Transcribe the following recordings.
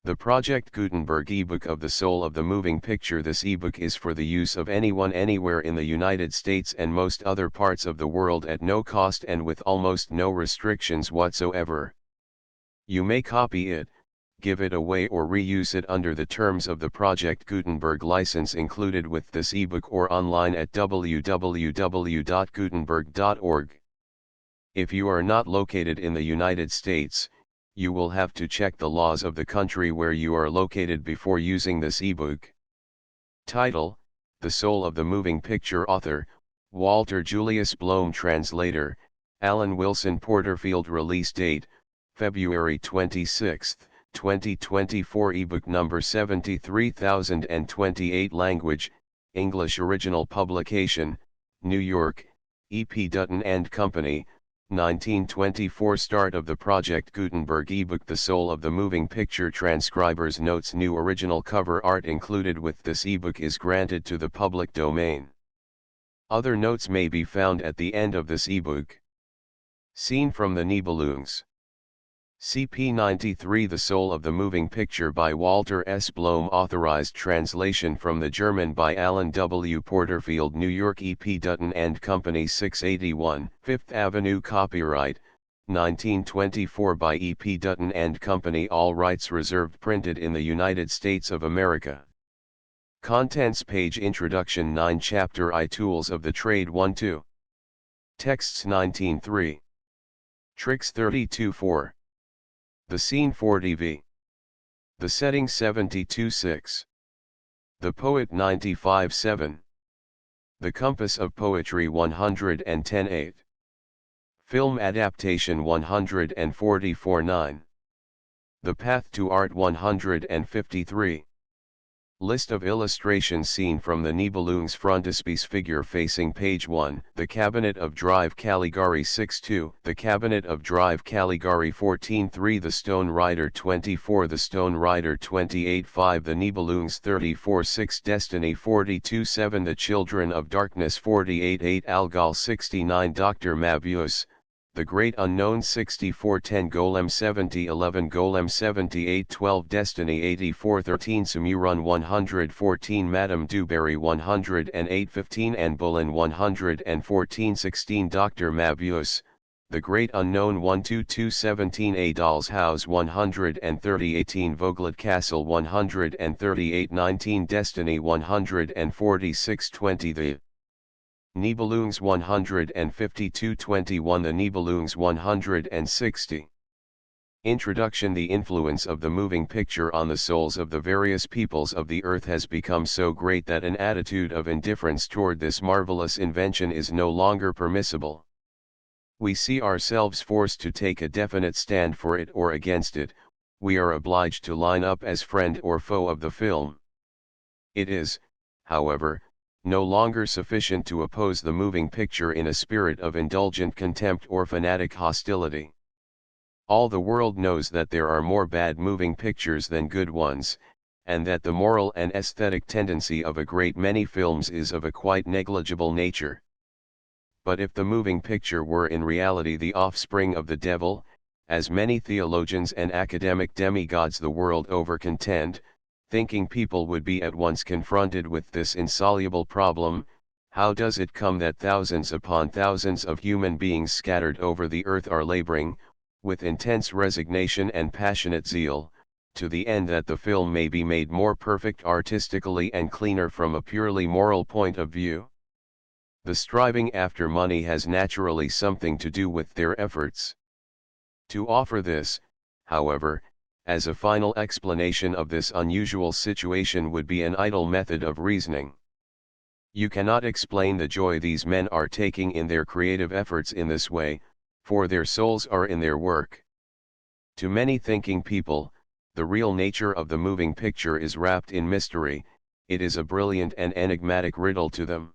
The Project Gutenberg ebook of The Soul of the Moving Picture. This ebook is for the use of anyone anywhere in the United States and most other parts of the world at no cost and with almost no restrictions whatsoever. You may copy it, give it away or reuse it under the terms of the Project Gutenberg license included with this ebook or online at www.gutenberg.org. If you are not located in the United States, you will have to check the laws of the country where you are located before using this ebook. Title: The Soul of the Moving Picture. Author: Walter Julius Bloem. Translator: Alan Wilson Porterfield. Release date: February 26, 2024. Ebook number 73028. Language: English. Original publication: New York, E.P. Dutton and Company, 1924. Start of the Project Gutenberg ebook. The Soul of the Moving Picture. Transcribers notes: new original cover art included with this ebook is granted to the public domain. Other notes may be found at the end of this ebook. Scene from the Nibelungs. CP 93. The Soul of the Moving Picture by Walter S. Bloem. Authorized translation from the German by Alan W. Porterfield. New York, E.P. Dutton and Company, 681 Fifth Avenue. Copyright 1924 by E.P. Dutton and Company. All rights reserved. Printed in the United States of America. Contents page. Introduction 9. Chapter I. Tools of the Trade 1-2. Texts 19-3. Tricks 32-4. The scene 40v. The setting 72-6. The poet 95-7. The compass of poetry 110-8. Film adaptation 144-9. The path to art 153. List of illustrations. Scene from the Nibelungs. Frontispiece figure facing page 1. The Cabinet of Drive Caligari 6-2. The Cabinet of Drive Caligari 14-3. The Stone Rider 24. The Stone Rider 28-5. The Nibelungs 34-6. Destiny 42-7. The Children of Darkness 48-8. Algol 69. Dr. Mabius, The Great Unknown 64-10. Golem 70-11. Golem 78-12. Destiny 84-13. Sumurun 114. Madame Dewberry 108-15. and Bullen 114-16. Dr. Mabius, The Great Unknown 122-17. A Doll's House 130-18. Voglet Castle 138-19. Destiny 146-20. The Nibelungs 152-21. The Nibelungs 160. Introduction. The influence of the moving picture on the souls of the various peoples of the earth has become so great that an attitude of indifference toward this marvelous invention is no longer permissible. We see ourselves forced to take a definite stand for it or against it. We are obliged to line up as friend or foe of the film. It is, however, no longer sufficient to oppose the moving picture in a spirit of indulgent contempt or fanatic hostility. All the world knows that there are more bad moving pictures than good ones, and that the moral and aesthetic tendency of a great many films is of a quite negligible nature. But if the moving picture were in reality the offspring of the devil, as many theologians and academic demigods the world over contend, thinking people would be at once confronted with this insoluble problem: how does it come that thousands upon thousands of human beings scattered over the earth are laboring, with intense resignation and passionate zeal, to the end that the film may be made more perfect artistically and cleaner from a purely moral point of view? The striving after money has naturally something to do with their efforts. To offer this, however, as a final explanation of this unusual situation would be an idle method of reasoning. You cannot explain the joy these men are taking in their creative efforts in this way, for their souls are in their work. To many thinking people, the real nature of the moving picture is wrapped in mystery. It is a brilliant and enigmatic riddle to them.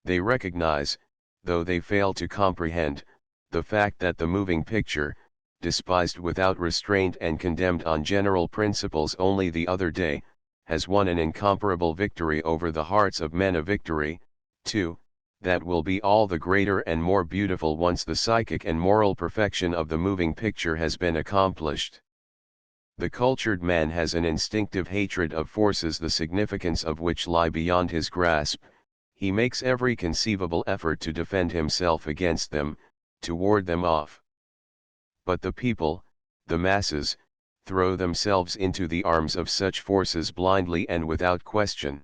They recognize, though they fail to comprehend, the fact that the moving picture, despised without restraint and condemned on general principles only the other day, has won an incomparable victory over the hearts of men, a victory, too, that will be all the greater and more beautiful once the psychic and moral perfection of the moving picture has been accomplished. The cultured man has an instinctive hatred of forces the significance of which lie beyond his grasp. He makes every conceivable effort to defend himself against them, to ward them off. But the people, the masses, throw themselves into the arms of such forces blindly and without question.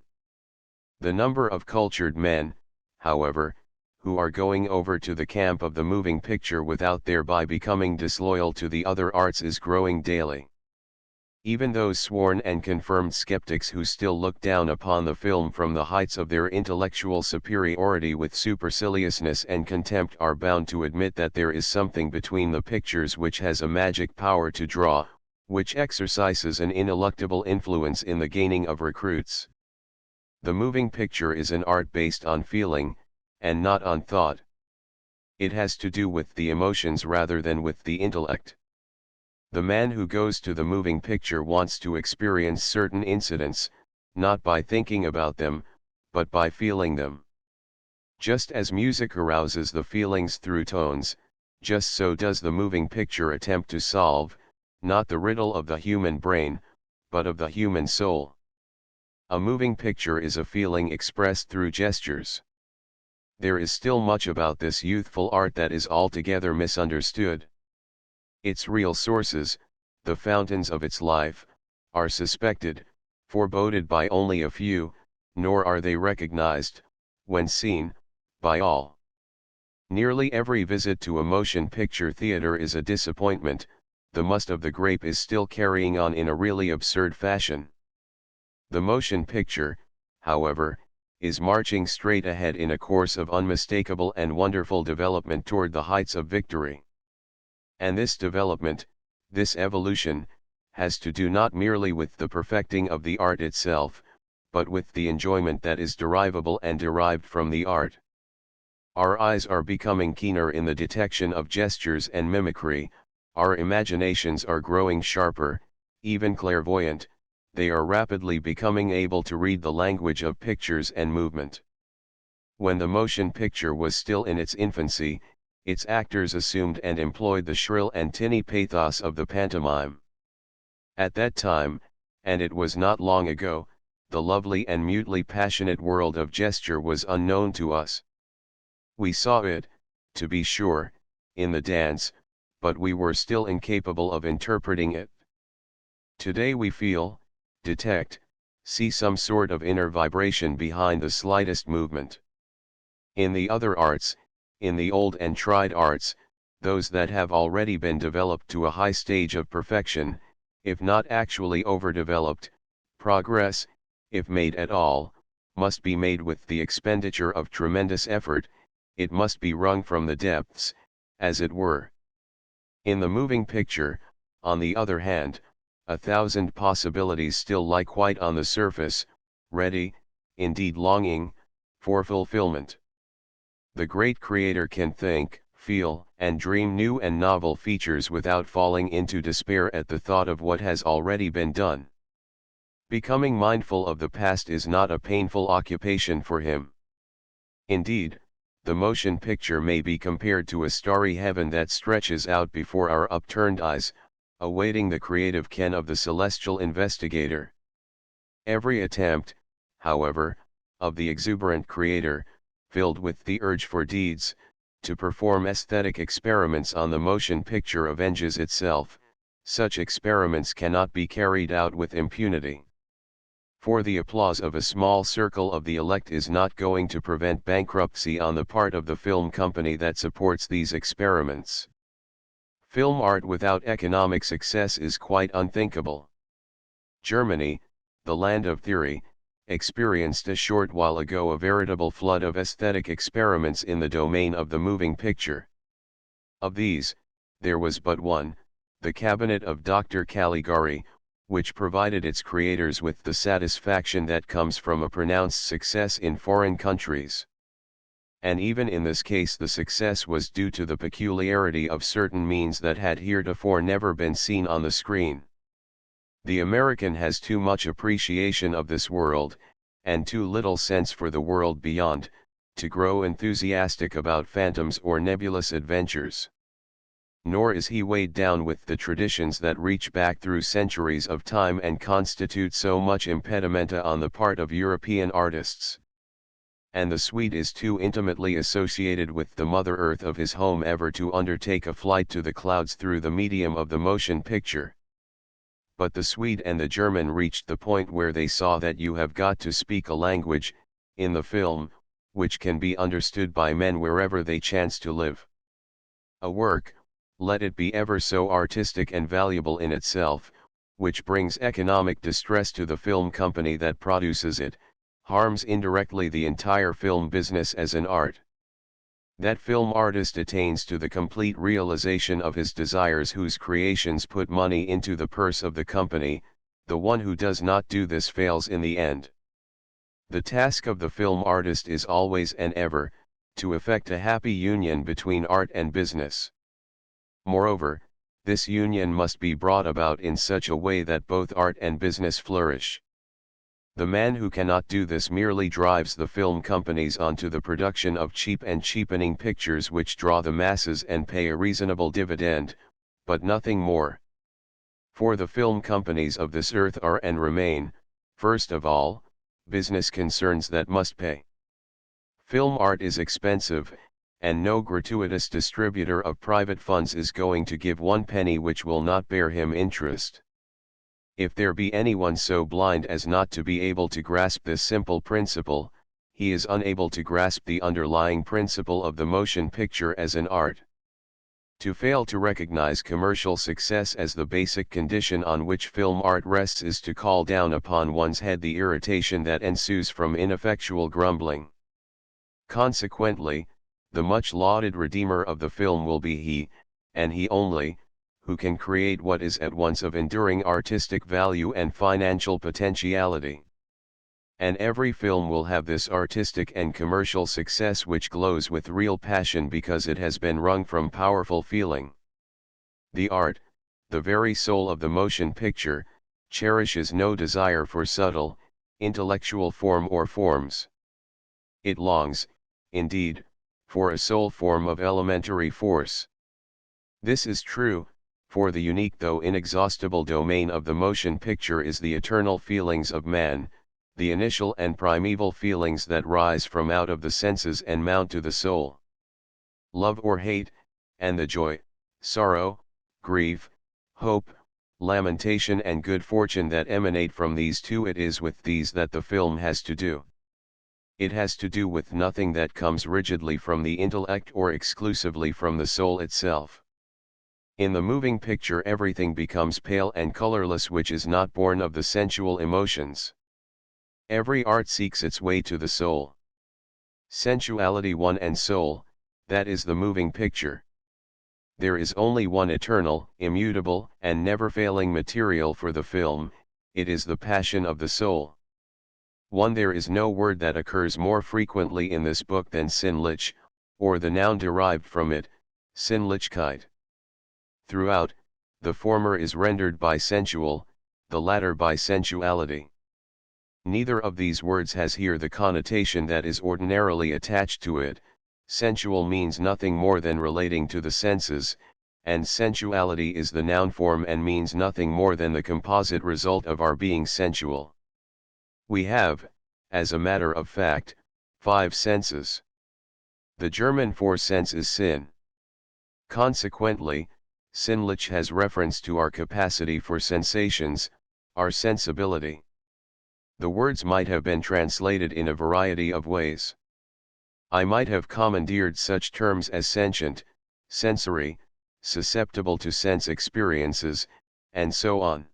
The number of cultured men, however, who are going over to the camp of the moving picture without thereby becoming disloyal to the other arts is growing daily. Even those sworn and confirmed skeptics who still look down upon the film from the heights of their intellectual superiority with superciliousness and contempt are bound to admit that there is something between the pictures which has a magic power to draw, which exercises an ineluctable influence in the gaining of recruits. The moving picture is an art based on feeling, and not on thought. It has to do with the emotions rather than with the intellect. The man who goes to the moving picture wants to experience certain incidents, not by thinking about them, but by feeling them. Just as music arouses the feelings through tones, just so does the moving picture attempt to solve, not the riddle of the human brain, but of the human soul. A moving picture is a feeling expressed through gestures. There is still much about this youthful art that is altogether misunderstood. Its real sources, the fountains of its life, are suspected, foreboded by only a few, nor are they recognized, when seen, by all. Nearly every visit to a motion picture theater is a disappointment. The must of the grape is still carrying on in a really absurd fashion. The motion picture, however, is marching straight ahead in a course of unmistakable and wonderful development toward the heights of victory. And this development, this evolution, has to do not merely with the perfecting of the art itself, but with the enjoyment that is derivable and derived from the art. Our eyes are becoming keener in the detection of gestures and mimicry, our imaginations are growing sharper, even clairvoyant, they are rapidly becoming able to read the language of pictures and movement. When the motion picture was still in its infancy, its actors assumed and employed the shrill and tinny pathos of the pantomime. At that time, and it was not long ago, the lovely and mutely passionate world of gesture was unknown to us. We saw it, to be sure, in the dance, but we were still incapable of interpreting it. Today we feel, detect, see some sort of inner vibration behind the slightest movement. In the other arts, in the old and tried arts, those that have already been developed to a high stage of perfection, if not actually overdeveloped, progress, if made at all, must be made with the expenditure of tremendous effort, it must be wrung from the depths, as it were. In the moving picture, on the other hand, 1,000 possibilities still lie quite on the surface, ready, indeed longing, for fulfillment. The great creator can think, feel, and dream new and novel features without falling into despair at the thought of what has already been done. Becoming mindful of the past is not a painful occupation for him. Indeed, the motion picture may be compared to a starry heaven that stretches out before our upturned eyes, awaiting the creative ken of the celestial investigator. Every attempt, however, of the exuberant creator, filled with the urge for deeds, to perform aesthetic experiments on the motion picture avenges itself. Such experiments cannot be carried out with impunity. For the applause of a small circle of the elect is not going to prevent bankruptcy on the part of the film company that supports these experiments. Film art without economic success is quite unthinkable. Germany, the land of theory, experienced a short while ago a veritable flood of aesthetic experiments in the domain of the moving picture. Of these, there was but one, the cabinet of Dr. Caligari, which provided its creators with the satisfaction that comes from a pronounced success in foreign countries. And even in this case the success was due to the peculiarity of certain means that had heretofore never been seen on the screen. The American has too much appreciation of this world, and too little sense for the world beyond, to grow enthusiastic about phantoms or nebulous adventures. nor is he weighed down with the traditions that reach back through centuries of time and constitute so much impedimenta on the part of European artists. And the Swede is too intimately associated with the Mother Earth of his home ever to undertake a flight to the clouds through the medium of the motion picture. But the Swede and the German reached the point where they saw that you have got to speak a language, in the film, which can be understood by men wherever they chance to live. A work, let it be ever so artistic and valuable in itself, which brings economic distress to the film company that produces it, harms indirectly the entire film business as an art. That film artist attains to the complete realization of his desires whose creations put money into the purse of the company. The one who does not do this fails in the end. The task of the film artist is always and ever, to effect a happy union between art and business. Moreover, this union must be brought about in such a way that both art and business flourish. The man who cannot do this merely drives the film companies onto the production of cheap and cheapening pictures which draw the masses and pay a reasonable dividend, but nothing more. For the film companies of this earth are and remain, first of all, business concerns that must pay. Film art is expensive, and no gratuitous distributor of private funds is going to give one penny which will not bear him interest. If there be anyone so blind as not to be able to grasp this simple principle, he is unable to grasp the underlying principle of the motion picture as an art. To fail to recognize commercial success as the basic condition on which film art rests is to call down upon one's head the irritation that ensues from ineffectual grumbling. Consequently, the much lauded redeemer of the film will be he, and he only, who can create what is at once of enduring artistic value and financial potentiality. And every film will have this artistic and commercial success which glows with real passion because it has been wrung from powerful feeling. The art, the very soul of the motion picture, cherishes no desire for subtle, intellectual form or forms. It longs, indeed, for a sole form of elementary force. This is true, for the unique though inexhaustible domain of the motion picture is the eternal feelings of man, the initial and primeval feelings that rise from out of the senses and mount to the soul. Love or hate, and the joy, sorrow, grief, hope, lamentation and good fortune that emanate from these two, it is with these that the film has to do. It has to do with nothing that comes rigidly from the intellect or exclusively from the soul itself. In the moving picture everything becomes pale and colorless which is not born of the sensual emotions. Every art seeks its way to the soul. Sensuality one and soul, that is the moving picture. There is only one eternal, immutable, and never-failing material for the film, it is the passion of the soul. There is no word that occurs more frequently in this book than sinnlich, or the noun derived from it, Sinnlichkeit. Throughout, the former is rendered by sensual, the latter by sensuality. Neither of these words has here the connotation that is ordinarily attached to it. Sensual means nothing more than relating to the senses, and sensuality is the noun form and means nothing more than the composite result of our being sensual. We have, as a matter of fact, 5 senses. The German for sense is Sinn. Consequently, Sinnlich has reference to our capacity for sensations, our sensibility. The words might have been translated in a variety of ways. I might have commandeered such terms as sentient, sensory, susceptible to sense experiences, and so on.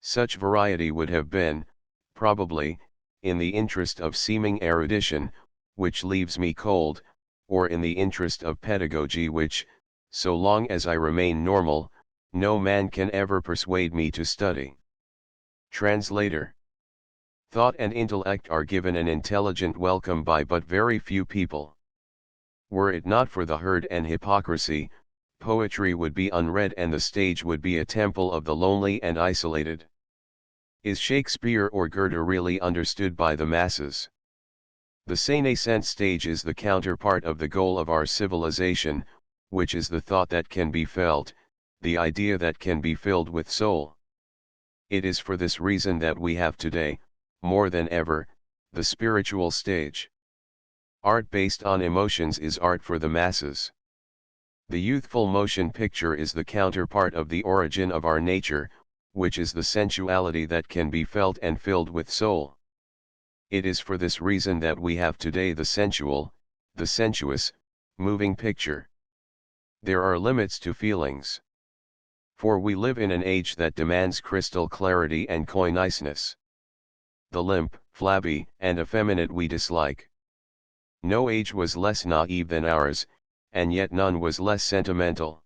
Such variety would have been, probably, in the interest of seeming erudition, which leaves me cold, or in the interest of pedagogy which, so long as I remain normal, no man can ever persuade me to study. Translator. Thought and intellect are given an intelligent welcome by but very few people. Were it not for the herd and hypocrisy, poetry would be unread and the stage would be a temple of the lonely and isolated. Is Shakespeare or Goethe really understood by the masses? The senescent stage is the counterpart of the goal of our civilization, which is the thought that can be felt, the idea that can be filled with soul. It is for this reason that we have today, more than ever, the spiritual stage. Art based on emotions is art for the masses. The youthful motion picture is the counterpart of the origin of our nature, which is the sensuality that can be felt and filled with soul. It is for this reason that we have today the sensual, the sensuous, moving picture. There are limits to feelings. For we live in an age that demands crystal clarity and coyniceness. The limp, flabby, and effeminate we dislike. No age was less naive than ours, and yet none was less sentimental.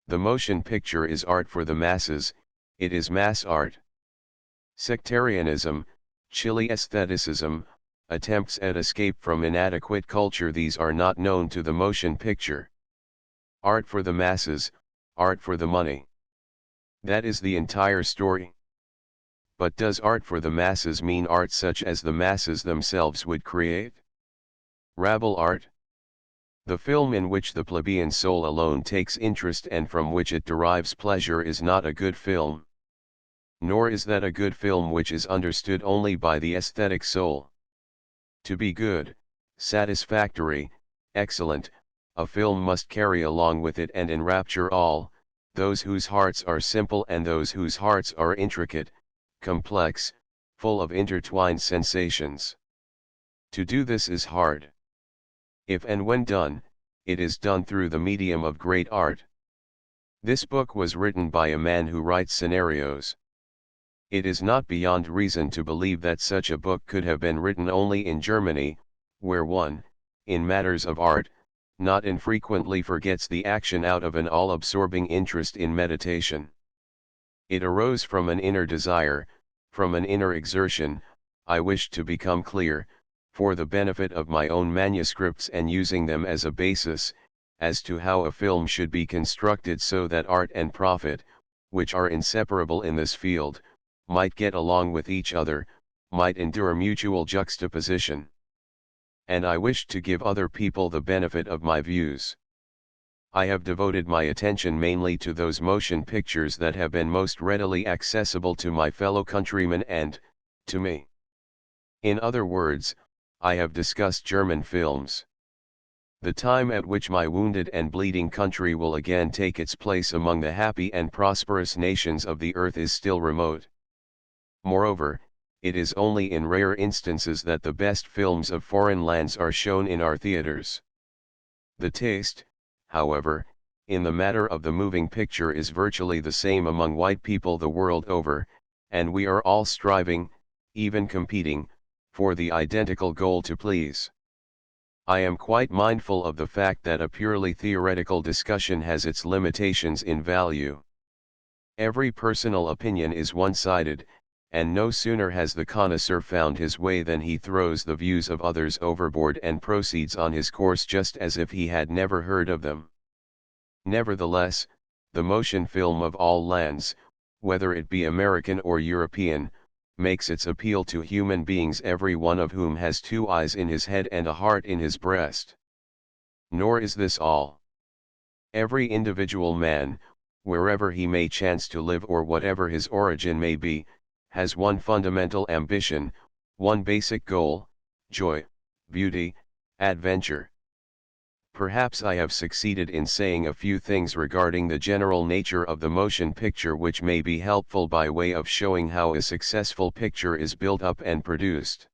The motion picture is art for the masses, it is mass art. Sectarianism, chilly aestheticism, attempts at escape from inadequate culture, these are not known to the motion picture. Art for the masses, art for the money. That is the entire story. But does art for the masses mean art such as the masses themselves would create? Rabble art? The film in which the plebeian soul alone takes interest and from which it derives pleasure is not a good film. Nor is that a good film which is understood only by the aesthetic soul. To be good, satisfactory, excellent, a film must carry along with it and enrapture all, those whose hearts are simple and those whose hearts are intricate, complex, full of intertwined sensations. To do this is hard. If and when done, it is done through the medium of great art. This book was written by a man who writes scenarios. It is not beyond reason to believe that such a book could have been written only in Germany, where one, in matters of art, not infrequently forgets the action out of an all-absorbing interest in meditation. It arose from an inner desire, from an inner exertion. I wished to become clear, for the benefit of my own manuscripts and using them as a basis, as to how a film should be constructed so that art and profit, which are inseparable in this field, might get along with each other, might endure mutual juxtaposition. And I wished to give other people the benefit of my views. I have devoted my attention mainly to those motion pictures that have been most readily accessible to my fellow countrymen and, to me. In other words, I have discussed German films. The time at which my wounded and bleeding country will again take its place among the happy and prosperous nations of the earth is still remote. Moreover, it is only in rare instances that the best films of foreign lands are shown in our theaters. The taste, however, in the matter of the moving picture is virtually the same among white people the world over, and we are all striving, even competing, for the identical goal to please. I am quite mindful of the fact that a purely theoretical discussion has its limitations in value. Every personal opinion is one-sided, and no sooner has the connoisseur found his way than he throws the views of others overboard and proceeds on his course just as if he had never heard of them. Nevertheless, the motion film of all lands, whether it be American or European, makes its appeal to human beings, every one of whom has two eyes in his head and a heart in his breast. Nor is this all. Every individual man, wherever he may chance to live or whatever his origin may be, has one fundamental ambition, one basic goal: joy, beauty, adventure. Perhaps I have succeeded in saying a few things regarding the general nature of the motion picture which may be helpful by way of showing how a successful picture is built up and produced.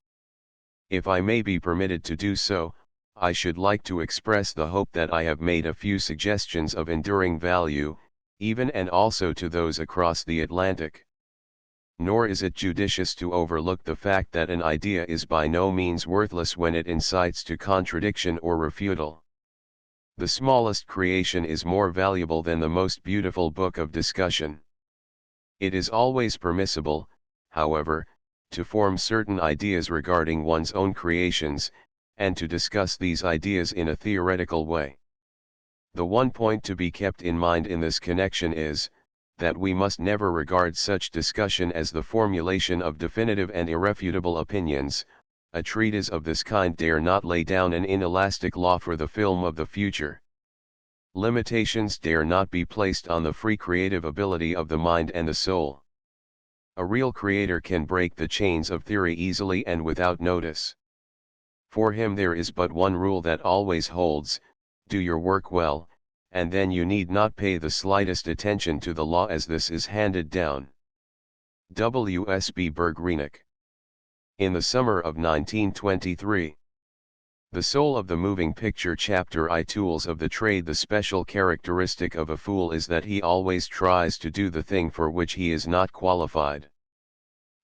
If I may be permitted to do so, I should like to express the hope that I have made a few suggestions of enduring value, even and also to those across the Atlantic. Nor is it judicious to overlook the fact that an idea is by no means worthless when it incites to contradiction or refutal. The smallest creation is more valuable than the most beautiful book of discussion. It is always permissible, however, to form certain ideas regarding one's own creations, and to discuss these ideas in a theoretical way. The one point to be kept in mind in this connection is, that we must never regard such discussion as the formulation of definitive and irrefutable opinions. A treatise of this kind dare not lay down an inelastic law for the film of the future. Limitations dare not be placed on the free creative ability of the mind and the soul. A real creator can break the chains of theory easily and without notice. For him there is but one rule that always holds: do your work well, and then you need not pay the slightest attention to the law as this is handed down. W.S.B. Bergrenik. In the summer of 1923. The soul of the moving picture chapter I. Tools of the trade. The special characteristic of a fool is that he always tries to do the thing for which he is not qualified.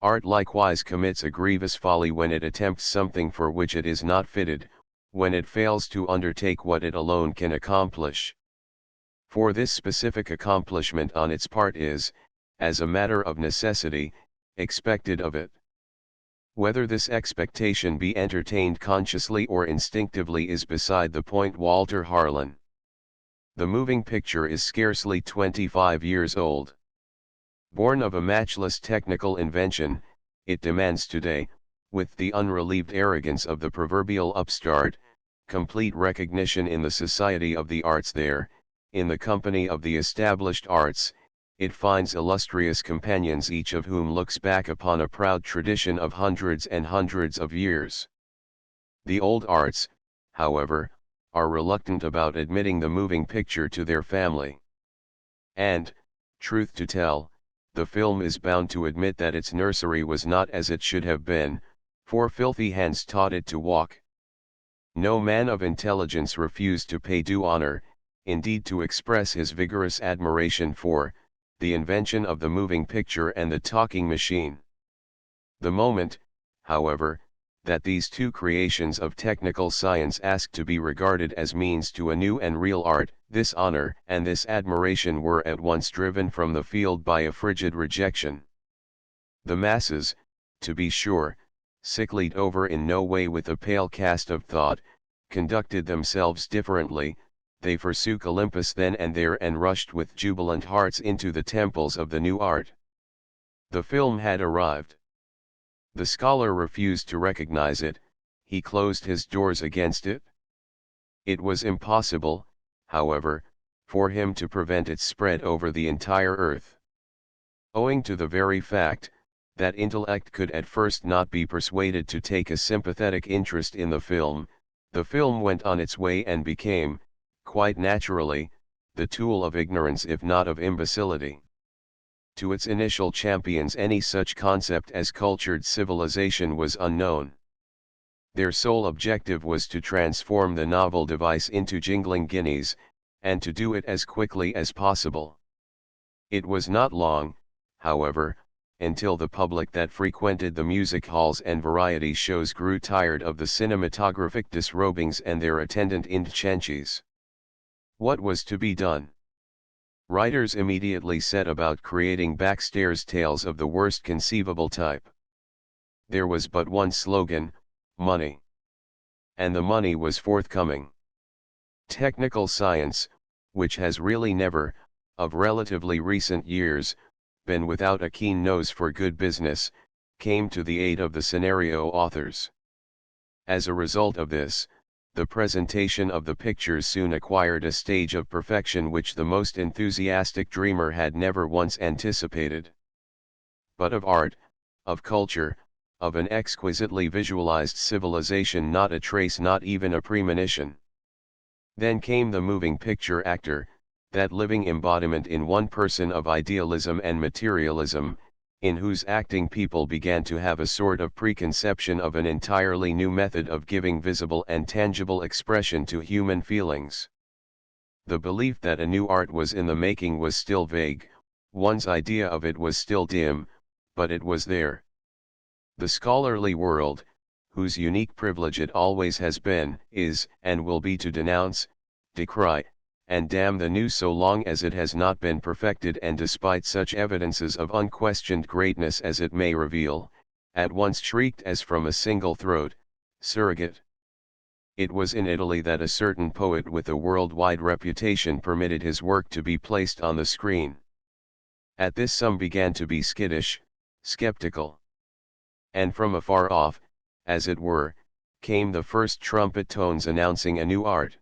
Art likewise commits a grievous folly when it attempts something for which it is not fitted, when it fails to undertake what it alone can accomplish. For this specific accomplishment on its part is, as a matter of necessity, expected of it. Whether this expectation be entertained consciously or instinctively is beside the point. Walter Harlan. The moving picture is scarcely 25 years old. Born of a matchless technical invention, it demands today, with the unrelieved arrogance of the proverbial upstart, complete recognition in the society of the arts. There, in the company of the established arts, it finds illustrious companions, each of whom looks back upon a proud tradition of hundreds and hundreds of years. The old arts, however, are reluctant about admitting the moving picture to their family. And, truth to tell, the film is bound to admit that its nursery was not as it should have been, for filthy hands taught it to walk. No man of intelligence refused to pay due honor, indeed to express his vigorous admiration for the invention of the moving picture and the talking machine. The moment, however, that these two creations of technical science asked to be regarded as means to a new and real art, this honor and this admiration were at once driven from the field by a frigid rejection. The masses, to be sure, sicklied over in no way with a pale cast of thought, conducted themselves differently. They forsook Olympus then and there and rushed with jubilant hearts into the temples of the new art. The film had arrived. The scholar refused to recognize it, he closed his doors against it. It was impossible, however, for him to prevent its spread over the entire earth. Owing to the very fact that intellect could at first not be persuaded to take a sympathetic interest in the film went on its way and became, quite naturally, the tool of ignorance if not of imbecility. To its initial champions any such concept as cultured civilization was unknown. Their sole objective was to transform the novel device into jingling guineas, and to do it as quickly as possible. It was not long, however, until the public that frequented the music halls and variety shows grew tired of the cinematographic disrobings and their attendant indechancies. What was to be done? Writers immediately set about creating backstairs tales of the worst conceivable type. There was but one slogan: money. And the money was forthcoming. Technical science, which has really never, of relatively recent years, been without a keen nose for good business, came to the aid of the scenario authors. As a result of this, the presentation of the pictures soon acquired a stage of perfection which the most enthusiastic dreamer had never once anticipated. But of art, of culture, of an exquisitely visualized civilization not a trace, not even a premonition. Then came the moving picture actor, that living embodiment in one person of idealism and materialism, in whose acting people began to have a sort of preconception of an entirely new method of giving visible and tangible expression to human feelings. The belief that a new art was in the making was still vague, one's idea of it was still dim, but it was there. The scholarly world, whose unique privilege it always has been, is, and will be to denounce, decry, and damn the new so long as it has not been perfected, and despite such evidences of unquestioned greatness as it may reveal, at once shrieked as from a single throat, surrogate. It was in Italy that a certain poet with a worldwide reputation permitted his work to be placed on the screen. At this some began to be skittish, skeptical. And from afar off, as it were, came the first trumpet tones announcing a new art.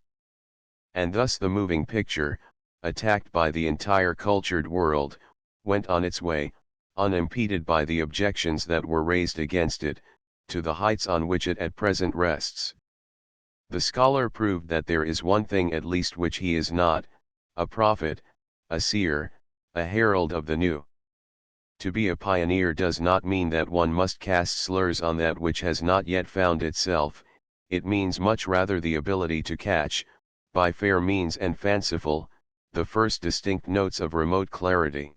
and thus the moving picture, attacked by the entire cultured world, went on its way, unimpeded by the objections that were raised against it, to the heights on which it at present rests. The scholar proved that there is one thing at least which he is not: a prophet, a seer, a herald of the new. To be a pioneer does not mean that one must cast slurs on that which has not yet found itself, it means much rather the ability to catch, by fair means and fanciful, the first distinct notes of remote clarity.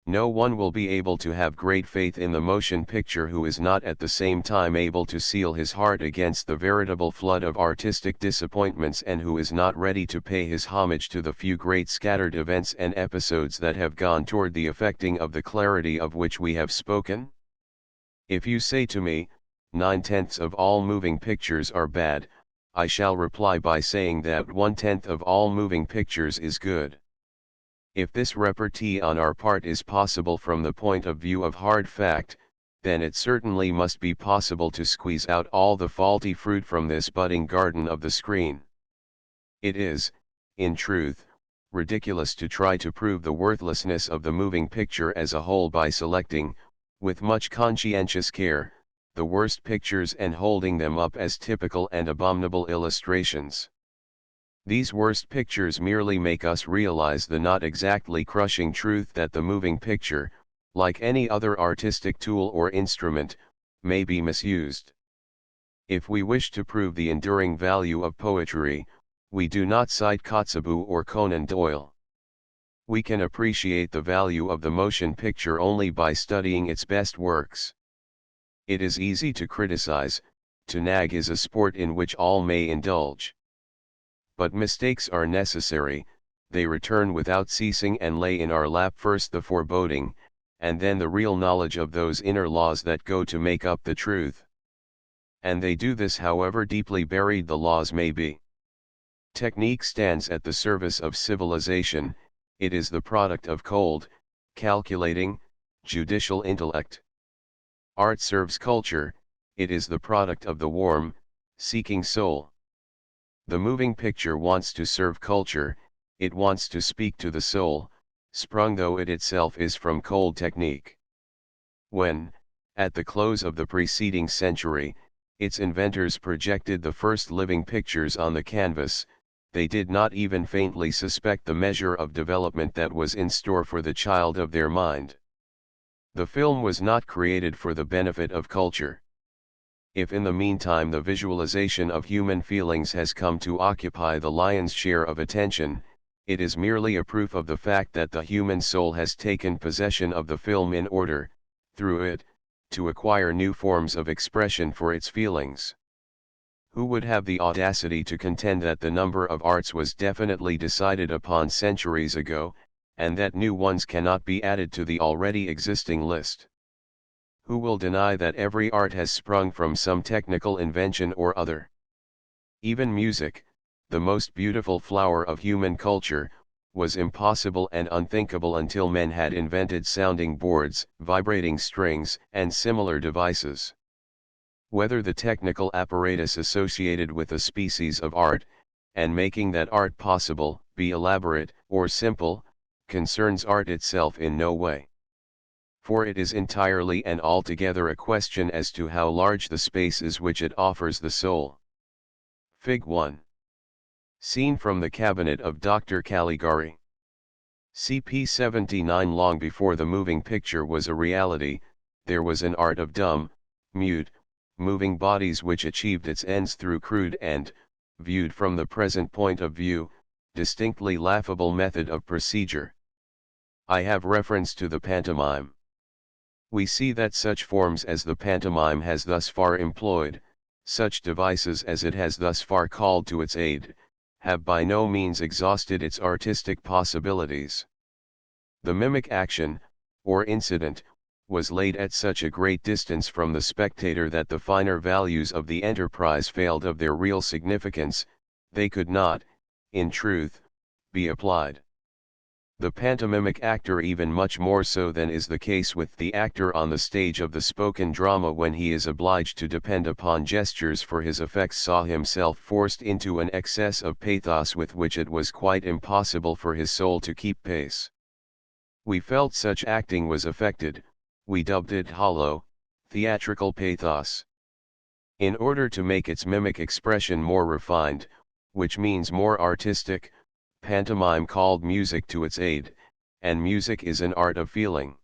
No one will be able to have great faith in the motion picture who is not at the same time able to seal his heart against the veritable flood of artistic disappointments, and who is not ready to pay his homage to the few great scattered events and episodes that have gone toward the effecting of the clarity of which we have spoken. If you say to me, 9/10 of all moving pictures are bad, I shall reply by saying that 1/10 of all moving pictures is good. If this repartee on our part is possible from the point of view of hard fact, then it certainly must be possible to squeeze out all the faulty fruit from this budding garden of the screen. It is, in truth, ridiculous to try to prove the worthlessness of the moving picture as a whole by selecting, with much conscientious care, the worst pictures and holding them up as typical and abominable illustrations. These worst pictures merely make us realize the not exactly crushing truth that the moving picture, like any other artistic tool or instrument, may be misused. If we wish to prove the enduring value of poetry, we do not cite Kotzebue or Conan Doyle. We can appreciate the value of the motion picture only by studying its best works. It is easy to criticize; to nag is a sport in which all may indulge. But mistakes are necessary, they return without ceasing and lay in our lap first the foreboding, and then the real knowledge of those inner laws that go to make up the truth. And they do this however deeply buried the laws may be. Technique stands at the service of civilization, it is the product of cold, calculating, judicial intellect. Art serves culture, it is the product of the warm, seeking soul. The moving picture wants to serve culture, it wants to speak to the soul, sprung though it itself is from cold technique. When, at the close of the preceding century, its inventors projected the first living pictures on the canvas, they did not even faintly suspect the measure of development that was in store for the child of their mind. The film was not created for the benefit of culture. If in the meantime the visualization of human feelings has come to occupy the lion's share of attention, it is merely a proof of the fact that the human soul has taken possession of the film in order, through it, to acquire new forms of expression for its feelings. Who would have the audacity to contend that the number of arts was definitely decided upon centuries ago, and that new ones cannot be added to the already existing list? Who will deny that every art has sprung from some technical invention or other? Even music, the most beautiful flower of human culture, was impossible and unthinkable until men had invented sounding boards, vibrating strings, and similar devices. Whether the technical apparatus associated with a species of art, and making that art possible, be elaborate or simple, concerns art itself in no way. For it is entirely and altogether a question as to how large the space is which it offers the soul. Fig. 1. Scene from the cabinet of Dr. Caligari. CP 79. Long before the moving picture was a reality, there was an art of dumb, mute, moving bodies which achieved its ends through crude and, viewed from the present point of view, distinctly laughable method of procedure. I have reference to the pantomime. We see that such forms as the pantomime has thus far employed, such devices as it has thus far called to its aid, have by no means exhausted its artistic possibilities. The mimic action, or incident, was laid at such a great distance from the spectator that the finer values of the enterprise failed of their real significance, they could not, in truth, be applied. The pantomimic actor, even much more so than is the case with the actor on the stage of the spoken drama when he is obliged to depend upon gestures for his effects, saw himself forced into an excess of pathos with which it was quite impossible for his soul to keep pace. We felt such acting was affected, we dubbed it hollow, theatrical pathos. In order to make its mimic expression more refined, which means more artistic, pantomime called music to its aid, and music is an art of feeling.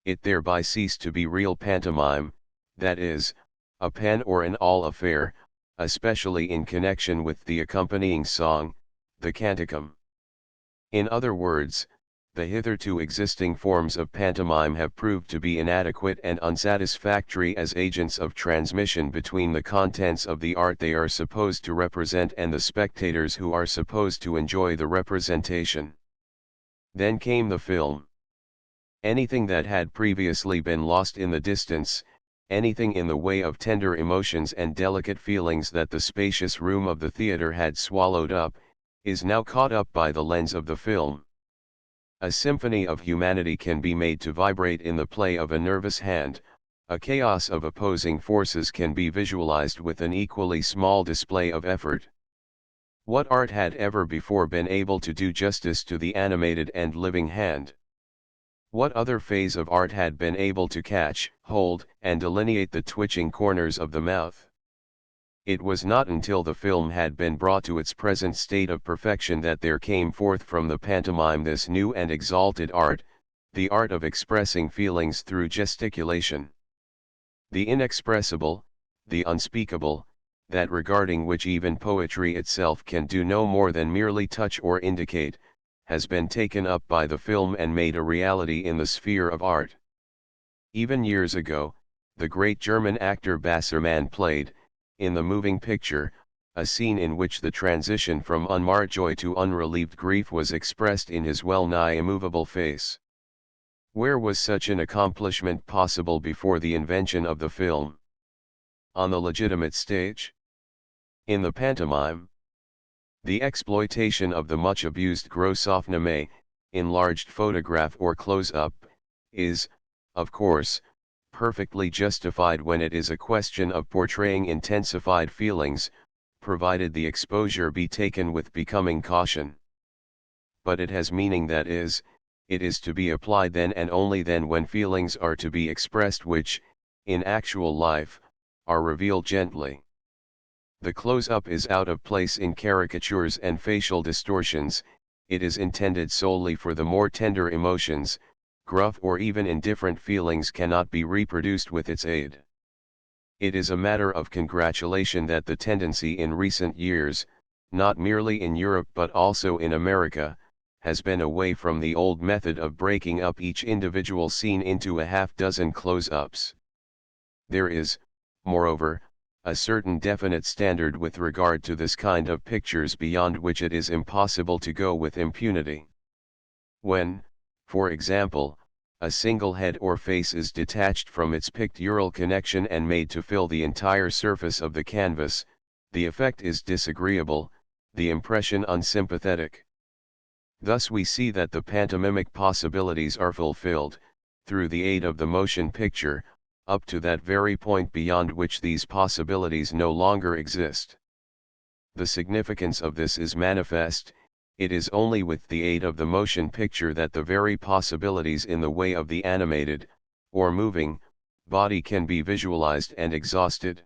It thereby ceased to be real pantomime, that is, a pan or an all affair, especially in connection with the accompanying song, the canticum. In other words, the hitherto existing forms of pantomime have proved to be inadequate and unsatisfactory as agents of transmission between the contents of the art they are supposed to represent and the spectators who are supposed to enjoy the representation. Then came the film. Anything that had previously been lost in the distance, anything in the way of tender emotions and delicate feelings that the spacious room of the theater had swallowed up, is now caught up by the lens of the film. A symphony of humanity can be made to vibrate in the play of a nervous hand, a chaos of opposing forces can be visualized with an equally small display of effort. What art had ever before been able to do justice to the animated and living hand? What other phase of art had been able to catch, hold, and delineate the twitching corners of the mouth? It was not until the film had been brought to its present state of perfection that there came forth from the pantomime this new and exalted art, the art of expressing feelings through gesticulation. The inexpressible, the unspeakable, that regarding which even poetry itself can do no more than merely touch or indicate, has been taken up by the film and made a reality in the sphere of art. Even years ago, the great German actor Bassermann played, in the moving picture, a scene in which the transition from unmarred joy to unrelieved grief was expressed in his well-nigh immovable face. Where was such an accomplishment possible before the invention of the film? On the legitimate stage? In the pantomime? The exploitation of the much abused gros offname, enlarged photograph or close-up, is, of course, perfectly justified when it is a question of portraying intensified feelings, provided the exposure be taken with becoming caution. But it has meaning, that is, it is to be applied then and only then when feelings are to be expressed which, in actual life, are revealed gently. The close-up is out of place in caricatures and facial distortions, it is intended solely for the more tender emotions. Gruff or even indifferent feelings cannot be reproduced with its aid. It is a matter of congratulation that the tendency in recent years, not merely in Europe but also in America, has been away from the old method of breaking up each individual scene into a half-dozen close-ups. There is, moreover, a certain definite standard with regard to this kind of pictures beyond which it is impossible to go with impunity. When, for example, a single head or face is detached from its pictorial connection and made to fill the entire surface of the canvas, the effect is disagreeable, the impression unsympathetic. Thus we see that the pantomimic possibilities are fulfilled, through the aid of the motion picture, up to that very point beyond which these possibilities no longer exist. The significance of this is manifest. It is only with the aid of the motion picture that the very possibilities in the way of the animated, or moving, body can be visualized and exhausted.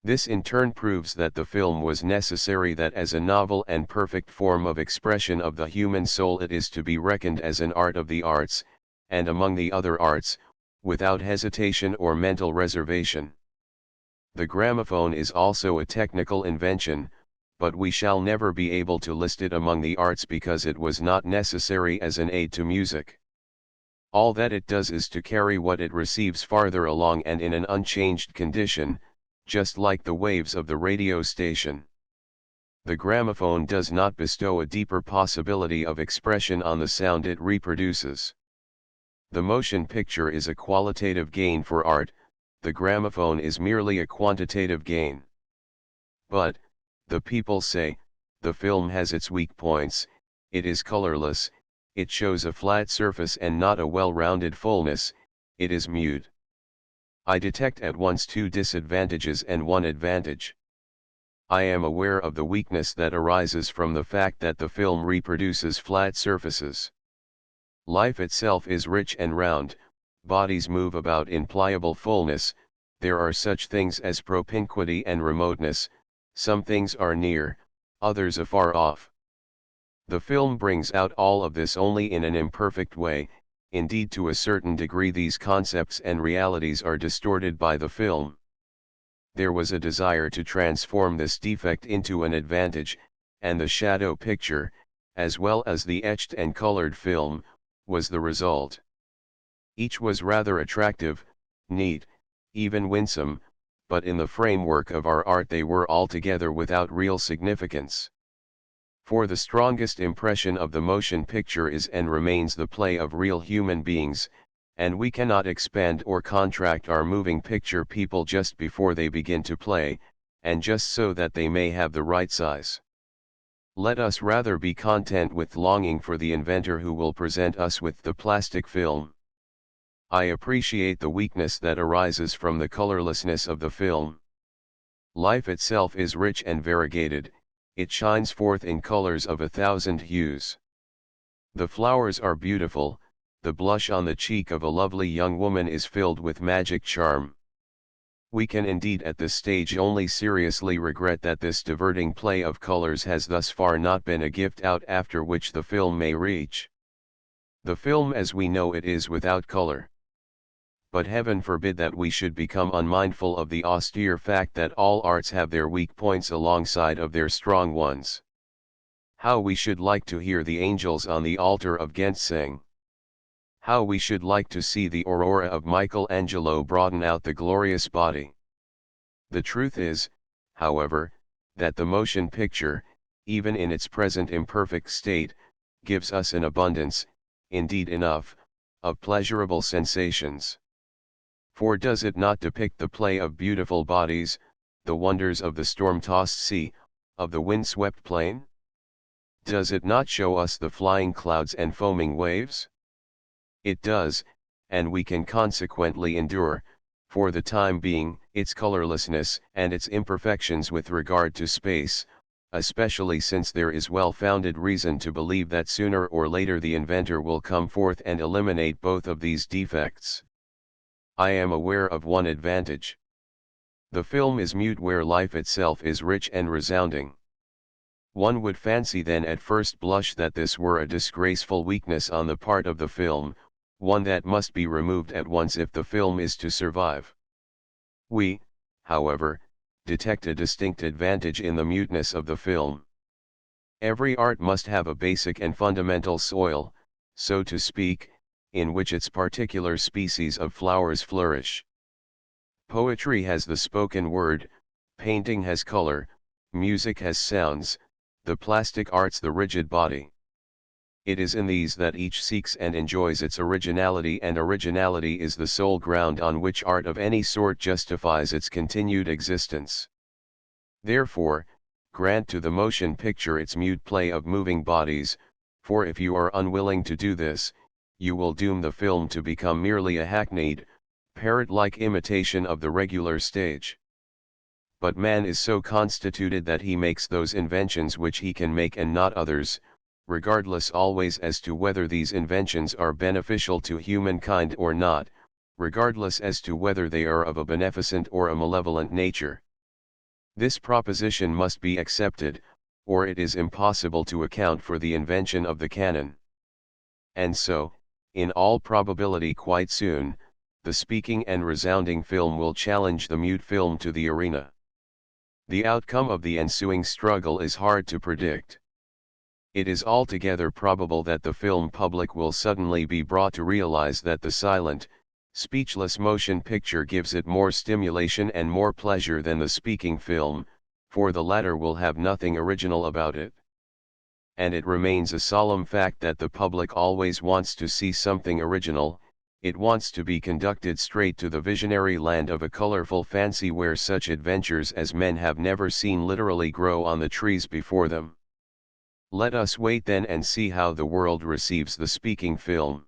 This in turn proves that the film was necessary, that as a novel and perfect form of expression of the human soul it is to be reckoned as an art of the arts, and among the other arts, without hesitation or mental reservation. The gramophone is also a technical invention, but we shall never be able to list it among the arts because it was not necessary as an aid to music. All that it does is to carry what it receives farther along and in an unchanged condition, just like the waves of the radio station. The gramophone does not bestow a deeper possibility of expression on the sound it reproduces. The motion picture is a qualitative gain for art, the gramophone is merely a quantitative gain. But, the people say, the film has its weak points, it is colorless, it shows a flat surface and not a well-rounded fullness, it is mute. I detect at once two disadvantages and one advantage. I am aware of the weakness that arises from the fact that the film reproduces flat surfaces. Life itself is rich and round, bodies move about in pliable fullness, there are such things as propinquity and remoteness, some things are near, others afar off. The film brings out all of this only in an imperfect way, indeed to a certain degree these concepts and realities are distorted by the film. There was a desire to transform this defect into an advantage, and the shadow picture, as well as the etched and colored film, was the result. Each was rather attractive, neat, even winsome, but in the framework of our art they were altogether without real significance. For the strongest impression of the motion picture is and remains the play of real human beings, and we cannot expand or contract our moving picture people just before they begin to play, and just so that they may have the right size. Let us rather be content with longing for the inventor who will present us with the plastic film. I appreciate the weakness that arises from the colorlessness of the film. Life itself is rich and variegated, it shines forth in colors of 1,000 hues. The flowers are beautiful, the blush on the cheek of a lovely young woman is filled with magic charm. We can indeed at this stage only seriously regret that this diverting play of colors has thus far not been a gift out after which the film may reach. The film as we know it is without color. But heaven forbid that we should become unmindful of the austere fact that all arts have their weak points alongside of their strong ones. How we should like to hear the angels on the altar of Ghent sing. How we should like to see the aurora of Michelangelo broaden out the glorious body. The truth is, however, that the motion picture, even in its present imperfect state, gives us an abundance, indeed enough, of pleasurable sensations. For does it not depict the play of beautiful bodies, the wonders of the storm-tossed sea, of the wind-swept plain? Does it not show us the flying clouds and foaming waves? It does, and we can consequently endure, for the time being, its colorlessness and its imperfections with regard to space, especially since there is well-founded reason to believe that sooner or later the inventor will come forth and eliminate both of these defects. I am aware of one advantage. The film is mute where life itself is rich and resounding. One would fancy then at first blush that this were a disgraceful weakness on the part of the film, one that must be removed at once if the film is to survive. We, however, detect a distinct advantage in the muteness of the film. Every art must have a basic and fundamental soil, so to speak, in which its particular species of flowers flourish. Poetry has the spoken word, painting has color, music has sounds, the plastic arts the rigid body. It is in these that each seeks and enjoys its originality, and originality is the sole ground on which art of any sort justifies its continued existence. Therefore, grant to the motion picture its mute play of moving bodies, for if you are unwilling to do this, you will doom the film to become merely a hackneyed, parrot-like imitation of the regular stage. But man is so constituted that he makes those inventions which he can make and not others, regardless always as to whether these inventions are beneficial to humankind or not, regardless as to whether they are of a beneficent or a malevolent nature. This proposition must be accepted, or it is impossible to account for the invention of the cannon. And so, in all probability quite soon, the speaking and resounding film will challenge the mute film to the arena. The outcome of the ensuing struggle is hard to predict. It is altogether probable that the film public will suddenly be brought to realize that the silent, speechless motion picture gives it more stimulation and more pleasure than the speaking film, for the latter will have nothing original about it. And it remains a solemn fact that the public always wants to see something original, it wants to be conducted straight to the visionary land of a colorful fancy where such adventures as men have never seen literally grow on the trees before them. Let us wait then and see how the world receives the speaking film.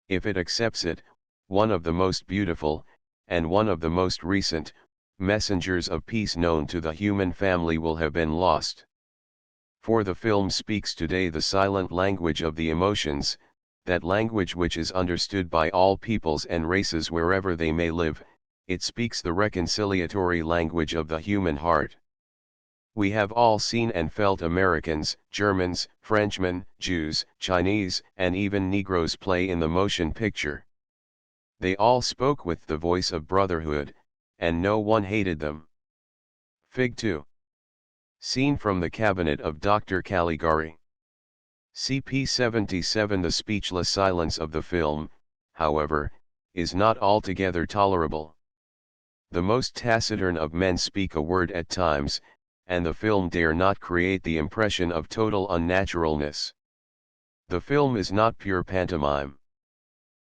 If it accepts it, one of the most beautiful, and one of the most recent, messengers of peace known to the human family will have been lost. For the film speaks today the silent language of the emotions, that language which is understood by all peoples and races wherever they may live. It speaks the reconciliatory language of the human heart. We have all seen and felt Americans, Germans, Frenchmen, Jews, Chinese, and even Negroes play in the motion picture. They all spoke with the voice of brotherhood, and no one hated them. Fig 2. Scene from the cabinet of Dr. Caligari. CP 77. The speechless silence of the film, however, is not altogether tolerable. The most taciturn of men speak a word at times, and the film dare not create the impression of total unnaturalness. The film is not pure pantomime.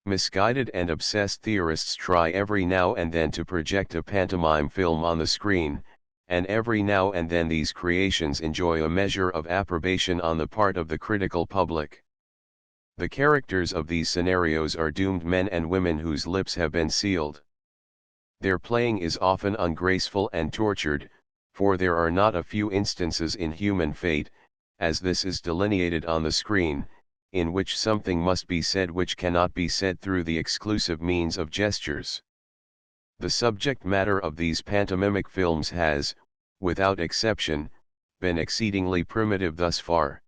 Misguided and obsessed theorists try every now and then to project a pantomime film on the screen, and every now and then these creations enjoy a measure of approbation on the part of the critical public. The characters of these scenarios are doomed men and women whose lips have been sealed. Their playing is often ungraceful and tortured, for there are not a few instances in human fate, as this is delineated on the screen, in which something must be said which cannot be said through the exclusive means of gestures. The subject matter of these pantomimic films has, without exception, been exceedingly primitive thus far.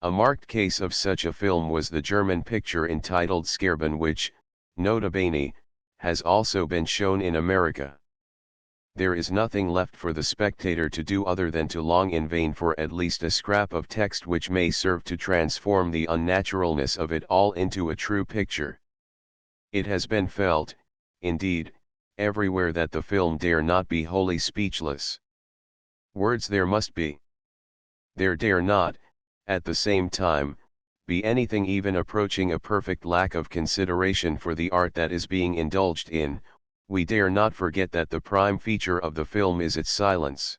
A marked case of such a film was the German picture entitled Scherben, which, nota bene, has also been shown in America. There is nothing left for the spectator to do other than to long in vain for at least a scrap of text which may serve to transform the unnaturalness of it all into a true picture. It has been felt, indeed, everywhere that the film dare not be wholly speechless. Words there must be. There dare not, at the same time, be anything even approaching a perfect lack of consideration for the art that is being indulged in. We dare not forget that the prime feature of the film is its silence.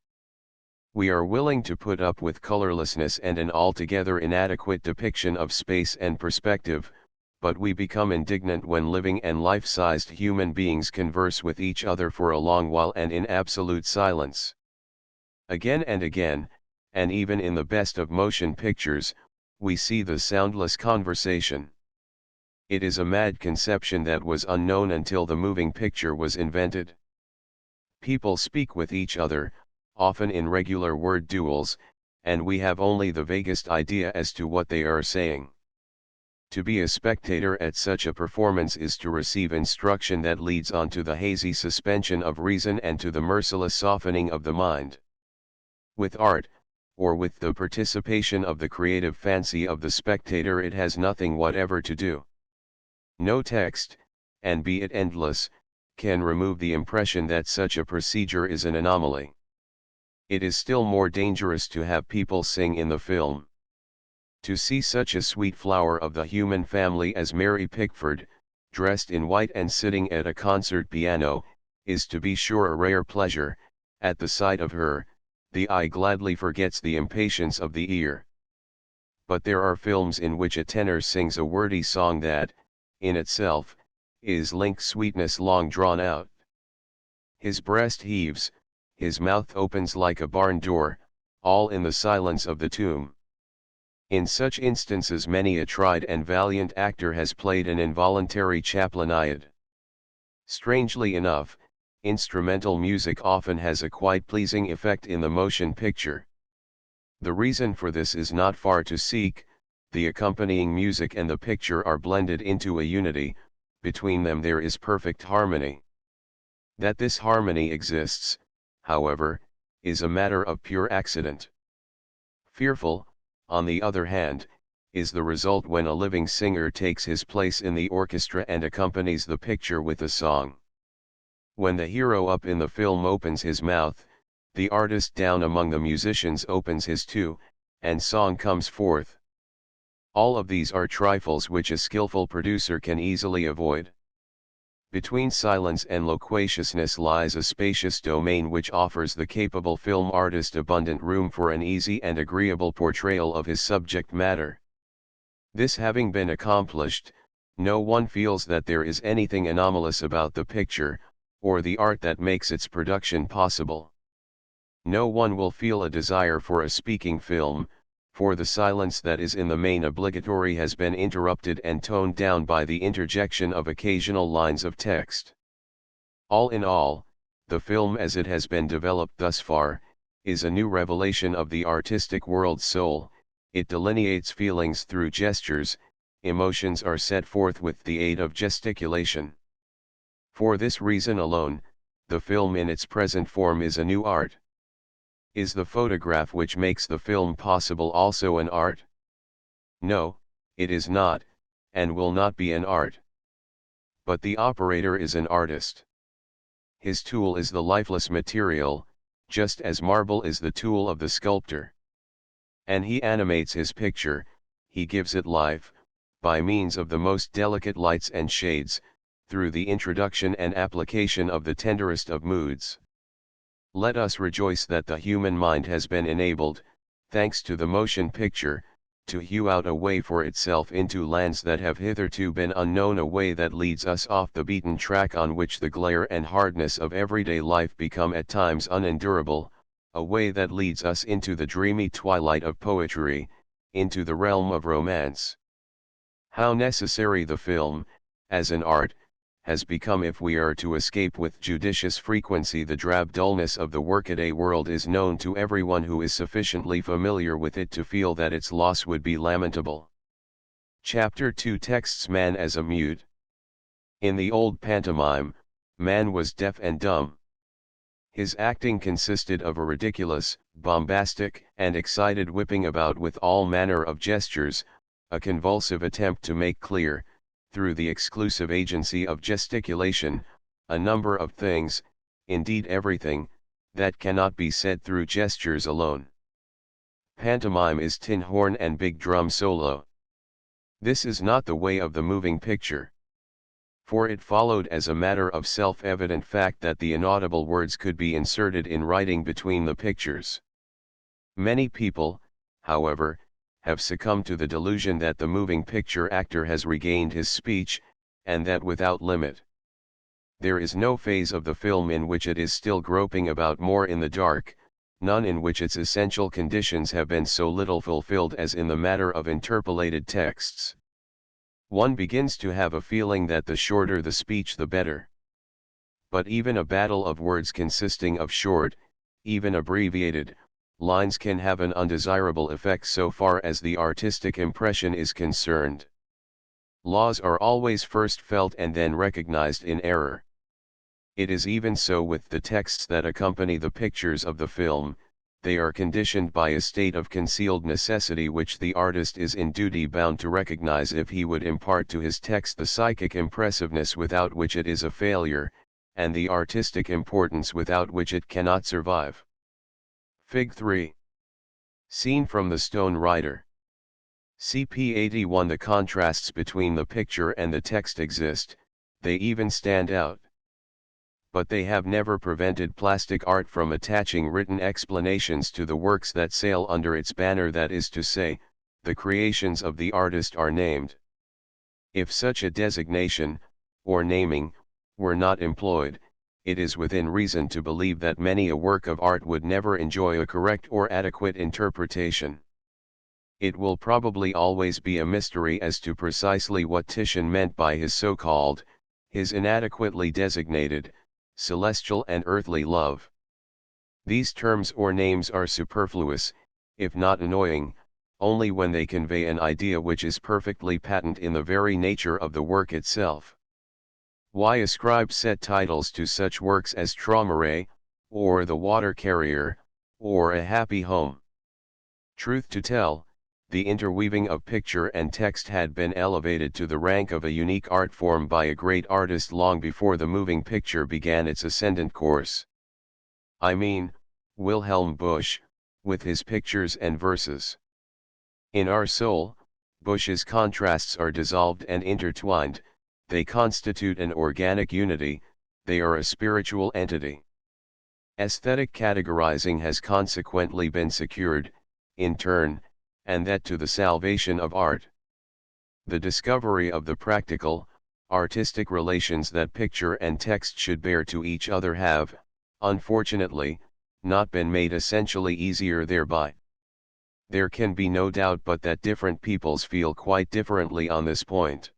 We are willing to put up with colorlessness and an altogether inadequate depiction of space and perspective, but we become indignant when living and life-sized human beings converse with each other for a long while and in absolute silence. Again and again, and even in the best of motion pictures, we see the soundless conversation. It is a mad conception that was unknown until the moving picture was invented. People speak with each other, often in regular word duels, and we have only the vaguest idea as to what they are saying. To be a spectator at such a performance is to receive instruction that leads on to the hazy suspension of reason and to the merciless softening of the mind. With art, or with the participation of the creative fancy of the spectator, it has nothing whatever to do. No text, and be it endless, can remove the impression that such a procedure is an anomaly. It is still more dangerous to have people sing in the film. To see such a sweet flower of the human family as Mary Pickford, dressed in white and sitting at a concert piano, is to be sure a rare pleasure. At the sight of her, the eye gladly forgets the impatience of the ear. But there are films in which a tenor sings a wordy song that, in itself, is linked sweetness long drawn out. His breast heaves, his mouth opens like a barn door, all in the silence of the tomb. In such instances many a tried and valiant actor has played an involuntary Chapliniad. Strangely enough, instrumental music often has a quite pleasing effect in the motion picture. The reason for this is not far to seek. The accompanying music and the picture are blended into a unity, between them there is perfect harmony. That this harmony exists, however, is a matter of pure accident. Fearful, on the other hand, is the result when a living singer takes his place in the orchestra and accompanies the picture with a song. When the hero up in the film opens his mouth, the artist down among the musicians opens his too, and song comes forth. All of these are trifles which a skillful producer can easily avoid. Between silence and loquaciousness lies a spacious domain which offers the capable film artist abundant room for an easy and agreeable portrayal of his subject matter. This having been accomplished, no one feels that there is anything anomalous about the picture, or the art that makes its production possible. No one will feel a desire for a speaking film, for the silence that is in the main obligatory has been interrupted and toned down by the interjection of occasional lines of text. All in all, the film as it has been developed thus far, is a new revelation of the artistic world's soul. It delineates feelings through gestures, emotions are set forth with the aid of gesticulation. For this reason alone, the film in its present form is a new art. Is the photograph which makes the film possible also an art? No, it is not, and will not be an art. But the operator is an artist. His tool is the lifeless material, just as marble is the tool of the sculptor. And he animates his picture, he gives it life, by means of the most delicate lights and shades, through the introduction and application of the tenderest of moods. Let us rejoice that the human mind has been enabled, thanks to the motion picture, to hew out a way for itself into lands that have hitherto been unknown, a way that leads us off the beaten track on which the glare and hardness of everyday life become at times unendurable, a way that leads us into the dreamy twilight of poetry, into the realm of romance. How necessary the film, as an art, has become if we are to escape with judicious frequency the drab dullness of the workaday world is known to everyone who is sufficiently familiar with it to feel that its loss would be lamentable. Chapter 2 texts man as a mute. In the old pantomime, man was deaf and dumb. His acting consisted of a ridiculous, bombastic, and excited whipping about with all manner of gestures, a convulsive attempt to make clear, through the exclusive agency of gesticulation, a number of things, indeed everything, that cannot be said through gestures alone. Pantomime is tin horn and big drum solo. This is not the way of the moving picture. For it followed as a matter of self-evident fact that the inaudible words could be inserted in writing between the pictures. Many people, however, have succumbed to the delusion that the moving picture actor has regained his speech, and that without limit. There is no phase of the film in which it is still groping about more in the dark, none in which its essential conditions have been so little fulfilled as in the matter of interpolated texts. One begins to have a feeling that the shorter the speech the better. But even a battle of words consisting of short, even abbreviated, lines can have an undesirable effect so far as the artistic impression is concerned. Laws are always first felt and then recognized in error. It is even so with the texts that accompany the pictures of the film, they are conditioned by a state of concealed necessity which the artist is in duty bound to recognize if he would impart to his text the psychic impressiveness without which it is a failure, and the artistic importance without which it cannot survive. Fig. 3. Scene from the Stone Rider. CP 81. The contrasts between the picture and the text exist, they even stand out. But they have never prevented plastic art from attaching written explanations to the works that sail under its banner, that is to say, the creations of the artist are named. If such a designation, or naming, were not employed, it is within reason to believe that many a work of art would never enjoy a correct or adequate interpretation. It will probably always be a mystery as to precisely what Titian meant by his so-called, his inadequately designated, celestial and earthly love. These terms or names are superfluous, if not annoying, only when they convey an idea which is perfectly patent in the very nature of the work itself. Why ascribe set titles to such works as Traumerei, or The Water Carrier, or A Happy Home? Truth to tell, the interweaving of picture and text had been elevated to the rank of a unique art form by a great artist long before the moving picture began its ascendant course. I mean, Wilhelm Busch, with his pictures and verses. In our soul, Busch's contrasts are dissolved and intertwined, they constitute an organic unity, they are a spiritual entity. Aesthetic categorizing has consequently been secured, in turn, and that to the salvation of art. The discovery of the practical, artistic relations that picture and text should bear to each other have, unfortunately, not been made essentially easier thereby. There can be no doubt but that different peoples feel quite differently on this point.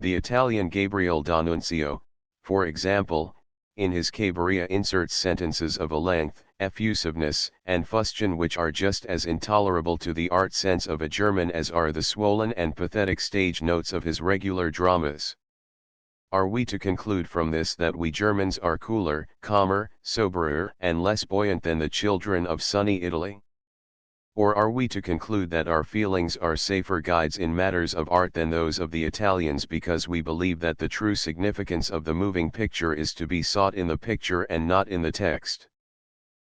The Italian Gabriele D'Annunzio, for example, in his Cabiria inserts sentences of a length, effusiveness, and fustian which are just as intolerable to the art sense of a German as are the swollen and pathetic stage notes of his regular dramas. Are we to conclude from this that we Germans are cooler, calmer, soberer, and less buoyant than the children of sunny Italy? Or are we to conclude that our feelings are safer guides in matters of art than those of the Italians because we believe that the true significance of the moving picture is to be sought in the picture and not in the text?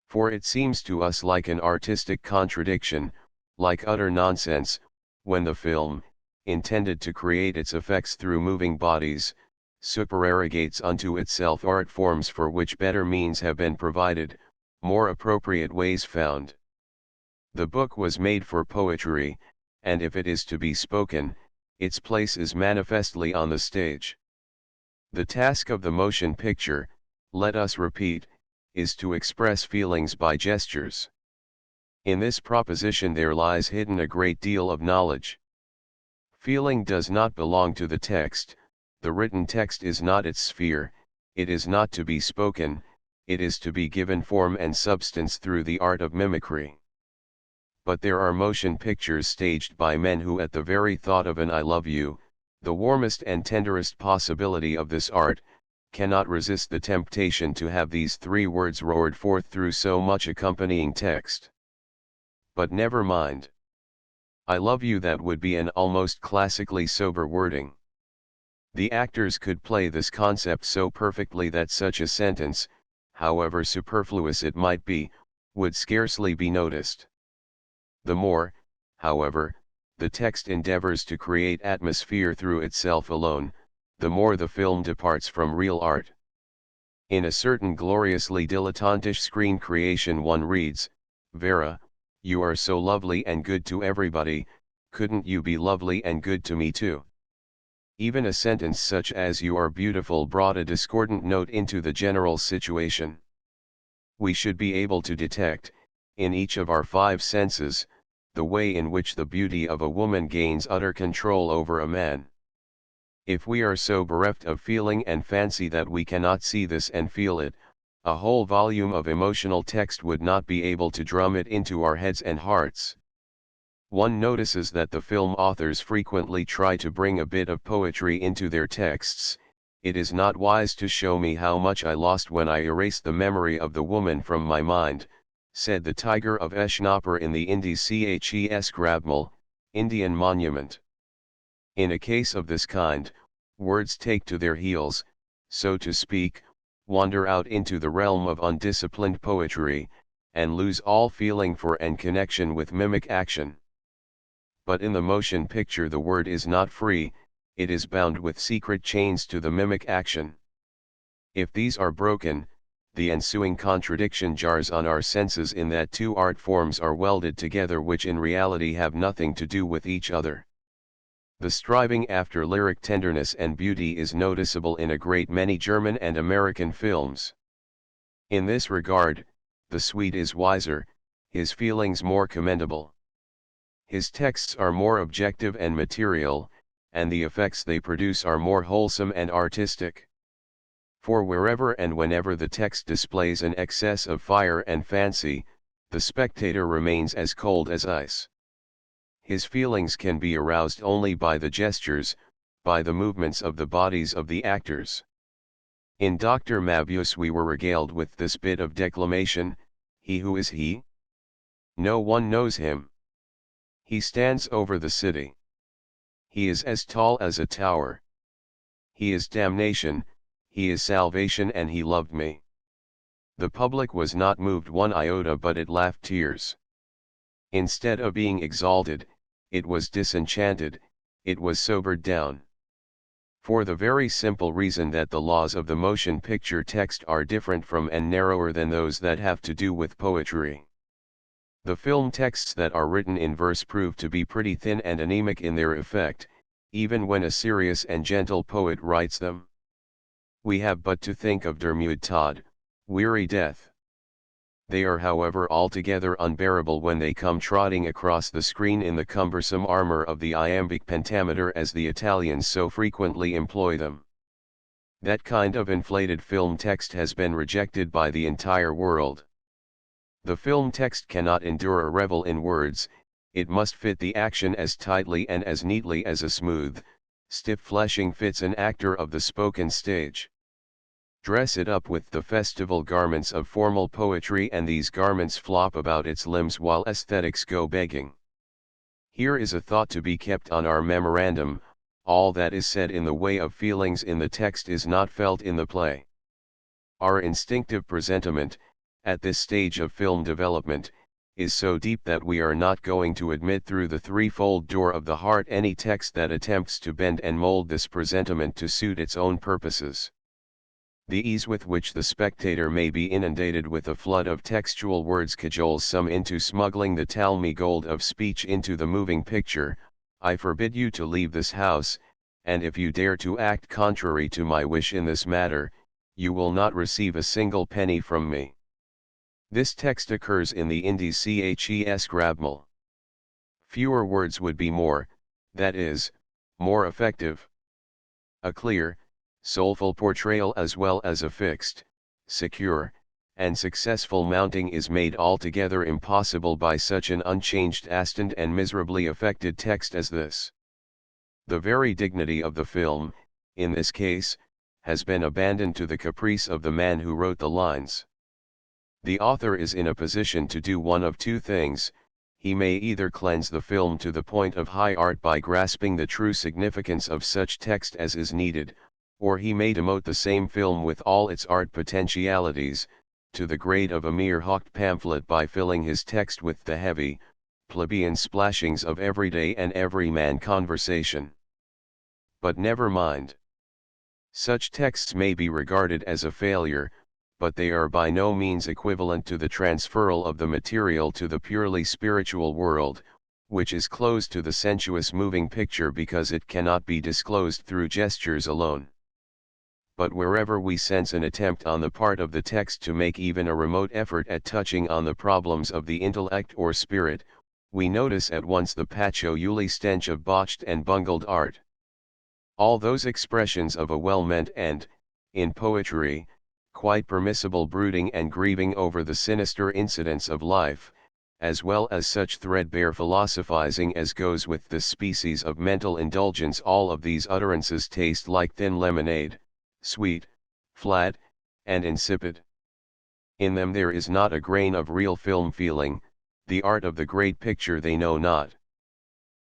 For it seems to us like an artistic contradiction, like utter nonsense, when the film, intended to create its effects through moving bodies, supererogates unto itself art forms for which better means have been provided, more appropriate ways found. The book was made for poetry, and if it is to be spoken, its place is manifestly on the stage. The task of the motion picture, let us repeat, is to express feelings by gestures. In this proposition there lies hidden a great deal of knowledge. Feeling does not belong to the text, the written text is not its sphere, it is not to be spoken, it is to be given form and substance through the art of mimicry. But there are motion pictures staged by men who at the very thought of an I love you, the warmest and tenderest possibility of this art, cannot resist the temptation to have these three words roared forth through so much accompanying text. But never mind. I love you, that would be an almost classically sober wording. The actors could play this concept so perfectly that such a sentence, however superfluous it might be, would scarcely be noticed. The more, however, the text endeavors to create atmosphere through itself alone, the more the film departs from real art. In a certain gloriously dilettantish screen creation one reads, Vera, you are so lovely and good to everybody, couldn't you be lovely and good to me too? Even a sentence such as you are beautiful brought a discordant note into the general situation. We should be able to detect, in each of our five senses, the way in which the beauty of a woman gains utter control over a man. If we are so bereft of feeling and fancy that we cannot see this and feel it, a whole volume of emotional text would not be able to drum it into our heads and hearts. One notices that the film authors frequently try to bring a bit of poetry into their texts. It is not wise to show me how much I lost when I erased the memory of the woman from my mind, said the tiger of Eshnapur in the Indie Chs Grabmal, Indian monument. In a case of this kind, words take to their heels, so to speak, wander out into the realm of undisciplined poetry, and lose all feeling for and connection with mimic action. But in the motion picture the word is not free, it is bound with secret chains to the mimic action. If these are broken, the ensuing contradiction jars on our senses in that two art forms are welded together which in reality have nothing to do with each other. The striving after lyric tenderness and beauty is noticeable in a great many German and American films. In this regard, the Swede is wiser, his feelings more commendable. His texts are more objective and material, and the effects they produce are more wholesome and artistic. For wherever and whenever the text displays an excess of fire and fancy, the spectator remains as cold as ice. His feelings can be aroused only by the gestures, by the movements of the bodies of the actors. In Dr. Mabius we were regaled with this bit of declamation, he who is he? No one knows him. He stands over the city. He is as tall as a tower. He is damnation, he is salvation, and he loved me. The public was not moved one iota, but it laughed tears. Instead of being exalted, it was disenchanted, it was sobered down. For the very simple reason that the laws of the motion picture text are different from and narrower than those that have to do with poetry. The film texts that are written in verse prove to be pretty thin and anemic in their effect, even when a serious and gentle poet writes them. We have but to think of Der Müde Tod, Weary Death. They are however altogether unbearable when they come trotting across the screen in the cumbersome armor of the iambic pentameter as the Italians so frequently employ them. That kind of inflated film text has been rejected by the entire world. The film text cannot endure a revel in words, it must fit the action as tightly and as neatly as a smooth, stiff fleshing fits an actor of the spoken stage. Dress it up with the festival garments of formal poetry and these garments flop about its limbs while aesthetics go begging. Here is a thought to be kept on our memorandum: all that is said in the way of feelings in the text is not felt in the play. Our instinctive presentiment, at this stage of film development, is so deep that we are not going to admit through the threefold door of the heart any text that attempts to bend and mold this presentiment to suit its own purposes. The ease with which the spectator may be inundated with a flood of textual words cajoles some into smuggling the talmy gold of speech into the moving picture. I forbid you to leave this house, and if you dare to act contrary to my wish in this matter, you will not receive a single penny from me. This text occurs in the Indies Ches Grabmal. Fewer words would be more, that is, more effective. A clear, soulful portrayal as well as a fixed, secure, and successful mounting is made altogether impossible by such an unchanged astoned and miserably affected text as this. The very dignity of the film, in this case, has been abandoned to the caprice of the man who wrote the lines. The author is in a position to do one of two things: he may either cleanse the film to the point of high art by grasping the true significance of such text as is needed, or he may demote the same film with all its art potentialities, to the grade of a mere hawked pamphlet by filling his text with the heavy, plebeian splashings of everyday and everyman conversation. But never mind. Such texts may be regarded as a failure, but they are by no means equivalent to the transferal of the material to the purely spiritual world, which is closed to the sensuous moving picture because it cannot be disclosed through gestures alone. But wherever we sense an attempt on the part of the text to make even a remote effort at touching on the problems of the intellect or spirit, we notice at once the patchouli stench of botched and bungled art. All those expressions of a well-meant and, in poetry, quite permissible brooding and grieving over the sinister incidents of life, as well as such threadbare philosophizing as goes with this species of mental indulgence, all of these utterances taste like thin lemonade, sweet, flat, and insipid. In them there is not a grain of real film feeling, the art of the great picture they know not.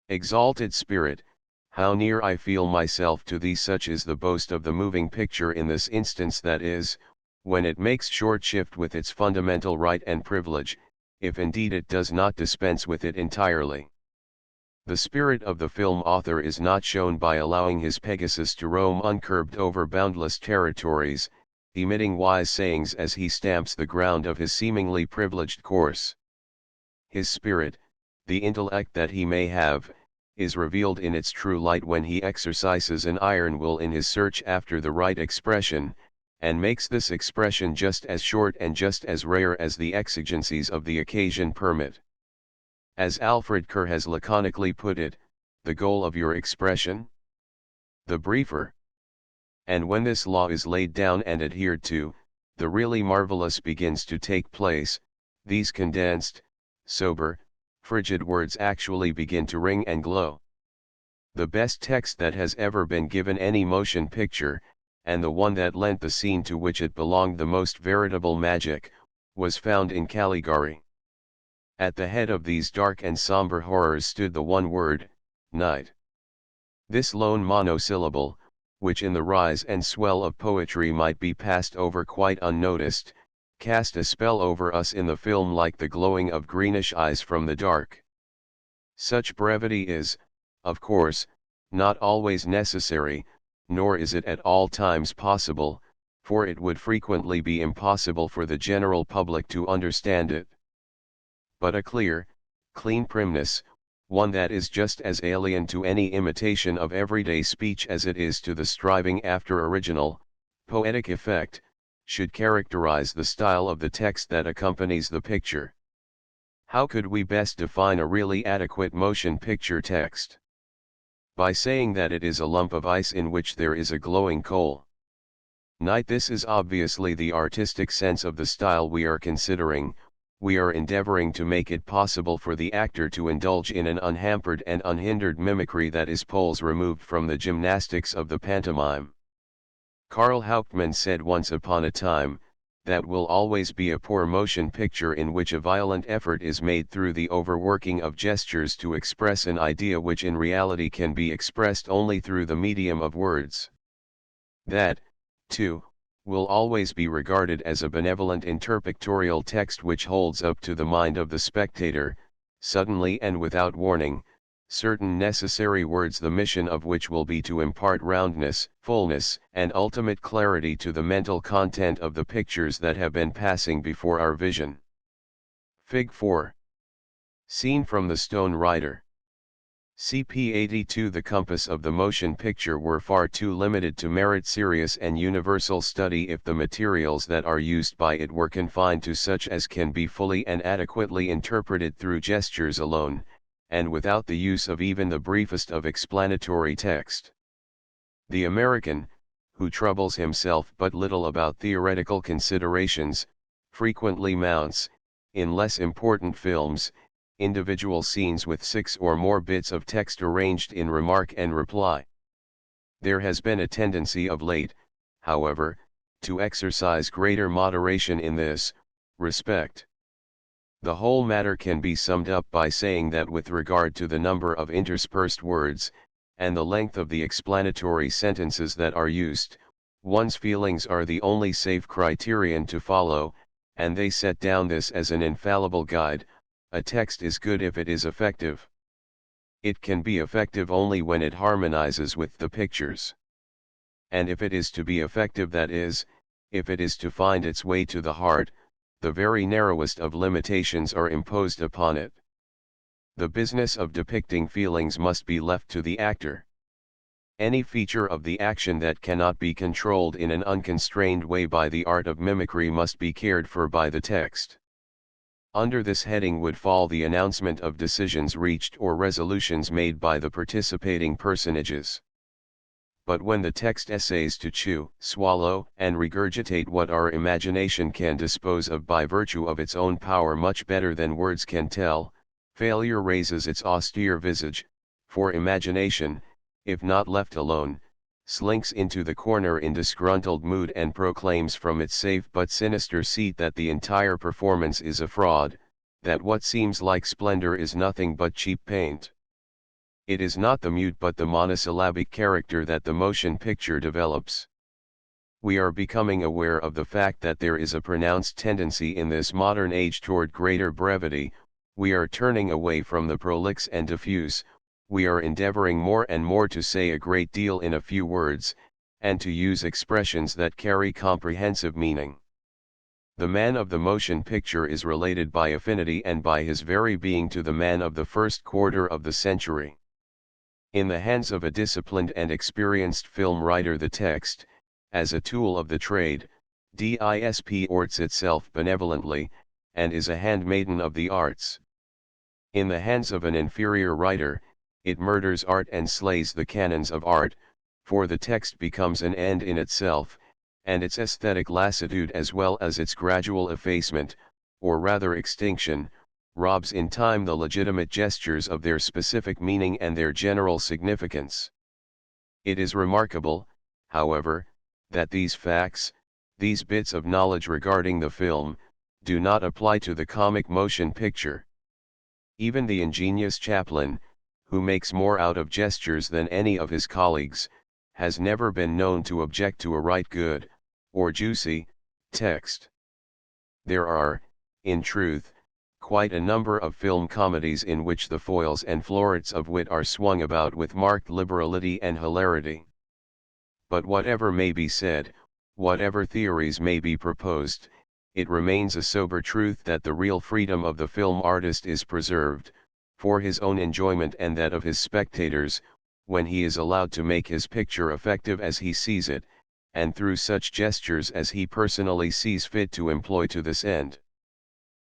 Exalted spirit, how near I feel myself to thee, such is the boast of the moving picture in this instance, that is, when it makes short shift with its fundamental right and privilege, if indeed it does not dispense with it entirely. The spirit of the film author is not shown by allowing his Pegasus to roam uncurbed over boundless territories, emitting wise sayings as he stamps the ground of his seemingly privileged course. His spirit, the intellect that he may have, is revealed in its true light when he exercises an iron will in his search after the right expression, and makes this expression just as short and just as rare as the exigencies of the occasion permit. As Alfred Kerr has laconically put it, the goal of your expression? The briefer. And when this law is laid down and adhered to, the really marvelous begins to take place. These condensed, sober, frigid words actually begin to ring and glow. The best text that has ever been given any motion picture, and the one that lent the scene to which it belonged the most veritable magic, was found in Caligari. At the head of these dark and somber horrors stood the one word, night. This lone monosyllable, which in the rise and swell of poetry might be passed over quite unnoticed, cast a spell over us in the film like the glowing of greenish eyes from the dark. Such brevity is, of course, not always necessary, nor is it at all times possible, for it would frequently be impossible for the general public to understand it. But a clear, clean primness, one that is just as alien to any imitation of everyday speech as it is to the striving after original, poetic effect, should characterize the style of the text that accompanies the picture. How could we best define a really adequate motion picture text? By saying that it is a lump of ice in which there is a glowing coal. This is obviously the artistic sense of the style we are considering. We are endeavoring to make it possible for the actor to indulge in an unhampered and unhindered mimicry that is poles removed from the gymnastics of the pantomime. Karl Hauptmann said once upon a time, that will always be a poor motion picture in which a violent effort is made through the overworking of gestures to express an idea which in reality can be expressed only through the medium of words. That, too, will always be regarded as a benevolent interpictorial text which holds up to the mind of the spectator, suddenly and without warning, certain necessary words, the mission of which will be to impart roundness, fullness, and ultimate clarity to the mental content of the pictures that have been passing before our vision. Fig. 4. Scene from the Stone Rider. CP 82. The compass of the motion picture were far too limited to merit serious and universal study if the materials that are used by it were confined to such as can be fully and adequately interpreted through gestures alone, and without the use of even the briefest of explanatory text. The American, who troubles himself but little about theoretical considerations, frequently mounts, in less important films, individual scenes with 6 or more bits of text arranged in remark and reply. There has been a tendency of late, however, to exercise greater moderation in this respect. The whole matter can be summed up by saying that with regard to the number of interspersed words, and the length of the explanatory sentences that are used, one's feelings are the only safe criterion to follow, and they set down this as an infallible guide. A text is good if it is effective. It can be effective only when it harmonizes with the pictures. And if it is to be effective, that is, if it is to find its way to the heart, the very narrowest of limitations are imposed upon it. The business of depicting feelings must be left to the actor. Any feature of the action that cannot be controlled in an unconstrained way by the art of mimicry must be cared for by the text. Under this heading would fall the announcement of decisions reached or resolutions made by the participating personages. But when the text essays to chew, swallow, and regurgitate what our imagination can dispose of by virtue of its own power much better than words can tell, failure raises its austere visage, for imagination, if not left alone, slinks into the corner in disgruntled mood and proclaims from its safe but sinister seat that the entire performance is a fraud, that what seems like splendor is nothing but cheap paint. It is not the mute but the monosyllabic character that the motion picture develops. We are becoming aware of the fact that there is a pronounced tendency in this modern age toward greater brevity. We are turning away from the prolix and diffuse. We are endeavoring more and more to say a great deal in a few words, and to use expressions that carry comprehensive meaning. The man of the motion picture is related by affinity and by his very being to the man of the first quarter of the century. In the hands of a disciplined and experienced film writer, the text, as a tool of the trade, disports itself benevolently, and is a handmaiden of the arts. In the hands of an inferior writer, it murders art and slays the canons of art, for the text becomes an end in itself, and its aesthetic lassitude as well as its gradual effacement, or rather extinction, robs in time the legitimate gestures of their specific meaning and their general significance. It is remarkable, however, that these facts, these bits of knowledge regarding the film, do not apply to the comic motion picture. Even the ingenious Chaplin, who makes more out of gestures than any of his colleagues, has never been known to object to a right good, or juicy, text. There are, in truth, quite a number of film comedies in which the foils and florets of wit are swung about with marked liberality and hilarity. But whatever may be said, whatever theories may be proposed, it remains a sober truth that the real freedom of the film artist is preserved, for his own enjoyment and that of his spectators, when he is allowed to make his picture effective as he sees it, and through such gestures as he personally sees fit to employ to this end.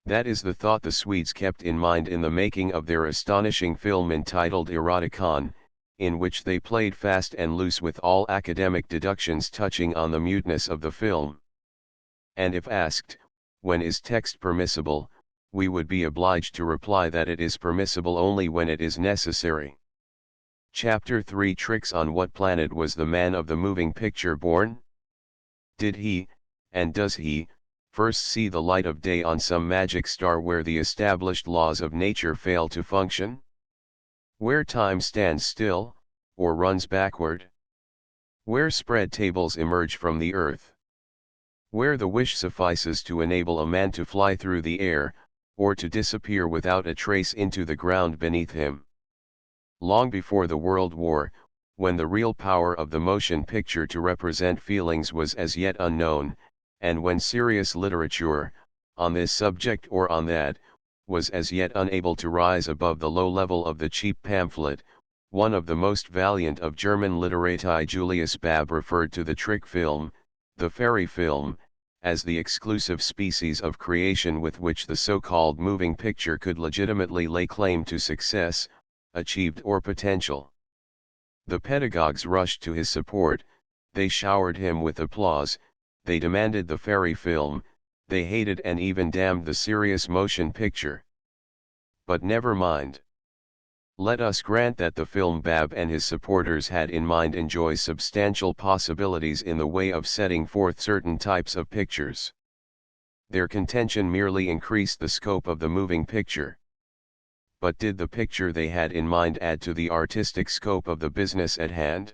That is the thought the Swedes kept in mind in the making of their astonishing film entitled Eroticon, in which they played fast and loose with all academic deductions touching on the muteness of the film. And if asked, when is text permissible, we would be obliged to reply that it is permissible only when it is necessary. Chapter 3 Tricks. On what planet was the man of the moving picture born? Did he, and does he, first see the light of day on some magic star where the established laws of nature fail to function? Where time stands still, or runs backward? Where spread tables emerge from the earth? Where the wish suffices to enable a man to fly through the air, or to disappear without a trace into the ground beneath him? Long before the World War, when the real power of the motion picture to represent feelings was as yet unknown, and when serious literature, on this subject or on that, was as yet unable to rise above the low level of the cheap pamphlet, one of the most valiant of German literati, Julius Babb, referred to the trick film, the fairy film, as the exclusive species of creation with which the so-called moving picture could legitimately lay claim to success, achieved or potential. The pedagogues rushed to his support, they showered him with applause, they demanded the fairy film, they hated and even damned the serious motion picture. But never mind. Let us grant that the film Babb and his supporters had in mind enjoys substantial possibilities in the way of setting forth certain types of pictures. Their contention merely increased the scope of the moving picture. But did the picture they had in mind add to the artistic scope of the business at hand?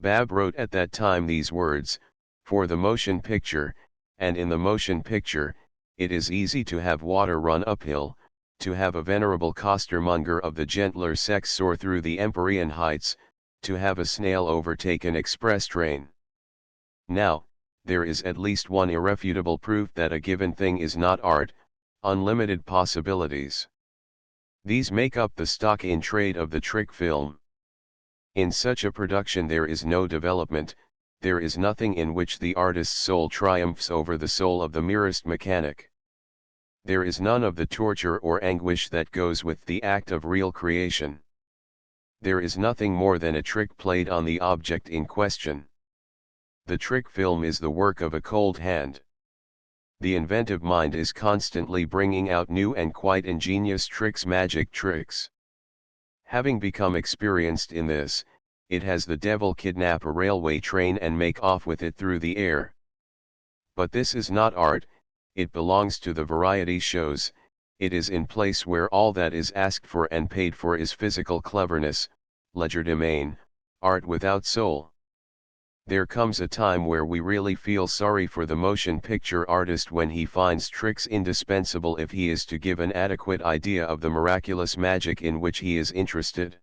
Babb wrote at that time these words: "For the motion picture, and in the motion picture, it is easy to have water run uphill, to have a venerable costermonger of the gentler sex soar through the empyrean heights, to have a snail overtake an express train. Now, there is at least one irrefutable proof that a given thing is not art: unlimited possibilities. These make up the stock in trade of the trick film. In such a production there is no development, there is nothing in which the artist's soul triumphs over the soul of the merest mechanic. There is none of the torture or anguish that goes with the act of real creation. There is nothing more than a trick played on the object in question. The trick film is the work of a cold hand. The inventive mind is constantly bringing out new and quite ingenious tricks, magic tricks. Having become experienced in this, it has the devil kidnap a railway train and make off with it through the air. But this is not art, it belongs to the variety shows, it is in place where all that is asked for and paid for is physical cleverness, legerdemain, art without soul. There comes a time where we really feel sorry for the motion picture artist when he finds tricks indispensable if he is to give an adequate idea of the miraculous magic in which he is interested.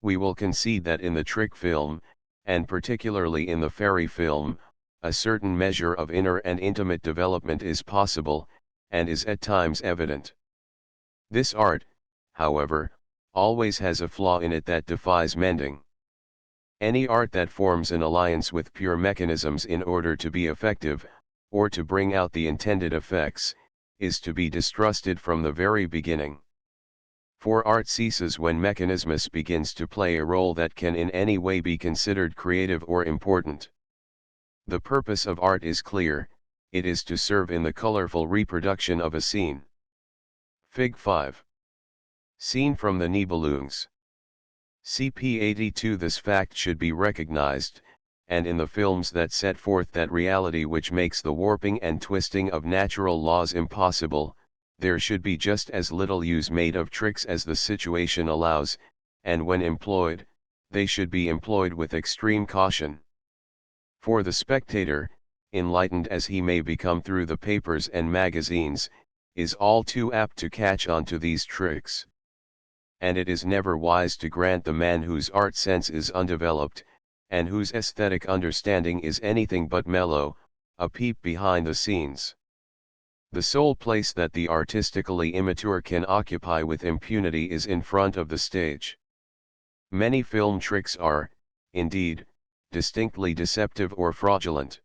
We will concede that in the trick film, and particularly in the fairy film, a certain measure of inner and intimate development is possible, and is at times evident. This art, however, always has a flaw in it that defies mending. Any art that forms an alliance with pure mechanisms in order to be effective, or to bring out the intended effects, is to be distrusted from the very beginning. For art ceases when mechanismus begins to play a role that can in any way be considered creative or important. The purpose of art is clear: it is to serve in the colorful reproduction of a scene. Fig. 5. Scene from the Nibelungs. CP 82. This fact should be recognized, and in the films that set forth that reality which makes the warping and twisting of natural laws impossible, there should be just as little use made of tricks as the situation allows, and when employed, they should be employed with extreme caution. For the spectator, enlightened as he may become through the papers and magazines, is all too apt to catch on to these tricks. And it is never wise to grant the man whose art sense is undeveloped, and whose aesthetic understanding is anything but mellow, a peep behind the scenes. The sole place that the artistically immature can occupy with impunity is in front of the stage. Many film tricks are, indeed, distinctly deceptive or fraudulent.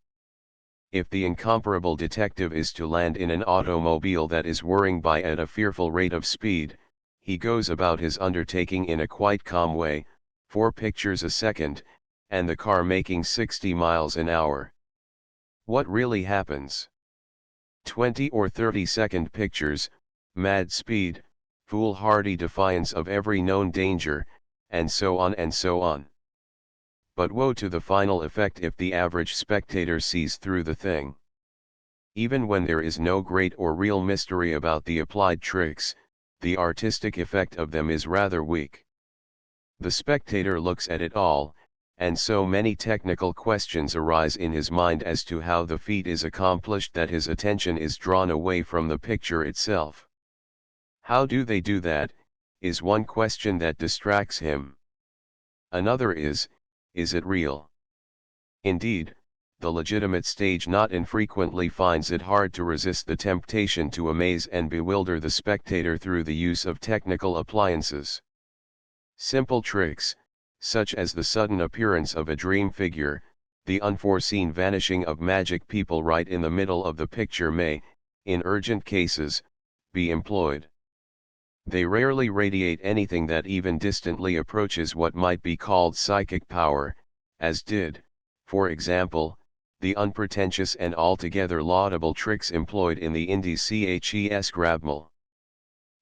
If the incomparable detective is to land in an automobile that is whirring by at a fearful rate of speed, he goes about his undertaking in a quite calm way, 4 pictures a second, and the car making 60 miles an hour. What really happens? 20 or 30-second pictures, mad speed, foolhardy defiance of every known danger, and so on and so on. But woe to the final effect if the average spectator sees through the thing. Even when there is no great or real mystery about the applied tricks, the artistic effect of them is rather weak. The spectator looks at it all, and so many technical questions arise in his mind as to how the feat is accomplished that his attention is drawn away from the picture itself. How do they do that, is one question that distracts him. Another is it real? Indeed, the legitimate stage not infrequently finds it hard to resist the temptation to amaze and bewilder the spectator through the use of technical appliances. Simple tricks, such as the sudden appearance of a dream figure, the unforeseen vanishing of magic people right in the middle of the picture may, in urgent cases, be employed. They rarely radiate anything that even distantly approaches what might be called psychic power, as did, for example, the unpretentious and altogether laudable tricks employed in the indie CHES grabmal.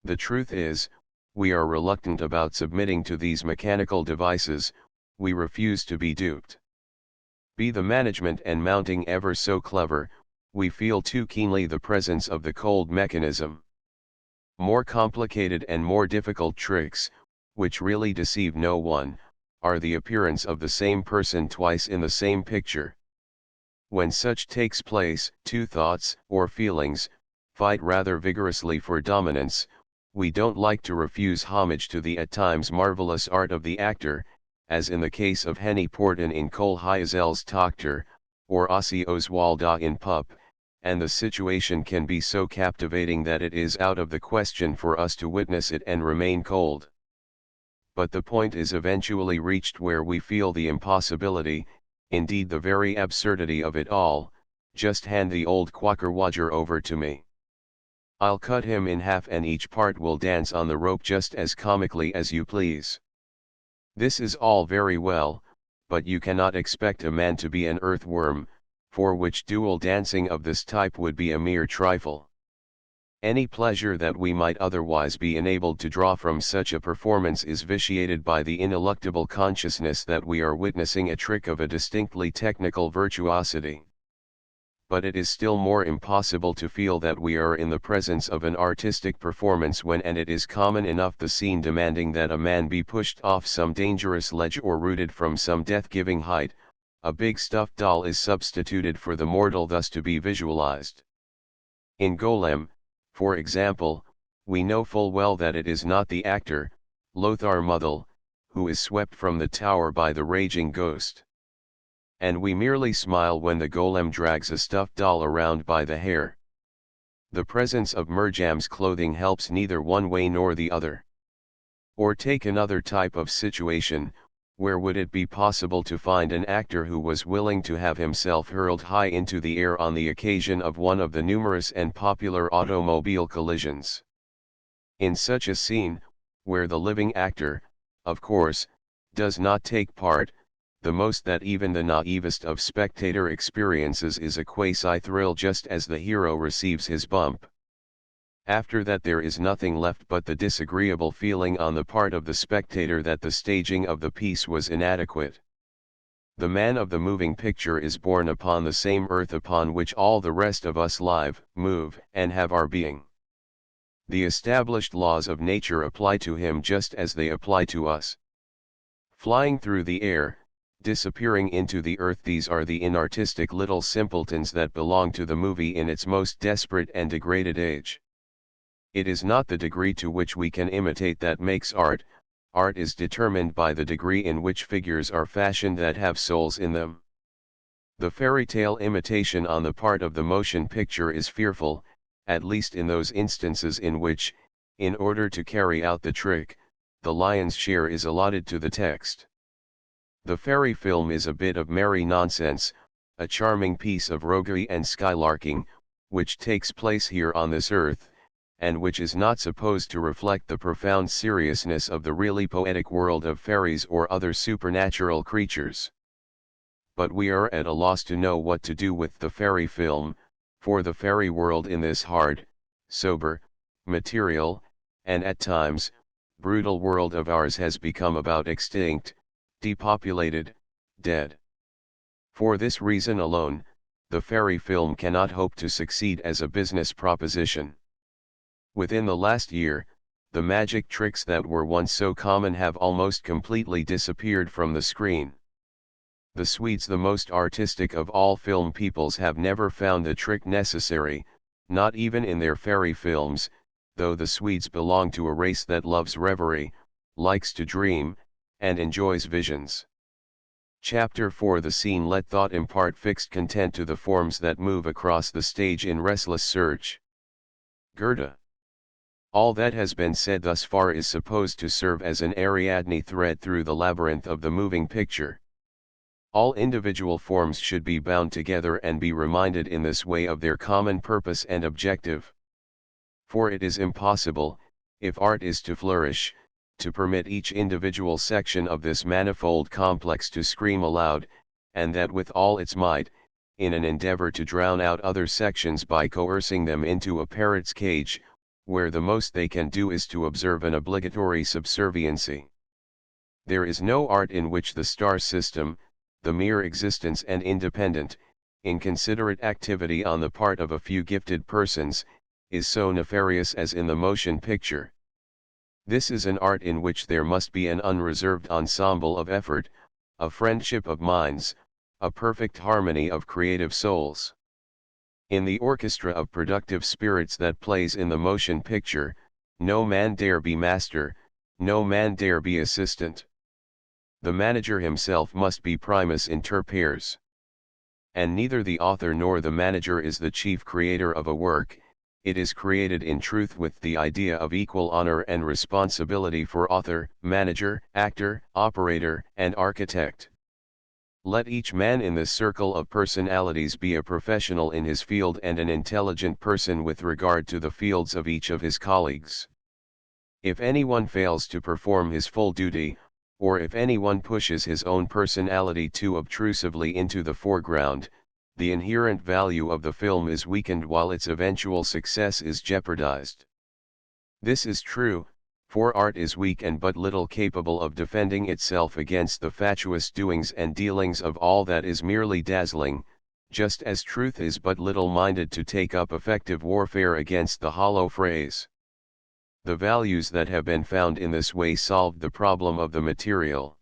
The truth is, we are reluctant about submitting to these mechanical devices, we refuse to be duped. Be the management and mounting ever so clever, we feel too keenly the presence of the cold mechanism. More complicated and more difficult tricks, which really deceive no one, are the appearance of the same person twice in the same picture. When such takes place, 2 thoughts, or feelings, fight rather vigorously for dominance. We don't like to refuse homage to the at times marvelous art of the actor, as in the case of Henny Porten in Cole Hyesel's Tochter, or Ossie Oswalda in Pup, and the situation can be so captivating that it is out of the question for us to witness it and remain cold. But the point is eventually reached where we feel the impossibility, indeed the very absurdity of it all. Just hand the old quackerwadger over to me. I'll cut him in half and each part will dance on the rope just as comically as you please. This is all very well, but you cannot expect a man to be an earthworm, for which dual dancing of this type would be a mere trifle. Any pleasure that we might otherwise be enabled to draw from such a performance is vitiated by the ineluctable consciousness that we are witnessing a trick of a distinctly technical virtuosity. But it is still more impossible to feel that we are in the presence of an artistic performance when, and it is common enough the scene demanding that a man be pushed off some dangerous ledge or rooted from some death-giving height, a big stuffed doll is substituted for the mortal thus to be visualized. In Golem, for example, we know full well that it is not the actor, Lothar Muthel, who is swept from the tower by the raging ghost. And we merely smile when the golem drags a stuffed doll around by the hair. The presence of Merjam's clothing helps neither one way nor the other. Or take another type of situation, where would it be possible to find an actor who was willing to have himself hurled high into the air on the occasion of one of the numerous and popular automobile collisions? In such a scene, where the living actor, of course, does not take part, the most that even the naivest of spectator experiences is a quasi-thrill just as the hero receives his bump. After that there is nothing left but the disagreeable feeling on the part of the spectator that the staging of the piece was inadequate. The man of the moving picture is born upon the same earth upon which all the rest of us live, move, and have our being. The established laws of nature apply to him just as they apply to us. Flying through the air, disappearing into the earth, these are the inartistic little simpletons that belong to the movie in its most desperate and degraded age. It is not the degree to which we can imitate that makes art, art is determined by the degree in which figures are fashioned that have souls in them. The fairy tale imitation on the part of the motion picture is fearful, at least in those instances in which, in order to carry out the trick, the lion's share is allotted to the text. The fairy film is a bit of merry nonsense, a charming piece of roguery and skylarking, which takes place here on this earth, and which is not supposed to reflect the profound seriousness of the really poetic world of fairies or other supernatural creatures. But we are at a loss to know what to do with the fairy film, for the fairy world in this hard, sober, material, and at times, brutal world of ours has become about extinct, depopulated, dead. For this reason alone, the fairy film cannot hope to succeed as a business proposition. Within the last year, the magic tricks that were once so common have almost completely disappeared from the screen. The Swedes, the most artistic of all film peoples, have never found the trick necessary, not even in their fairy films, though the Swedes belong to a race that loves reverie, likes to dream, and enjoys visions. Chapter 4. The scene. Let thought impart fixed content to the forms that move across the stage in restless search. Goethe. All that has been said thus far is supposed to serve as an Ariadne thread through the labyrinth of the moving picture. All individual forms should be bound together and be reminded in this way of their common purpose and objective. For it is impossible, if art is to flourish, to permit each individual section of this manifold complex to scream aloud, and that with all its might, in an endeavor to drown out other sections by coercing them into a parrot's cage, where the most they can do is to observe an obligatory subserviency. There is no art in which the star system, the mere existence and independent, inconsiderate activity on the part of a few gifted persons, is so nefarious as in the motion picture. This is an art in which there must be an unreserved ensemble of effort, a friendship of minds, a perfect harmony of creative souls. In the orchestra of productive spirits that plays in the motion picture, no man dare be master, no man dare be assistant. The manager himself must be primus inter pares. And neither the author nor the manager is the chief creator of a work. It is created in truth with the idea of equal honor and responsibility for author, manager, actor, operator, and architect. Let each man in this circle of personalities be a professional in his field and an intelligent person with regard to the fields of each of his colleagues. If anyone fails to perform his full duty, or if anyone pushes his own personality too obtrusively into the foreground, the inherent value of the film is weakened while its eventual success is jeopardized. This is true, for art is weak and but little capable of defending itself against the fatuous doings and dealings of all that is merely dazzling, just as truth is but little minded to take up effective warfare against the hollow phrase. The values that have been found in this way solved the problem of the material.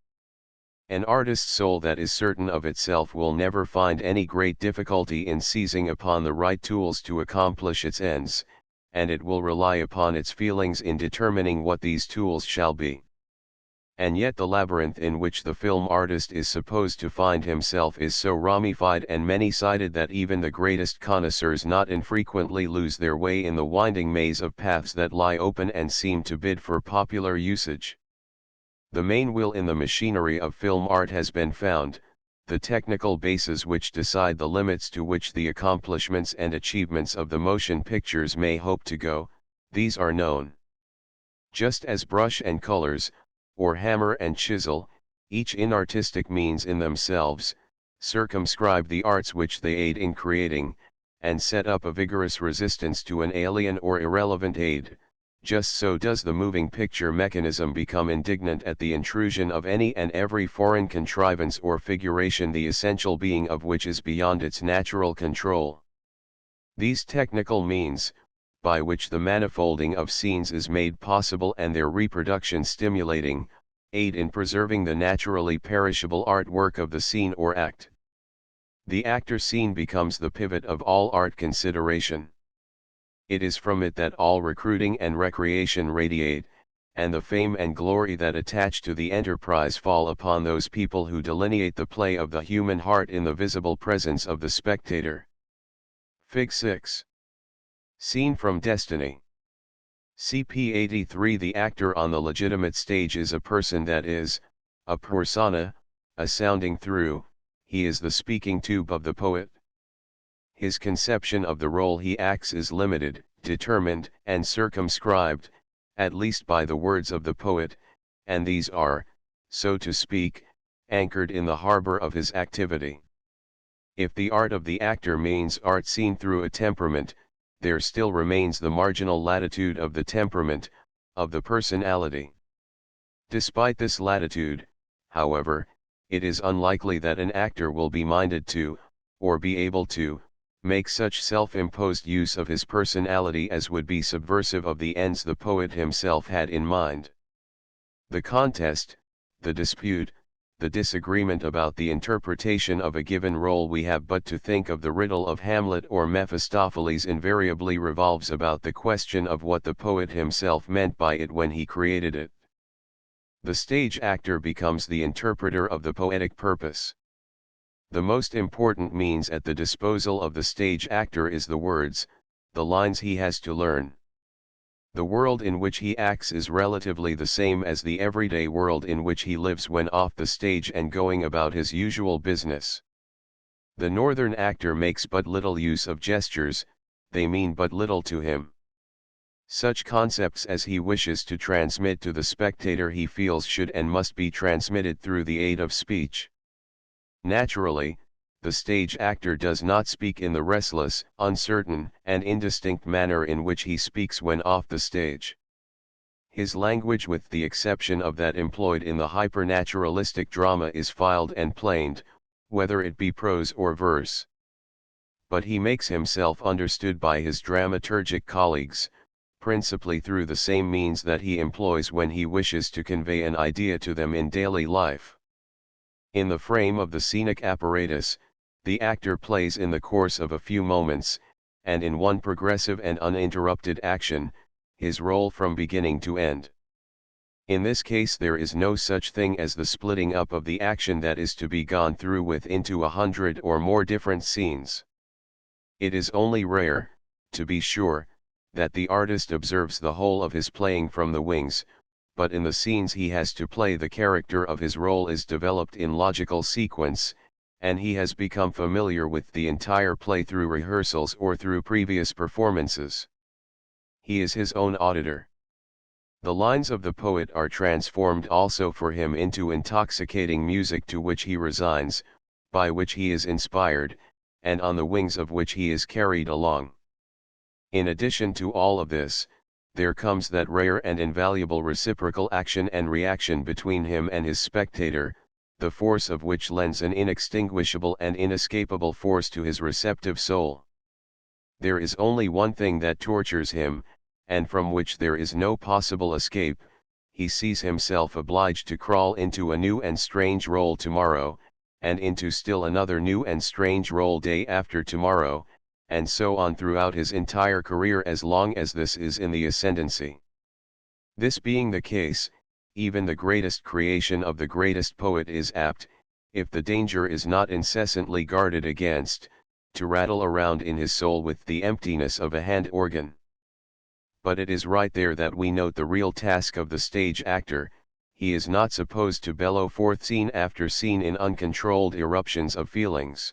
An artist's soul that is certain of itself will never find any great difficulty in seizing upon the right tools to accomplish its ends, and it will rely upon its feelings in determining what these tools shall be. And yet the labyrinth in which the film artist is supposed to find himself is so ramified and many-sided that even the greatest connoisseurs not infrequently lose their way in the winding maze of paths that lie open and seem to bid for popular usage. The main will in the machinery of film art has been found, the technical bases which decide the limits to which the accomplishments and achievements of the motion pictures may hope to go, these are known. Just as brush and colors, or hammer and chisel, each inartistic means in themselves, circumscribe the arts which they aid in creating, and set up a vigorous resistance to an alien or irrelevant aid, just so does the moving picture mechanism become indignant at the intrusion of any and every foreign contrivance or figuration the essential being of which is beyond its natural control. These technical means, by which the manifolding of scenes is made possible and their reproduction stimulating, aid in preserving the naturally perishable artwork of the scene or act. The actor scene becomes the pivot of all art consideration. It is from it that all recruiting and recreation radiate, and the fame and glory that attach to the enterprise fall upon those people who delineate the play of the human heart in the visible presence of the spectator. Fig. 6. Scene from Destiny. CP 83. The actor on the legitimate stage is a person, that is, a persona, a sounding through, he is the speaking tube of the poet. His conception of the role he acts is limited, determined, and circumscribed, at least by the words of the poet, and these are, so to speak, anchored in the harbor of his activity. If the art of the actor means art seen through a temperament, there still remains the marginal latitude of the temperament, of the personality. Despite this latitude, however, it is unlikely that an actor will be minded to, or be able to, make such self-imposed use of his personality as would be subversive of the ends the poet himself had in mind. The contest, the dispute, the disagreement about the interpretation of a given role, we have but to think of the riddle of Hamlet or Mephistopheles, invariably revolves about the question of what the poet himself meant by it when he created it. The stage actor becomes the interpreter of the poetic purpose. The most important means at the disposal of the stage actor is the words, the lines he has to learn. The world in which he acts is relatively the same as the everyday world in which he lives when off the stage and going about his usual business. The northern actor makes but little use of gestures, they mean but little to him. Such concepts as he wishes to transmit to the spectator he feels should and must be transmitted through the aid of speech. Naturally, the stage actor does not speak in the restless, uncertain, and indistinct manner in which he speaks when off the stage. His language, with the exception of that employed in the hypernaturalistic drama, is filed and planed, whether it be prose or verse. But he makes himself understood by his dramaturgic colleagues, principally through the same means that he employs when he wishes to convey an idea to them in daily life. In the frame of the scenic apparatus, the actor plays in the course of a few moments, and in one progressive and uninterrupted action, his role from beginning to end. In this case there is no such thing as the splitting up of the action that is to be gone through with into 100 or more different scenes. It is only rare, to be sure, that the artist observes the whole of his playing from the wings, but in the scenes he has to play the character of his role is developed in logical sequence, and he has become familiar with the entire play through rehearsals or through previous performances. He is his own auditor. The lines of the poet are transformed also for him into intoxicating music to which he resigns, by which he is inspired, and on the wings of which he is carried along. In addition to all of this, there comes that rare and invaluable reciprocal action and reaction between him and his spectator, the force of which lends an inextinguishable and inescapable force to his receptive soul. There is only one thing that tortures him, and from which there is no possible escape. He sees himself obliged to crawl into a new and strange role tomorrow, and into still another new and strange role day after tomorrow, and so on throughout his entire career as long as this is in the ascendancy. This being the case, even the greatest creation of the greatest poet is apt, if the danger is not incessantly guarded against, to rattle around in his soul with the emptiness of a hand organ. But it is right there that we note the real task of the stage actor. He is not supposed to bellow forth scene after scene in uncontrolled eruptions of feelings.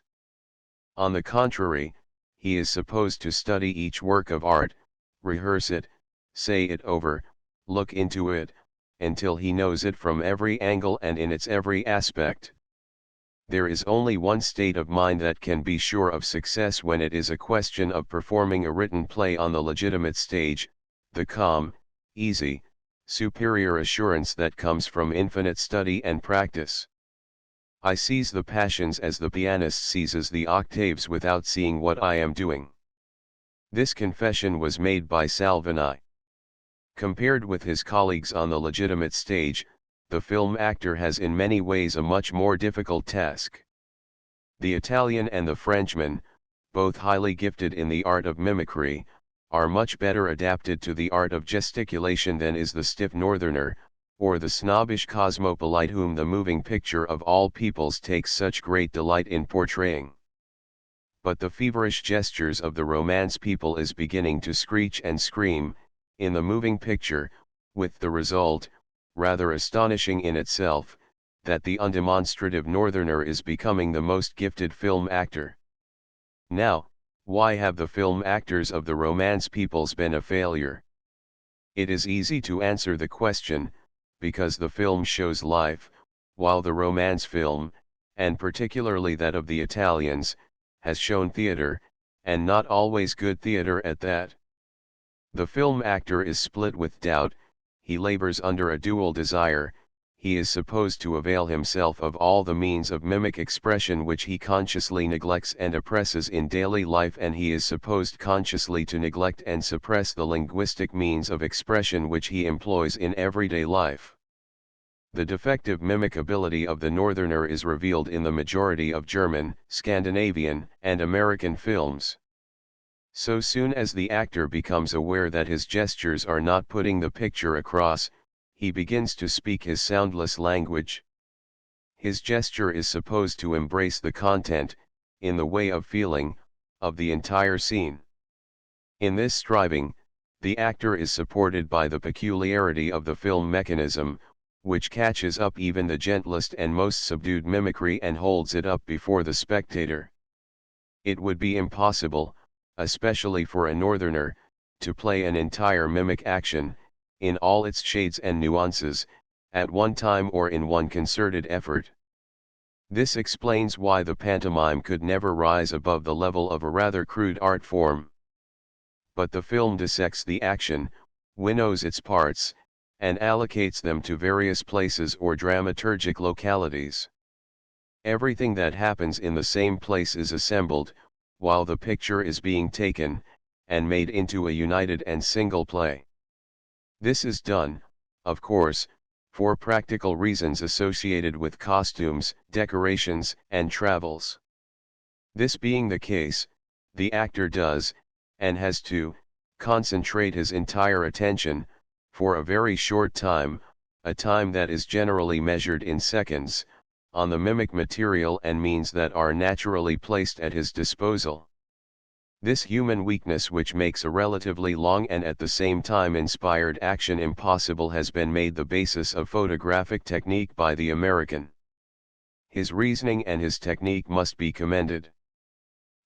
On the contrary, he is supposed to study each work of art, rehearse it, say it over, look into it, until he knows it from every angle and in its every aspect. There is only one state of mind that can be sure of success when it is a question of performing a written play on the legitimate stage, the calm, easy, superior assurance that comes from infinite study and practice. I seize the passions as the pianist seizes the octaves without seeing what I am doing. This confession was made by Salvini. Compared with his colleagues on the legitimate stage, the film actor has in many ways a much more difficult task. The Italian and the Frenchman, both highly gifted in the art of mimicry, are much better adapted to the art of gesticulation than is the stiff northerner, or the snobbish cosmopolite whom the moving picture of all peoples takes such great delight in portraying. But the feverish gestures of the Romance people is beginning to screech and scream, in the moving picture, with the result, rather astonishing in itself, that the undemonstrative northerner is becoming the most gifted film actor. Now, why have the film actors of the Romance peoples been a failure? It is easy to answer the question, because the film shows life, while the Romance film, and particularly that of the Italians, has shown theater, and not always good theater at that. The film actor is split with doubt, he labors under a dual desire, he is supposed to avail himself of all the means of mimic expression which he consciously neglects and oppresses in daily life, and he is supposed consciously to neglect and suppress the linguistic means of expression which he employs in everyday life. The defective mimic ability of the northerner is revealed in the majority of German, Scandinavian, and American films. So soon as the actor becomes aware that his gestures are not putting the picture across, he begins to speak his soundless language. His gesture is supposed to embrace the content, in the way of feeling, of the entire scene. In this striving, the actor is supported by the peculiarity of the film mechanism, which catches up even the gentlest and most subdued mimicry and holds it up before the spectator. It would be impossible, especially for a northerner, to play an entire mimic action, in all its shades and nuances, at one time or in one concerted effort. This explains why the pantomime could never rise above the level of a rather crude art form. But the film dissects the action, winnows its parts, and allocates them to various places or dramaturgic localities. Everything that happens in the same place is assembled, while the picture is being taken, and made into a united and single play. This is done, of course, for practical reasons associated with costumes, decorations, and travels. This being the case, the actor does, and has to, concentrate his entire attention, for a very short time, a time that is generally measured in seconds, on the mimic material and means that are naturally placed at his disposal. This human weakness, which makes a relatively long and at the same time inspired action impossible, has been made the basis of photographic technique by the American. His reasoning and his technique must be commended.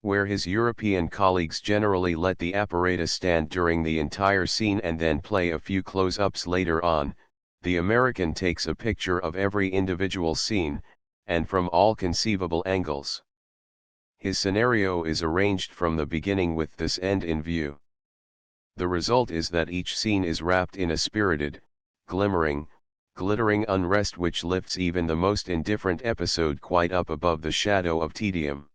Where his European colleagues generally let the apparatus stand during the entire scene and then play a few close-ups later on, the American takes a picture of every individual scene, and from all conceivable angles. His scenario is arranged from the beginning with this end in view. The result is that each scene is wrapped in a spirited, glittering unrest which lifts even the most indifferent episode quite up above the shadow of tedium.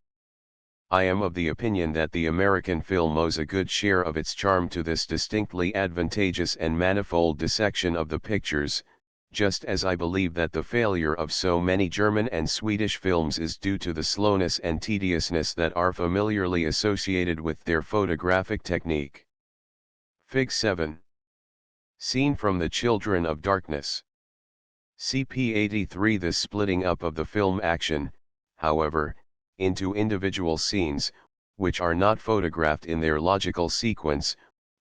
I am of the opinion that the American film owes a good share of its charm to this distinctly advantageous and manifold dissection of the pictures, just as I believe that the failure of so many German and Swedish films is due to the slowness and tediousness that are familiarly associated with their photographic technique. Fig. 7. Scene from The Children of Darkness. CP 83. This splitting up of the film action, however, into individual scenes, which are not photographed in their logical sequence,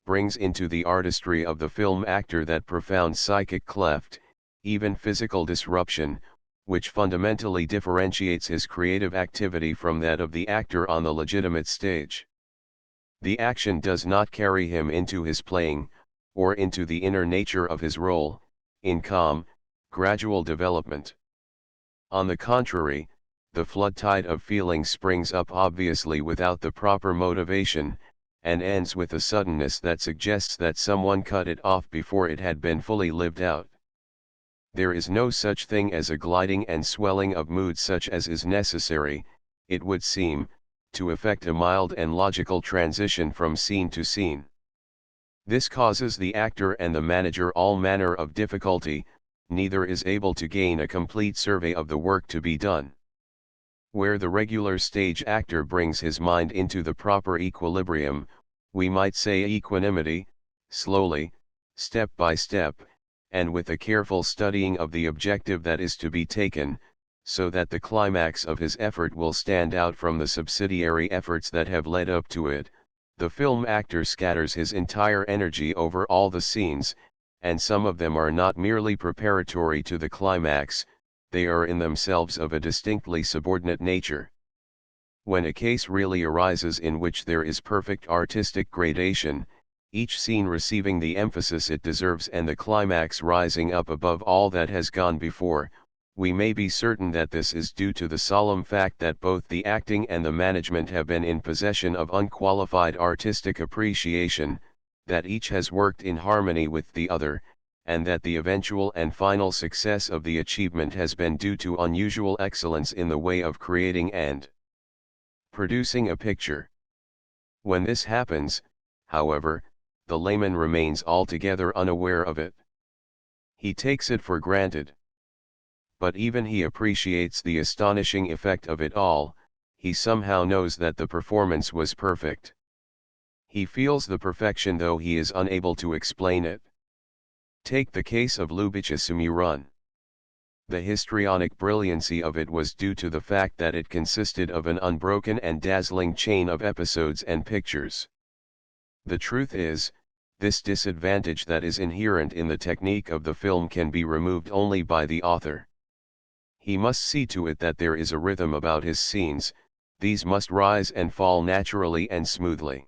brings into the artistry of the film actor that profound psychic cleft, even physical disruption, which fundamentally differentiates his creative activity from that of the actor on the legitimate stage. The action does not carry him into his playing, or into the inner nature of his role, in calm, gradual development. On the contrary, the flood tide of feeling springs up obviously without the proper motivation, and ends with a suddenness that suggests that someone cut it off before it had been fully lived out. There is no such thing as a gliding and swelling of mood such as is necessary, it would seem, to effect a mild and logical transition from scene to scene. This causes the actor and the manager all manner of difficulty, neither is able to gain a complete survey of the work to be done. Where the regular stage actor brings his mind into the proper equilibrium, we might say equanimity, slowly, step by step, and with a careful studying of the objective that is to be taken, so that the climax of his effort will stand out from the subsidiary efforts that have led up to it. The film actor scatters his entire energy over all the scenes, and some of them are not merely preparatory to the climax, they are in themselves of a distinctly subordinate nature. When a case really arises in which there is perfect artistic gradation, each scene receiving the emphasis it deserves and the climax rising up above all that has gone before, we may be certain that this is due to the solemn fact that both the acting and the management have been in possession of unqualified artistic appreciation, that each has worked in harmony with the other, and that the eventual and final success of the achievement has been due to unusual excellence in the way of creating and producing a picture. When this happens, however, the layman remains altogether unaware of it. He takes it for granted. But even he appreciates the astonishing effect of it all, he somehow knows that the performance was perfect. He feels the perfection though he is unable to explain it. Take the case of Lubitsch's Run. The histrionic brilliancy of it was due to the fact that it consisted of an unbroken and dazzling chain of episodes and pictures. The truth is, this disadvantage that is inherent in the technique of the film can be removed only by the author. He must see to it that there is a rhythm about his scenes, these must rise and fall naturally and smoothly.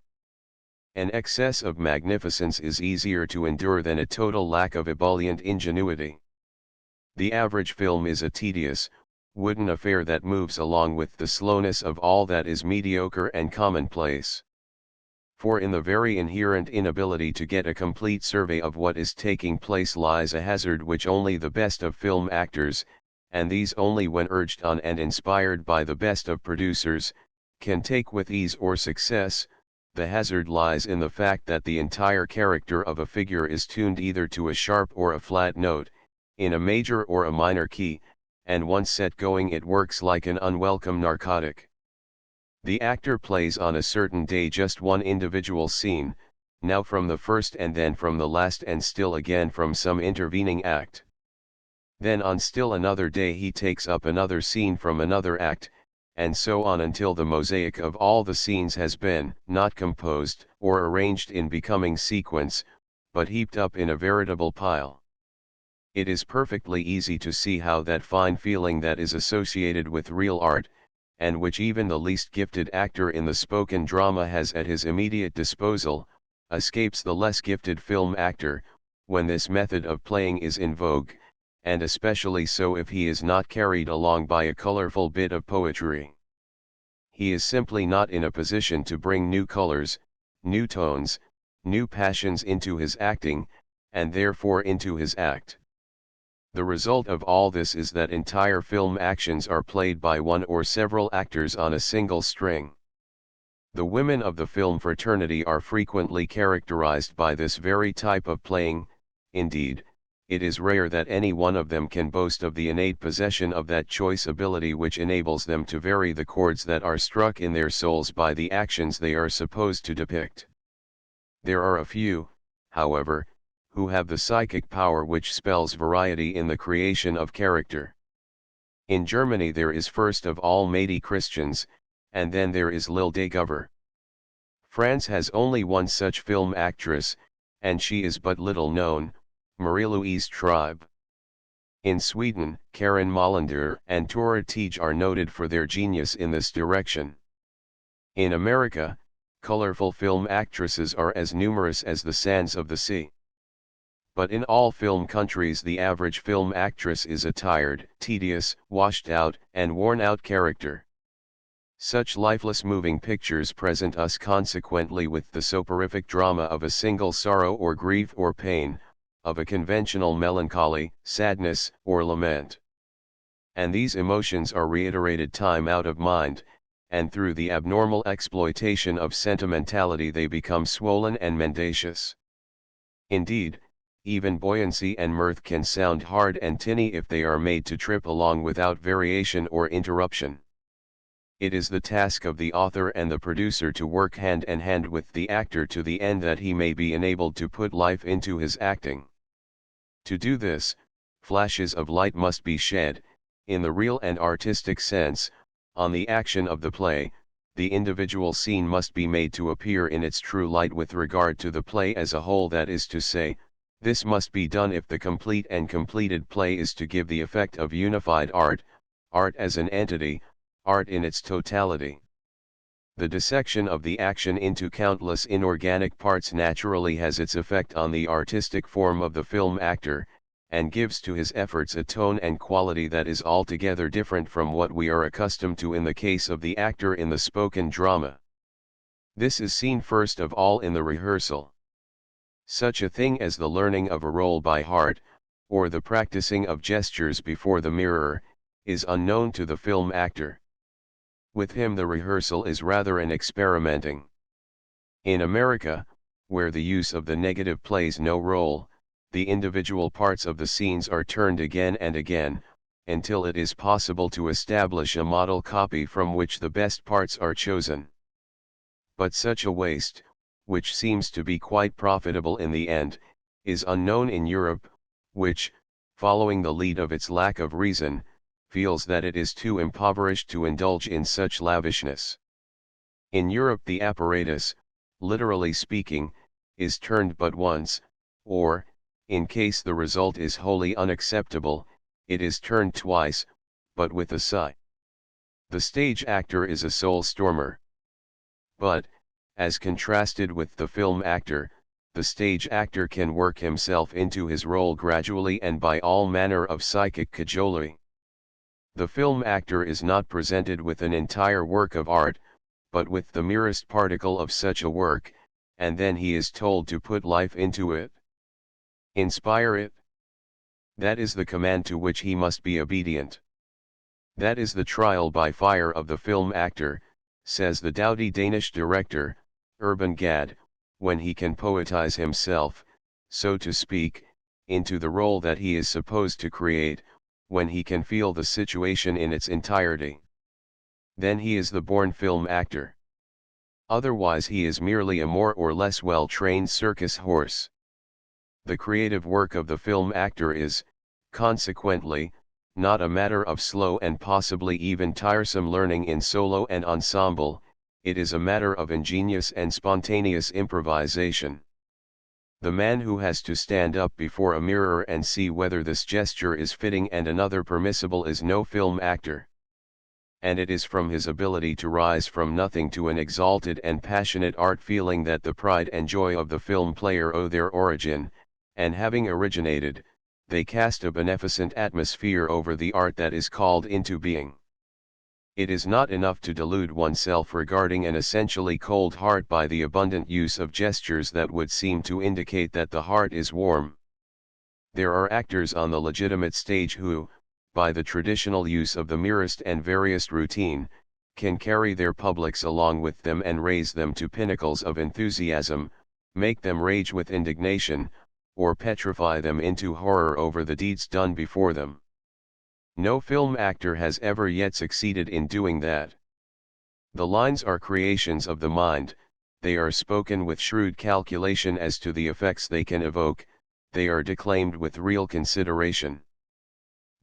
An excess of magnificence is easier to endure than a total lack of ebullient ingenuity. The average film is a tedious, wooden affair that moves along with the slowness of all that is mediocre and commonplace. For in the very inherent inability to get a complete survey of what is taking place lies a hazard which only the best of film actors, and these only when urged on and inspired by the best of producers, can take with ease or success. The hazard lies in the fact that the entire character of a figure is tuned either to a sharp or a flat note, in a major or a minor key, and once set going it works like an unwelcome narcotic. The actor plays on a certain day just one individual scene, now from the first and then from the last and still again from some intervening act. Then on still another day he takes up another scene from another act, and so on until the mosaic of all the scenes has been, not composed, or arranged in becoming sequence, but heaped up in a veritable pile. It is perfectly easy to see how that fine feeling that is associated with real art, and which even the least gifted actor in the spoken drama has at his immediate disposal, escapes the less gifted film actor, when this method of playing is in vogue, and especially so if he is not carried along by a colorful bit of poetry. He is simply not in a position to bring new colors, new tones, new passions into his acting, and therefore into his act. The result of all this is that entire film actions are played by one or several actors on a single string. The women of the film fraternity are frequently characterized by this very type of playing. Indeed, it is rare that any one of them can boast of the innate possession of that choice ability which enables them to vary the chords that are struck in their souls by the actions they are supposed to depict. There are a few, however, who have the psychic power which spells variety in the creation of character. In Germany there is first of all Maidie Christians, and then there is Lil Dagover. France has only one such film actress, and she is but little known, Marie-Louise Tribe. In Sweden, Karin Molander and Tora Teige are noted for their genius in this direction. In America, colorful film actresses are as numerous as the sands of the sea. But in all film countries the average film actress is a tired, tedious, washed out, and worn out character. Such lifeless moving pictures present us consequently with the soporific drama of a single sorrow or grief or pain, of a conventional melancholy, sadness, or lament. And these emotions are reiterated time out of mind, and through the abnormal exploitation of sentimentality they become swollen and mendacious. Indeed, even buoyancy and mirth can sound hard and tinny if they are made to trip along without variation or interruption. It is the task of the author and the producer to work hand in hand with the actor to the end that he may be enabled to put life into his acting. To do this, flashes of light must be shed, in the real and artistic sense, on the action of the play. The individual scene must be made to appear in its true light with regard to the play as a whole, that is to say, this must be done if the complete and completed play is to give the effect of unified art, art as an entity, art in its totality. The dissection of the action into countless inorganic parts naturally has its effect on the artistic form of the film actor, and gives to his efforts a tone and quality that is altogether different from what we are accustomed to in the case of the actor in the spoken drama. This is seen first of all in the rehearsal. Such a thing as the learning of a role by heart, or the practicing of gestures before the mirror, is unknown to the film actor. With him the rehearsal is rather an experimenting. In America, where the use of the negative plays no role, the individual parts of the scenes are turned again and again, until it is possible to establish a model copy from which the best parts are chosen. But such a waste, which seems to be quite profitable in the end, is unknown in Europe, which, following the lead of its lack of reason, feels that it is too impoverished to indulge in such lavishness. In Europe the apparatus, literally speaking, is turned but once, or, in case the result is wholly unacceptable, it is turned twice, but with a sigh. The stage actor is a soul stormer. But, as contrasted with the film actor, the stage actor can work himself into his role gradually and by all manner of psychic cajolery. The film actor is not presented with an entire work of art, but with the merest particle of such a work, and then he is told to put life into it. Inspire it. That is the command to which he must be obedient. That is the trial by fire of the film actor, says the doughty Danish director, Urban Gad, when he can poetize himself, so to speak, into the role that he is supposed to create, when he can feel the situation in its entirety. Then he is the born film actor. Otherwise he is merely a more or less well-trained circus horse. The creative work of the film actor is, consequently, not a matter of slow and possibly even tiresome learning in solo and ensemble, it is a matter of ingenious and spontaneous improvisation. The man who has to stand up before a mirror and see whether this gesture is fitting and another permissible is no film actor. And it is from his ability to rise from nothing to an exalted and passionate art feeling that the pride and joy of the film player owe their origin, and having originated, they cast a beneficent atmosphere over the art that is called into being. It is not enough to delude oneself regarding an essentially cold heart by the abundant use of gestures that would seem to indicate that the heart is warm. There are actors on the legitimate stage who, by the traditional use of the merest and veriest routine, can carry their publics along with them and raise them to pinnacles of enthusiasm, make them rage with indignation, or petrify them into horror over the deeds done before them. No film actor has ever yet succeeded in doing that. The lines are creations of the mind, they are spoken with shrewd calculation as to the effects they can evoke, they are declaimed with real consideration.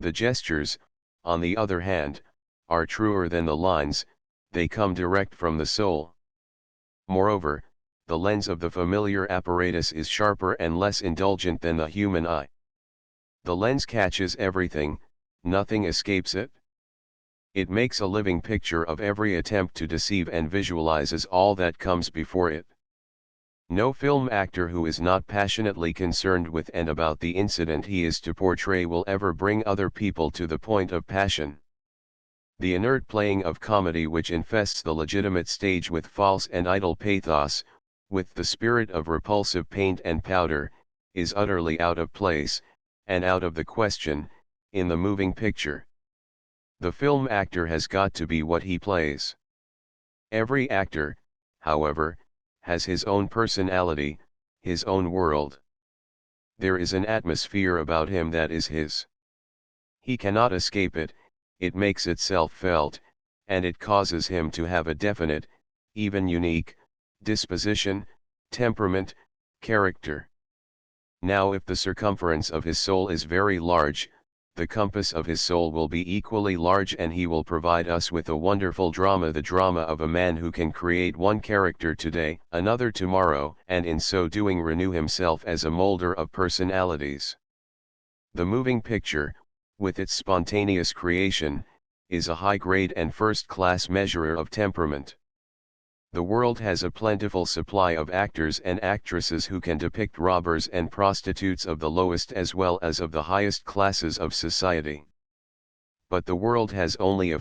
The gestures, on the other hand, are truer than the lines, they come direct from the soul. Moreover, the lens of the familiar apparatus is sharper and less indulgent than the human eye. The lens catches everything, nothing escapes it. It makes a living picture of every attempt to deceive and visualizes all that comes before it. No film actor who is not passionately concerned with and about the incident he is to portray will ever bring other people to the point of passion. The inert playing of comedy which infests the legitimate stage with false and idle pathos, with the spirit of repulsive paint and powder, is utterly out of place, and out of the question, in the moving picture. The film actor has got to be what he plays. Every actor, however, has his own personality, his own world. There is an atmosphere about him that is his. He cannot escape it, it makes itself felt, and it causes him to have a definite, even unique, disposition, temperament, character. Now if the circumference of his soul is very large, the compass of his soul will be equally large, and he will provide us with a wonderful drama, the drama of a man who can create one character today, another tomorrow, and in so doing renew himself as a molder of personalities. The moving picture, with its spontaneous creation, is a high-grade and first-class measurer of temperament. The world has a plentiful supply of actors and actresses who can depict robbers and prostitutes of the lowest as well as of the highest classes of society. But the world has only a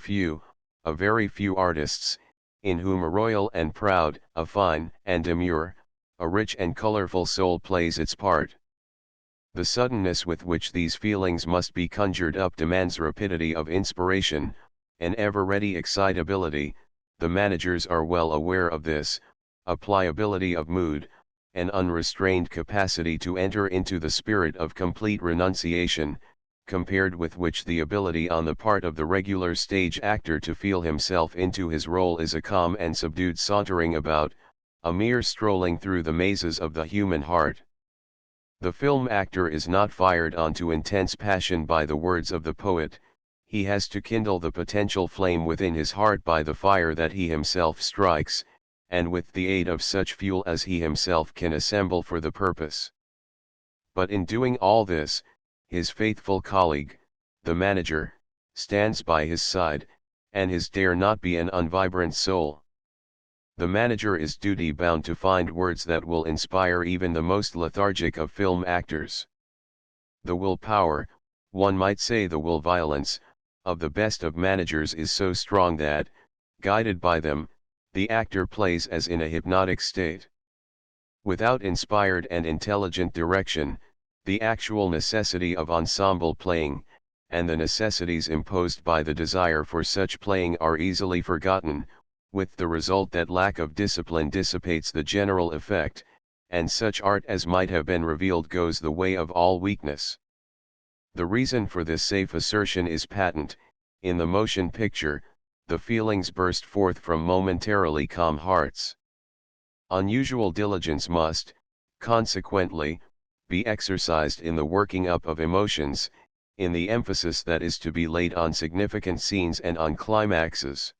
very few artists, in whom a royal and proud, a fine and demure, a rich and colorful soul plays its part. The suddenness with which these feelings must be conjured up demands rapidity of inspiration, an ever-ready excitability. The managers are well aware of this, a pliability of mood, an unrestrained capacity to enter into the spirit of complete renunciation, compared with which the ability on the part of the regular stage actor to feel himself into his role is a calm and subdued sauntering about, a mere strolling through the mazes of the human heart. The film actor is not fired on to intense passion by the words of the poet. He has to kindle the potential flame within his heart by the fire that he himself strikes, and with the aid of such fuel as he himself can assemble for the purpose. But in doing all this, his faithful colleague, the manager, stands by his side, and his dare not be an unvibrant soul. The manager is duty-bound to find words that will inspire even the most lethargic of film actors. The will-power, one might say the will-violence, of the best of managers is so strong that, guided by them, the actor plays as in a hypnotic state. Without inspired and intelligent direction, the actual necessity of ensemble playing, and the necessities imposed by the desire for such playing are easily forgotten, with the result that lack of discipline dissipates the general effect, and such art as might have been revealed goes the way of all weakness. The reason for this safe assertion is patent. In the motion picture, the feelings burst forth from momentarily calm hearts. Unusual diligence must, consequently, be exercised in the working up of emotions, in the emphasis that is to be laid on significant scenes and on climaxes.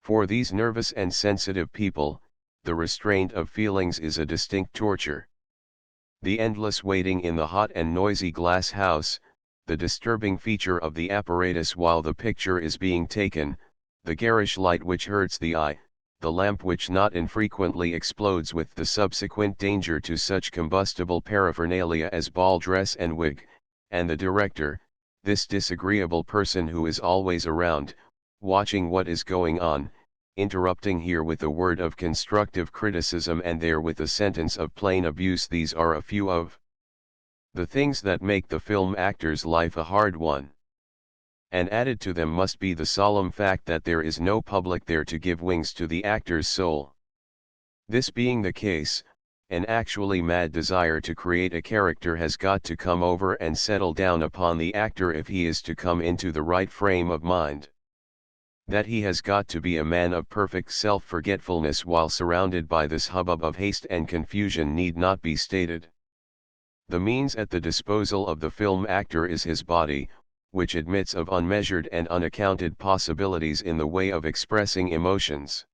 For these nervous and sensitive people, the restraint of feelings is a distinct torture. The endless waiting in the hot and noisy glass house, the disturbing feature of the apparatus while the picture is being taken, the garish light which hurts the eye, the lamp which not infrequently explodes with the subsequent danger to such combustible paraphernalia as ball dress and wig, and the director, this disagreeable person who is always around, watching what is going on, interrupting here with a word of constructive criticism and there with a sentence of plain abuse. These are a few of the things that make the film actor's life a hard one. And added to them must be the solemn fact that there is no public there to give wings to the actor's soul. This being the case, an actually mad desire to create a character has got to come over and settle down upon the actor if he is to come into the right frame of mind. That he has got to be a man of perfect self-forgetfulness while surrounded by this hubbub of haste and confusion need not be stated. The means at the disposal of the film actor is his body, which admits of unmeasured and unaccounted possibilities in the way of expressing emotions.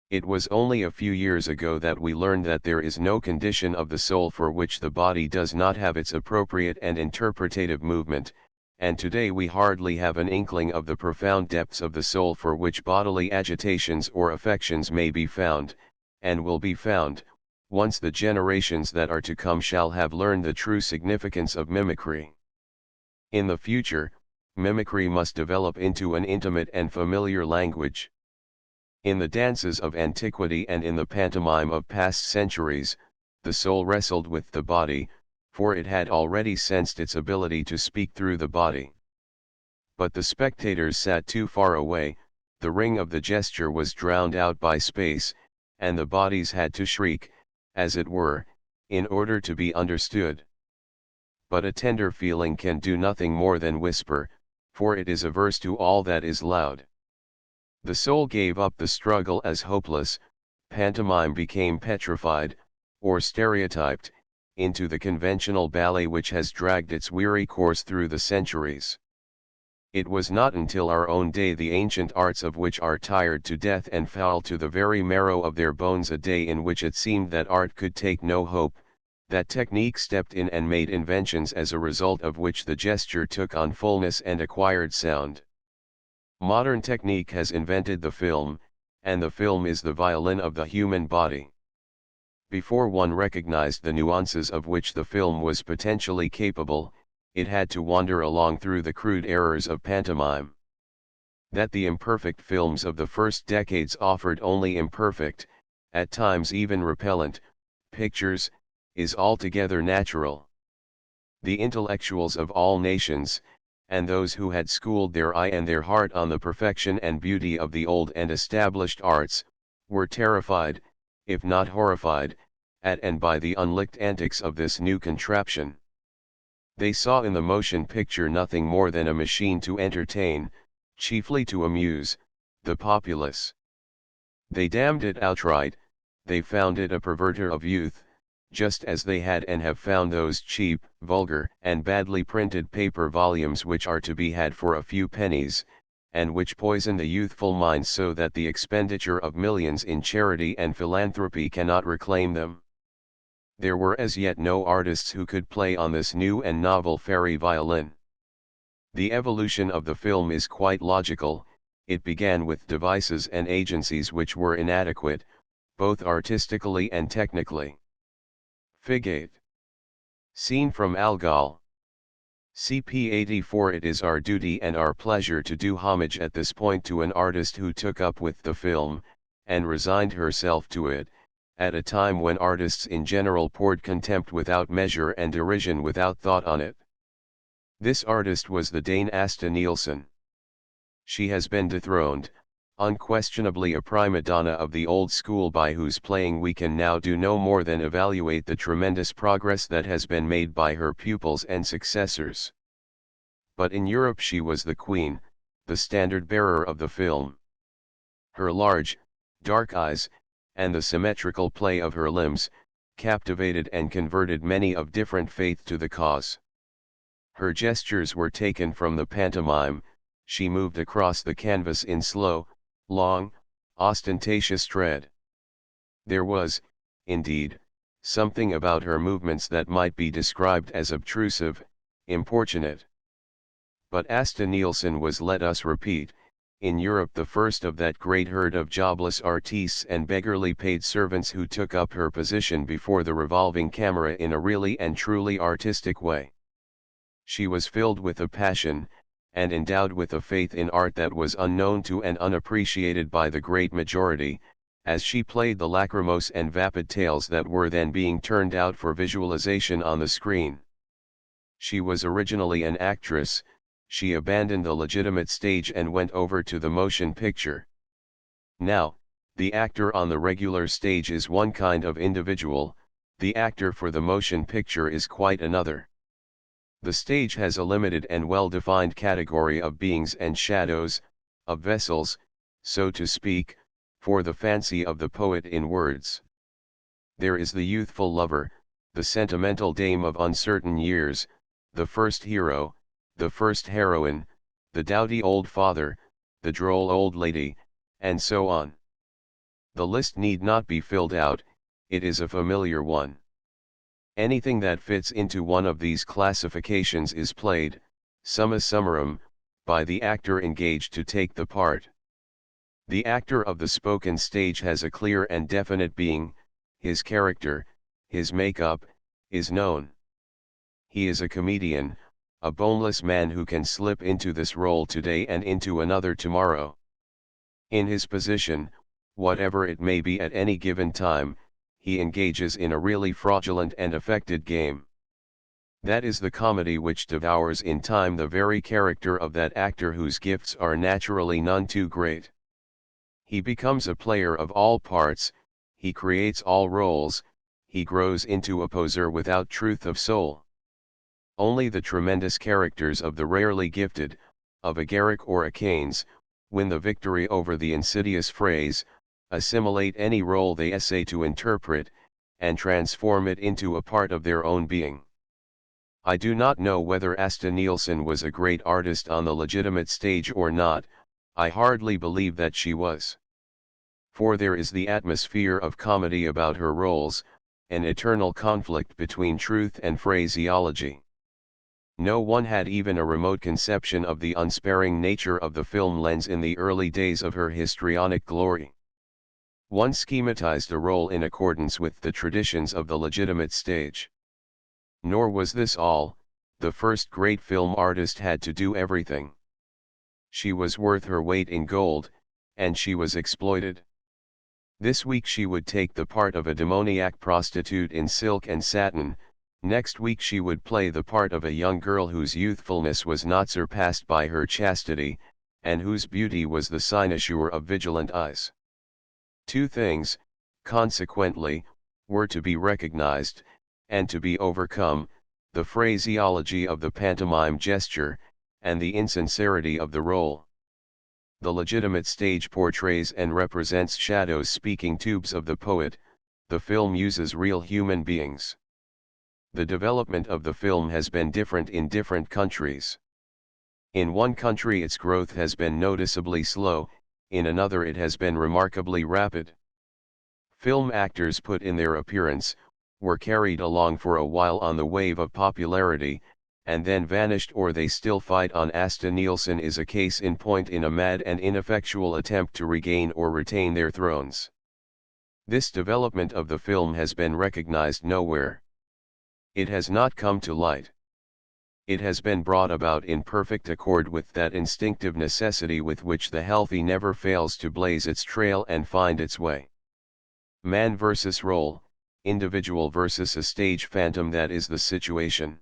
It was only a few years ago that we learned that there is no condition of the soul for which the body does not have its appropriate and interpretative movement, and today we hardly have an inkling of the profound depths of the soul for which bodily agitations or affections may be found, and will be found, once the generations that are to come shall have learned the true significance of mimicry. In the future, mimicry must develop into an intimate and familiar language. In the dances of antiquity and in the pantomime of past centuries, the soul wrestled with the body, for it had already sensed its ability to speak through the body. But the spectators sat too far away, the ring of the gesture was drowned out by space, and the bodies had to shriek, as it were, in order to be understood. But a tender feeling can do nothing more than whisper, for it is averse to all that is loud. The soul gave up the struggle as hopeless, pantomime became petrified, or stereotyped, into the conventional ballet which has dragged its weary course through the centuries. It was not until our own day the ancient arts of which are tired to death and foul to the very marrow of their bones, a day in which it seemed that art could take no hope, that technique stepped in and made inventions as a result of which the gesture took on fullness and acquired sound. Modern technique has invented the film, and the film is the violin of the human body. Before one recognized the nuances of which the film was potentially capable, it had to wander along through the crude errors of pantomime. That the imperfect films of the first decades offered only imperfect, at times even repellent, pictures, is altogether natural. The intellectuals of all nations, and those who had schooled their eye and their heart on the perfection and beauty of the old and established arts, were terrified, if not horrified, at and by the unlicked antics of this new contraption. They saw in the motion picture nothing more than a machine to entertain, chiefly to amuse, the populace. They damned it outright, they found it a perverter of youth, just as they had and have found those cheap, vulgar, and badly printed paper volumes which are to be had for a few pennies, and which poison the youthful minds so that the expenditure of millions in charity and philanthropy cannot reclaim them. There were as yet no artists who could play on this new and novel fairy violin. The evolution of the film is quite logical. It began with devices and agencies which were inadequate, both artistically and technically. Fig 8. Scene from Algol. CP 84. It is our duty and our pleasure to do homage at this point to an artist who took up with the film, and resigned herself to it, at a time when artists in general poured contempt without measure and derision without thought on it. This artist was the Dane Asta Nielsen. She has been dethroned, unquestionably a prima donna of the old school by whose playing we can now do no more than evaluate the tremendous progress that has been made by her pupils and successors. But in Europe she was the queen, the standard-bearer of the film. Her large, dark eyes, and the symmetrical play of her limbs, captivated and converted many of different faith to the cause. Her gestures were taken from the pantomime. She moved across the canvas in slow, long, ostentatious tread. There was, indeed, something about her movements that might be described as obtrusive, importunate. But Asta Nielsen was, let us repeat, in Europe the first of that great herd of jobless artistes and beggarly paid servants who took up her position before the revolving camera in a really and truly artistic way. She was filled with a passion, and endowed with a faith in art that was unknown to and unappreciated by the great majority, as she played the lachrymose and vapid tales that were then being turned out for visualization on the screen. She was originally an actress. She abandoned the legitimate stage and went over to the motion picture. Now, the actor on the regular stage is one kind of individual, the actor for the motion picture is quite another. The stage has a limited and well-defined category of beings and shadows, of vessels, so to speak, for the fancy of the poet in words. There is the youthful lover, the sentimental dame of uncertain years, the first hero, the first heroine, the dowdy old father, the droll old lady, and so on. The list need not be filled out, it is a familiar one. Anything that fits into one of these classifications is played, summa summarum, by the actor engaged to take the part. The actor of the spoken stage has a clear and definite being, his character, his make-up, is known. He is a comedian, a boneless man who can slip into this role today and into another tomorrow. In his position, whatever it may be at any given time, he engages in a really fraudulent and affected game. That is the comedy which devours in time the very character of that actor whose gifts are naturally none too great. He becomes a player of all parts, he creates all roles, he grows into a poser without truth of soul. Only the tremendous characters of the rarely gifted, of a Garrick or a Keynes, win the victory over the insidious phrase, assimilate any role they essay to interpret, and transform it into a part of their own being. I do not know whether Asta Nielsen was a great artist on the legitimate stage or not. I hardly believe that she was. For there is the atmosphere of comedy about her roles, an eternal conflict between truth and phraseology. No one had even a remote conception of the unsparing nature of the film lens in the early days of her histrionic glory. One schematized a role in accordance with the traditions of the legitimate stage. Nor was this all. The first great film artist had to do everything. She was worth her weight in gold, and she was exploited. This week she would take the part of a demoniac prostitute in silk and satin, next week she would play the part of a young girl whose youthfulness was not surpassed by her chastity, and whose beauty was the cynosure of vigilant eyes. Two things, consequently, were to be recognized, and to be overcome, the phraseology of the pantomime gesture, and the insincerity of the role. The legitimate stage portrays and represents shadows speaking tubes of the poet, the film uses real human beings. The development of the film has been different in different countries. In one country its growth has been noticeably slow, in another it has been remarkably rapid. Film actors put in their appearance, were carried along for a while on the wave of popularity, and then vanished, or they still fight on. Asta Nielsen is a case in point in a mad and ineffectual attempt to regain or retain their thrones. This development of the film has been recognized nowhere. It has not come to light. It has been brought about in perfect accord with that instinctive necessity with which the healthy never fails to blaze its trail and find its way. Man versus role, individual versus a stage phantom, that is the situation.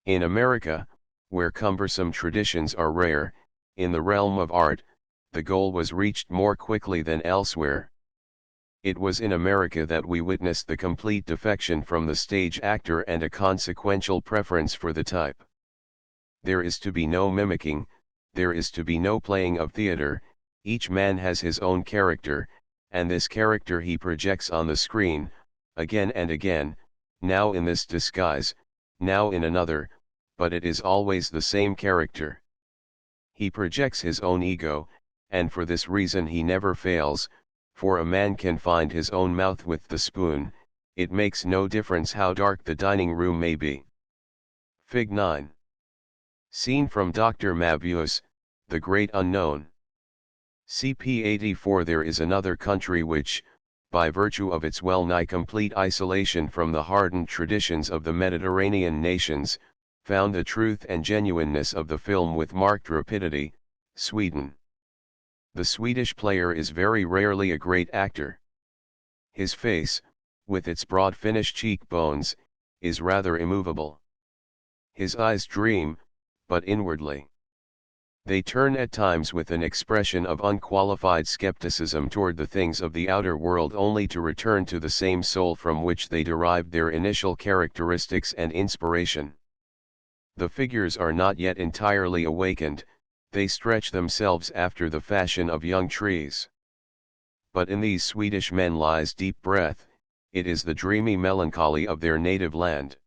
In America, where cumbersome traditions are rare, in the realm of art, the goal was reached more quickly than elsewhere. It was in America that we witnessed the complete defection from the stage actor and a consequential preference for the type. There is to be no mimicking, there is to be no playing of theater, each man has his own character, and this character he projects on the screen, again and again, now in this disguise, now in another, but it is always the same character. He projects his own ego, and for this reason he never fails, for a man can find his own mouth with the spoon, it makes no difference how dark the dining room may be. Fig. 9. Scene from Dr. Mabius, The Great Unknown. CP 84. There is another country which, by virtue of its well-nigh complete isolation from the hardened traditions of the Mediterranean nations, found the truth and genuineness of the film with marked rapidity, Sweden. The Swedish player is very rarely a great actor. His face, with its broad Finnish cheekbones, is rather immovable. His eyes dream, but inwardly. They turn at times with an expression of unqualified skepticism toward the things of the outer world, only to return to the same soul from which they derived their initial characteristics and inspiration. The figures are not yet entirely awakened, they stretch themselves after the fashion of young trees. But in these Swedish men lies deep breath, it is the dreamy melancholy of their native land.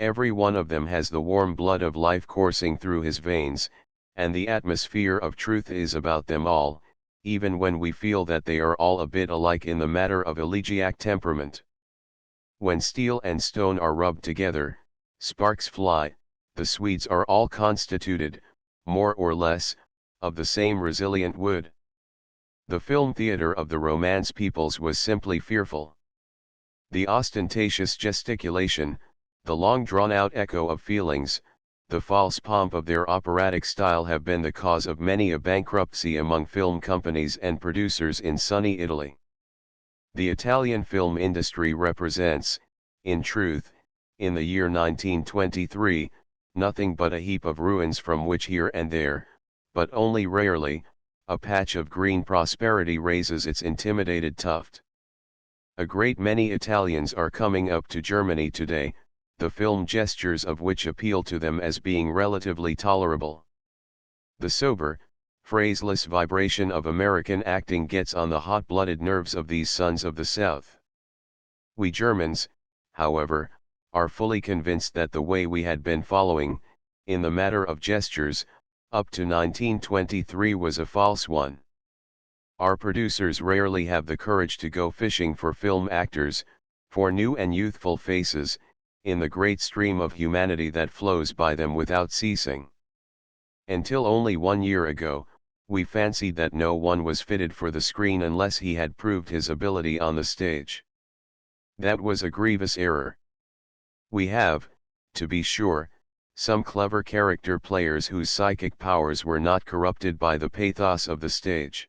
Every one of them has the warm blood of life coursing through his veins, and the atmosphere of truth is about them all, even when we feel that they are all a bit alike in the matter of elegiac temperament. When steel and stone are rubbed together, sparks fly. The Swedes are all constituted, more or less, of the same resilient wood. The film theater of the Romance peoples was simply fearful. The ostentatious gesticulation, the long drawn-out echo of feelings, the false pomp of their operatic style have been the cause of many a bankruptcy among film companies and producers in sunny Italy. The Italian film industry represents, in truth, in the year 1923, nothing but a heap of ruins from which here and there, but only rarely, a patch of green prosperity raises its intimidated tuft. A great many Italians are coming up to Germany today, the film gestures of which appeal to them as being relatively tolerable. The sober, phraseless vibration of American acting gets on the hot-blooded nerves of these sons of the South. We Germans, however, are fully convinced that the way we had been following, in the matter of gestures, up to 1923 was a false one. Our producers rarely have the courage to go fishing for film actors, for new and youthful faces, in the great stream of humanity that flows by them without ceasing. Until only 1 year ago, we fancied that no one was fitted for the screen unless he had proved his ability on the stage. That was a grievous error. We have, to be sure, some clever character players whose psychic powers were not corrupted by the pathos of the stage.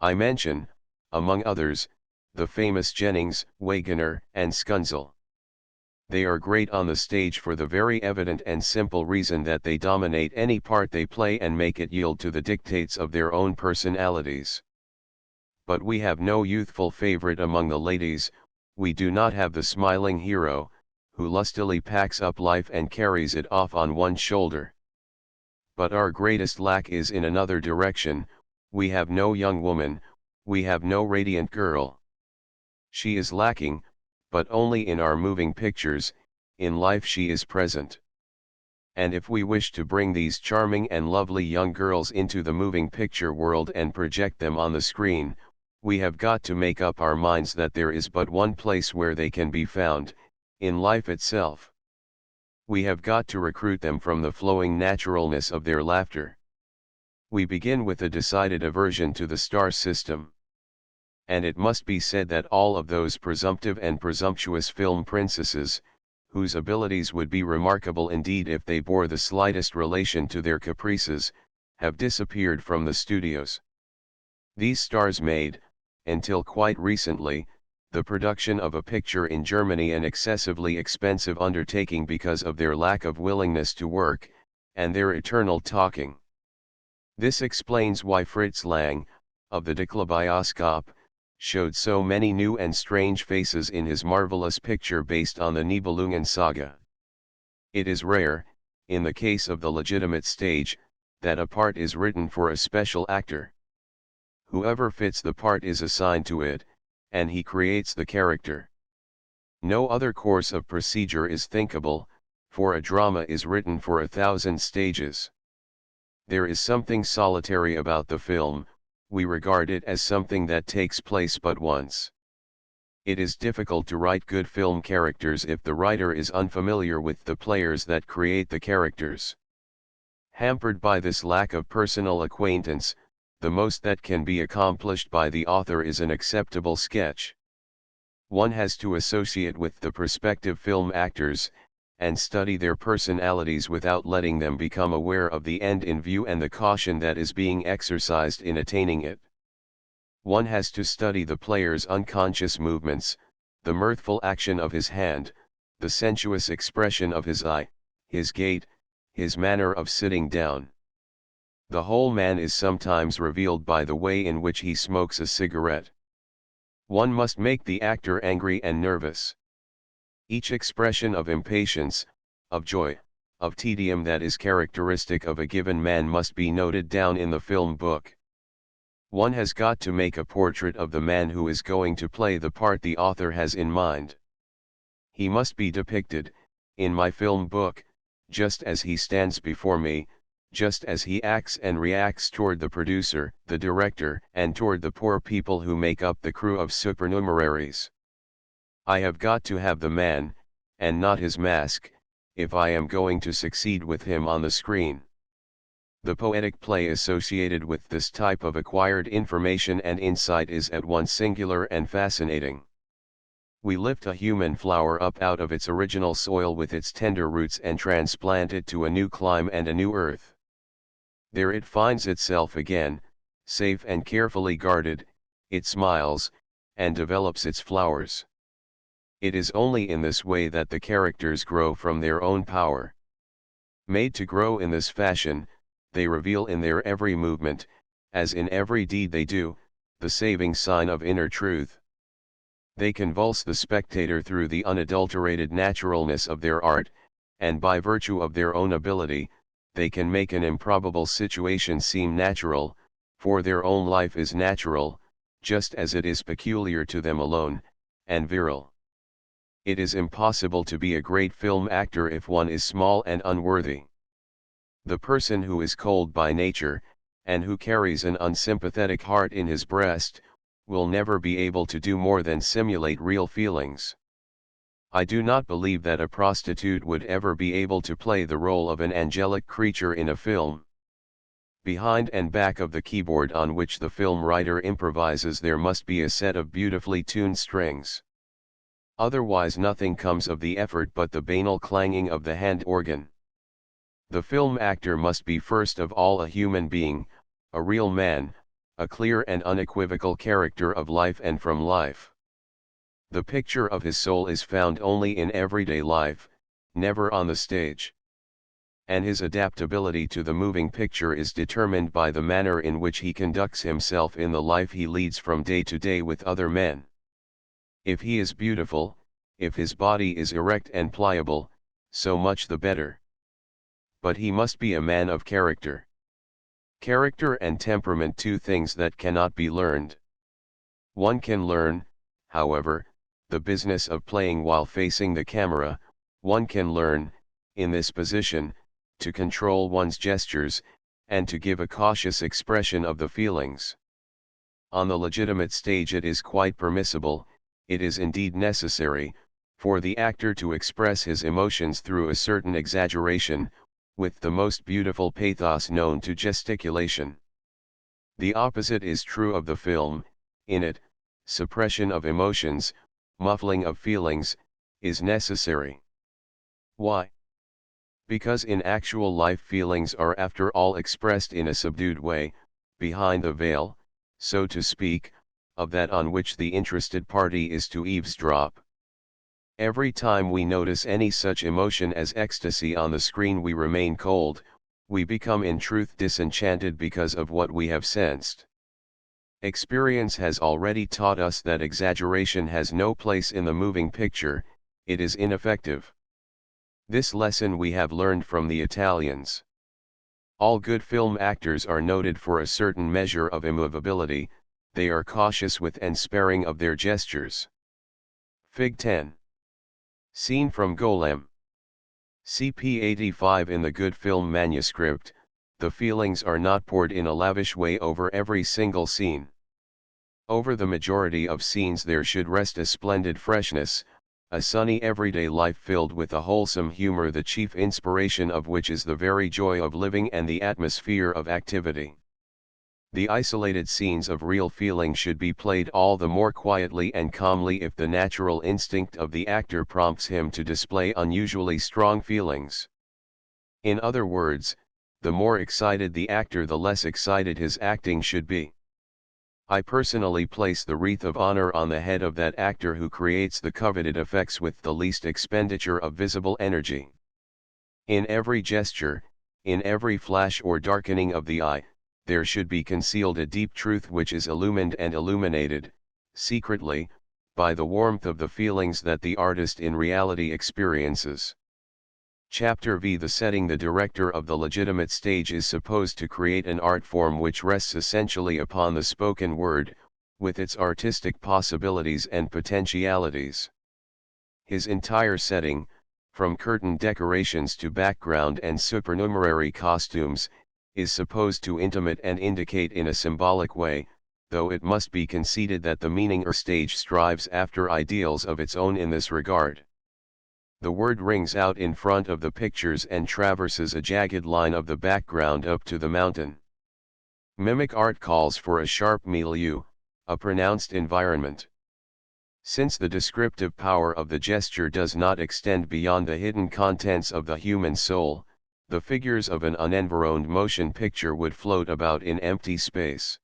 I mention, among others, the famous Jennings, Wagoner, and Scunzel. They are great on the stage for the very evident and simple reason that they dominate any part they play and make it yield to the dictates of their own personalities. But we have no youthful favorite among the ladies, we do not have the smiling hero, who lustily packs up life and carries it off on one shoulder. But our greatest lack is in another direction, we have no young woman, we have no radiant girl. She is lacking, but only in our moving pictures, in life she is present. And if we wish to bring these charming and lovely young girls into the moving picture world and project them on the screen, we have got to make up our minds that there is but one place where they can be found, in life itself. We have got to recruit them from the flowing naturalness of their laughter. We begin with a decided aversion to the star system. And it must be said that all of those presumptive and presumptuous film princesses, whose abilities would be remarkable indeed if they bore the slightest relation to their caprices, have disappeared from the studios. These stars made, until quite recently, the production of a picture in Germany an excessively expensive undertaking because of their lack of willingness to work, and their eternal talking. This explains why Fritz Lang, of the Dicklebioscope, showed so many new and strange faces in his marvelous picture based on the Nibelungen saga. It is rare, in the case of the legitimate stage, that a part is written for a special actor. Whoever fits the part is assigned to it, and he creates the character. No other course of procedure is thinkable, for a drama is written for 1,000 stages. There is something solitary about the film, we regard it as something that takes place but once. It is difficult to write good film characters if the writer is unfamiliar with the players that create the characters. Hampered by this lack of personal acquaintance, the most that can be accomplished by the author is an acceptable sketch. One has to associate with the prospective film actors, and study their personalities without letting them become aware of the end in view and the caution that is being exercised in attaining it. One has to study the player's unconscious movements, the mirthful action of his hand, the sensuous expression of his eye, his gait, his manner of sitting down. The whole man is sometimes revealed by the way in which he smokes a cigarette. One must make the actor angry and nervous. Each expression of impatience, of joy, of tedium that is characteristic of a given man must be noted down in the film book. One has got to make a portrait of the man who is going to play the part the author has in mind. He must be depicted, in my film book, just as he stands before me, just as he acts and reacts toward the producer, the director, and toward the poor people who make up the crew of supernumeraries. I have got to have the man, and not his mask, if I am going to succeed with him on the screen. The poetic play associated with this type of acquired information and insight is at once singular and fascinating. We lift a human flower up out of its original soil with its tender roots and transplant it to a new clime and a new earth. There it finds itself again, safe and carefully guarded, it smiles, and develops its flowers. It is only in this way that the characters grow from their own power. Made to grow in this fashion, they reveal in their every movement, as in every deed they do, the saving sign of inner truth. They convulse the spectator through the unadulterated naturalness of their art, and by virtue of their own ability, they can make an improbable situation seem natural, for their own life is natural, just as it is peculiar to them alone, and virile. It is impossible to be a great film actor if one is small and unworthy. The person who is cold by nature, and who carries an unsympathetic heart in his breast, will never be able to do more than simulate real feelings. I do not believe that a prostitute would ever be able to play the role of an angelic creature in a film. Behind and back of the keyboard on which the film writer improvises there must be a set of beautifully tuned strings. Otherwise nothing comes of the effort but the banal clanging of the hand organ. The film actor must be first of all a human being, a real man, a clear and unequivocal character of life and from life. The picture of his soul is found only in everyday life, never on the stage. And his adaptability to the moving picture is determined by the manner in which he conducts himself in the life he leads from day to day with other men. If he is beautiful, if his body is erect and pliable, so much the better. But he must be a man of character. Character and temperament, two things that cannot be learned. One can learn, however, the business of playing while facing the camera. One can learn, in this position, to control one's gestures, and to give a cautious expression of the feelings. On the legitimate stage it is quite permissible, it is indeed necessary, for the actor to express his emotions through a certain exaggeration, with the most beautiful pathos known to gesticulation. The opposite is true of the film. In it, suppression of emotions, muffling of feelings, is necessary. Why? Because in actual life feelings are after all expressed in a subdued way, behind the veil, so to speak, of that on which the interested party is to eavesdrop. Every time we notice any such emotion as ecstasy on the screen we remain cold, we become in truth disenchanted because of what we have sensed. Experience has already taught us that exaggeration has no place in the moving picture, it is ineffective. This lesson we have learned from the Italians. All good film actors are noted for a certain measure of immovability, they are cautious with and sparing of their gestures. Fig 10. Scene from Golem. CP 85. In the good film manuscript, the feelings are not poured in a lavish way over every single scene. Over the majority of scenes there should rest a splendid freshness, a sunny everyday life filled with a wholesome humor, the chief inspiration of which is the very joy of living and the atmosphere of activity. The isolated scenes of real feeling should be played all the more quietly and calmly if the natural instinct of the actor prompts him to display unusually strong feelings. In other words, the more excited the actor, the less excited his acting should be. I personally place the wreath of honor on the head of that actor who creates the coveted effects with the least expenditure of visible energy. In every gesture, in every flash or darkening of the eye, there should be concealed a deep truth which is illumined and illuminated, secretly, by the warmth of the feelings that the artist in reality experiences. Chapter V. The setting. The director of the legitimate stage is supposed to create an art form which rests essentially upon the spoken word, with its artistic possibilities and potentialities. His entire setting, from curtain decorations to background and supernumerary costumes, is supposed to intimate and indicate in a symbolic way, though it must be conceded that the meaning or stage strives after ideals of its own in this regard. The word rings out in front of the pictures and traverses a jagged line of the background up to the mountain. Mimic art calls for a sharp milieu, a pronounced environment. Since the descriptive power of the gesture does not extend beyond the hidden contents of the human soul, the figures of an unenvironed motion picture would float about in empty space.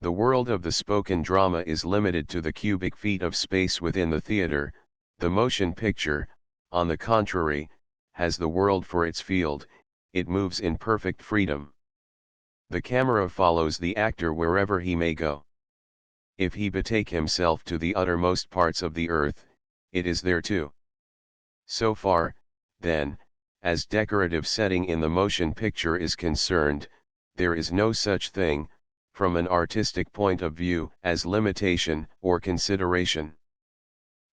The world of the spoken drama is limited to the cubic feet of space within the theater. The motion picture, on the contrary, has the world for its field, it moves in perfect freedom. The camera follows the actor wherever he may go. If he betake himself to the uttermost parts of the earth, it is there too. So far, then, as decorative setting in the motion picture is concerned, there is no such thing, from an artistic point of view, as limitation or consideration.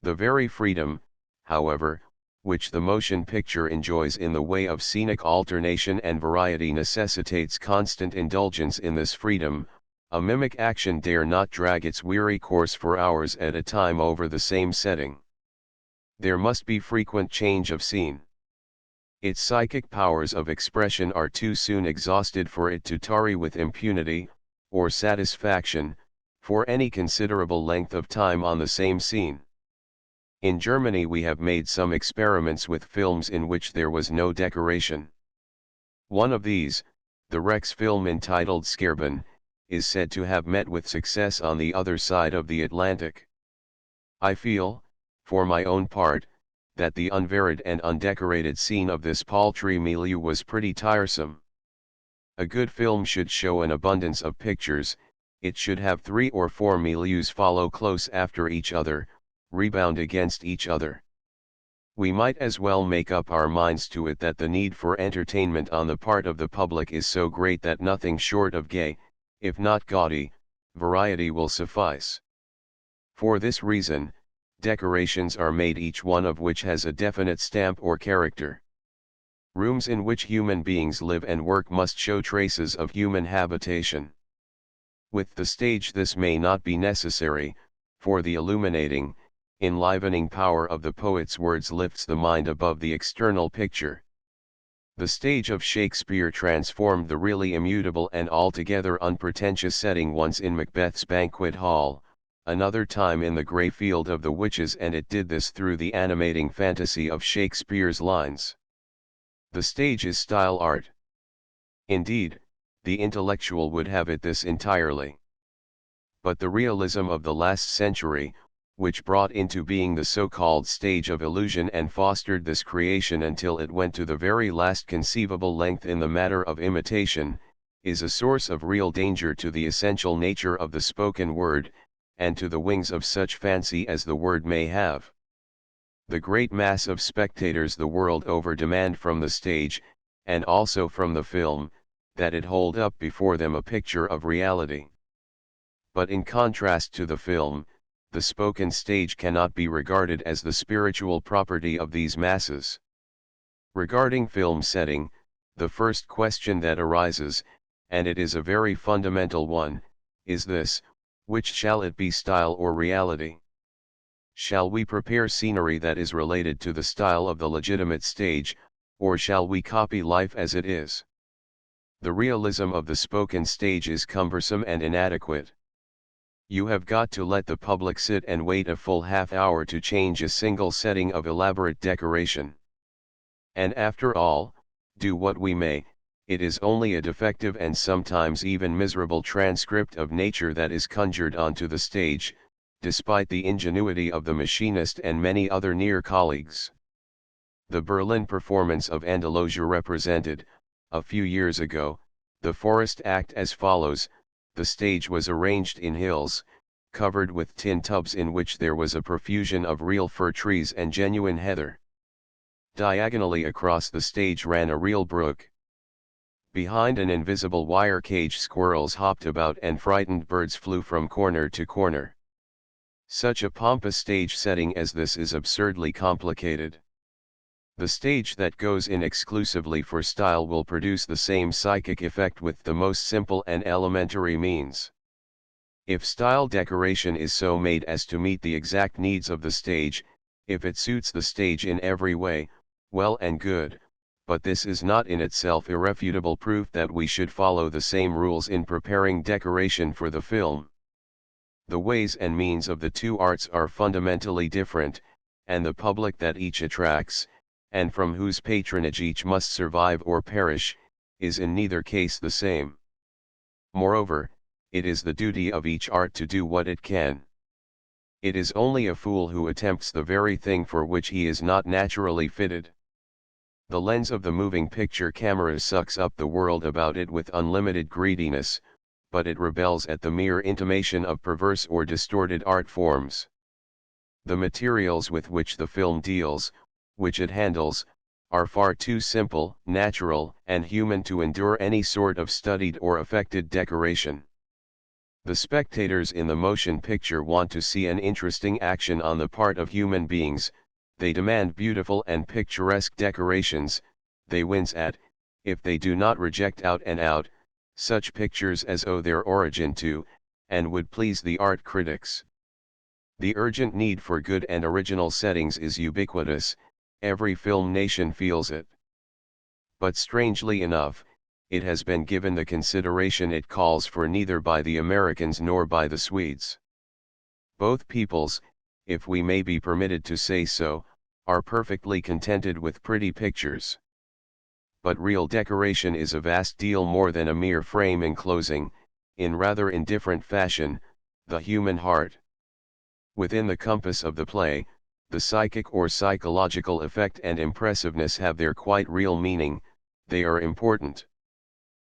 The very freedom, however, which the motion picture enjoys in the way of scenic alternation and variety necessitates constant indulgence in this freedom. A mimic action dare not drag its weary course for hours at a time over the same setting. There must be frequent change of scene. Its psychic powers of expression are too soon exhausted for it to tarry with impunity, or satisfaction, for any considerable length of time on the same scene. In Germany we have made some experiments with films in which there was no decoration. One of these, the Rex film entitled Scarebin, is said to have met with success on the other side of the Atlantic. I feel, for my own part, that the unvaried and undecorated scene of this paltry milieu was pretty tiresome. A good film should show an abundance of pictures, it should have 3 or 4 milieus follow close after each other, rebound against each other. We might as well make up our minds to it that the need for entertainment on the part of the public is so great that nothing short of gay, if not gaudy, variety will suffice. For this reason, decorations are made, each one of which has a definite stamp or character. Rooms in which human beings live and work must show traces of human habitation. With the stage this may not be necessary, for the illuminating, enlivening power of the poet's words lifts the mind above the external picture. The stage of Shakespeare transformed the really immutable and altogether unpretentious setting once in Macbeth's banquet hall, another time in the grey field of the witches, and it did this through the animating fantasy of Shakespeare's lines. The stage is style art. Indeed, the intellectual would have it this entirely. But the realism of the last century, which brought into being the so-called stage of illusion and fostered this creation until it went to the very last conceivable length in the matter of imitation, is a source of real danger to the essential nature of the spoken word, and to the wings of such fancy as the word may have. The great mass of spectators the world over demand from the stage, and also from the film, that it hold up before them a picture of reality. But in contrast to the film, the spoken stage cannot be regarded as the spiritual property of these masses. Regarding film setting, the first question that arises, and it is a very fundamental one, is this: which shall it be, style or reality? Shall we prepare scenery that is related to the style of the legitimate stage, or shall we copy life as it is? The realism of the spoken stage is cumbersome and inadequate. You have got to let the public sit and wait a full half-hour to change a single setting of elaborate decoration. And after all, do what we may, it is only a defective and sometimes even miserable transcript of nature that is conjured onto the stage, despite the ingenuity of the machinist and many other near colleagues. The Berlin performance of Andalusia represented, a few years ago, the forest act as follows. The stage was arranged in hills, covered with tin tubs in which there was a profusion of real fir trees and genuine heather. Diagonally across the stage ran a real brook. Behind an invisible wire cage squirrels hopped about and frightened birds flew from corner to corner. Such a pompous stage setting as this is absurdly complicated. The stage that goes in exclusively for style will produce the same psychic effect with the most simple and elementary means. If style decoration is so made as to meet the exact needs of the stage, if it suits the stage in every way, well and good, but this is not in itself irrefutable proof that we should follow the same rules in preparing decoration for the film. The ways and means of the two arts are fundamentally different, and the public that each attracts, and from whose patronage each must survive or perish, is in neither case the same. Moreover, it is the duty of each art to do what it can. It is only a fool who attempts the very thing for which he is not naturally fitted. The lens of the moving picture camera sucks up the world about it with unlimited greediness, but it rebels at the mere intimation of perverse or distorted art forms. The materials with which the film deals, which it handles, are far too simple, natural, and human to endure any sort of studied or affected decoration. The spectators in the motion picture want to see an interesting action on the part of human beings, they demand beautiful and picturesque decorations, they wince at, if they do not reject out and out, such pictures as owe their origin to, and would please the art critics. The urgent need for good and original settings is ubiquitous, every film nation feels it. But strangely enough, it has been given the consideration it calls for neither by the Americans nor by the Swedes. Both peoples, if we may be permitted to say so, are perfectly contented with pretty pictures. But real decoration is a vast deal more than a mere frame enclosing, in rather indifferent fashion, the human heart. Within the compass of the play, the psychic or psychological effect and impressiveness have their quite real meaning, they are important.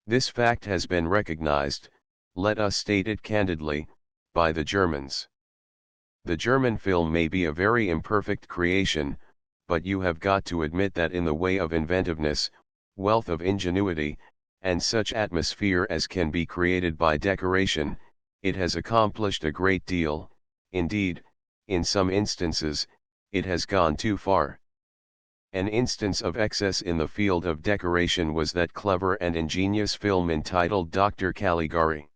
This fact has been recognized, let us state it candidly, by the Germans. The German film may be a very imperfect creation, but you have got to admit that in the way of inventiveness, wealth of ingenuity, and such atmosphere as can be created by decoration, it has accomplished a great deal, indeed, in some instances, it has gone too far. An instance of excess in the field of decoration was that clever and ingenious film entitled Dr. Caligari.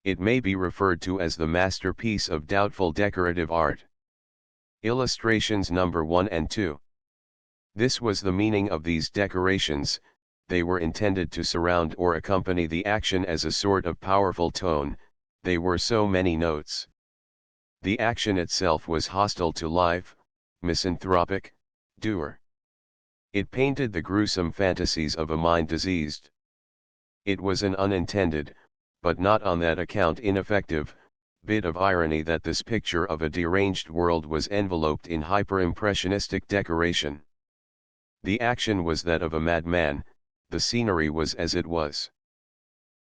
It may be referred to as the masterpiece of doubtful decorative art. Illustrations number 1 and 2. This was the meaning of these decorations, they were intended to surround or accompany the action as a sort of powerful tone, they were so many notes. The action itself was hostile to life, misanthropic, dour. It painted the gruesome fantasies of a mind diseased. It was an unintended, but not on that account ineffective, bit of irony that this picture of a deranged world was enveloped in hyper-impressionistic decoration. The action was that of a madman, the scenery was as it was.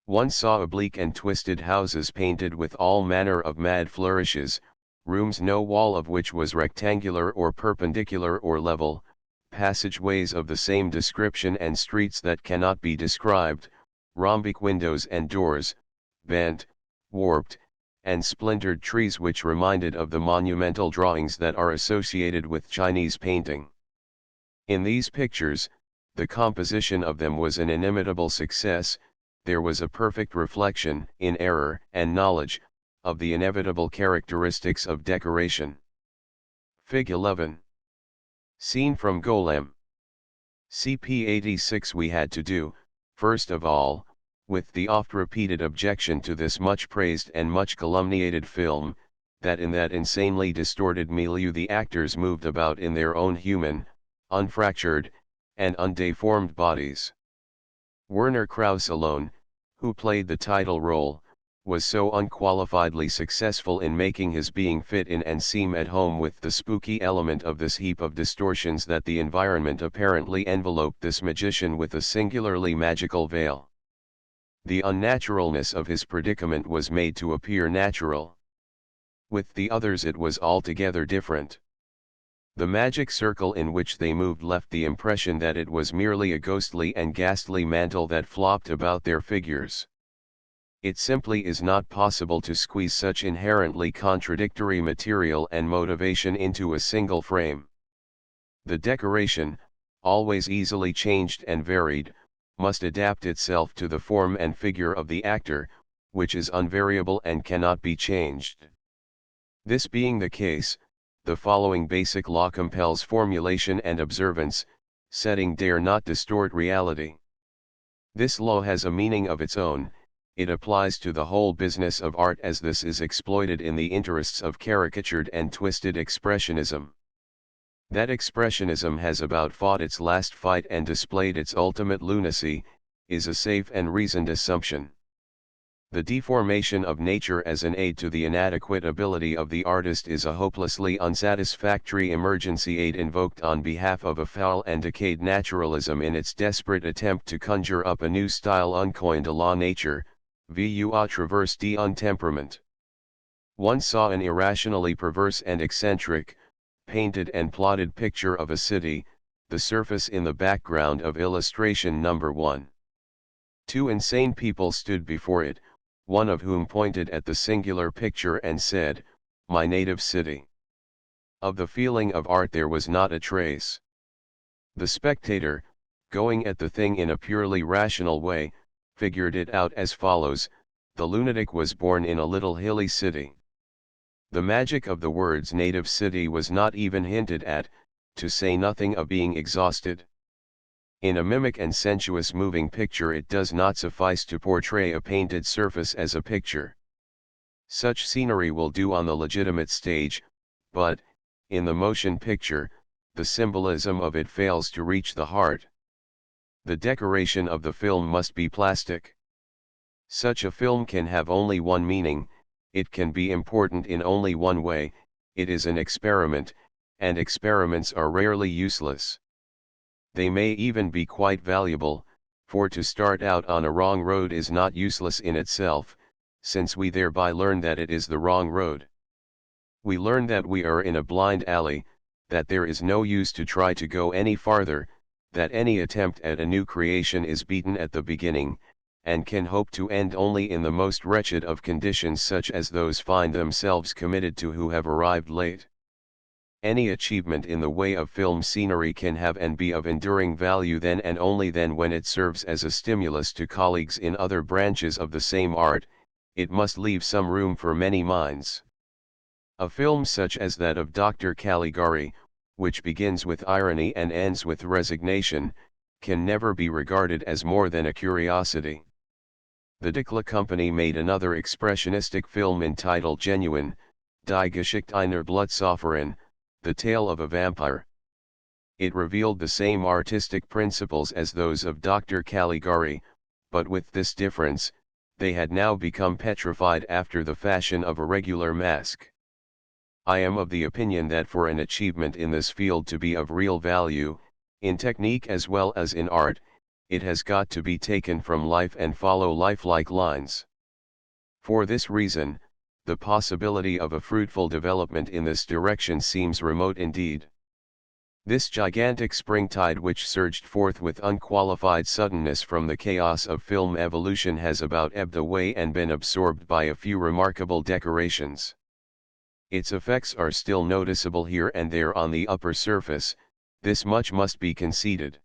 One saw oblique and twisted houses painted with all manner of mad flourishes, rooms no wall of which was rectangular or perpendicular or level, passageways of the same description and streets that cannot be described, rhombic windows and doors, bent, warped, and splintered trees which reminded of the monumental drawings that are associated with Chinese painting. In these pictures, the composition of them was an inimitable success, there was a perfect reflection, in error and knowledge, of the inevitable characteristics of decoration. Fig. 11. Scene from Golem. CP 86. We had to do, first of all, with the oft-repeated objection to this much praised and much calumniated film, that in that insanely distorted milieu the actors moved about in their own human, unfractured, and undeformed bodies. Werner Krauss alone, who played the title role, was so unqualifiedly successful in making his being fit in and seem at home with the spooky element of this heap of distortions that the environment apparently enveloped this magician with a singularly magical veil. The unnaturalness of his predicament was made to appear natural. With the others it was altogether different. The magic circle in which they moved left the impression that it was merely a ghostly and ghastly mantle that flopped about their figures. It simply is not possible to squeeze such inherently contradictory material and motivation into a single frame. The decoration, always easily changed and varied, must adapt itself to the form and figure of the actor, which is unvariable and cannot be changed. This being the case, the following basic law compels formulation and observance: setting dare not distort reality. This law has a meaning of its own, it applies to the whole business of art as this is exploited in the interests of caricatured and twisted expressionism. That expressionism has about fought its last fight and displayed its ultimate lunacy, is a safe and reasoned assumption. The deformation of nature as an aid to the inadequate ability of the artist is a hopelessly unsatisfactory emergency aid invoked on behalf of a foul and decayed naturalism in its desperate attempt to conjure up a new style uncoined à la nature, vu à travers d'un temperament. One saw an irrationally perverse and eccentric, painted and plotted picture of a city, the surface in the background of illustration number 1. Two insane people stood before it, one of whom pointed at the singular picture and said, "My native city." Of the feeling of art there was not a trace. The spectator, going at the thing in a purely rational way, figured it out as follows: the lunatic was born in a little hilly city. The magic of the words native city was not even hinted at, to say nothing of being exhausted. In a mimic and sensuous moving picture it does not suffice to portray a painted surface as a picture. Such scenery will do on the legitimate stage, but, in the motion picture, the symbolism of it fails to reach the heart. The decoration of the film must be plastic. Such a film can have only one meaning, it can be important in only one way: it is an experiment, and experiments are rarely useless. They may even be quite valuable, for to start out on a wrong road is not useless in itself, since we thereby learn that it is the wrong road. We learn that we are in a blind alley, that there is no use to try to go any farther, that any attempt at a new creation is beaten at the beginning, and can hope to end only in the most wretched of conditions such as those find themselves committed to who have arrived late. Any achievement in the way of film scenery can have and be of enduring value then and only then when it serves as a stimulus to colleagues in other branches of the same art. It must leave some room for many minds. A film such as that of Dr. Caligari, which begins with irony and ends with resignation, can never be regarded as more than a curiosity. The Dickla Company made another expressionistic film entitled Genuine, Die Geschichte einer Blutsauferin, The Tale of a Vampire. It revealed the same artistic principles as those of Dr. Caligari, but with this difference: they had now become petrified after the fashion of a regular mask. I am of the opinion that for an achievement in this field to be of real value, in technique as well as in art, it has got to be taken from life and follow lifelike lines. For this reason, the possibility of a fruitful development in this direction seems remote indeed. This gigantic springtide which surged forth with unqualified suddenness from the chaos of film evolution has about ebbed away and been absorbed by a few remarkable decorations. Its effects are still noticeable here and there on the upper surface, this much must be conceded.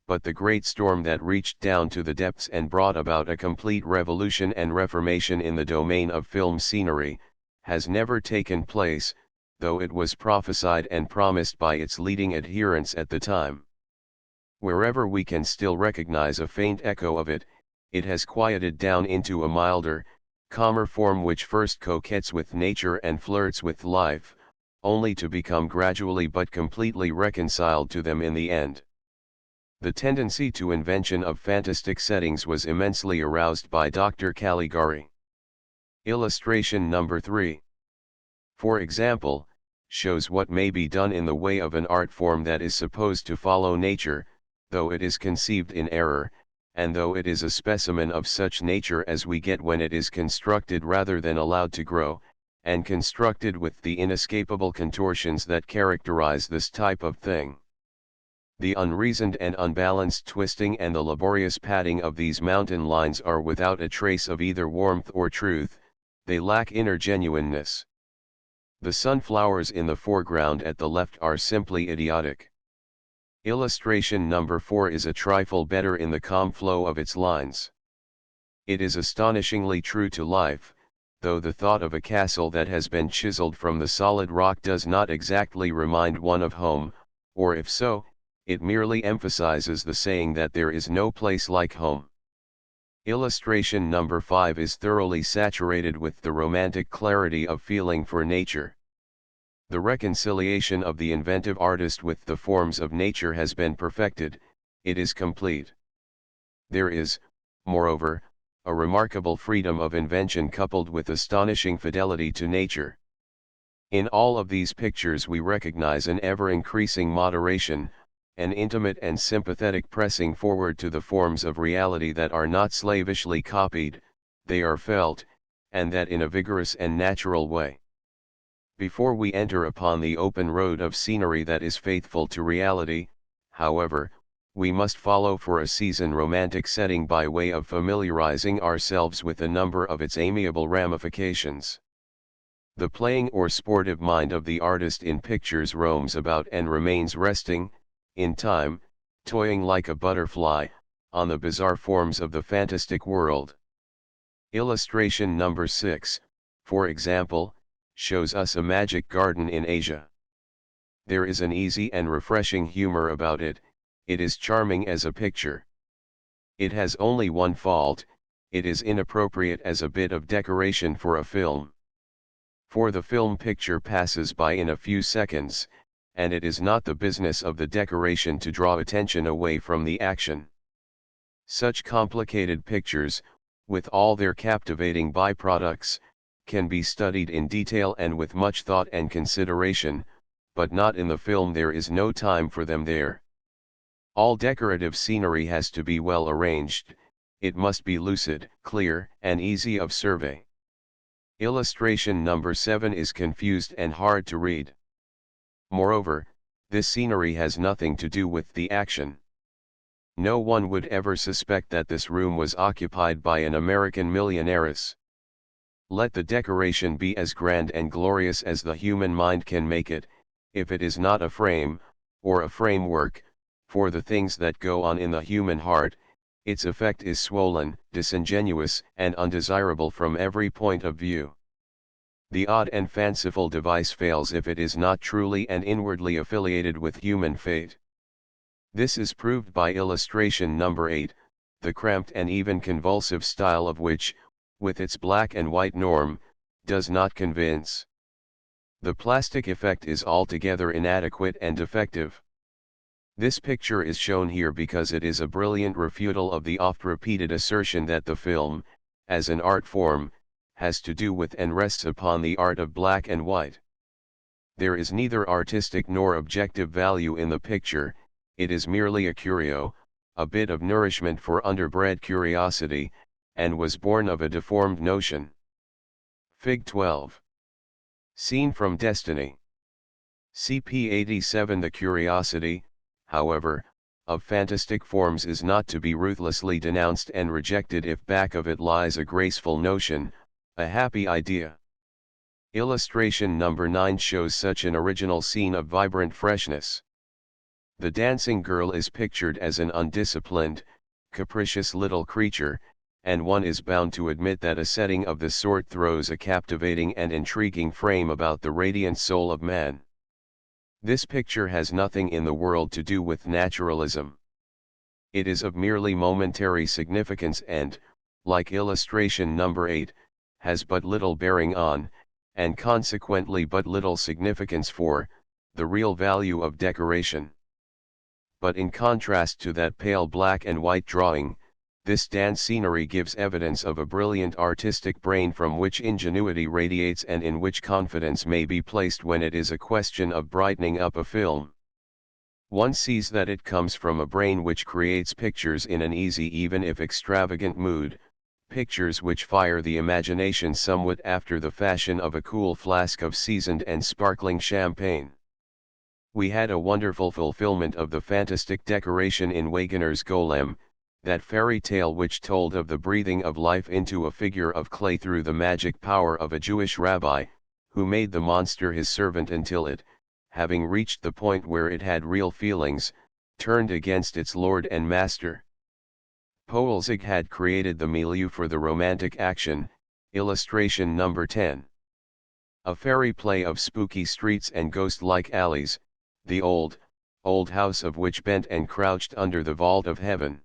But the great storm that reached down to the depths and brought about a complete revolution and reformation in the domain of film scenery, has never taken place, though it was prophesied and promised by its leading adherents at the time. Wherever we can still recognize a faint echo of it, it has quieted down into a milder, calmer form which first coquettes with nature and flirts with life, only to become gradually but completely reconciled to them in the end. The tendency to invention of fantastic settings was immensely aroused by Dr. Caligari. Illustration number 3. For example, shows what may be done in the way of an art form that is supposed to follow nature, though it is conceived in error, and though it is a specimen of such nature as we get when it is constructed rather than allowed to grow, and constructed with the inescapable contortions that characterize this type of thing. The unreasoned and unbalanced twisting and the laborious padding of these mountain lines are without a trace of either warmth or truth, they lack inner genuineness. The sunflowers in the foreground at the left are simply idiotic. Illustration number 4 is a trifle better in the calm flow of its lines. It is astonishingly true to life, though the thought of a castle that has been chiseled from the solid rock does not exactly remind one of home, or if so, it merely emphasizes the saying that there is no place like home. Illustration number 5 is thoroughly saturated with the romantic clarity of feeling for nature. The reconciliation of the inventive artist with the forms of nature has been perfected, it is complete. There is, moreover, a remarkable freedom of invention coupled with astonishing fidelity to nature. In all of these pictures we recognize an ever-increasing moderation, an intimate and sympathetic pressing forward to the forms of reality that are not slavishly copied, they are felt, and that in a vigorous and natural way. Before we enter upon the open road of scenery that is faithful to reality, however, we must follow for a season romantic setting by way of familiarizing ourselves with a number of its amiable ramifications. The playing or sportive mind of the artist in pictures roams about and remains resting, in time, toying like a butterfly, on the bizarre forms of the fantastic world. Illustration number 6, for example, shows us a magic garden in Asia. There is an easy and refreshing humor about it, it is charming as a picture. It has only one fault, it is inappropriate as a bit of decoration for a film. For the film picture passes by in a few seconds, and it is not the business of the decoration to draw attention away from the action. Such complicated pictures, with all their captivating byproducts, can be studied in detail and with much thought and consideration, but not in the film. There is no time for them there. All decorative scenery has to be well arranged, it must be lucid, clear, and easy of survey. Illustration number 7 is confused and hard to read. Moreover, this scenery has nothing to do with the action. No one would ever suspect that this room was occupied by an American millionairess. Let the decoration be as grand and glorious as the human mind can make it, if it is not a frame, or a framework, for the things that go on in the human heart, its effect is swollen, disingenuous, and undesirable from every point of view. The odd and fanciful device fails if it is not truly and inwardly affiliated with human fate. This is proved by illustration number 8, the cramped and even convulsive style of which, with its black and white norm, does not convince. The plastic effect is altogether inadequate and defective. This picture is shown here because it is a brilliant refutal of the oft-repeated assertion that the film, as an art form, has to do with and rests upon the art of black and white. There is neither artistic nor objective value in the picture, it is merely a curio, a bit of nourishment for underbred curiosity, and was born of a deformed notion. Fig 12. Scene from Destiny. CP 87. The curiosity, however, of fantastic forms is not to be ruthlessly denounced and rejected if back of it lies a graceful notion, a happy idea. Illustration number 9 shows such an original scene of vibrant freshness. The dancing girl is pictured as an undisciplined, capricious little creature, and one is bound to admit that a setting of this sort throws a captivating and intriguing frame about the radiant soul of man. This picture has nothing in the world to do with naturalism. It is of merely momentary significance and, like illustration number 8, has but little bearing on, and consequently but little significance for, the real value of decoration. But in contrast to that pale black and white drawing, this dance scenery gives evidence of a brilliant artistic brain from which ingenuity radiates and in which confidence may be placed when it is a question of brightening up a film. One sees that it comes from a brain which creates pictures in an easy even if extravagant mood, pictures which fire the imagination somewhat after the fashion of a cool flask of seasoned and sparkling champagne. We had a wonderful fulfillment of the fantastic decoration in Wegener's Golem, that fairy tale which told of the breathing of life into a figure of clay through the magic power of a Jewish rabbi, who made the monster his servant until it, having reached the point where it had real feelings, turned against its lord and master. Poelzig had created the milieu for the romantic action, illustration number 10. A fairy play of spooky streets and ghost-like alleys, the old house of which bent and crouched under the vault of heaven.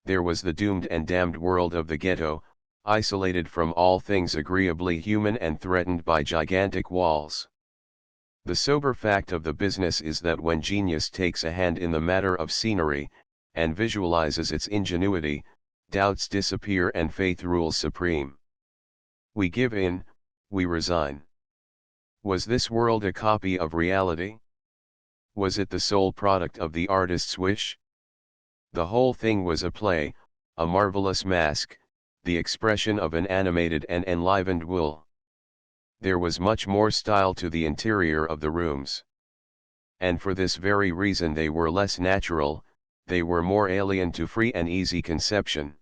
There was the doomed and damned world of the ghetto, isolated from all things agreeably human and threatened by gigantic walls. The sober fact of the business is that when genius takes a hand in the matter of scenery, and visualizes its ingenuity, doubts disappear and faith rules supreme. We give in, we resign. Was this world a copy of reality? Was it the sole product of the artist's wish? The whole thing was a play, a marvelous mask, the expression of an animated and enlivened will. There was much more style to the interior of the rooms. and for this very reason they were less natural, they were more alien to free and easy conception.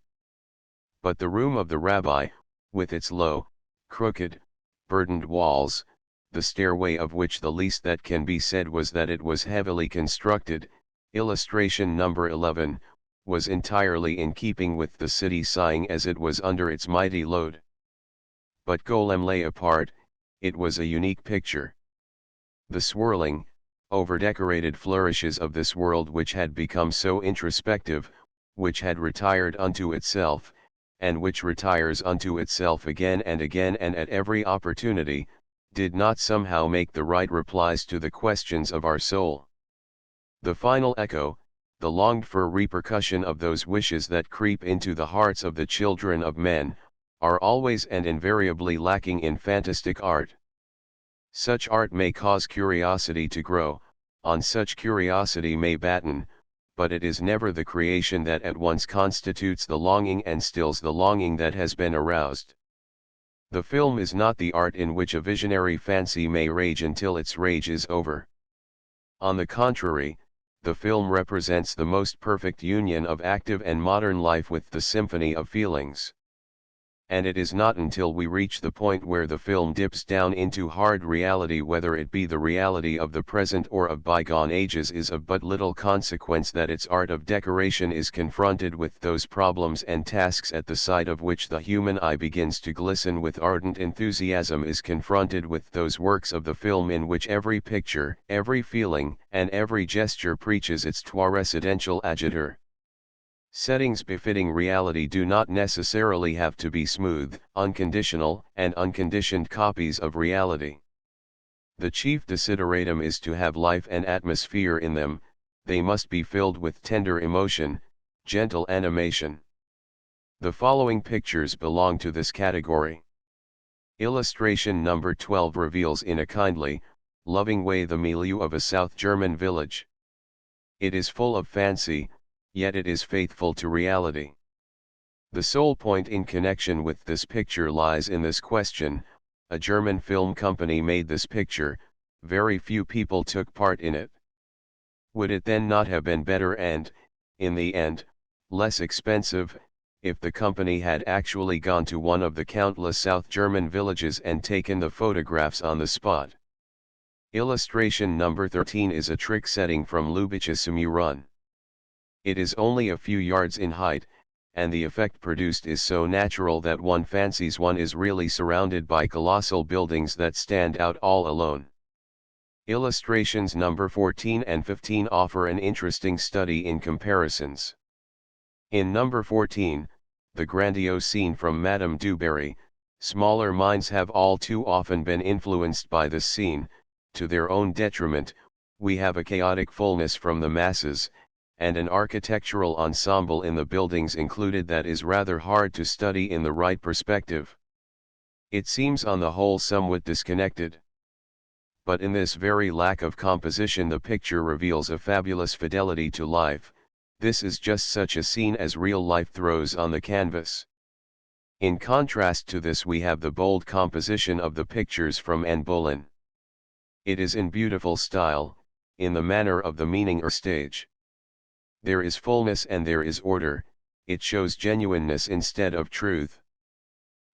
But the room of the rabbi, with its low, crooked, burdened walls, the stairway of which the least that can be said was that it was heavily constructed, illustration number 11, was entirely in keeping with the city sighing as it was under its mighty load. But Golem lay apart, it was a unique picture. The swirling, over-decorated flourishes of this world which had become so introspective, which had retired unto itself, and which retires unto itself again and again and at every opportunity, did not somehow make the right replies to the questions of our soul. The final echo, the longed-for repercussion of those wishes that creep into the hearts of the children of men, are always and invariably lacking in fantastic art. Such art may cause curiosity to grow, on such curiosity may batten, but it is never the creation that at once constitutes the longing and stills the longing that has been aroused. The film is not the art in which a visionary fancy may rage until its rage is over. On the contrary, the film represents the most perfect union of active and modern life with the symphony of feelings. And it is not until we reach the point where the film dips down into hard reality, whether it be the reality of the present or of bygone ages, is of but little consequence, that its art of decoration is confronted with those problems and tasks at the sight of which the human eye begins to glisten with ardent enthusiasm, is confronted with those works of the film in which every picture, every feeling, and every gesture preaches its toi residential adjutor. Settings befitting reality do not necessarily have to be smooth, unconditional, and unconditioned copies of reality. The chief desideratum is to have life and atmosphere in them, they must be filled with tender emotion, gentle animation. The following pictures belong to this category. Illustration number 12 reveals in a kindly, loving way the milieu of a South German village. It is full of fancy, yet it is faithful to reality. The sole point in connection with this picture lies in this question: a German film company made this picture, very few people took part in it. Would it then not have been better and, in the end, less expensive, if the company had actually gone to one of the countless South German villages and taken the photographs on the spot? Illustration number 13 is a trick setting from Lubitsch's Simurun. It is only a few yards in height, and the effect produced is so natural that one fancies one is really surrounded by colossal buildings that stand out all alone. Illustrations number 14 and 15 offer an interesting study in comparisons. In number 14, the grandiose scene from Madame du Barry, smaller minds have all too often been influenced by this scene, to their own detriment. We have a chaotic fullness from the masses, and an architectural ensemble in the buildings included that is rather hard to study in the right perspective. It seems on the whole somewhat disconnected. But in this very lack of composition the picture reveals a fabulous fidelity to life. This is just such a scene as real life throws on the canvas. In contrast to this we have the bold composition of the pictures from Anne Boleyn. It is in beautiful style, in the manner of the meaning or stage. There is fullness and there is order, it shows genuineness instead of truth.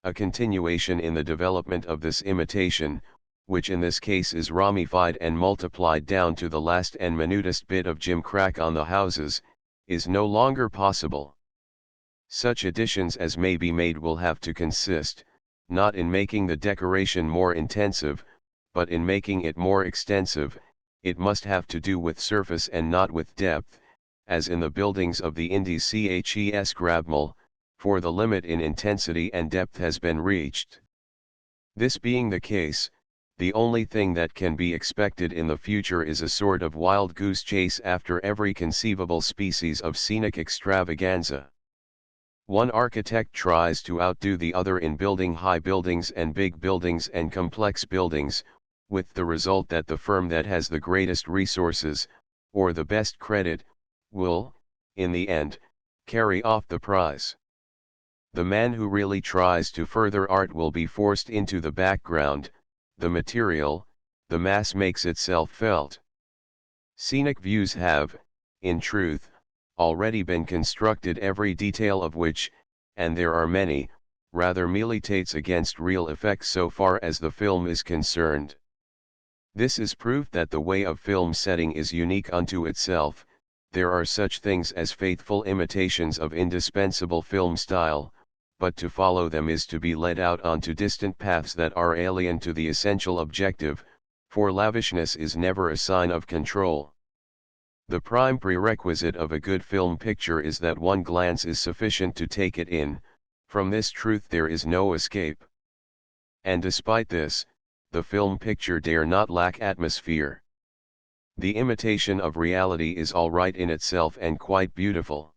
A continuation in the development of this imitation, which in this case is ramified and multiplied down to the last and minutest bit of gimcrack on the houses, is no longer possible. Such additions as may be made will have to consist, not in making the decoration more intensive, but in making it more extensive. It must have to do with surface and not with depth, as in the buildings of the Indies Ches Grabmal, for the limit in intensity and depth has been reached. This being the case, the only thing that can be expected in the future is a sort of wild goose chase after every conceivable species of scenic extravaganza. One architect tries to outdo the other in building high buildings and big buildings and complex buildings, with the result that the firm that has the greatest resources, or the best credit, will, in the end, carry off the prize. The man who really tries to further art will be forced into the background. The material, the mass makes itself felt. Scenic views have, in truth, already been constructed, every detail of which, and there are many, rather militates against real effects so far as the film is concerned. This is proof that the way of film setting is unique unto itself. There are such things as faithful imitations of indispensable film style, but to follow them is to be led out onto distant paths that are alien to the essential objective, for lavishness is never a sign of control. The prime prerequisite of a good film picture is that one glance is sufficient to take it in. From this truth there is no escape. And despite this, the film picture dare not lack atmosphere. The imitation of reality is all right in itself and quite beautiful.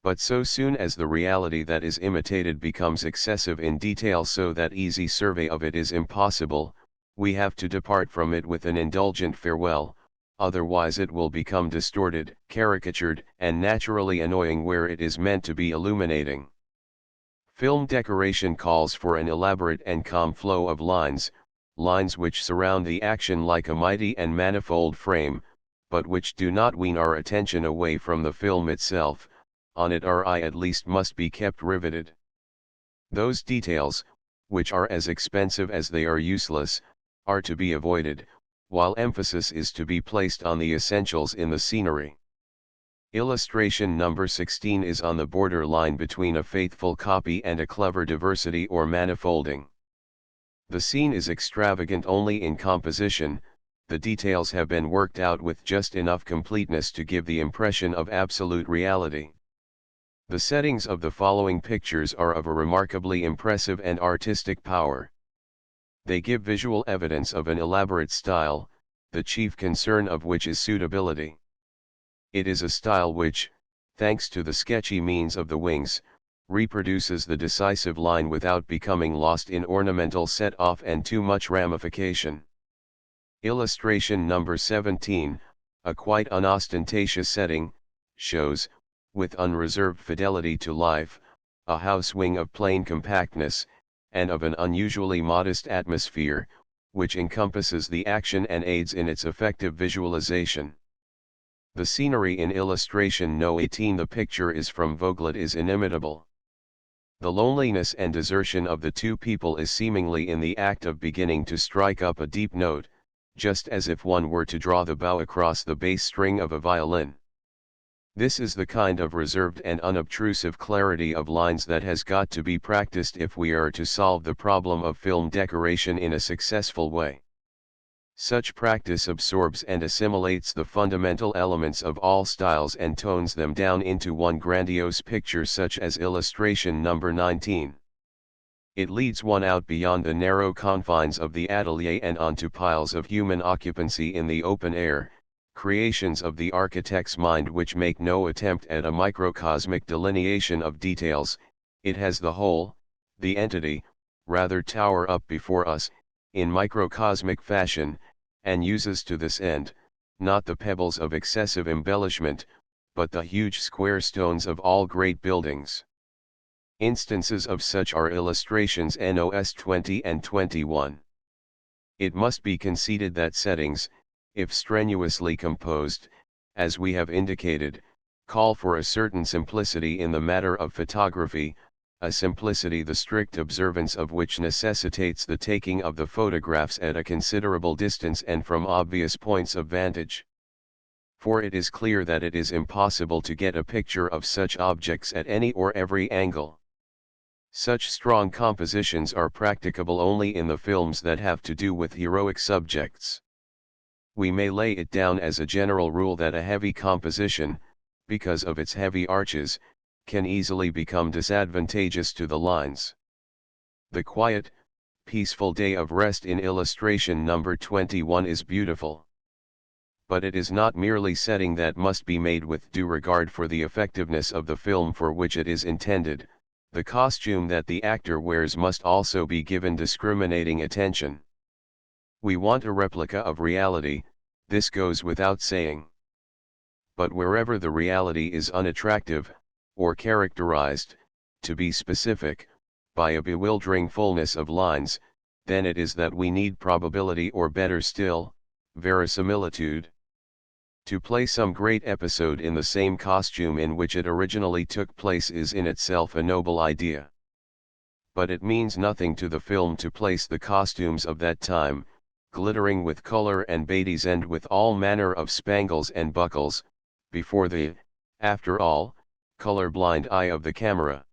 But so soon as the reality that is imitated becomes excessive in detail so that easy survey of it is impossible, we have to depart from it with an indulgent farewell, otherwise it will become distorted, caricatured, and naturally annoying where it is meant to be illuminating. Film decoration calls for an elaborate and calm flow of lines which surround the action like a mighty and manifold frame, but which do not wean our attention away from the film itself. On it our eye at least must be kept riveted. Those details, which are as expensive as they are useless, are to be avoided, while emphasis is to be placed on the essentials in the scenery. Illustration number 16 is on the border line between a faithful copy and a clever diversity or manifolding. The scene is extravagant only in composition, the details have been worked out with just enough completeness to give the impression of absolute reality. The settings of the following pictures are of a remarkably impressive and artistic power. They give visual evidence of an elaborate style, the chief concern of which is suitability. It is a style which, thanks to the sketchy means of the wings, reproduces the decisive line without becoming lost in ornamental set-off and too much ramification. Illustration number 17, a quite unostentatious setting, shows, with unreserved fidelity to life, a house wing of plain compactness, and of an unusually modest atmosphere, which encompasses the action and aids in its effective visualization. The scenery in illustration No. 18. The picture is from Voglet is inimitable. The loneliness and desertion of the two people is seemingly in the act of beginning to strike up a deep note, just as if one were to draw the bow across the bass string of a violin. This is the kind of reserved and unobtrusive clarity of lines that has got to be practiced if we are to solve the problem of film decoration in a successful way. Such practice absorbs and assimilates the fundamental elements of all styles and tones them down into one grandiose picture such as illustration number 19. It leads one out beyond the narrow confines of the atelier and onto piles of human occupancy in the open air, creations of the architect's mind which make no attempt at a microcosmic delineation of details. It has the whole, the entity, rather tower up before us, in microcosmic fashion, and uses to this end, not the pebbles of excessive embellishment, but the huge square stones of all great buildings. Instances of such are illustrations NOS 20 and 21. It must be conceded that settings, if strenuously composed, as we have indicated, call for a certain simplicity in the matter of photography, a simplicity the strict observance of which necessitates the taking of the photographs at a considerable distance and from obvious points of vantage. For it is clear that it is impossible to get a picture of such objects at any or every angle. Such strong compositions are practicable only in the films that have to do with heroic subjects. We may lay it down as a general rule that a heavy composition, because of its heavy arches, can easily become disadvantageous to the lines. The quiet, peaceful day of rest in illustration number 21 is beautiful. But it is not merely setting that must be made with due regard for the effectiveness of the film for which it is intended, the costume that the actor wears must also be given discriminating attention. We want a replica of reality, this goes without saying. But wherever the reality is unattractive, or characterized, to be specific, by a bewildering fullness of lines, then it is that we need probability or better still, verisimilitude. To play some great episode in the same costume in which it originally took place is in itself a noble idea. But it means nothing to the film to place the costumes of that time, glittering with color and badigeoned with all manner of spangles and buckles, before the, after all, color-blind eye of the camera.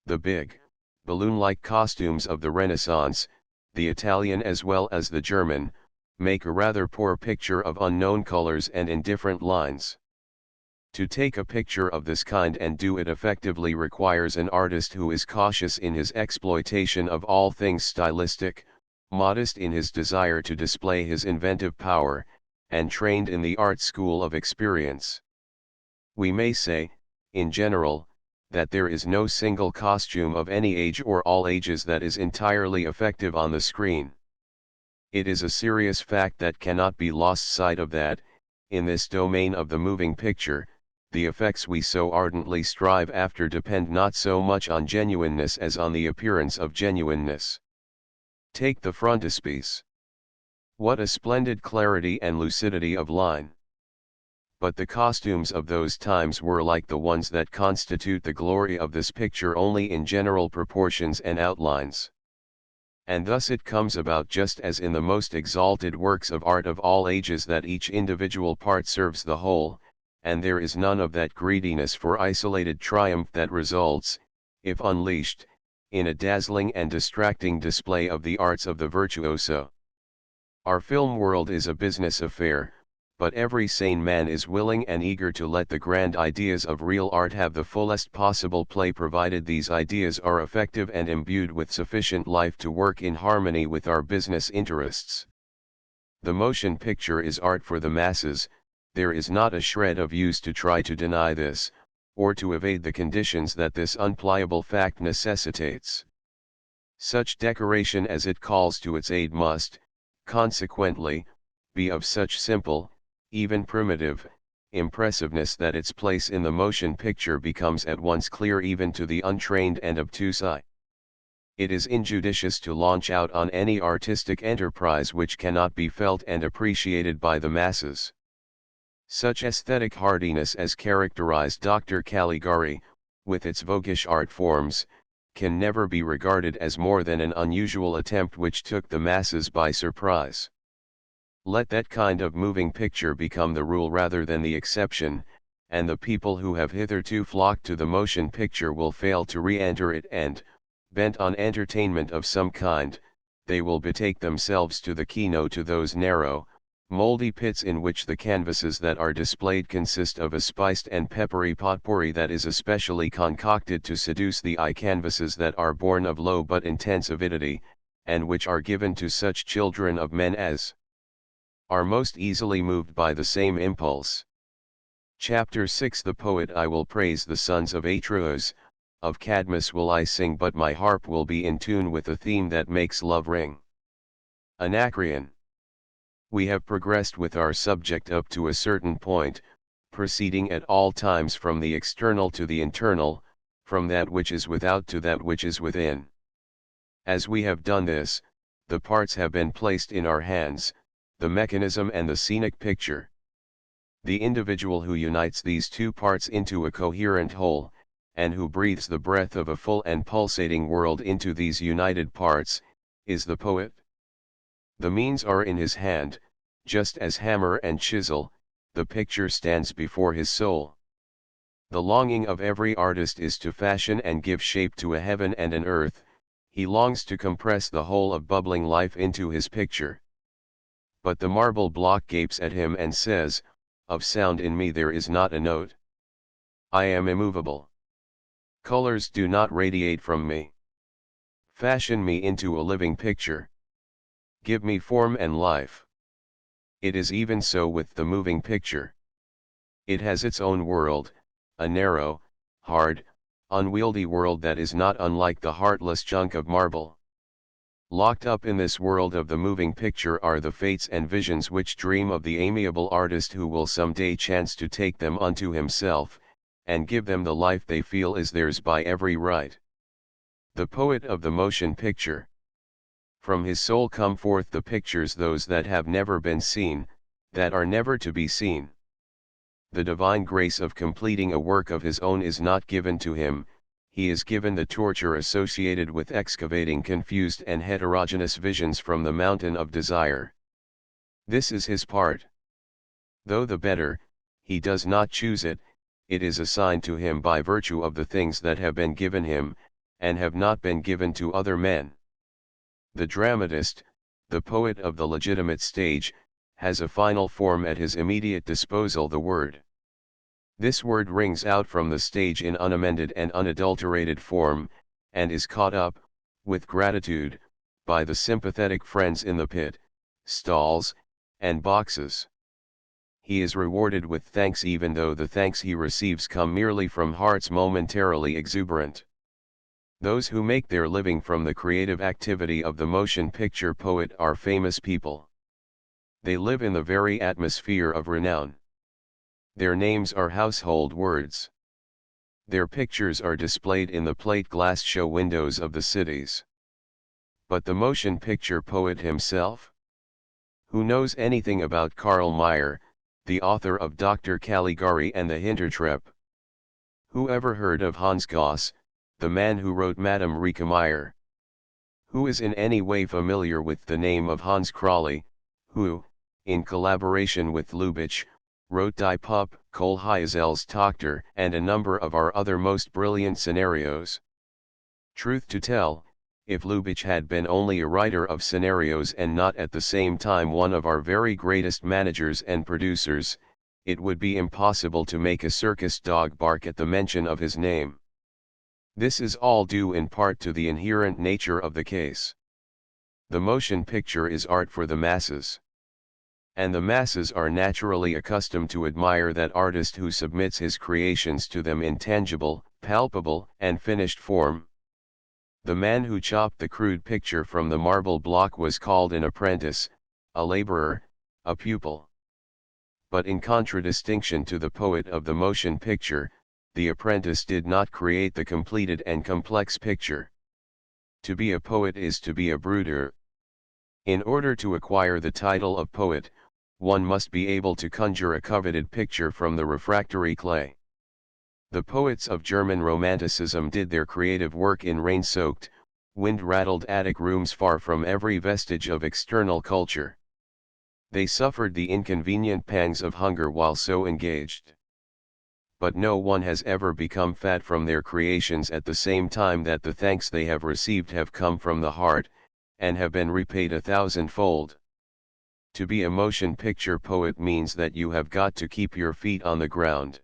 The big, balloon-like costumes of the Renaissance, the Italian as well as the German, make a rather poor picture of unknown colors and indifferent lines. To take a picture of this kind and do it effectively requires an artist who is cautious in his exploitation of all things stylistic, modest in his desire to display his inventive power, and trained in the art school of experience. We may say, in general, that there is no single costume of any age or all ages that is entirely effective on the screen. It is a serious fact that cannot be lost sight of that, in this domain of the moving picture, the effects we so ardently strive after depend not so much on genuineness as on the appearance of genuineness. Take the frontispiece. What a splendid clarity and lucidity of line! But the costumes of those times were like the ones that constitute the glory of this picture only in general proportions and outlines. And thus it comes about just as in the most exalted works of art of all ages that each individual part serves the whole, and there is none of that greediness for isolated triumph that results, if unleashed, in a dazzling and distracting display of the arts of the virtuoso. Our film world is a business affair, but every sane man is willing and eager to let the grand ideas of real art have the fullest possible play provided these ideas are effective and imbued with sufficient life to work in harmony with our business interests. The motion picture is art for the masses, there is not a shred of use to try to deny this, or to evade the conditions that this unpliable fact necessitates. Such decoration as it calls to its aid must, consequently, be of such simple, even primitive, impressiveness that its place in the motion picture becomes at once clear even to the untrained and obtuse eye. It is injudicious to launch out on any artistic enterprise which cannot be felt and appreciated by the masses. Such aesthetic hardiness as characterized Dr. Caligari, with its voguish art forms, can never be regarded as more than an unusual attempt which took the masses by surprise. Let that kind of moving picture become the rule rather than the exception, and the people who have hitherto flocked to the motion picture will fail to re-enter it and, bent on entertainment of some kind, they will betake themselves to the kino to those narrow, moldy pits in which the canvases that are displayed consist of a spiced and peppery potpourri that is especially concocted to seduce the eye, canvases that are born of low but intense avidity, and which are given to such children of men as are most easily moved by the same impulse. Chapter 6 The poet I will praise the sons of Atreus, of Cadmus will I sing, but my harp will be in tune with the theme that makes love ring. Anacreon. We have progressed with our subject up to a certain point, proceeding at all times from the external to the internal, from that which is without to that which is within. As we have done this, the parts have been placed in our hands, the mechanism and the scenic picture. The individual who unites these two parts into a coherent whole, and who breathes the breath of a full and pulsating world into these united parts, is the poet. The means are in his hand, just as hammer and chisel, the picture stands before his soul. The longing of every artist is to fashion and give shape to a heaven and an earth, he longs to compress the whole of bubbling life into his picture. But the marble block gapes at him and says, of sound in me there is not a note. I am immovable. Colors do not radiate from me. Fashion me into a living picture. Give me form and life. It is even so with the moving picture. It has its own world, a narrow, hard, unwieldy world that is not unlike the heartless junk of marble. Locked up in this world of the moving picture are the fates and visions which dream of the amiable artist who will some day chance to take them unto himself, and give them the life they feel is theirs by every right. The poet of the motion picture. From his soul come forth the pictures, those that have never been seen, that are never to be seen. the divine grace of completing a work of his own is not given to him, he is given the torture associated with excavating confused and heterogeneous visions from the mountain of desire. This is his part. Though the better, he does not choose it, it is assigned to him by virtue of the things that have been given him, and have not been given to other men. The dramatist, the poet of the legitimate stage, has a final form at his immediate disposal, the word. This word rings out from the stage in unamended and unadulterated form, and is caught up, with gratitude, by the sympathetic friends in the pit, stalls, and boxes. He is rewarded with thanks even though the thanks he receives come merely from hearts momentarily exuberant. Those who make their living from the creative activity of the motion picture poet are famous people. They live in the very atmosphere of renown. Their names are household words. Their pictures are displayed in the plate glass show windows of the cities. But the motion picture poet himself? Who knows anything about Karl Mayr, the author of Dr. Caligari and the Hintertreppe? Who ever heard of Hans Goss, the man who wrote Madame Riekemeyer? Who is in any way familiar with the name of Hans Crawley, who, in collaboration with Lubitsch, wrote Die Puppe, Kohlheisel's Tochter, and a number of our other most brilliant scenarios? Truth to tell, if Lubitsch had been only a writer of scenarios and not at the same time one of our very greatest managers and producers, it would be impossible to make a circus dog bark at the mention of his name. This is all due in part to the inherent nature of the case. The motion picture is art for the masses. And the masses are naturally accustomed to admire that artist who submits his creations to them in tangible, palpable, and finished form. The man who chopped the crude picture from the marble block was called an apprentice, a laborer, a pupil. But in contradistinction to the poet of the motion picture, the apprentice did not create the completed and complex picture. To be a poet is to be a brooder. In order to acquire the title of poet, one must be able to conjure a coveted picture from the refractory clay. The poets of German Romanticism did their creative work in rain-soaked, wind-rattled attic rooms far from every vestige of external culture. They suffered the inconvenient pangs of hunger while so engaged. But no one has ever become fat from their creations at the same time that the thanks they have received have come from the heart, and have been repaid 1,000-fold. To be a motion picture poet means that you have got to keep your feet on the ground.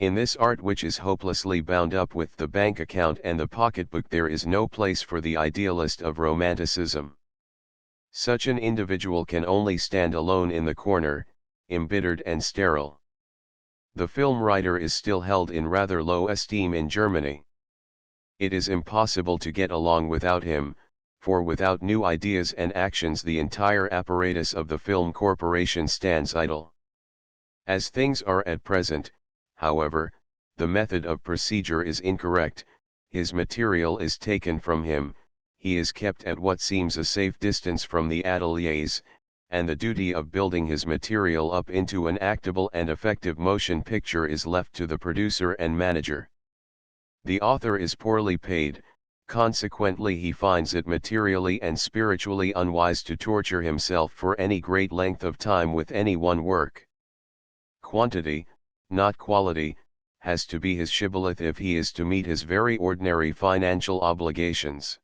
In this art, which is hopelessly bound up with the bank account and the pocketbook, there is no place for the idealist of romanticism. Such an individual can only stand alone in the corner, embittered and sterile. The film writer is still held in rather low esteem in Germany. It is impossible to get along without him, for without new ideas and actions the entire apparatus of the film corporation stands idle. As things are at present, however, the method of procedure is incorrect, his material is taken from him, he is kept at what seems a safe distance from the ateliers, and the duty of building his material up into an actable and effective motion picture is left to the producer and manager. The author is poorly paid, consequently he finds it materially and spiritually unwise to torture himself for any great length of time with any one work. Quantity, not quality, has to be his shibboleth if he is to meet his very ordinary financial obligations.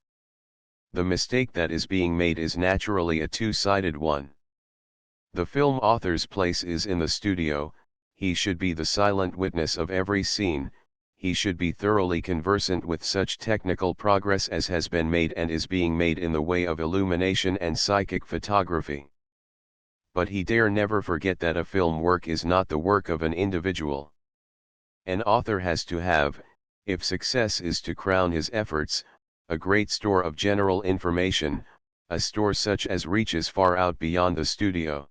The mistake that is being made is naturally a two-sided one. The film author's place is in the studio, he should be the silent witness of every scene, he should be thoroughly conversant with such technical progress as has been made and is being made in the way of illumination and psychic photography. But he dare never forget that a film work is not the work of an individual. An author has to have, if success is to crown his efforts, a great store of general information, a store such as reaches far out beyond the studio.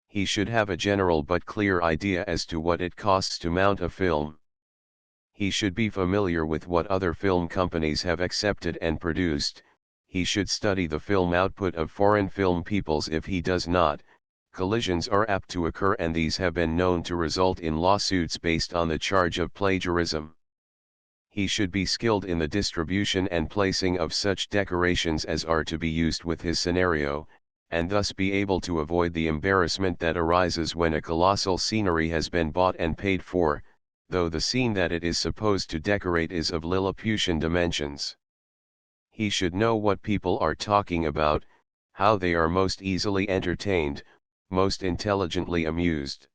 He should have a general but clear idea as to what it costs to mount a film. He should be familiar with what other film companies have accepted and produced, he should study the film output of foreign film peoples. If he does not, Collisions are apt to occur, and these have been known to result in lawsuits based on the charge of plagiarism. He should be skilled in the distribution and placing of such decorations as are to be used with his scenario, and thus be able to avoid the embarrassment that arises when a colossal scenery has been bought and paid for, though the scene that it is supposed to decorate is of Lilliputian dimensions. He should know what people are talking about, how they are most easily entertained, most intelligently amused.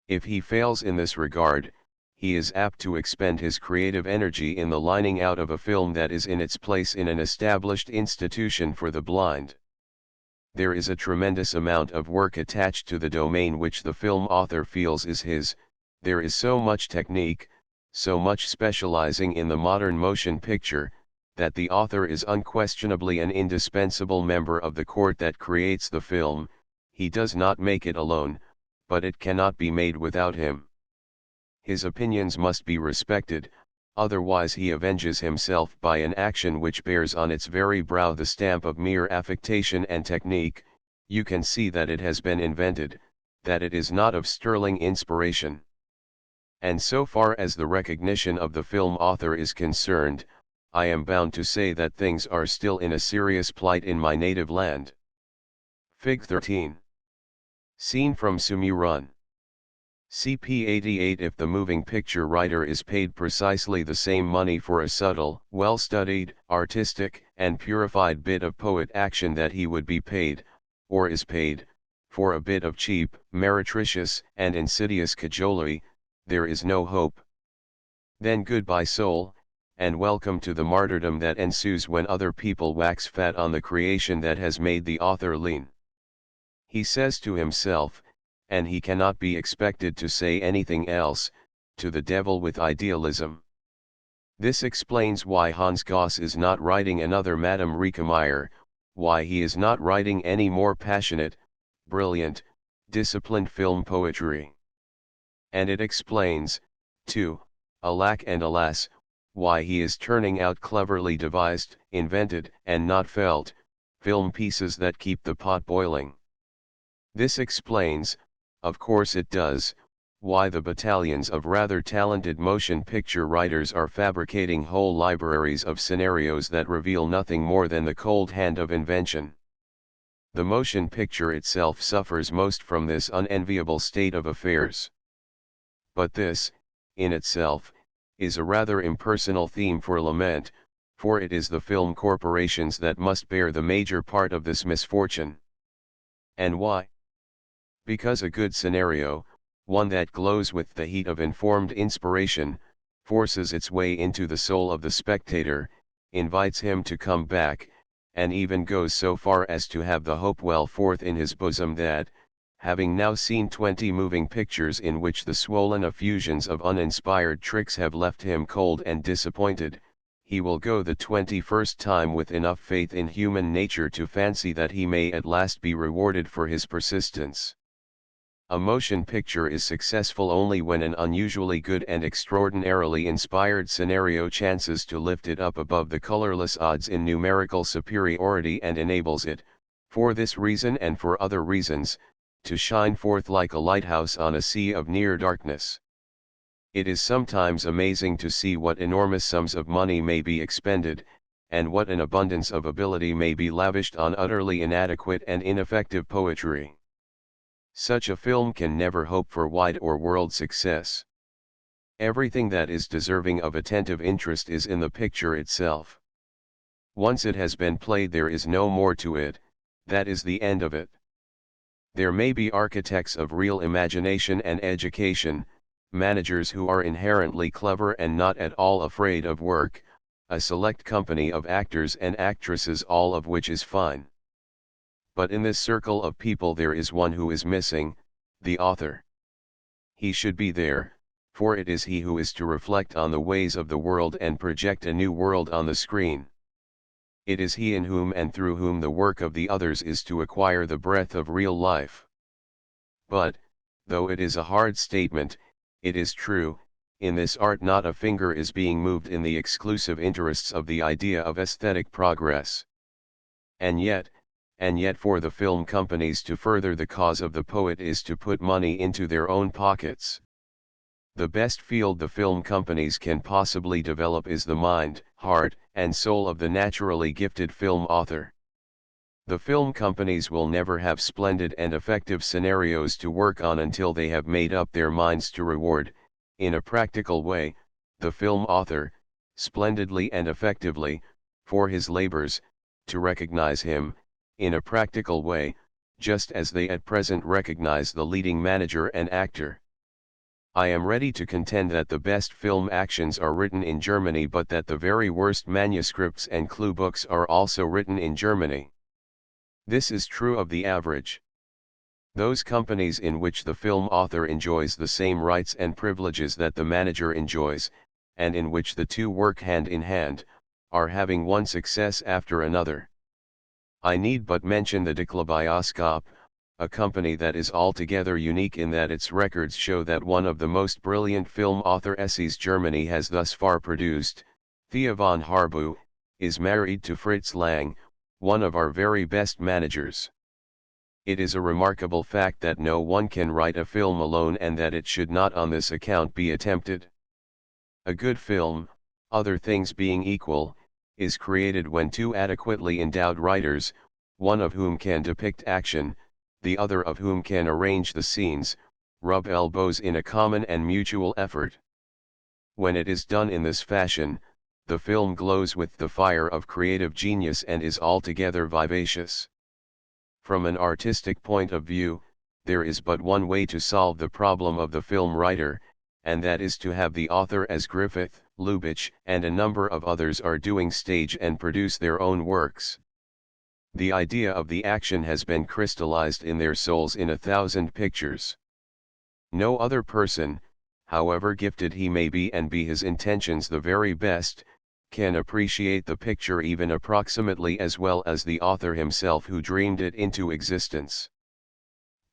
If he fails in this regard, he is apt to expend his creative energy in the lining out of a film that is in its place in an established institution for the blind. There is a tremendous amount of work attached to the domain which the film author feels is his. There is so much technique, so much specializing in the modern motion picture, that the author is unquestionably an indispensable member of the court that creates the film. He does not make it alone, but it cannot be made without him. His opinions must be respected, otherwise he avenges himself by an action which bears on its very brow the stamp of mere affectation and technique. You can see that it has been invented, that it is not of sterling inspiration. And so far as the recognition of the film author is concerned, I am bound to say that things are still in a serious plight in my native land. Fig 13. Scene from Sumurun. CP 88. If the moving picture writer is paid precisely the same money for a subtle, well-studied, artistic, and purified bit of poet action that he would be paid, or is paid, for a bit of cheap, meretricious, and insidious cajolery, there is no hope. Then goodbye soul, and welcome to the martyrdom that ensues when other people wax fat on the creation that has made the author lean. He says to himself, and he cannot be expected to say anything else, to the devil with idealism. This explains why Hans Goss is not writing another Madame Riekemeyer, why he is not writing any more passionate, brilliant, disciplined film poetry. And it explains, too, alack and alas, why he is turning out cleverly devised, invented, and not felt, film pieces that keep the pot boiling. This explains, of course it does, why the battalions of rather talented motion picture writers are fabricating whole libraries of scenarios that reveal nothing more than the cold hand of invention. The motion picture itself suffers most from this unenviable state of affairs. But this, in itself, is a rather impersonal theme for lament, for it is the film corporations that must bear the major part of this misfortune. And why? Because a good scenario, one that glows with the heat of informed inspiration, forces its way into the soul of the spectator, invites him to come back, and even goes so far as to have the hope well forth in his bosom that, having now seen 20 moving pictures in which the swollen effusions of uninspired tricks have left him cold and disappointed, he will go the 21st time with enough faith in human nature to fancy that he may at last be rewarded for his persistence. A motion picture is successful only when an unusually good and extraordinarily inspired scenario chances to lift it up above the colorless odds in numerical superiority and enables it, for this reason and for other reasons, to shine forth like a lighthouse on a sea of near darkness. It is sometimes amazing to see what enormous sums of money may be expended, and what an abundance of ability may be lavished on utterly inadequate and ineffective poetry. Such a film can never hope for wide or world success. Everything that is deserving of attentive interest is in the picture itself. Once it has been played, there is no more to it, that is the end of it. There may be architects of real imagination and education, managers who are inherently clever and not at all afraid of work, a select company of actors and actresses, all of which is fine. But in this circle of people there is one who is missing, the author. He should be there, for it is he who is to reflect on the ways of the world and project a new world on the screen. It is he in whom and through whom the work of the others is to acquire the breath of real life. But, though it is a hard statement, it is true, in this art not a finger is being moved in the exclusive interests of the idea of aesthetic progress. And yet, and yet for the film companies to further the cause of the poet is to put money into their own pockets. The best field the film companies can possibly develop is the mind, heart, and soul of the naturally gifted film author. The film companies will never have splendid and effective scenarios to work on until they have made up their minds to reward, in a practical way, the film author, splendidly and effectively, for his labors, to recognize him, in a practical way, just as they at present recognize the leading manager and actor. I am ready to contend that the best film actions are written in Germany, but that the very worst manuscripts and clue books are also written in Germany. This is true of the average. Those companies in which the film author enjoys the same rights and privileges that the manager enjoys, and in which the two work hand in hand, are having one success after another. I need but mention the Dekla, a company that is altogether unique in that its records show that one of the most brilliant film author essays Germany has thus far produced, Thea von Harbu, is married to Fritz Lang, one of our very best managers. It is a remarkable fact that no one can write a film alone, and that it should not on this account be attempted. A good film, other things being equal, is created when two adequately endowed writers, one of whom can depict action, the other of whom can arrange the scenes, rub elbows in a common and mutual effort. When it is done in this fashion, the film glows with the fire of creative genius and is altogether vivacious. From an artistic point of view, there is but one way to solve the problem of the film writer, and that is to have the author, as Griffith, Lubitsch, and a number of others are doing, stage and produce their own works. The idea of the action has been crystallized in their souls in 1,000 pictures. No other person, however gifted he may be and be his intentions the very best, can appreciate the picture even approximately as well as the author himself who dreamed it into existence.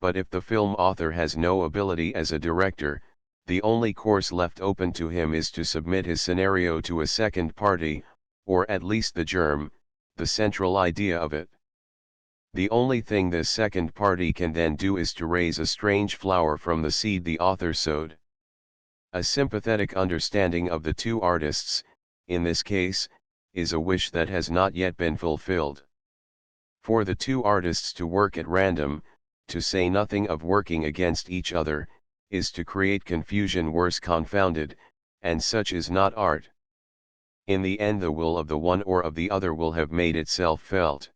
But if the film author has no ability as a director, the only course left open to him is to submit his scenario to a second party, or at least the germ, the central idea of it. The only thing this second party can then do is to raise a strange flower from the seed the author sowed. A sympathetic understanding of the two artists, in this case, is a wish that has not yet been fulfilled. For the two artists to work at random, to say nothing of working against each other, is to create confusion worse confounded, and such is not art. In the end the will of the one or of the other will have made itself felt.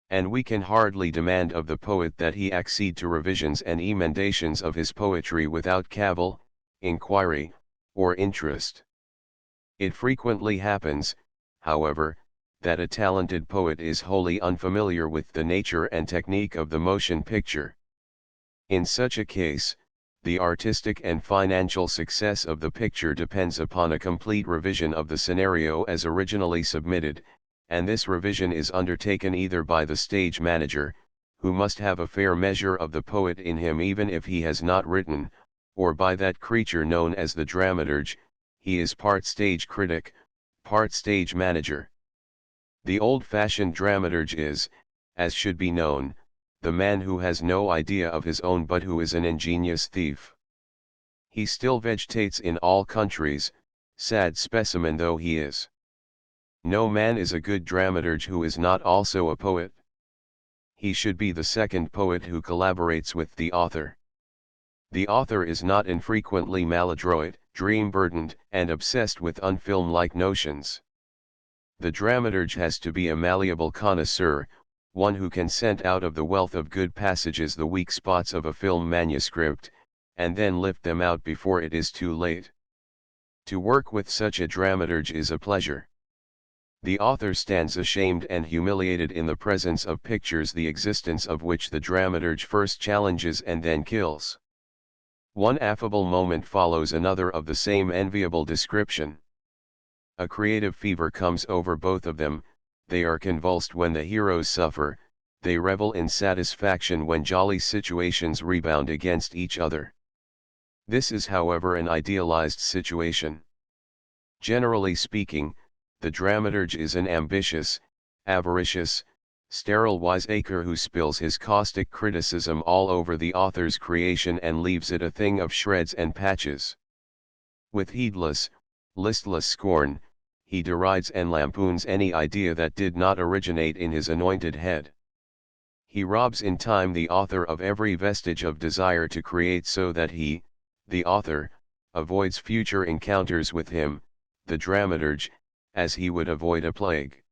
And we can hardly demand of the poet that he accede to revisions and emendations of his poetry without cavil, inquiry, or interest. It frequently happens, however, that a talented poet is wholly unfamiliar with the nature and technique of the motion picture. In such a case, the artistic and financial success of the picture depends upon a complete revision of the scenario as originally submitted, and this revision is undertaken either by the stage manager, who must have a fair measure of the poet in him even if he has not written, or by that creature known as the dramaturge. He is part stage critic, part stage manager. The old-fashioned dramaturge is, as should be known, the man who has no idea of his own but who is an ingenious thief. He still vegetates in all countries, sad specimen though he is. No man is a good dramaturge who is not also a poet. He should be the second poet who collaborates with the author. The author is not infrequently maladroit, dream-burdened, and obsessed with unfilm-like notions. The dramaturge has to be a malleable connoisseur, one who can scent out of the wealth of good passages the weak spots of a film manuscript, and then lift them out before it is too late. To work with such a dramaturge is a pleasure. The author stands ashamed and humiliated in the presence of pictures the existence of which the dramaturge first challenges and then kills. One affable moment follows another of the same enviable description. A creative fever comes over both of them, they are convulsed when the heroes suffer, they revel in satisfaction when jolly situations rebound against each other. This is however an idealized situation. Generally speaking, the dramaturge is an ambitious, avaricious, sterile wiseacre who spills his caustic criticism all over the author's creation and leaves it a thing of shreds and patches. With heedless, listless scorn, he derides and lampoons any idea that did not originate in his anointed head. He robs in time the author of every vestige of desire to create so that he, the author, avoids future encounters with him, the dramaturge, as he would avoid a plague.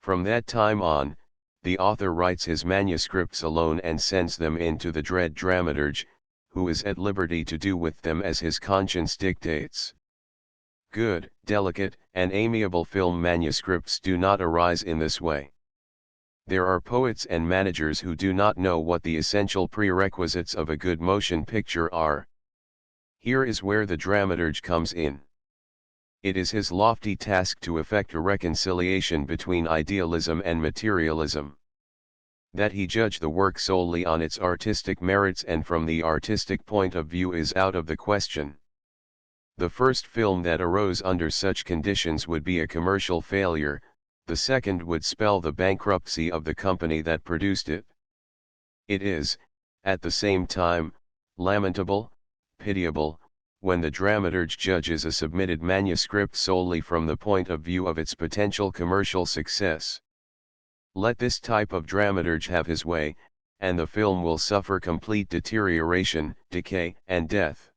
From that time on, the author writes his manuscripts alone and sends them in to the dread dramaturge, who is at liberty to do with them as his conscience dictates. Good, delicate, and amiable film manuscripts do not arise in this way. There are poets and managers who do not know what the essential prerequisites of a good motion picture are. Here is where the dramaturge comes in. It is his lofty task to effect a reconciliation between idealism and materialism. That he judge the work solely on its artistic merits and from the artistic point of view is out of the question. The first film that arose under such conditions would be a commercial failure, the second would spell the bankruptcy of the company that produced it. It is, at the same time, lamentable, pitiable, when the dramaturge judges a submitted manuscript solely from the point of view of its potential commercial success. Let this type of dramaturge have his way, and the film will suffer complete deterioration, decay, and death.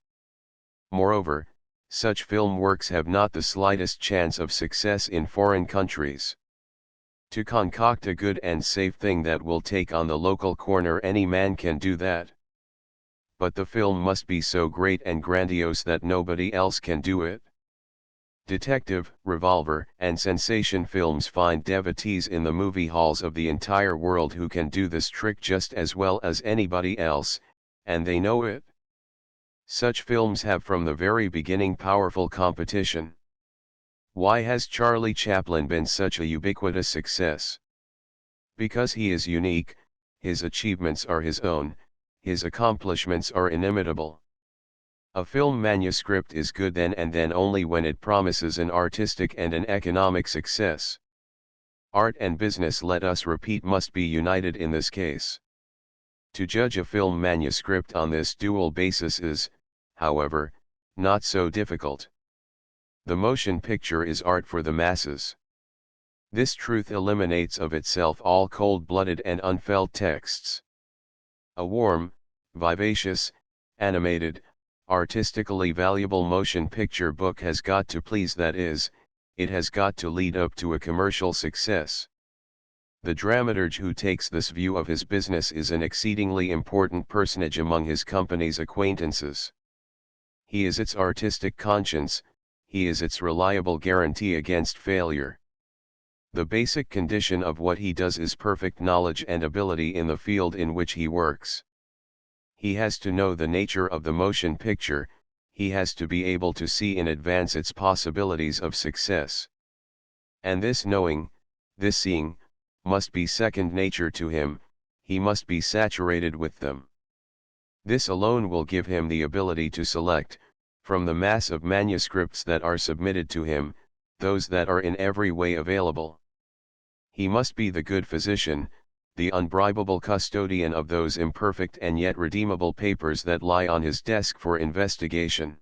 Moreover, such film works have not the slightest chance of success in foreign countries. To concoct a good and safe thing that will take on the local corner, any man can do that. But the film must be so great and grandiose that nobody else can do it. Detective, revolver, and sensation films find devotees in the movie halls of the entire world who can do this trick just as well as anybody else, and they know it. Such films have from the very beginning powerful competition. Why has Charlie Chaplin been such a ubiquitous success? Because he is unique, his achievements are his own, his accomplishments are inimitable. A film manuscript is good then and then only when it promises an artistic and an economic success. Art and business, let us repeat, must be united in this case. To judge a film manuscript on this dual basis is, however, not so difficult. The motion picture is art for the masses. This truth eliminates of itself all cold-blooded and unfelt texts. A warm, vivacious, animated, artistically valuable motion picture book has got to please, that is, it has got to lead up to a commercial success. The dramaturge who takes this view of his business is an exceedingly important personage among his company's acquaintances. He is its artistic conscience, he is its reliable guarantee against failure. The basic condition of what he does is perfect knowledge and ability in the field in which he works. He has to know the nature of the motion picture, he has to be able to see in advance its possibilities of success. And this knowing, this seeing, must be second nature to him, he must be saturated with them. This alone will give him the ability to select, from the mass of manuscripts that are submitted to him, those that are in every way available. He must be the good physician, the unbribable custodian of those imperfect and yet redeemable papers that lie on his desk for investigation.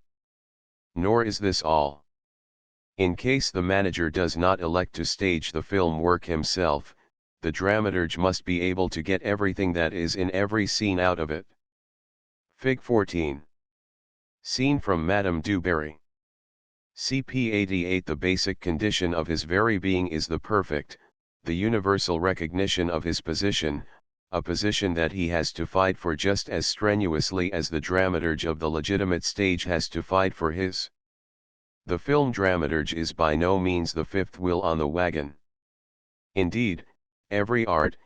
Nor is this all. In case the manager does not elect to stage the film work himself, the dramaturge must be able to get everything that is in every scene out of it. Fig. 14. Scene from Madame du Barry. CP 88. The basic condition of his very being is the perfect, the universal recognition of his position, a position that he has to fight for just as strenuously as the dramaturge of the legitimate stage has to fight for his. The film dramaturge is by no means the fifth wheel on the wagon. Indeed, every art,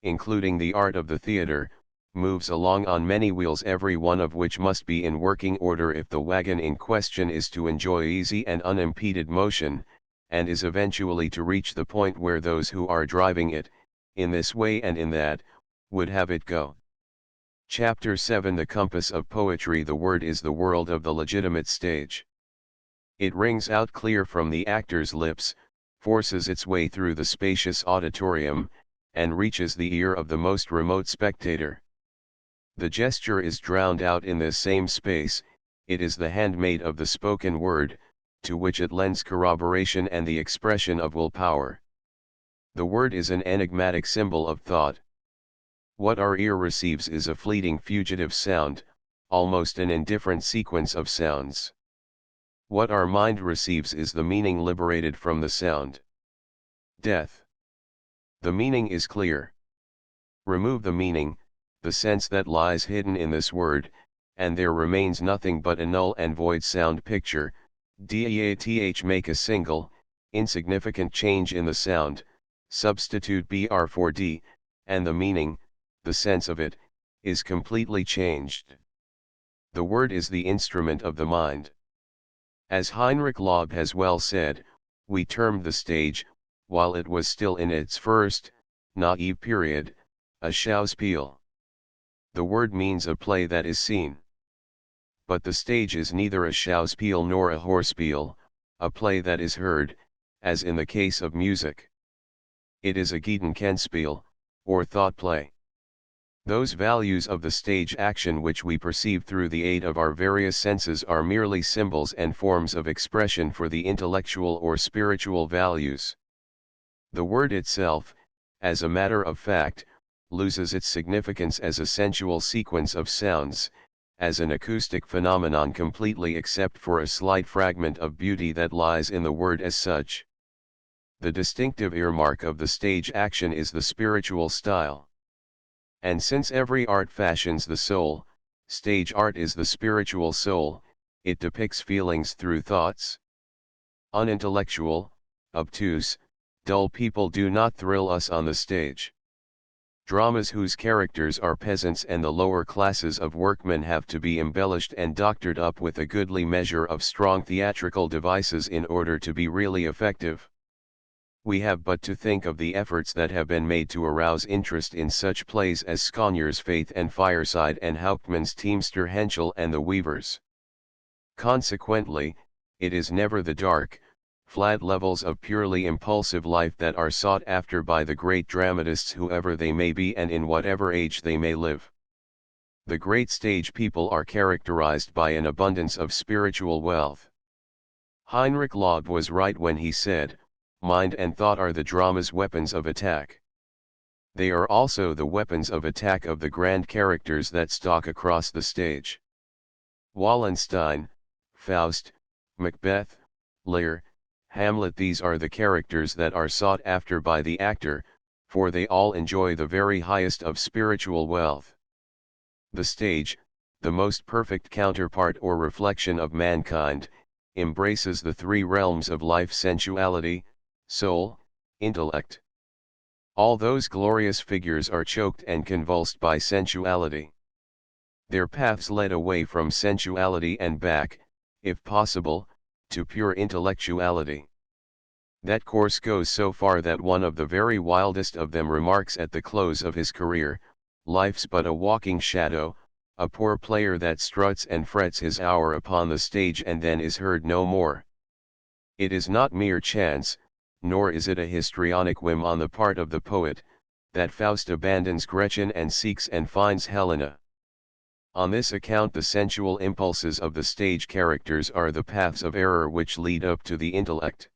including the art of the theater, moves along on many wheels, every one of which must be in working order if the wagon in question is to enjoy easy and unimpeded motion, and is eventually to reach the point where those who are driving it, in this way and in that, would have it go. Chapter 7. The compass of poetry. The word is the world of the legitimate stage. It rings out clear from the actor's lips, forces its way through the spacious auditorium, and reaches the ear of the most remote spectator. The gesture is drowned out in this same space, it is the handmaid of the spoken word, to which it lends corroboration and the expression of will power. The word is an enigmatic symbol of thought. What our ear receives is a fleeting fugitive sound, almost an indifferent sequence of sounds. What our mind receives is the meaning liberated from the sound. Death. The meaning is clear. Remove the meaning, the sense that lies hidden in this word, and there remains nothing but a null and void sound picture. Death. Make a single, insignificant change in the sound, substitute br for d, and the meaning, the sense of it, is completely changed. The word is the instrument of the mind. As Heinrich Laub has well said, we termed the stage, while it was still in its first, naive period, a Schauspiel. The word means a play that is seen. But the stage is neither a Schauspiel nor a Hörspiel, a play that is heard, as in the case of music. It is a Gedankenspiel, or thought play. Those values of the stage action which we perceive through the aid of our various senses are merely symbols and forms of expression for the intellectual or spiritual values. The word itself, as a matter of fact, loses its significance as a sensual sequence of sounds, as an acoustic phenomenon completely except for a slight fragment of beauty that lies in the word as such. The distinctive earmark of the stage action is the spiritual style. And since every art fashions the soul, stage art is the spiritual soul, it depicts feelings through thoughts. Unintellectual, obtuse, dull people do not thrill us on the stage. Dramas whose characters are peasants and the lower classes of workmen have to be embellished and doctored up with a goodly measure of strong theatrical devices in order to be really effective. We have but to think of the efforts that have been made to arouse interest in such plays as Scogner's Faith and Fireside and Hauptmann's Teamster Henschel and the Weavers. Consequently, it is never the dark, flat levels of purely impulsive life that are sought after by the great dramatists whoever they may be and in whatever age they may live. The great stage people are characterized by an abundance of spiritual wealth. Heinrich Laub was right when he said, mind and thought are the drama's weapons of attack. They are also the weapons of attack of the grand characters that stalk across the stage. Wallenstein, Faust, Macbeth, Lear, Hamlet, these are the characters that are sought after by the actor, for they all enjoy the very highest of spiritual wealth. The stage, the most perfect counterpart or reflection of mankind, embraces the three realms of life: sensuality, soul, intellect. All those glorious figures are choked and convulsed by sensuality. Their paths led away from sensuality and back, if possible, to pure intellectuality. That course goes so far that one of the very wildest of them remarks at the close of his career, life's but a walking shadow, a poor player that struts and frets his hour upon the stage and then is heard no more. It is not mere chance, nor is it a histrionic whim on the part of the poet, that Faust abandons Gretchen and seeks and finds Helena. On this account the sensual impulses of the stage characters are the paths of error which lead up to the intellect.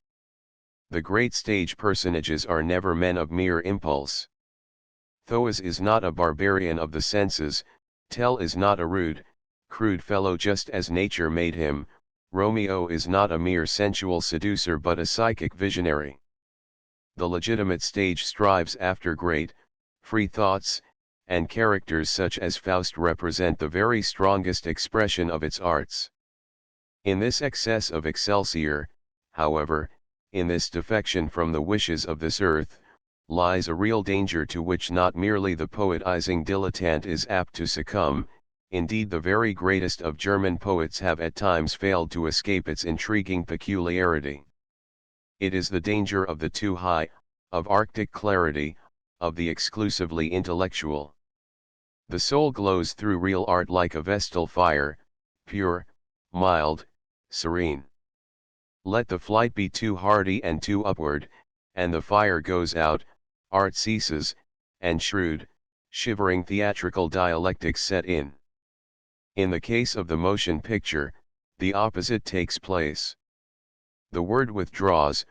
The great stage personages are never men of mere impulse. Thoas is not a barbarian of the senses, Tell is not a rude, crude fellow just as nature made him, Romeo is not a mere sensual seducer but a psychic visionary. The legitimate stage strives after great, free thoughts, and characters such as Faust represent the very strongest expression of its arts. In this excess of excelsior, however, in this defection from the wishes of this earth, lies a real danger to which not merely the poetizing dilettante is apt to succumb, indeed the very greatest of German poets have at times failed to escape its intriguing peculiarity. It is the danger of the too high, of Arctic clarity, of the exclusively intellectual. The soul glows through real art like a vestal fire, pure, mild, serene. Let the flight be too hardy and too upward, and the fire goes out, art ceases, and shrewd, shivering theatrical dialectics set in. In the case of the motion picture, the opposite takes place. The word withdraws,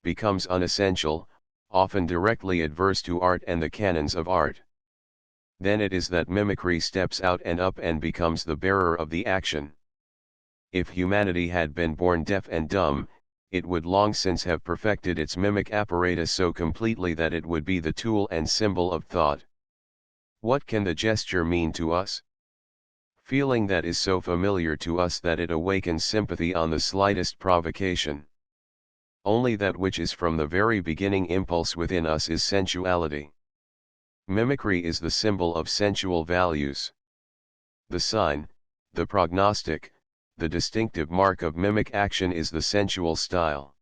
becomes unessential, often directly adverse to art and the canons of art. Then it is that mimicry steps out and up and becomes the bearer of the action. If humanity had been born deaf and dumb, it would long since have perfected its mimic apparatus so completely that it would be the tool and symbol of thought. What can the gesture mean to us? Feeling that is so familiar to us that it awakens sympathy on the slightest provocation. Only that which is from the very beginning impulse within us is sensuality. Mimicry is the symbol of sensual values. The sign, the prognostic, the distinctive mark of mimic action is the sensual style.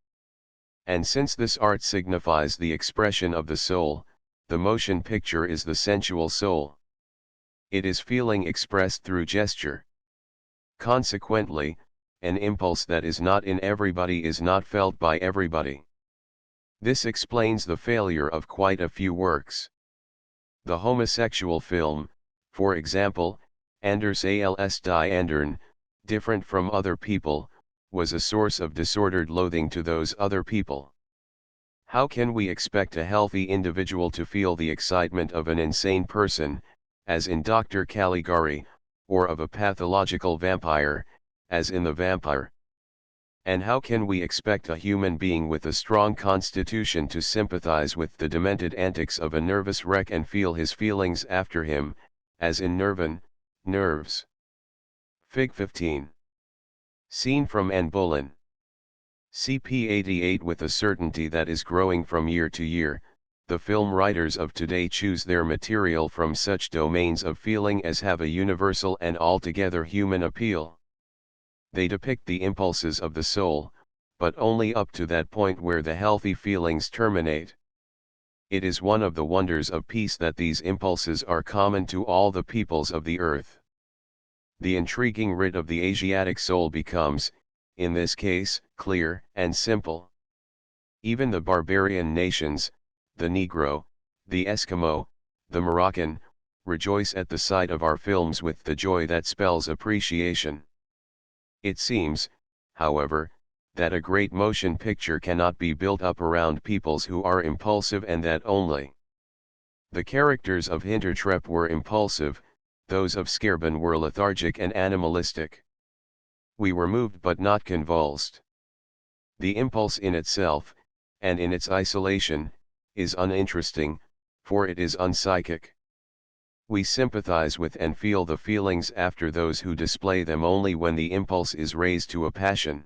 And since this art signifies the expression of the soul, the motion picture is the sensual soul. It is feeling expressed through gesture. Consequently, an impulse that is not in everybody is not felt by everybody. This explains the failure of quite a few works. The homosexual film, for example, Anders als die Andern, different from other people, was a source of disordered loathing to those other people. How can we expect a healthy individual to feel the excitement of an insane person, as in Dr. Caligari, or of a pathological vampire, as in The Vampire? And how can we expect a human being with a strong constitution to sympathize with the demented antics of a nervous wreck and feel his feelings after him, as in Nerven, Nerves? Fig 15. Scene from Anne Boleyn. CP 88. With a certainty that is growing from year to year, the film writers of today choose their material from such domains of feeling as have a universal and altogether human appeal. They depict the impulses of the soul, but only up to that point where the healthy feelings terminate. It is one of the wonders of peace that these impulses are common to all the peoples of the earth. The intriguing writ of the Asiatic soul becomes, in this case, clear and simple. Even the barbarian nations, the Negro, the Eskimo, the Moroccan, rejoice at the sight of our films with the joy that spells appreciation. It seems, however, that a great motion picture cannot be built up around peoples who are impulsive and that only. The characters of Hintertreppe were impulsive, those of Scarban were lethargic and animalistic. We were moved but not convulsed. The impulse in itself, and in its isolation, is uninteresting, for it is unpsychic. We sympathize with and feel the feelings after those who display them only when the impulse is raised to a passion.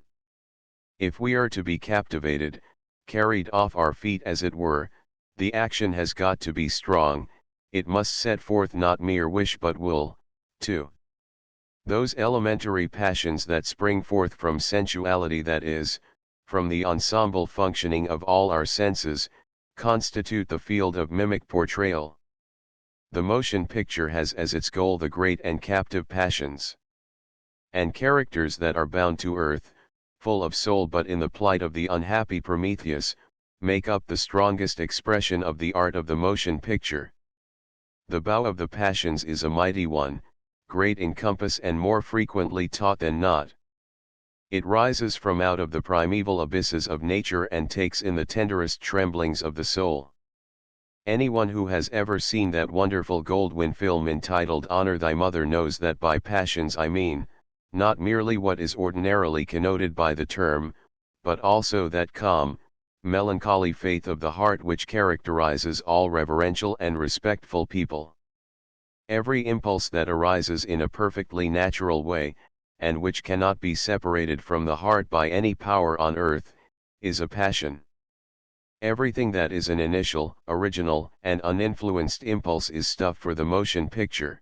If we are to be captivated, carried off our feet as it were, the action has got to be strong, it must set forth not mere wish but will, too. Those elementary passions that spring forth from sensuality, that is, from the ensemble functioning of all our senses, constitute the field of mimic portrayal. The motion picture has as its goal the great and captive passions. And characters that are bound to earth, full of soul but in the plight of the unhappy Prometheus, make up the strongest expression of the art of the motion picture. The bow of the passions is a mighty one, great in compass and more frequently taught than not. It rises from out of the primeval abysses of nature and takes in the tenderest tremblings of the soul. Anyone who has ever seen that wonderful Goldwyn film entitled Honor Thy Mother knows that by passions I mean, not merely what is ordinarily connoted by the term, but also that calm, melancholy faith of the heart which characterizes all reverential and respectful people. Every impulse that arises in a perfectly natural way, and which cannot be separated from the heart by any power on earth, is a passion. Everything that is an initial, original, and uninfluenced impulse is stuff for the motion picture.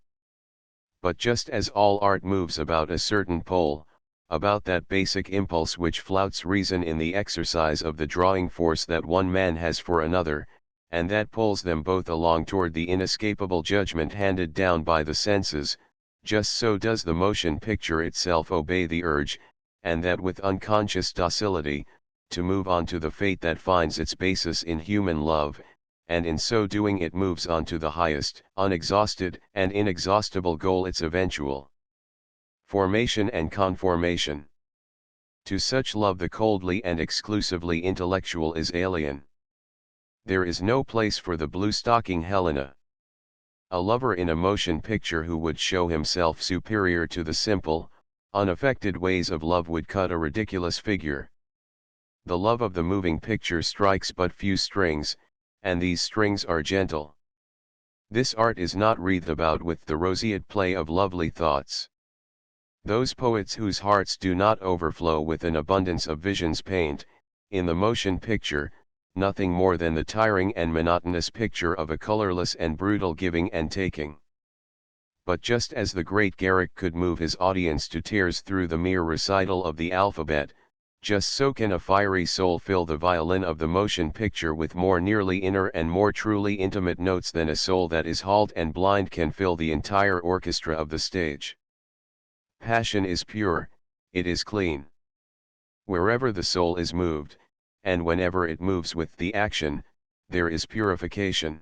But just as all art moves about a certain pole, about that basic impulse which flouts reason in the exercise of the drawing force that one man has for another, and that pulls them both along toward the inescapable judgment handed down by the senses, just so does the motion picture itself obey the urge, and that with unconscious docility, to move on to the fate that finds its basis in human love, and in so doing it moves on to the highest, unexhausted, and inexhaustible goal, its eventual formation and conformation. To such love the coldly and exclusively intellectual is alien. There is no place for the blue-stocking Helena. A lover in a motion picture who would show himself superior to the simple, unaffected ways of love would cut a ridiculous figure. The love of the moving picture strikes but few strings, and these strings are gentle. This art is not wreathed about with the roseate play of lovely thoughts. Those poets whose hearts do not overflow with an abundance of visions paint, in the motion picture, nothing more than the tiring and monotonous picture of a colorless and brutal giving and taking. But just as the great Garrick could move his audience to tears through the mere recital of the alphabet, just so can a fiery soul fill the violin of the motion picture with more nearly inner and more truly intimate notes than a soul that is halt and blind can fill the entire orchestra of the stage. Passion is pure, it is clean. Wherever the soul is moved, and whenever it moves with the action, there is purification.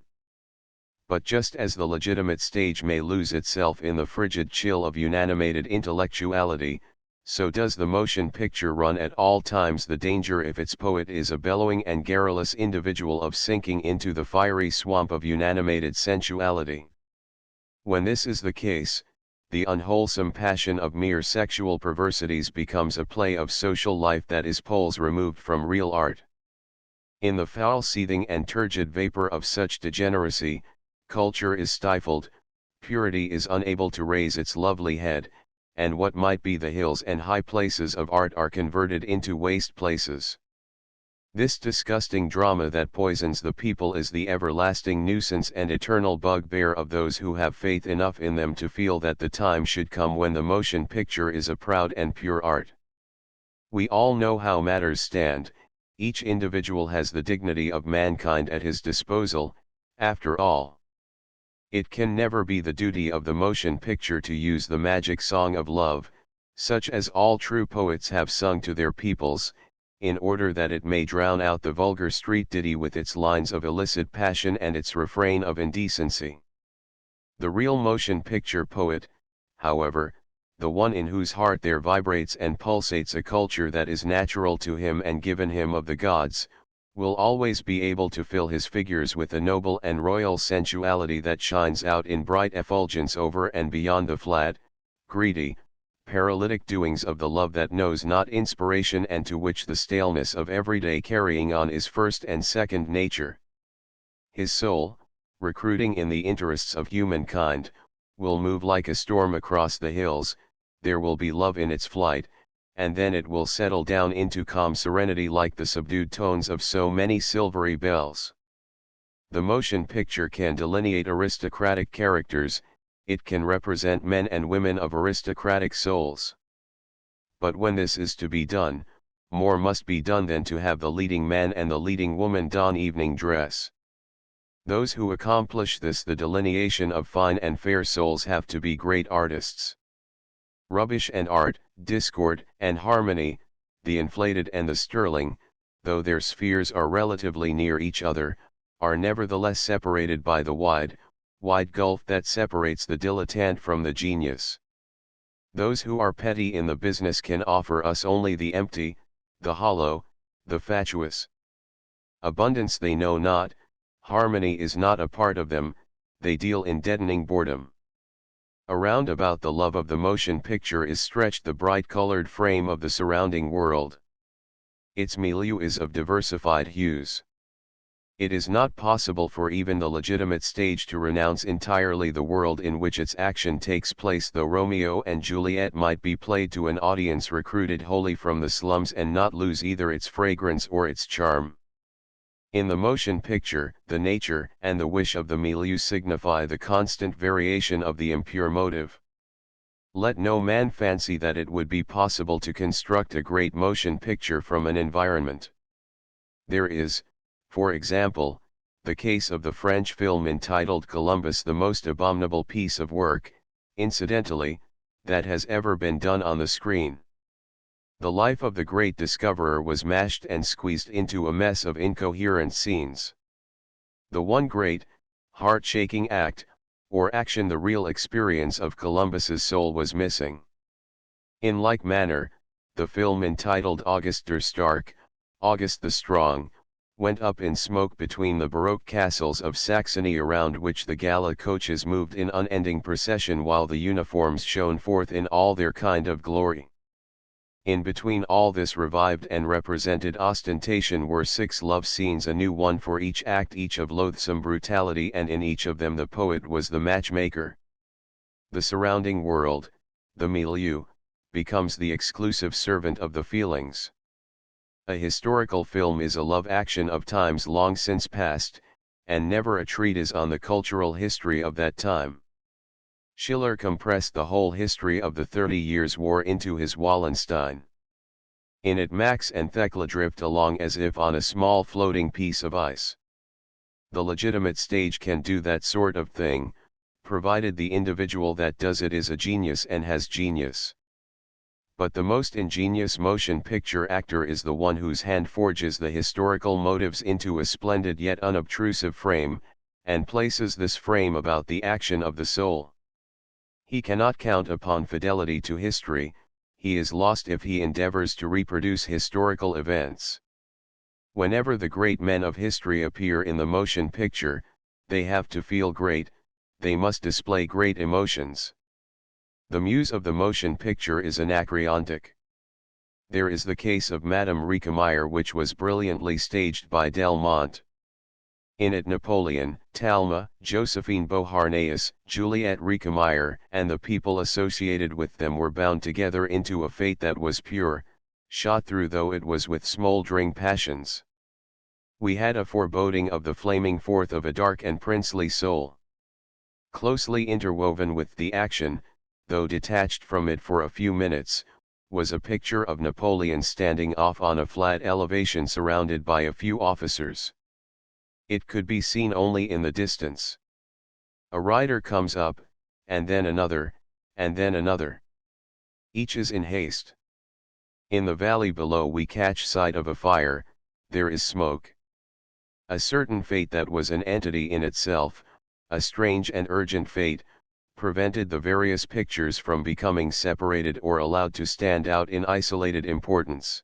But just as the legitimate stage may lose itself in the frigid chill of unanimated intellectuality, so does the motion picture run at all times the danger, if its poet is a bellowing and garrulous individual, of sinking into the fiery swamp of unanimated sensuality. When this is the case, the unwholesome passion of mere sexual perversities becomes a play of social life that is poles removed from real art. In the foul seething and turgid vapor of such degeneracy, culture is stifled, purity is unable to raise its lovely head, and what might be the hills and high places of art are converted into waste places. This disgusting drama that poisons the people is the everlasting nuisance and eternal bugbear of those who have faith enough in them to feel that the time should come when the motion picture is a proud and pure art. We all know how matters stand. Each individual has the dignity of mankind at his disposal, after all. It can never be the duty of the motion picture to use the magic song of love, such as all true poets have sung to their peoples, in order that it may drown out the vulgar street ditty with its lines of illicit passion and its refrain of indecency. The real motion picture poet, however, the one in whose heart there vibrates and pulsates a culture that is natural to him and given him of the gods, will always be able to fill his figures with a noble and royal sensuality that shines out in bright effulgence over and beyond the flat, greedy, paralytic doings of the love that knows not inspiration and to which the staleness of everyday carrying on is first and second nature. His soul, recruiting in the interests of humankind, will move like a storm across the hills, there will be love in its flight, and then it will settle down into calm serenity like the subdued tones of so many silvery bells. The motion picture can delineate aristocratic characters, it can represent men and women of aristocratic souls. But when this is to be done, more must be done than to have the leading man and the leading woman don evening dress. Those who accomplish this, the delineation of fine and fair souls, have to be great artists. Rubbish and art, discord and harmony, the inflated and the sterling, though their spheres are relatively near each other, are nevertheless separated by the wide gulf that separates the dilettante from the genius. Those who are petty in the business can offer us only the empty, the hollow, the fatuous. Abundance they know not, harmony is not a part of them, they deal in deadening boredom. Around about the love of the motion picture is stretched the bright-colored frame of the surrounding world. Its milieu is of diversified hues. It is not possible for even the legitimate stage to renounce entirely the world in which its action takes place, though Romeo and Juliet might be played to an audience recruited wholly from the slums and not lose either its fragrance or its charm. In the motion picture, the nature and the wish of the milieu signify the constant variation of the impure motive. Let no man fancy that it would be possible to construct a great motion picture from an environment. There is, for example, the case of the French film entitled Columbus, the most abominable piece of work, incidentally, that has ever been done on the screen. The life of the great discoverer was mashed and squeezed into a mess of incoherent scenes. The one great, heart-shaking act, or action, the real experience of Columbus's soul, was missing. In like manner, the film entitled August der Stark, August the Strong, went up in smoke between the Baroque castles of Saxony, around which the gala coaches moved in unending procession while the uniforms shone forth in all their kind of glory. In between all this revived and represented ostentation were 6 love scenes, a new one for each act, each of loathsome brutality, and in each of them the poet was the matchmaker. The surrounding world, the milieu, becomes the exclusive servant of the feelings. A historical film is a love action of times long since past, and never a treatise on the cultural history of that time. Schiller compressed the whole history of the 30 Years' War into his Wallenstein. In it Max and Thekla drift along as if on a small floating piece of ice. The legitimate stage can do that sort of thing, provided the individual that does it is a genius and has genius. But the most ingenious motion picture actor is the one whose hand forges the historical motives into a splendid yet unobtrusive frame, and places this frame about the action of the soul. He cannot count upon fidelity to history, he is lost if he endeavors to reproduce historical events. Whenever the great men of history appear in the motion picture, they have to feel great, they must display great emotions. The muse of the motion picture is anacreontic. There is the case of Madame Rickemeyer, which was brilliantly staged by Delmont. In it Napoleon, Talma, Josephine Beauharnais, Juliette Rickemeyer, and the people associated with them were bound together into a fate that was pure, shot through though it was with smouldering passions. We had a foreboding of the flaming forth of a dark and princely soul. Closely interwoven with the action, though detached from it for a few minutes, was a picture of Napoleon standing off on a flat elevation surrounded by a few officers. It could be seen only in the distance. A rider comes up, and then another, and then another. Each is in haste. In the valley below we catch sight of a fire, there is smoke. A certain fate that was an entity in itself, a strange and urgent fate, prevented the various pictures from becoming separated or allowed to stand out in isolated importance.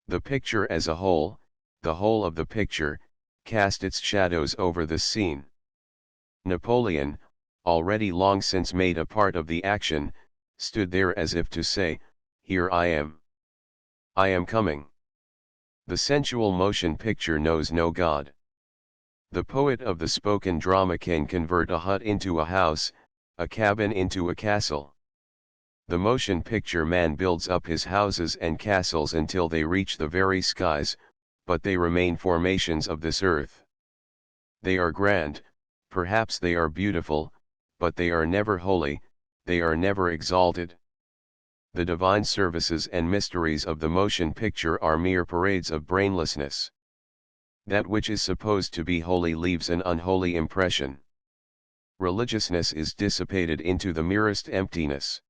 The picture as a whole, the whole of the picture, cast its shadows over the scene. Napoleon, already long since made a part of the action, stood there as if to say, "Here I am. I am coming." The sensual motion picture knows no God. The poet of the spoken drama can convert a hut into a house, a cabin into a castle. The motion picture man builds up his houses and castles until they reach the very skies, but they remain formations of this earth. They are grand, perhaps they are beautiful, but they are never holy, they are never exalted. The divine services and mysteries of the motion picture are mere parades of brainlessness. That which is supposed to be holy leaves an unholy impression. Religiousness is dissipated into the merest emptiness.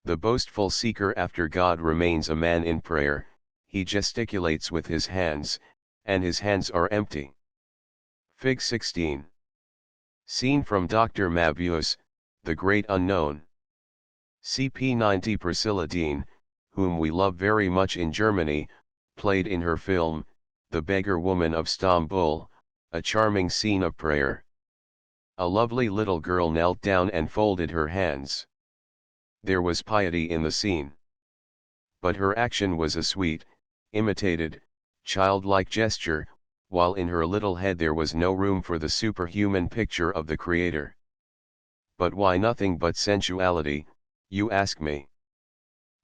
The boastful seeker after God remains a man in prayer, he gesticulates with his hands, and his hands are empty. Fig 16. Scene from Dr. Mabius, The Great Unknown. CP 90 Priscilla Dean, whom we love very much in Germany, played in her film, The Beggar Woman of Stamboul, a charming scene of prayer. A lovely little girl knelt down and folded her hands. There was piety in the scene. But her action was a sweet, imitated, childlike gesture, while in her little head there was no room for the superhuman picture of the Creator. But why nothing but sensuality, you ask me?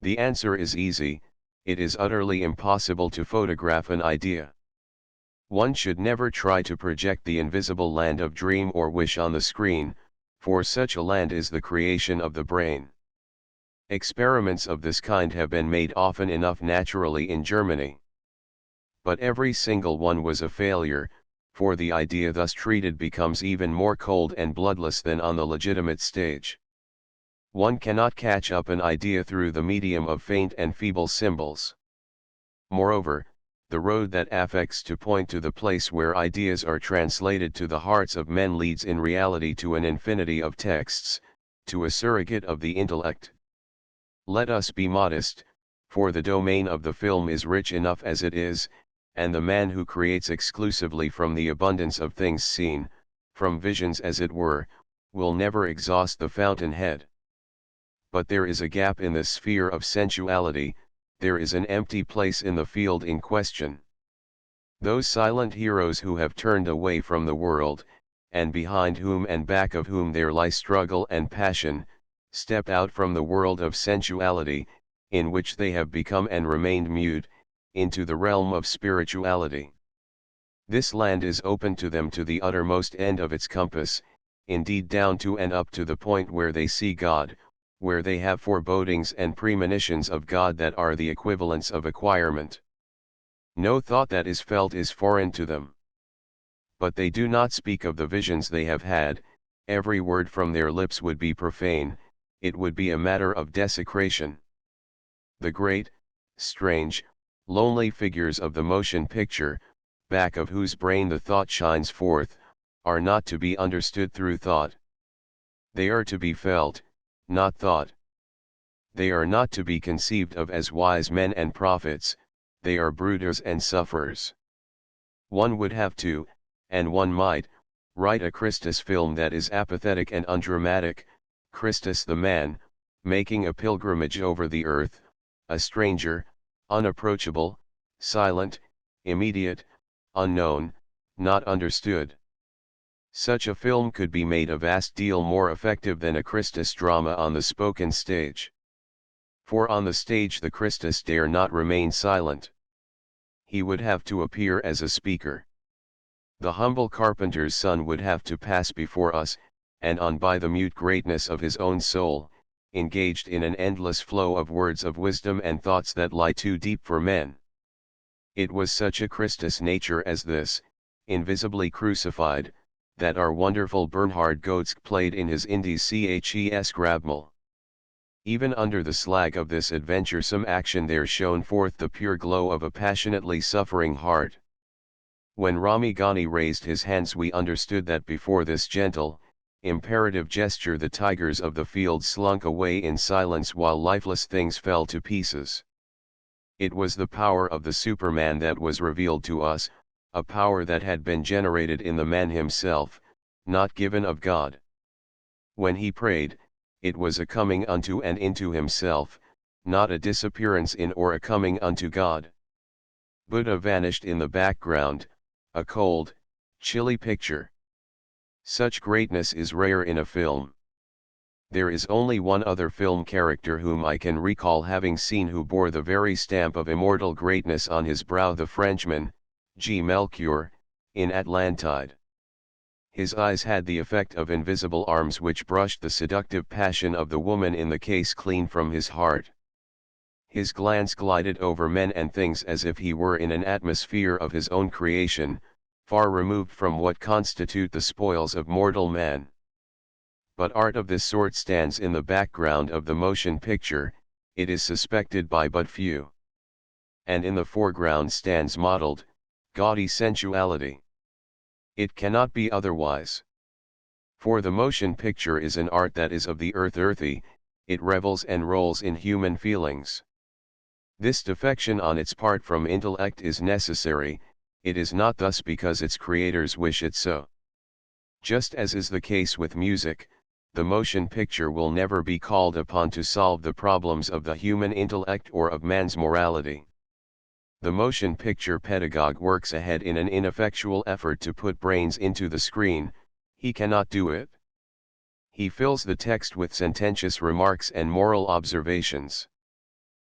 The answer is easy, it is utterly impossible to photograph an idea. One should never try to project the invisible land of dream or wish on the screen, for such a land is the creation of the brain. Experiments of this kind have been made often enough naturally in Germany. But every single one was a failure, for the idea thus treated becomes even more cold and bloodless than on the legitimate stage. One cannot catch up an idea through the medium of faint and feeble symbols. Moreover, the road that affects to point to the place where ideas are translated to the hearts of men leads in reality to an infinity of texts, to a surrogate of the intellect. Let us be modest, for the domain of the film is rich enough as it is, and the man who creates exclusively from the abundance of things seen, from visions as it were, will never exhaust the fountainhead. But there is a gap in the sphere of sensuality, there is an empty place in the field in question. Those silent heroes who have turned away from the world, and behind whom and back of whom there lie struggle and passion, step out from the world of sensuality, in which they have become and remained mute, into the realm of spirituality. This land is open to them to the uttermost end of its compass, indeed down to and up to the point where they see God, where they have forebodings and premonitions of God that are the equivalents of acquirement. No thought that is felt is foreign to them. But they do not speak of the visions they have had, every word from their lips would be profane, it would be a matter of desecration. The great, strange, lonely figures of the motion picture, back of whose brain the thought shines forth, are not to be understood through thought. They are to be felt, not thought. They are not to be conceived of as wise men and prophets, they are brooders and sufferers. One would have to, and one might, write a Christus film that is apathetic and undramatic, Christus the man, making a pilgrimage over the earth, a stranger, unapproachable, silent, immediate, unknown, not understood. Such a film could be made a vast deal more effective than a Christus drama on the spoken stage. For on the stage the Christus dare not remain silent. He would have to appear as a speaker. The humble carpenter's son would have to pass before us, and on by the mute greatness of his own soul, engaged in an endless flow of words of wisdom and thoughts that lie too deep for men. It was such a Christus nature as this, invisibly crucified, that our wonderful Bernhard Goetz played in his Indies Ches Grabmal. Even under the slag of this adventuresome action there shone forth the pure glow of a passionately suffering heart. When Rami Ghani raised his hands we understood that before this gentle, imperative gesture the tigers of the field slunk away in silence while lifeless things fell to pieces. It was the power of the Superman that was revealed to us, a power that had been generated in the man himself, not given of God. When he prayed, it was a coming unto and into himself, not a disappearance in or a coming unto God. Buddha vanished in the background, a cold, chilly picture. Such greatness is rare in a film. There is only one other film character whom I can recall having seen who bore the very stamp of immortal greatness on his brow, the Frenchman, G. Melchior, in Atlantide. His eyes had the effect of invisible arms which brushed the seductive passion of the woman in the case clean from his heart. His glance glided over men and things as if he were in an atmosphere of his own creation, far removed from what constitute the spoils of mortal man. But art of this sort stands in the background of the motion picture, it is suspected by but few. And in the foreground stands modeled, gaudy sensuality. It cannot be otherwise. For the motion picture is an art that is of the earthy, it revels and rolls in human feelings. This defection on its part from intellect is necessary, it is not thus because its creators wish it so. Just as is the case with music, the motion picture will never be called upon to solve the problems of the human intellect or of man's morality. The motion picture pedagogue works ahead in an ineffectual effort to put brains into the screen, he cannot do it. He fills the text with sententious remarks and moral observations.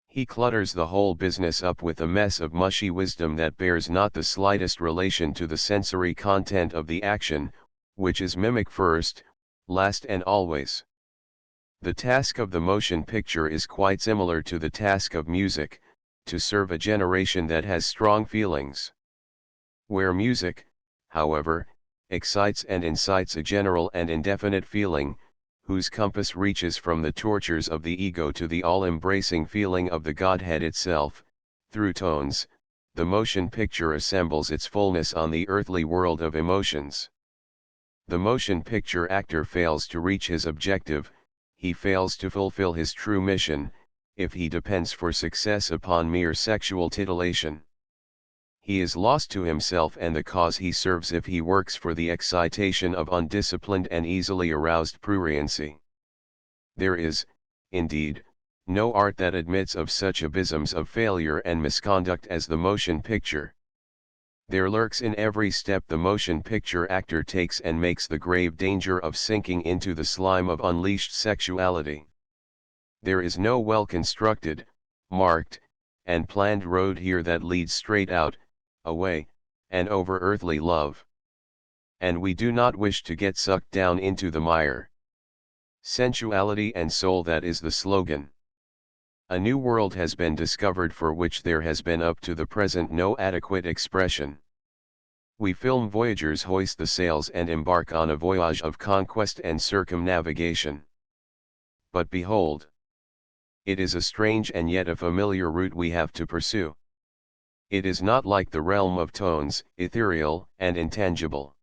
He clutters the whole business up with a mess of mushy wisdom that bears not the slightest relation to the sensory content of the action, which is mimic first, last and always. The task of the motion picture is quite similar to the task of music, to serve a generation that has strong feelings. Where music, however, excites and incites a general and indefinite feeling, whose compass reaches from the tortures of the ego to the all-embracing feeling of the Godhead itself, through tones, the motion picture assembles its fullness on the earthly world of emotions. The motion picture actor fails to reach his objective, he fails to fulfill his true mission, if he depends for success upon mere sexual titillation. He is lost to himself and the cause he serves if he works for the excitation of undisciplined and easily aroused pruriency. There is, indeed, no art that admits of such abysms of failure and misconduct as the motion picture. There lurks in every step the motion picture actor takes and makes the grave danger of sinking into the slime of unleashed sexuality. There is no well-constructed, marked, and planned road here that leads straight out, away, and over earthly love. And we do not wish to get sucked down into the mire. Sensuality and soul, that is the slogan. A new world has been discovered for which there has been up to the present no adequate expression. We film voyagers hoist the sails and embark on a voyage of conquest and circumnavigation. But behold! It is a strange and yet a familiar route we have to pursue. It is not like the realm of tones, ethereal and intangible.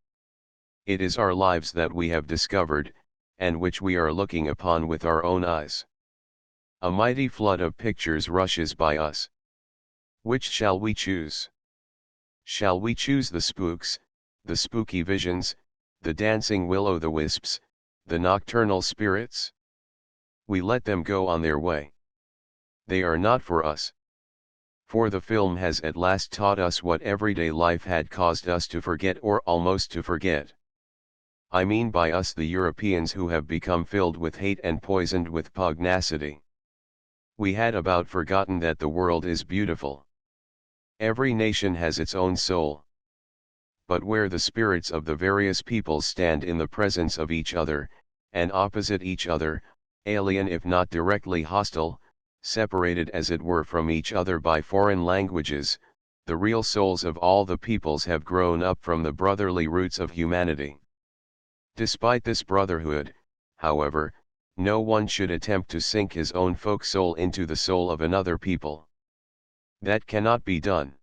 It is our lives that we have discovered, and which we are looking upon with our own eyes. A mighty flood of pictures rushes by us. Which shall we choose? Shall we choose the spooks, the spooky visions, the dancing will-o'-the-wisps, the nocturnal spirits? We let them go on their way. They are not for us. For the film has at last taught us what everyday life had caused us to forget or almost to forget. I mean by us the Europeans who have become filled with hate and poisoned with pugnacity. We had about forgotten that the world is beautiful. Every nation has its own soul. But where the spirits of the various peoples stand in the presence of each other, and opposite each other, alien if not directly hostile, separated as it were from each other by foreign languages, the real souls of all the peoples have grown up from the brotherly roots of humanity. Despite this brotherhood, however, no one should attempt to sink his own folk soul into the soul of another people. That cannot be done.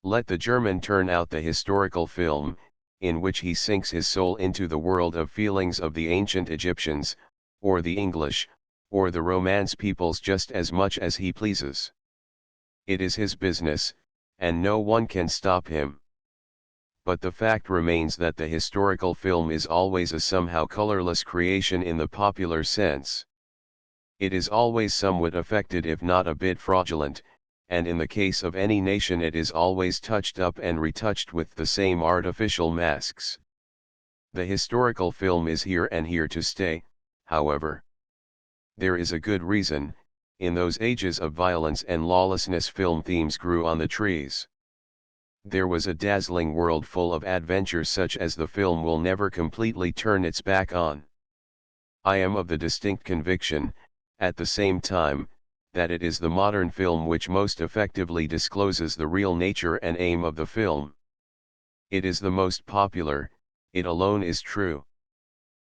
Let the German turn out the historical film, in which he sinks his soul into the world of feelings of the ancient Egyptians, or the English, or the Romance peoples just as much as he pleases. It is his business, and no one can stop him. But the fact remains that the historical film is always a somehow colorless creation in the popular sense. It is always somewhat affected if not a bit fraudulent, and in the case of any nation it is always touched up and retouched with the same artificial masks. The historical film is here and here to stay, however. There is a good reason, in those ages of violence and lawlessness film themes grew on the trees. There was a dazzling world full of adventure such as the film will never completely turn its back on. I am of the distinct conviction, at the same time, that it is the modern film which most effectively discloses the real nature and aim of the film. It is the most popular, it alone is true.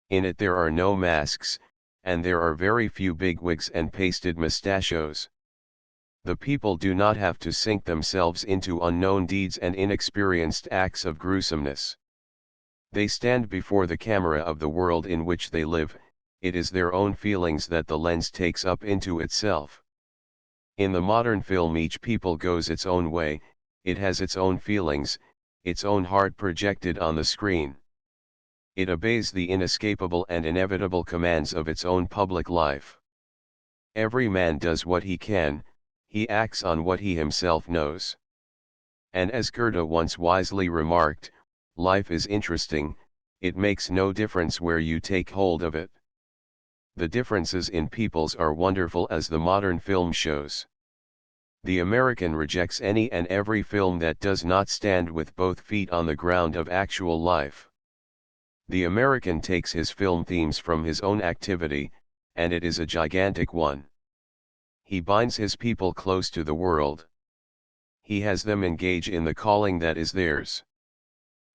In it there are no masks, and there are very few bigwigs and pasted mustachios. The people do not have to sink themselves into unknown deeds and inexperienced acts of gruesomeness. They stand before the camera of the world in which they live, it is their own feelings that the lens takes up into itself. In the modern film each people goes its own way, it has its own feelings, its own heart projected on the screen. It obeys the inescapable and inevitable commands of its own public life. Every man does what he can, he acts on what he himself knows. And as Goethe once wisely remarked, life is interesting, it makes no difference where you take hold of it. The differences in peoples are wonderful as the modern film shows. The American rejects any and every film that does not stand with both feet on the ground of actual life. The American takes his film themes from his own activity, and it is a gigantic one. He binds his people close to the world. He has them engage in the calling that is theirs.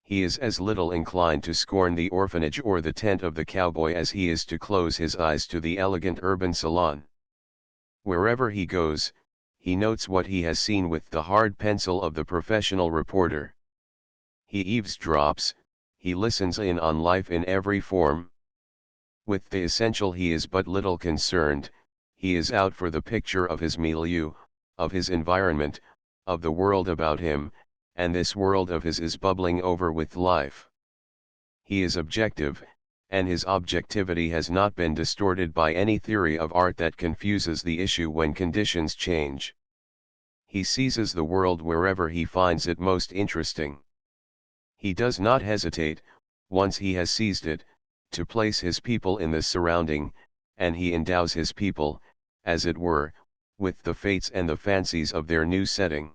He is as little inclined to scorn the orphanage or the tent of the cowboy as he is to close his eyes to the elegant urban salon. Wherever he goes, he notes what he has seen with the hard pencil of the professional reporter. He eavesdrops, he listens in on life in every form. With the essential he is but little concerned, he is out for the picture of his milieu, of his environment, of the world about him, and this world of his is bubbling over with life. He is objective, and his objectivity has not been distorted by any theory of art that confuses the issue when conditions change. He seizes the world wherever he finds it most interesting. He does not hesitate, once he has seized it, to place his people in the surrounding, and he endows his people, as it were, with the fates and the fancies of their new setting.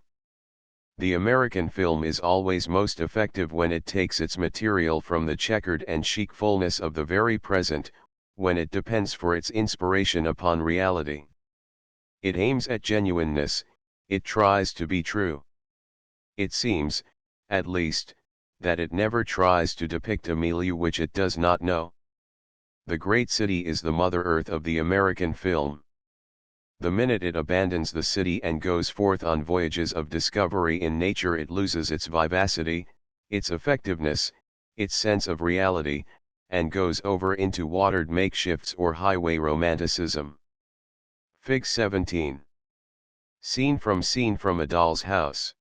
The American film is always most effective when it takes its material from the checkered and chic fullness of the very present, when it depends for its inspiration upon reality. It aims at genuineness, it tries to be true. It seems, at least, that it never tries to depict a milieu which it does not know. The great city is the Mother Earth of the American film. The minute it abandons the city and goes forth on voyages of discovery in nature, it loses its vivacity, its effectiveness, its sense of reality, and goes over into watered makeshifts or highway romanticism. Fig 17. Scene from a Doll's House.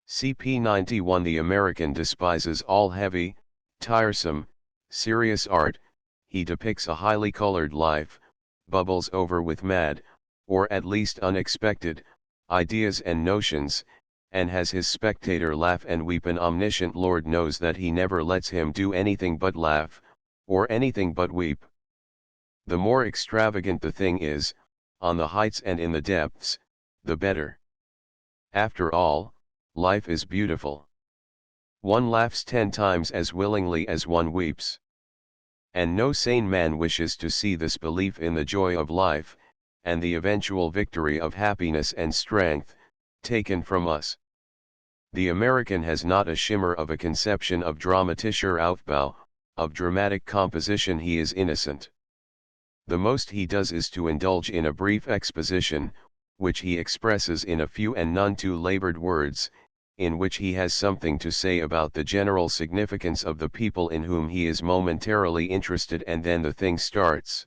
CP 91. The American despises all heavy, tiresome, serious art. He depicts a highly colored life, bubbles over with mad, or at least unexpected, ideas and notions, and has his spectator laugh and weep. An omniscient Lord knows that he never lets him do anything but laugh, or anything but weep. The more extravagant the thing is, on the heights and in the depths, the better. After all, life is beautiful. One laughs 10 times as willingly as one weeps. And no sane man wishes to see this belief in the joy of life, and the eventual victory of happiness and strength, taken from us. The American has not a shimmer of a conception of dramatischer Aufbau, of dramatic composition. He is innocent. The most he does is to indulge in a brief exposition, which he expresses in a few and none too labored words, in which he has something to say about the general significance of the people in whom he is momentarily interested, and then the thing starts.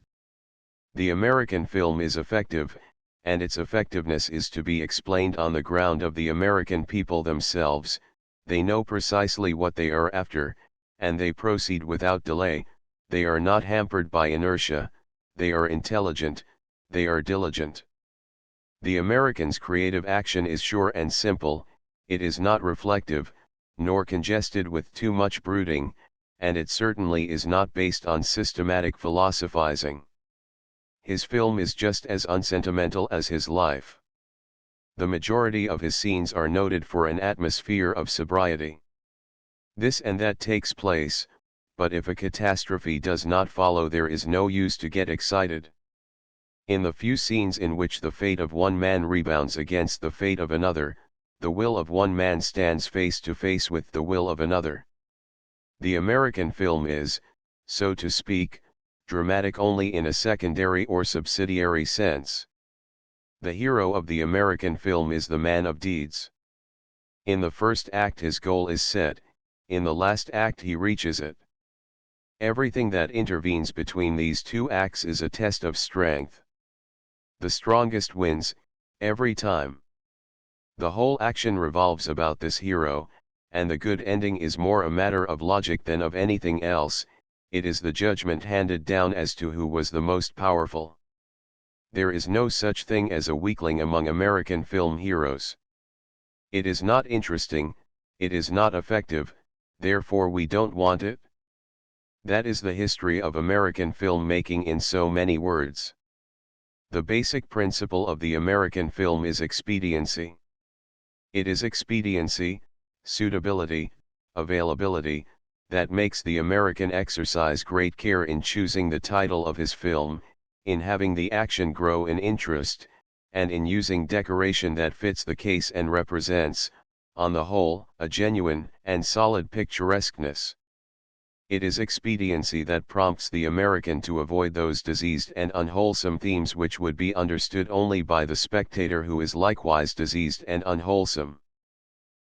The American film is effective, and its effectiveness is to be explained on the ground of the American people themselves. They know precisely what they are after, and they proceed without delay. They are not hampered by inertia, they are intelligent, they are diligent. The American's creative action is sure and simple, it is not reflective, nor congested with too much brooding, and it certainly is not based on systematic philosophizing. His film is just as unsentimental as his life. The majority of his scenes are noted for an atmosphere of sobriety. This and that takes place, but if a catastrophe does not follow, there is no use to get excited. In the few scenes in which the fate of one man rebounds against the fate of another, the will of one man stands face to face with the will of another. The American film is, so to speak, dramatic only in a secondary or subsidiary sense. The hero of the American film is the man of deeds. In the first act his goal is set, in the last act he reaches it. Everything that intervenes between these two acts is a test of strength. The strongest wins, every time. The whole action revolves about this hero, and the good ending is more a matter of logic than of anything else. It is the judgment handed down as to who was the most powerful. There is no such thing as a weakling among American film heroes. It is not interesting, it is not effective, therefore we don't want it. That is the history of American filmmaking in so many words. The basic principle of the American film is expediency. It is expediency, suitability, availability, that makes the American exercise great care in choosing the title of his film, in having the action grow in interest, and in using decoration that fits the case and represents, on the whole, a genuine and solid picturesqueness. It is expediency that prompts the American to avoid those diseased and unwholesome themes which would be understood only by the spectator who is likewise diseased and unwholesome.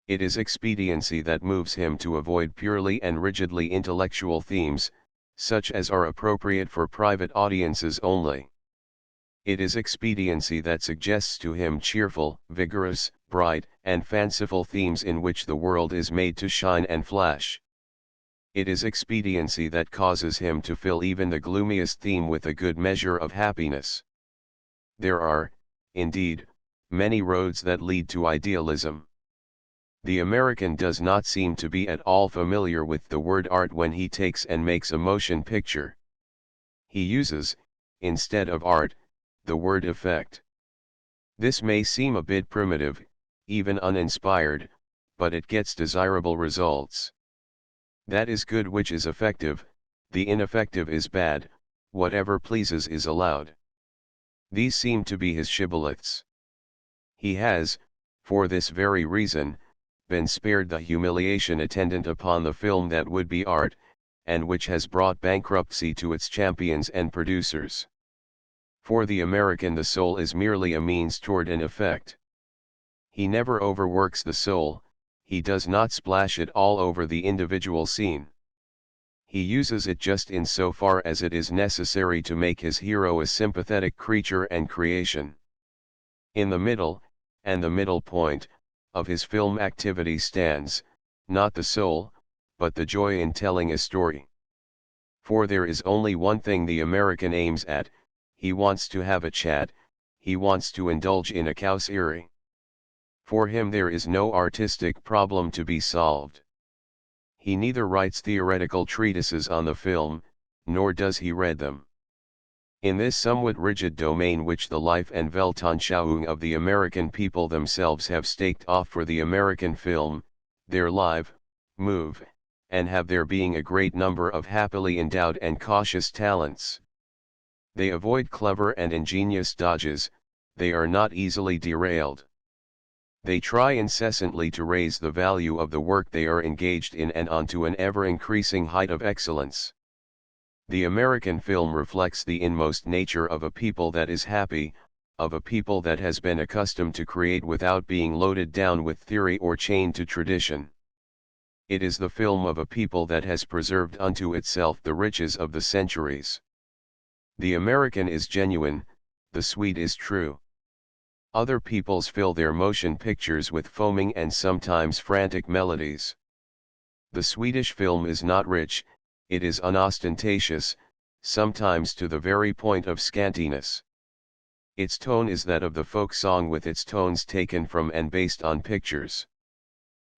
It is expediency that moves him to avoid purely and rigidly intellectual themes, such as are appropriate for private audiences only. It is expediency that suggests to him cheerful, vigorous, bright, and fanciful themes in which the world is made to shine and flash. It is expediency that causes him to fill even the gloomiest theme with a good measure of happiness. There are, indeed, many roads that lead to idealism. The American does not seem to be at all familiar with the word art when he takes and makes a motion picture. He uses, instead of art, the word effect. This may seem a bit primitive, even uninspired, but it gets desirable results. That is good which is effective, the ineffective is bad, whatever pleases is allowed. These seem to be his shibboleths. He has, for this very reason, been spared the humiliation attendant upon the film that would be art, and which has brought bankruptcy to its champions and producers. For the American the soul is merely a means toward an effect. He never overworks the soul, he does not splash it all over the individual scene. He uses it just in so far as it is necessary to make his hero a sympathetic creature and creation. In the middle, and the middle point, of his film activity stands, not the soul, but the joy in telling a story. For there is only one thing the American aims at, he wants to have a chat, he wants to indulge in a causerie. For him there is no artistic problem to be solved. He neither writes theoretical treatises on the film, nor does he read them. In this somewhat rigid domain which the life and Weltanschauung of the American people themselves have staked off for the American film, there live, move, and have their being a great number of happily endowed and cautious talents. They avoid clever and ingenious dodges, they are not easily derailed. They try incessantly to raise the value of the work they are engaged in and onto an ever-increasing height of excellence. The American film reflects the inmost nature of a people that is happy, of a people that has been accustomed to create without being loaded down with theory or chained to tradition. It is the film of a people that has preserved unto itself the riches of the centuries. The American is genuine, the Swede is true. Other peoples fill their motion pictures with foaming and sometimes frantic melodies. The Swedish film is not rich, it is unostentatious, sometimes to the very point of scantiness. Its tone is that of the folk song with its tones taken from and based on pictures.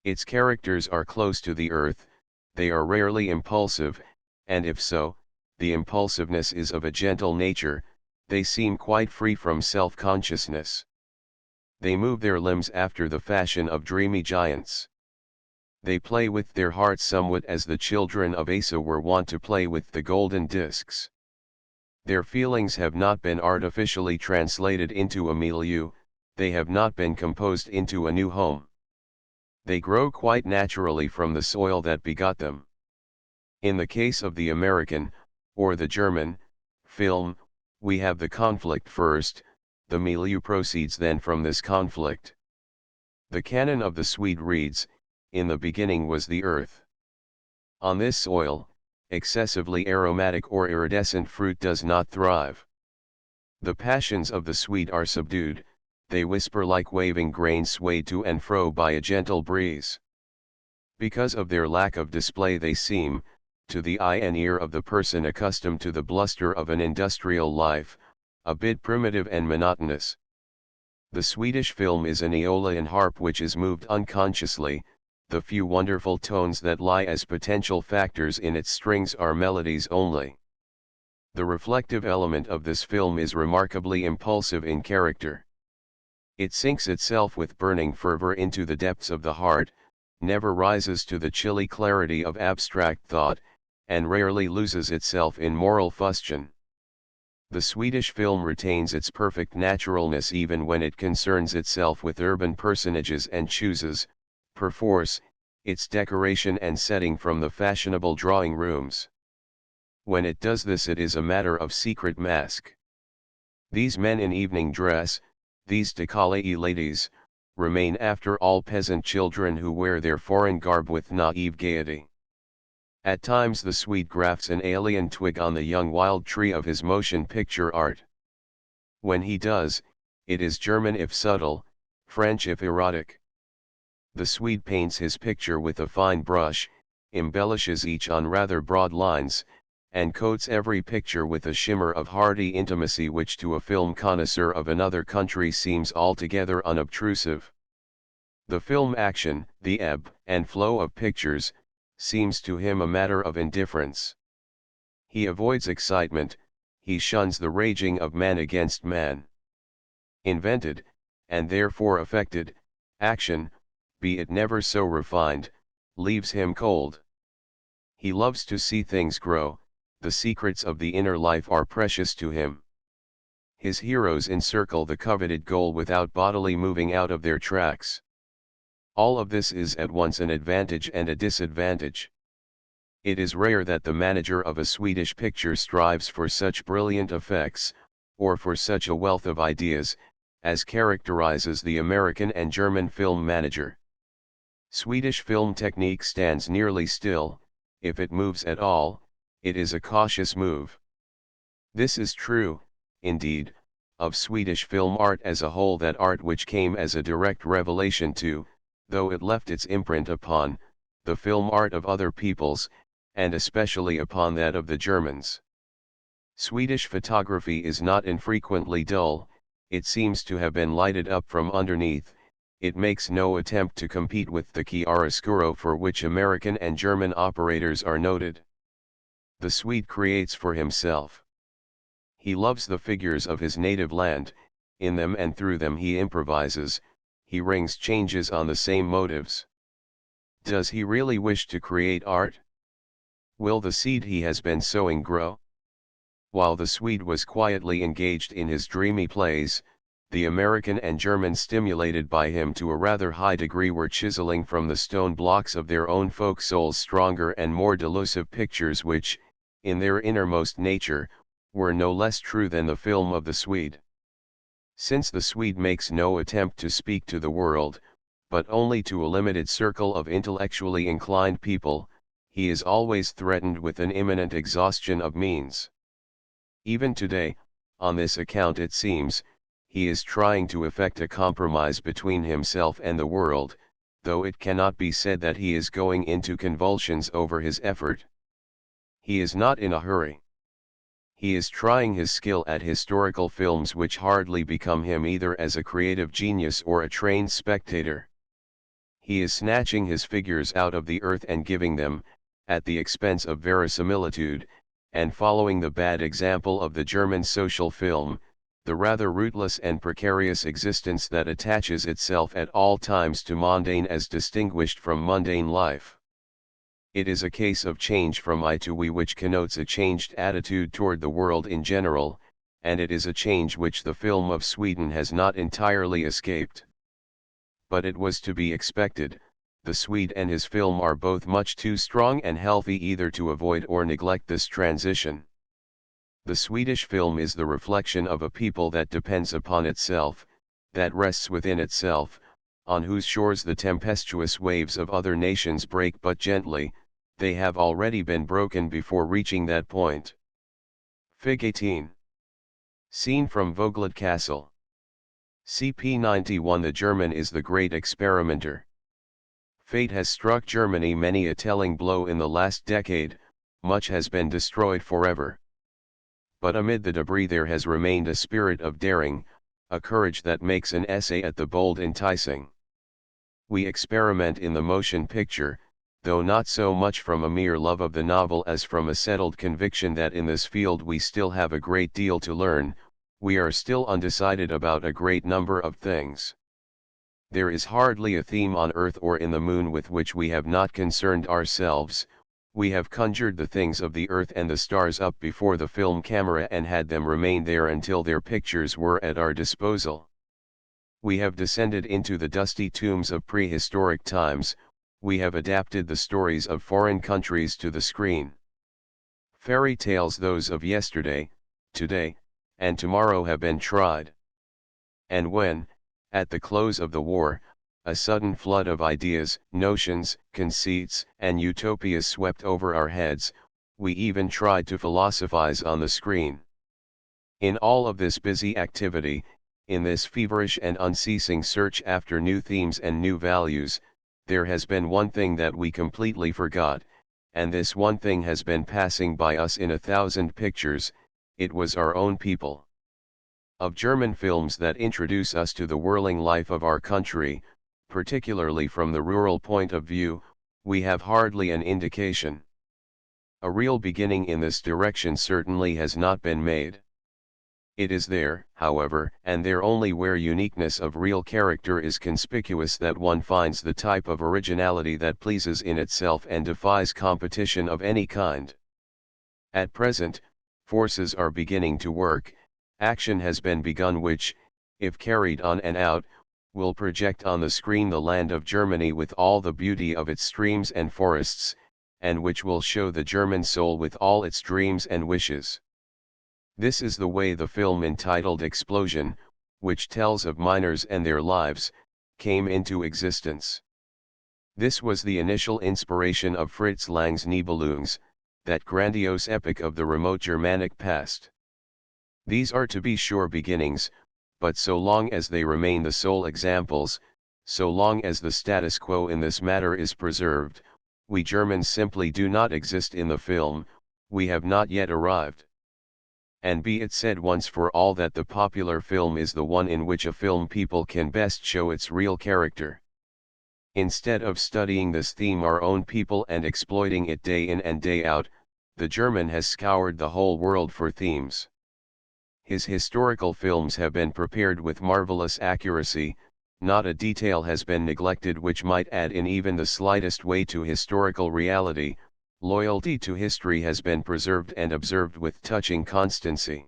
Its characters are close to the earth, they are rarely impulsive, and if so, the impulsiveness is of a gentle nature, they seem quite free from self-consciousness. They move their limbs after the fashion of dreamy giants. They play with their hearts somewhat as the children of Asa were wont to play with the golden discs. Their feelings have not been artificially translated into a milieu, they have not been composed into a new home. They grow quite naturally from the soil that begot them. In the case of the American, or the German, film, we have the conflict first, the milieu proceeds then from this conflict. The canon of the Swede reads, "In the beginning was the earth." On this soil, excessively aromatic or iridescent fruit does not thrive. The passions of the Swede are subdued, they whisper like waving grains swayed to and fro by a gentle breeze. Because of their lack of display they seem, to the eye and ear of the person accustomed to the bluster of an industrial life, a bit primitive and monotonous. The Swedish film is an Aeolian harp which is moved unconsciously, the few wonderful tones that lie as potential factors in its strings are melodies only. The reflective element of this film is remarkably impulsive in character. It sinks itself with burning fervor into the depths of the heart, never rises to the chilly clarity of abstract thought, and rarely loses itself in moral fustian. The Swedish film retains its perfect naturalness even when it concerns itself with urban personages and chooses, perforce, its decoration and setting from the fashionable drawing rooms. When it does this, it is a matter of secret mask. These men in evening dress, these décolleté ladies, remain after all peasant children who wear their foreign garb with naive gaiety. At times the Swede grafts an alien twig on the young wild tree of his motion picture art. When he does, it is German if subtle, French if erotic. The Swede paints his picture with a fine brush, embellishes each on rather broad lines, and coats every picture with a shimmer of hearty intimacy which to a film connoisseur of another country seems altogether unobtrusive. The film action, the ebb and flow of pictures, seems to him a matter of indifference. He avoids excitement, he shuns the raging of man against man. Invented, and therefore affected, action, be it never so refined, leaves him cold. He loves to see things grow, the secrets of the inner life are precious to him. His heroes encircle the coveted goal without bodily moving out of their tracks. All of this is at once an advantage and a disadvantage. It is rare that the manager of a Swedish picture strives for such brilliant effects, or for such a wealth of ideas, as characterizes the American and German film manager. Swedish film technique stands nearly still, if it moves at all, it is a cautious move. This is true, indeed, of Swedish film art as a whole, that art which came as a direct revelation to, though it left its imprint upon, the film art of other peoples, and especially upon that of the Germans. Swedish photography is not infrequently dull, it seems to have been lighted up from underneath, it makes no attempt to compete with the chiaroscuro for which American and German operators are noted. The Swede creates for himself. He loves the figures of his native land, in them and through them he improvises, he rings changes on the same motives. Does he really wish to create art? Will the seed he has been sowing grow? While the Swede was quietly engaged in his dreamy plays, the American and German, stimulated by him to a rather high degree, were chiseling from the stone blocks of their own folk souls stronger and more delusive pictures which, in their innermost nature, were no less true than the film of the Swede. Since the Swede makes no attempt to speak to the world, but only to a limited circle of intellectually inclined people, he is always threatened with an imminent exhaustion of means. Even today, on this account it seems, he is trying to effect a compromise between himself and the world, though it cannot be said that he is going into convulsions over his effort. He is not in a hurry. He is trying his skill at historical films which hardly become him either as a creative genius or a trained spectator. He is snatching his figures out of the earth and giving them, at the expense of verisimilitude, and following the bad example of the German social film, the rather rootless and precarious existence that attaches itself at all times to mundane as distinguished from mundane life. It is a case of change from I to we which connotes a changed attitude toward the world in general, and it is a change which the film of Sweden has not entirely escaped. But it was to be expected, the Swede and his film are both much too strong and healthy either to avoid or neglect this transition. The Swedish film is the reflection of a people that depends upon itself, that rests within itself, on whose shores the tempestuous waves of other nations break but gently. They have already been broken before reaching that point. Fig 18. Scene from Vogelid Castle. CP 91. The German is the great experimenter. Fate has struck Germany many a telling blow in the last decade, much has been destroyed forever. But amid the debris there has remained a spirit of daring, a courage that makes an essay at the bold enticing. We experiment in the motion picture, though not so much from a mere love of the novel as from a settled conviction that in this field we still have a great deal to learn, we are still undecided about a great number of things. There is hardly a theme on earth or in the moon with which we have not concerned ourselves. We have conjured the things of the earth and the stars up before the film camera and had them remain there until their pictures were at our disposal. We have descended into the dusty tombs of prehistoric times, we have adapted the stories of foreign countries to the screen. Fairy tales, those of yesterday, today, and tomorrow, have been tried. And when, at the close of the war, a sudden flood of ideas, notions, conceits, and utopias swept over our heads, we even tried to philosophize on the screen. In all of this busy activity, in this feverish and unceasing search after new themes and new values, there has been one thing that we completely forgot, and this one thing has been passing by us in 1,000 pictures. It was our own people. Of German films that introduce us to the whirling life of our country, particularly from the rural point of view, we have hardly an indication. A real beginning in this direction certainly has not been made. It is there, however, and there only where uniqueness of real character is conspicuous, that one finds the type of originality that pleases in itself and defies competition of any kind. At present, forces are beginning to work, action has been begun which, if carried on and out, will project on the screen the land of Germany with all the beauty of its streams and forests, and which will show the German soul with all its dreams and wishes. This is the way the film entitled Explosion, which tells of miners and their lives, came into existence. This was the initial inspiration of Fritz Lang's Nibelungs, that grandiose epic of the remote Germanic past. These are to be sure beginnings, but so long as they remain the sole examples, so long as the status quo in this matter is preserved, we Germans simply do not exist in the film, we have not yet arrived. And be it said once for all that the popular film is the one in which a film people can best show its real character. Instead of studying this theme, our own people, and exploiting it day in and day out, the German has scoured the whole world for themes. His historical films have been prepared with marvelous accuracy, not a detail has been neglected which might add in even the slightest way to historical reality. Loyalty to history has been preserved and observed with touching constancy.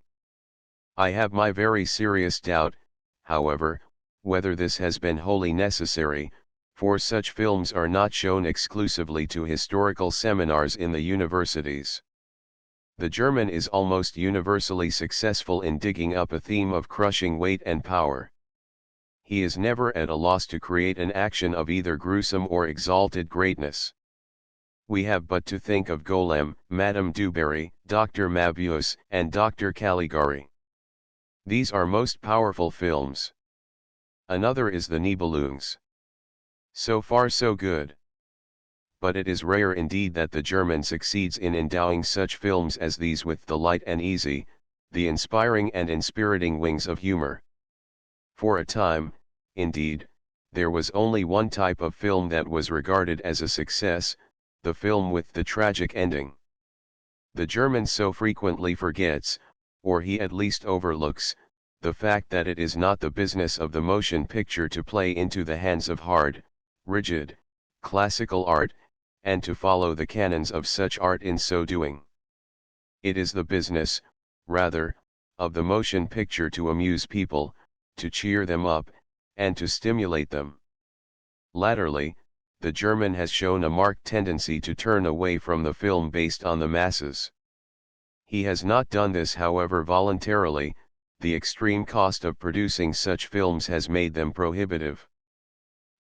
I have my very serious doubt, however, whether this has been wholly necessary, for such films are not shown exclusively to historical seminars in the universities. The German is almost universally successful in digging up a theme of crushing weight and power. He is never at a loss to create an action of either gruesome or exalted greatness. We have but to think of Golem, Madame du Barry, Dr. Mavius, and Dr. Caligari. These are most powerful films. Another is the Nibelungs. So far so good. But it is rare indeed that the German succeeds in endowing such films as these with the light and easy, the inspiring and inspiriting wings of humor. For a time, indeed, there was only one type of film that was regarded as a success, the film with the tragic ending. The German so frequently forgets, or he at least overlooks, the fact that it is not the business of the motion picture to play into the hands of hard, rigid, classical art, and to follow the canons of such art in so doing. It is the business, rather, of the motion picture to amuse people, to cheer them up, and to stimulate them. Latterly, the German has shown a marked tendency to turn away from the film based on the masses. He has not done this, however, voluntarily. The extreme cost of producing such films has made them prohibitive.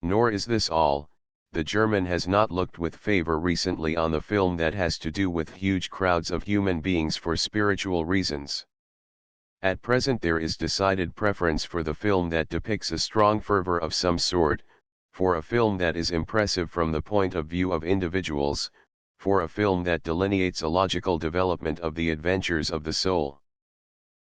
Nor is this all. The German has not looked with favor recently on the film that has to do with huge crowds of human beings for spiritual reasons. At present there is decided preference for the film that depicts a strong fervor of some sort, for a film that is impressive from the point of view of individuals, for a film that delineates a logical development of the adventures of the soul.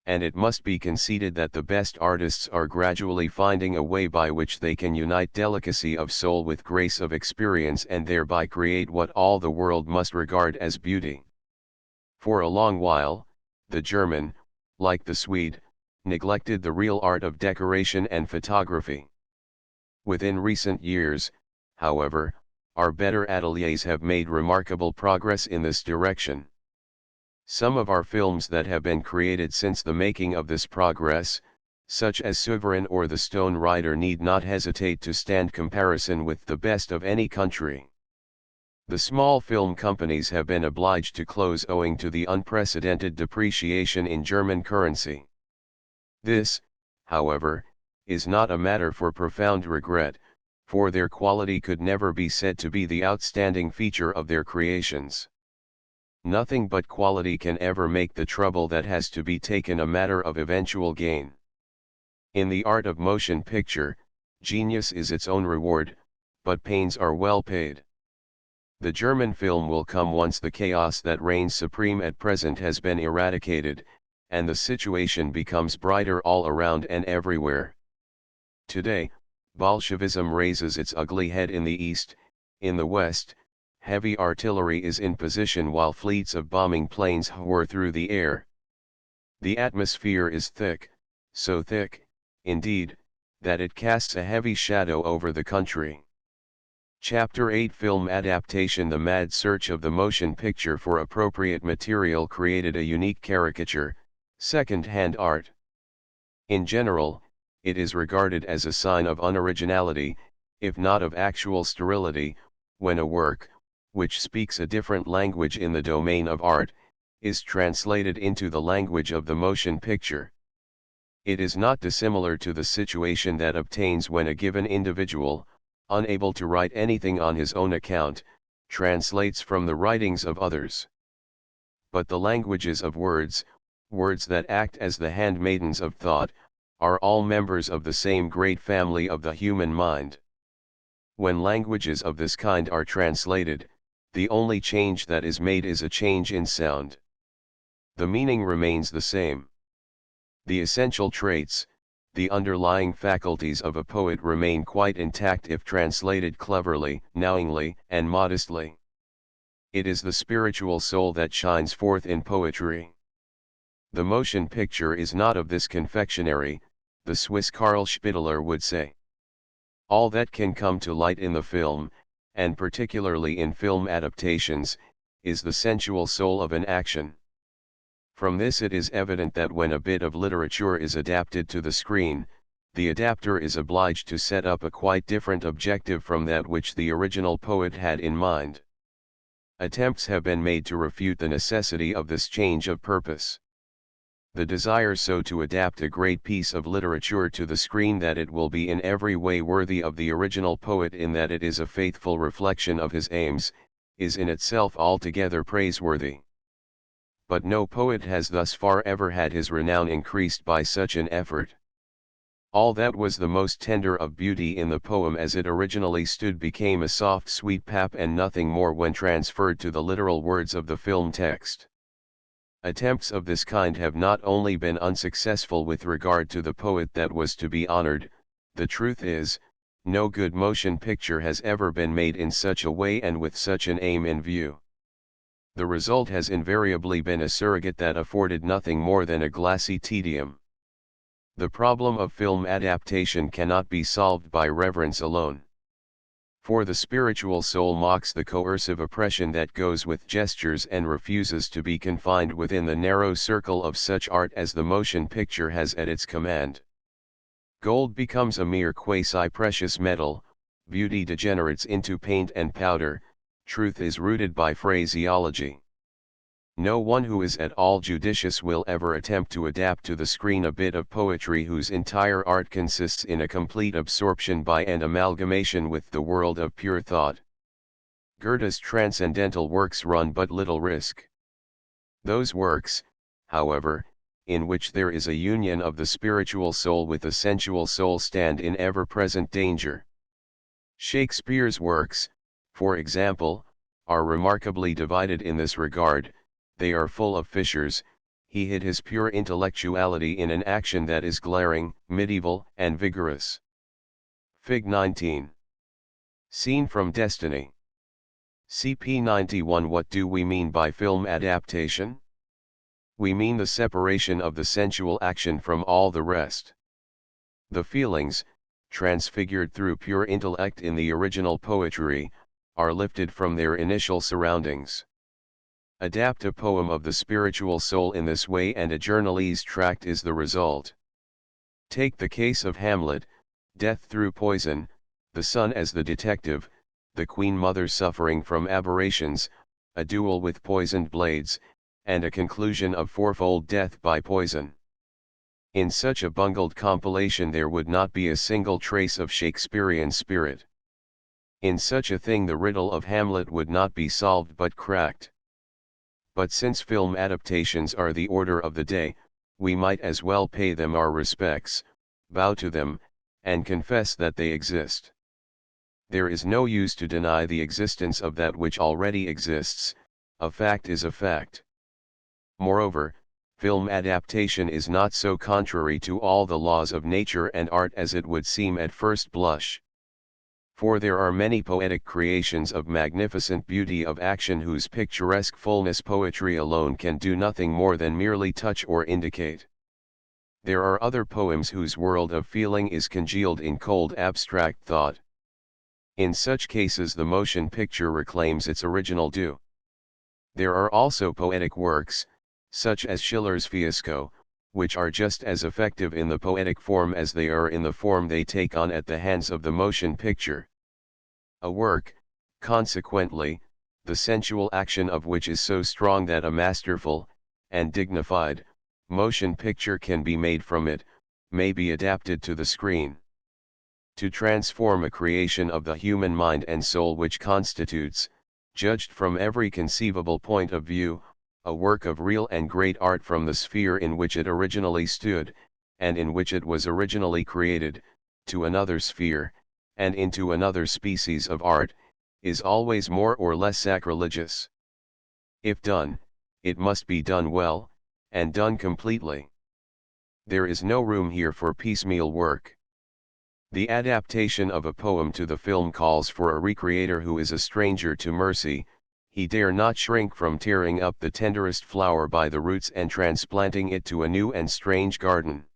And it must be conceded that the best artists are gradually finding a way by which they can unite delicacy of soul with grace of experience and thereby create what all the world must regard as beauty. For a long while, the German, like the Swede, neglected the real art of decoration and photography. Within recent years, however, our better ateliers have made remarkable progress in this direction. Some of our films that have been created since the making of this progress, such as Sovereign or The Stone Rider, need not hesitate to stand comparison with the best of any country. The small film companies have been obliged to close owing to the unprecedented depreciation in German currency. This, however, is not a matter for profound regret, for their quality could never be said to be the outstanding feature of their creations. Nothing but quality can ever make the trouble that has to be taken a matter of eventual gain. In the art of motion picture, genius is its own reward, but pains are well paid. The German film will come once the chaos that reigns supreme at present has been eradicated, and the situation becomes brighter all around and everywhere. Today, Bolshevism raises its ugly head in the east. In the west, heavy artillery is in position while fleets of bombing planes whir through the air. The atmosphere is thick, so thick, indeed, that it casts a heavy shadow over the country. Chapter 8 Film Adaptation. The mad search of the motion picture for appropriate material created a unique caricature, second-hand art. In general, it is regarded as a sign of unoriginality, if not of actual sterility, when a work, which speaks a different language in the domain of art, is translated into the language of the motion picture. It is not dissimilar to the situation that obtains when a given individual, unable to write anything on his own account, translates from the writings of others. But the languages of words, words that act as the handmaidens of thought, are all members of the same great family of the human mind. When languages of this kind are translated, the only change that is made is a change in sound. The meaning remains the same. The essential traits, the underlying faculties of a poet remain quite intact if translated cleverly, knowingly, and modestly. It is the spiritual soul that shines forth in poetry. The motion picture is not of this confectionery, the Swiss Karl Spitteler would say. All that can come to light in the film, and particularly in film adaptations, is the sensual soul of an action. From this it is evident that when a bit of literature is adapted to the screen, the adapter is obliged to set up a quite different objective from that which the original poet had in mind. Attempts have been made to refute the necessity of this change of purpose. The desire so to adapt a great piece of literature to the screen that it will be in every way worthy of the original poet in that it is a faithful reflection of his aims, is in itself altogether praiseworthy. But no poet has thus far ever had his renown increased by such an effort. All that was the most tender of beauty in the poem as it originally stood became a soft sweet pap and nothing more when transferred to the literal words of the film text. Attempts of this kind have not only been unsuccessful with regard to the poet that was to be honored, the truth is, no good motion picture has ever been made in such a way and with such an aim in view. The result has invariably been a surrogate that afforded nothing more than a glassy tedium. The problem of film adaptation cannot be solved by reverence alone. For the spiritual soul mocks the coercive oppression that goes with gestures and refuses to be confined within the narrow circle of such art as the motion picture has at its command. Gold becomes a mere quasi-precious metal, beauty degenerates into paint and powder, truth is rooted by phraseology. No one who is at all judicious will ever attempt to adapt to the screen a bit of poetry whose entire art consists in a complete absorption by and amalgamation with the world of pure thought. Goethe's transcendental works run but little risk. Those works, however, in which there is a union of the spiritual soul with the sensual soul stand in ever-present danger. Shakespeare's works, for example, are remarkably divided in this regard. They are full of fissures. He hid his pure intellectuality in an action that is glaring, medieval, and vigorous. Fig 19. Scene from Destiny. CP 91. What do we mean by film adaptation? We mean the separation of the sensual action from all the rest. The feelings, transfigured through pure intellect in the original poetry, are lifted from their initial surroundings. Adapt a poem of the spiritual soul in this way and a journalese tract is the result. Take the case of Hamlet, death through poison, the son as the detective, the Queen Mother suffering from aberrations, a duel with poisoned blades, and a conclusion of fourfold death by poison. In such a bungled compilation there would not be a single trace of Shakespearean spirit. In such a thing the riddle of Hamlet would not be solved but cracked. But since film adaptations are the order of the day, we might as well pay them our respects, bow to them, and confess that they exist. There is no use to deny the existence of that which already exists. A fact is a fact. Moreover, film adaptation is not so contrary to all the laws of nature and art as it would seem at first blush. For there are many poetic creations of magnificent beauty of action whose picturesque fullness poetry alone can do nothing more than merely touch or indicate. There are other poems whose world of feeling is congealed in cold abstract thought. In such cases the motion picture reclaims its original due. There are also poetic works, such as Schiller's Fiasco, which are just as effective in the poetic form as they are in the form they take on at the hands of the motion picture. A work, consequently, the sensual action of which is so strong that a masterful, and dignified, motion picture can be made from it, may be adapted to the screen. To transform a creation of the human mind and soul which constitutes, judged from every conceivable point of view, a work of real and great art from the sphere in which it originally stood, and in which it was originally created, to another sphere, and into another species of art, is always more or less sacrilegious. If done, it must be done well, and done completely. There is no room here for piecemeal work. The adaptation of a poem to the film calls for a recreator who is a stranger to mercy. He dare not shrink from tearing up the tenderest flower by the roots and transplanting it to a new and strange garden.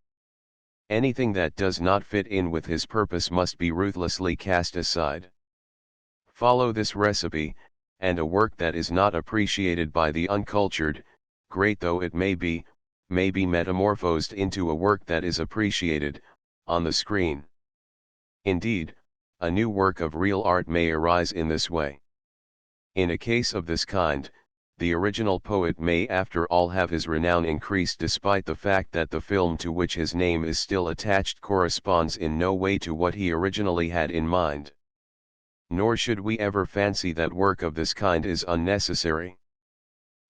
Anything that does not fit in with his purpose must be ruthlessly cast aside. Follow this recipe, and a work that is not appreciated by the uncultured, great though it may be metamorphosed into a work that is appreciated, on the screen. Indeed, a new work of real art may arise in this way. In a case of this kind, the original poet may after all have his renown increased despite the fact that the film to which his name is still attached corresponds in no way to what he originally had in mind. Nor should we ever fancy that work of this kind is unnecessary.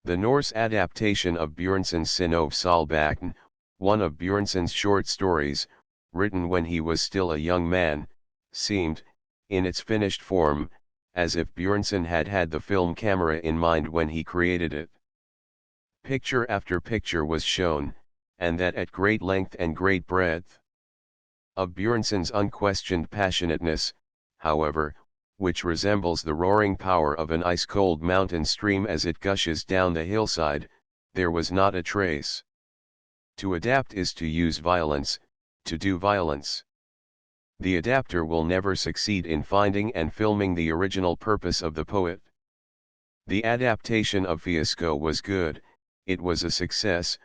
The Norse adaptation of Björnson's Sin of Solbakken, one of Björnson's short stories, written when he was still a young man, seemed, in its finished form, as if Björnson had had the film camera in mind when he created it. Picture after picture was shown, and that at great length and great breadth. Of Björnson's unquestioned passionateness, however, which resembles the roaring power of an ice-cold mountain stream as it gushes down the hillside, there was not a trace. To adapt is to use violence, to do violence. The adapter will never succeed in finding and filming the original purpose of the poet. The adaptation of Fiasco was good, it was a success,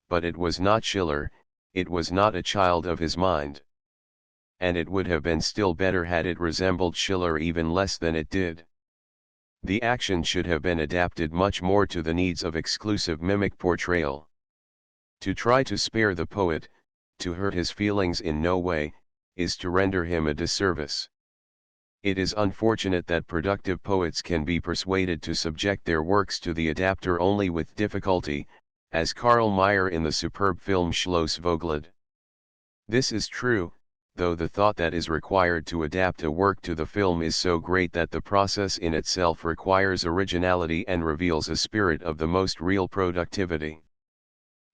but it was not Schiller, it was not a child of his mind. And it would have been still better had it resembled Schiller even less than it did. The action should have been adapted much more to the needs of exclusive mimic portrayal. To try to spare the poet, to hurt his feelings in no way, is to render him a disservice. It is unfortunate that productive poets can be persuaded to subject their works to the adapter only with difficulty, as Karl Mayer in the superb film Schloss Vogelad. This is true, though the thought that is required to adapt a work to the film is so great that the process in itself requires originality and reveals a spirit of the most real productivity.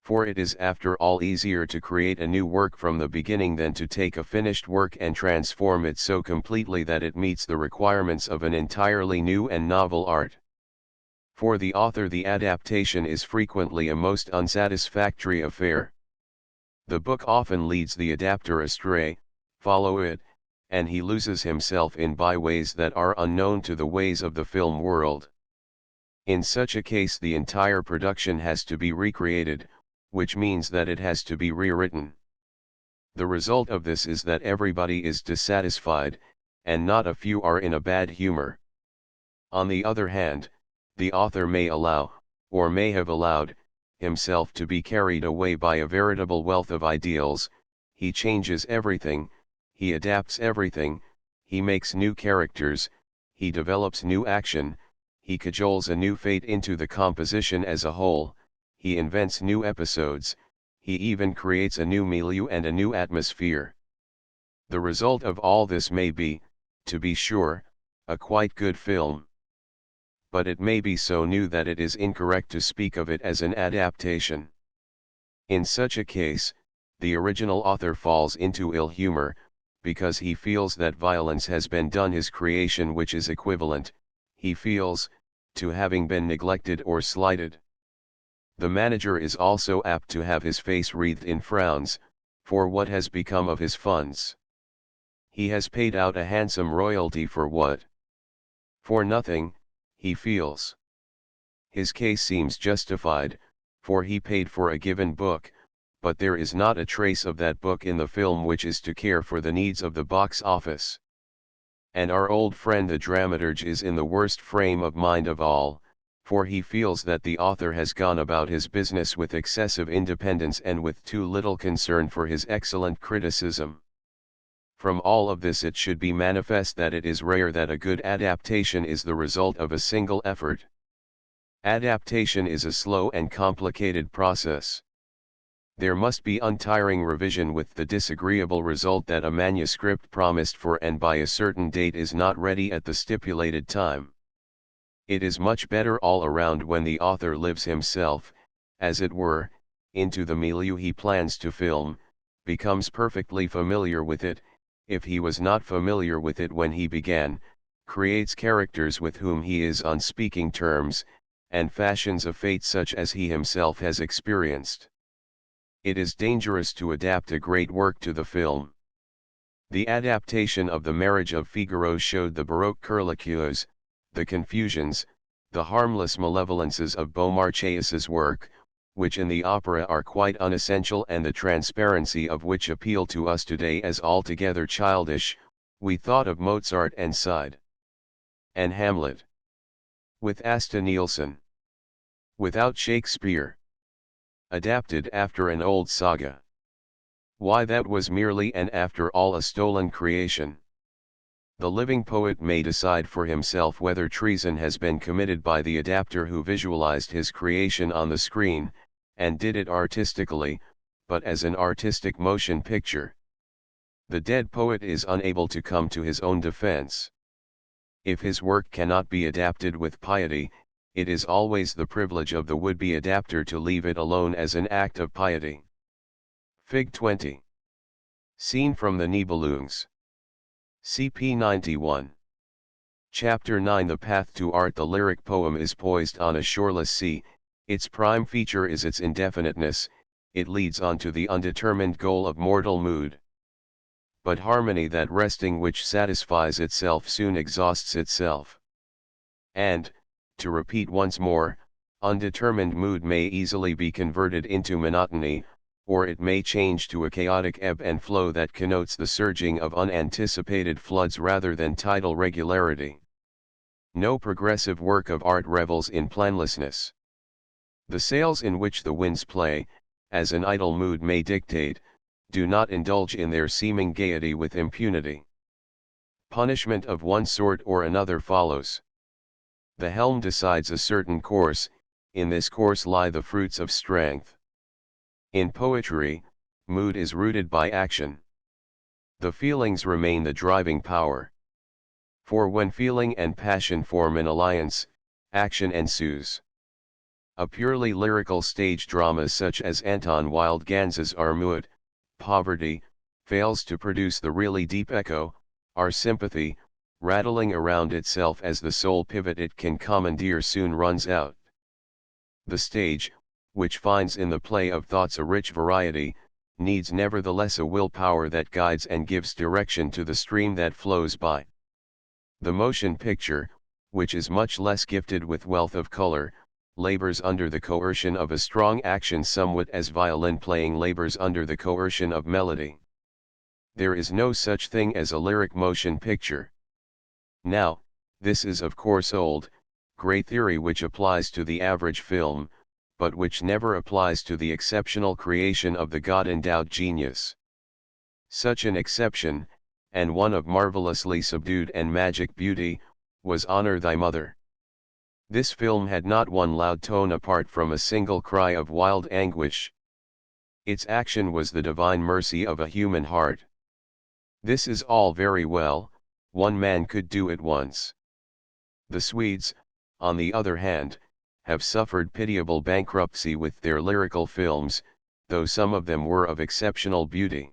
For it is after all easier to create a new work from the beginning than to take a finished work and transform it so completely that it meets the requirements of an entirely new and novel art. For the author the adaptation is frequently a most unsatisfactory affair. The book often leads the adapter astray, follow it, and he loses himself in byways that are unknown to the ways of the film world. In such a case the entire production has to be recreated, which means that it has to be rewritten. The result of this is that everybody is dissatisfied, and not a few are in a bad humor. On the other hand, the author may allow, or may have allowed, himself to be carried away by a veritable wealth of ideals. He changes everything, he adapts everything, he makes new characters, he develops new action, he cajoles a new fate into the composition as a whole, he invents new episodes, he even creates a new milieu and a new atmosphere. The result of all this may be, to be sure, a quite good film. But it may be so new that it is incorrect to speak of it as an adaptation. In such a case, the original author falls into ill humor, because he feels that violence has been done his creation, which is equivalent, he feels, to having been neglected or slighted. The manager is also apt to have his face wreathed in frowns, for what has become of his funds? He has paid out a handsome royalty for what? For nothing, he feels. His case seems justified, for he paid for a given book, but there is not a trace of that book in the film which is to care for the needs of the box office. And our old friend the dramaturge is in the worst frame of mind of all, for he feels that the author has gone about his business with excessive independence and with too little concern for his excellent criticism. From all of this it should be manifest that it is rare that a good adaptation is the result of a single effort. Adaptation is a slow and complicated process. There must be untiring revision, with the disagreeable result that a manuscript promised for and by a certain date is not ready at the stipulated time. It is much better all around when the author lives himself, as it were, into the milieu he plans to film, becomes perfectly familiar with it, if he was not familiar with it when he began, creates characters with whom he is on speaking terms, and fashions a fate such as he himself has experienced. It is dangerous to adapt a great work to the film. The adaptation of The Marriage of Figaro showed the Baroque curlicues, the confusions, the harmless malevolences of Beaumarchais' work, which in the opera are quite unessential, and the transparency of which appeal to us today as altogether childish. We thought of Mozart and sighed. And Hamlet? With Asta Nielsen. Without Shakespeare. Adapted after an old saga. Why, that was merely and after all a stolen creation. The living poet may decide for himself whether treason has been committed by the adapter who visualized his creation on the screen, and did it artistically, but as an artistic motion picture. The dead poet is unable to come to his own defense. If his work cannot be adapted with piety, it is always the privilege of the would-be adapter to leave it alone as an act of piety. Fig 20. Scene from the Nibelungs. CP 91. Chapter 9. The path to art. The lyric poem is poised on a shoreless sea. Its prime feature is its indefiniteness. It leads on to the undetermined goal of mortal mood. But harmony, that resting which satisfies itself, soon exhausts itself. And, to repeat once more, undetermined mood may easily be converted into monotony, or it may change to a chaotic ebb and flow that connotes the surging of unanticipated floods rather than tidal regularity. No progressive work of art revels in planlessness. The sails in which the winds play, as an idle mood may dictate, do not indulge in their seeming gaiety with impunity. Punishment of one sort or another follows. The helm decides a certain course, in this course lie the fruits of strength. In poetry, mood is rooted by action. The feelings remain the driving power. For when feeling and passion form an alliance, action ensues. A purely lyrical stage drama such as Anton Wild-Ganz's Armut, Poverty, fails to produce the really deep echo, our sympathy, rattling around itself as the sole pivot it can commandeer soon runs out. The stage, which finds in the play of thoughts a rich variety, needs nevertheless a will power that guides and gives direction to the stream that flows by. The motion picture, which is much less gifted with wealth of color, labors under the coercion of a strong action somewhat as violin playing labors under the coercion of melody. There is no such thing as a lyric motion picture. Now, This is of course old, grey theory which applies to the average film, but which never applies to the exceptional creation of the God-endowed genius. Such an exception, and one of marvelously subdued and magic beauty, was Honor Thy Mother. This film had not one loud tone apart from a single cry of wild anguish. Its action was the divine mercy of a human heart. This is all very well, one man could do it once. The Swedes, on the other hand, have suffered pitiable bankruptcy with their lyrical films, though some of them were of exceptional beauty.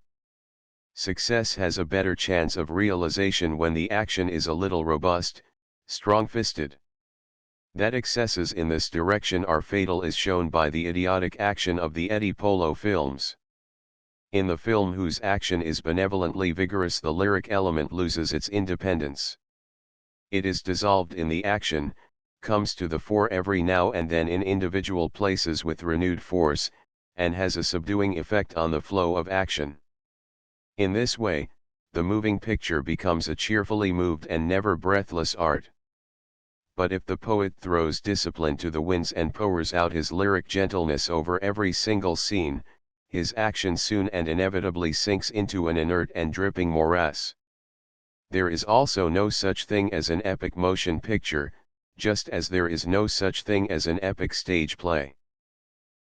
Success has a better chance of realization when the action is a little robust, strong-fisted. That excesses in this direction are fatal is shown by the idiotic action of the Eddie Polo films. In the film whose action is benevolently vigorous, the lyric element loses its independence. It is dissolved in the action, comes to the fore every now and then in individual places with renewed force, and has a subduing effect on the flow of action. In this way, the moving picture becomes a cheerfully moved and never breathless art. But if the poet throws discipline to the winds and pours out his lyric gentleness over every single scene, his action soon and inevitably sinks into an inert and dripping morass. There is also no such thing as an epic motion picture, just as there is no such thing as an epic stage play.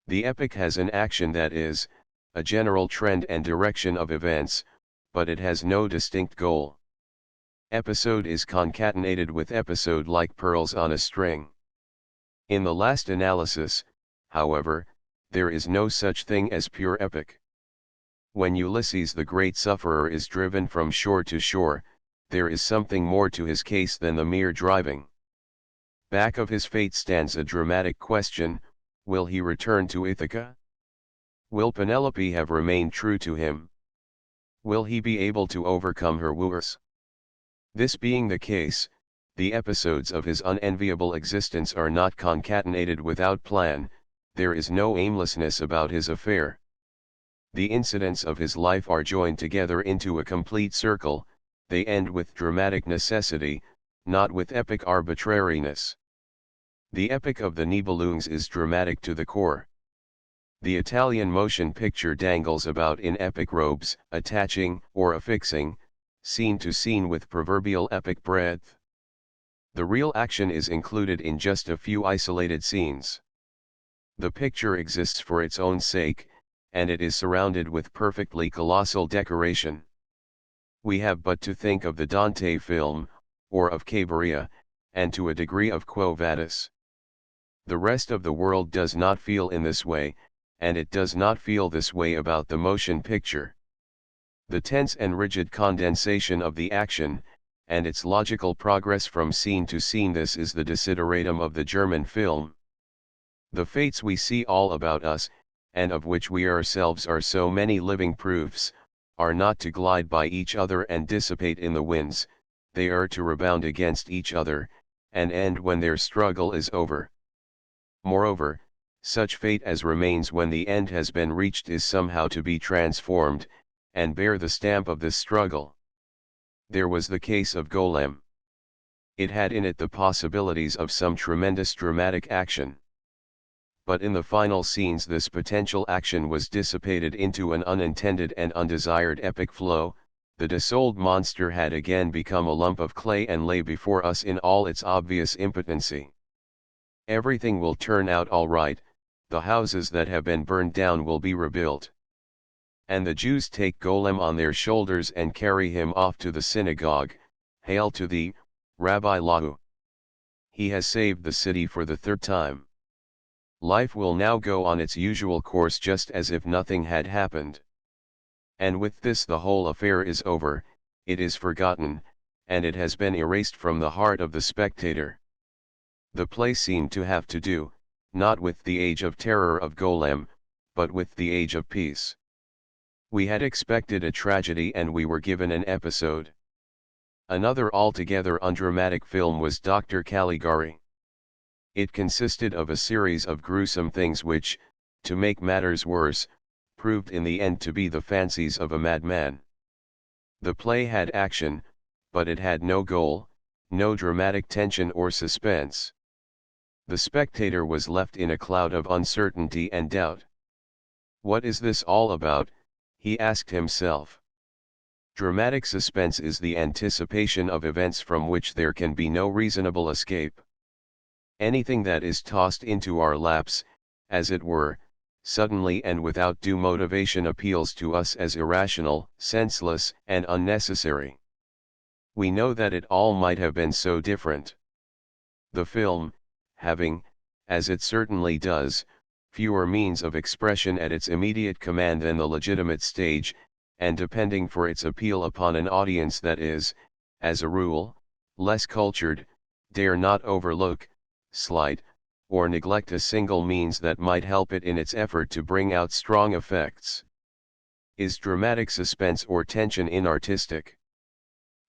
The epic has an action that is, a general trend and direction of events, but it has no distinct goal. Episode is concatenated with episode like pearls on a string. In the last analysis, however, there is no such thing as pure epic. When Ulysses the great sufferer is driven from shore to shore, there is something more to his case than the mere driving. Back of his fate stands a dramatic question: will he return to Ithaca? Will Penelope have remained true to him? Will he be able to overcome her wooers? This being the case, the episodes of his unenviable existence are not concatenated without plan, there is no aimlessness about his affair. The incidents of his life are joined together into a complete circle, they end with dramatic necessity, not with epic arbitrariness. The epic of the Nibelungs is dramatic to the core. The Italian motion picture dangles about in epic robes, attaching, or affixing, scene to scene with proverbial epic breadth. The real action is included in just a few isolated scenes. The picture exists for its own sake, and it is surrounded with perfectly colossal decoration. We have but to think of the Dante film, or of Cabiria, and to a degree of Quo Vadis. The rest of the world does not feel in this way, and it does not feel this way about the motion picture. The tense and rigid condensation of the action, and its logical progress from scene to scene, this is the desideratum of the German film. The fates we see all about us, and of which we ourselves are so many living proofs, are not to glide by each other and dissipate in the winds, they are to rebound against each other, and end when their struggle is over. Moreover, such fate as remains when the end has been reached is somehow to be transformed, and bear the stamp of this struggle. There was the case of Golem. It had in it the possibilities of some tremendous dramatic action. But in the final scenes this potential action was dissipated into an unintended and undesired epic flow. The desouled monster had again become a lump of clay and lay before us in all its obvious impotency. Everything will turn out all right, the houses that have been burned down will be rebuilt. And the Jews take Golem on their shoulders and carry him off to the synagogue. Hail to thee, Rabbi Lahu! He has saved the city for the third time. Life will now go on its usual course just as if nothing had happened. And with this the whole affair is over, it is forgotten, and it has been erased from the heart of the spectator. The play seemed to have to do, not with the age of terror of Golem, but with the age of peace. We had expected a tragedy and we were given an episode. Another altogether undramatic film was Dr. Caligari. It consisted of a series of gruesome things which, to make matters worse, proved in the end to be the fancies of a madman. The play had action, but it had no goal, no dramatic tension or suspense. The spectator was left in a cloud of uncertainty and doubt. What is this all about, he asked himself. Dramatic suspense is the anticipation of events from which there can be no reasonable escape. Anything that is tossed into our laps, as it were, suddenly and without due motivation appeals to us as irrational, senseless, and unnecessary. We know that it all might have been so different. The film, having, as it certainly does, fewer means of expression at its immediate command than the legitimate stage, and depending for its appeal upon an audience that is, as a rule, less cultured, dare not overlook, slight, or neglect a single means that might help it in its effort to bring out strong effects. Is dramatic suspense or tension inartistic?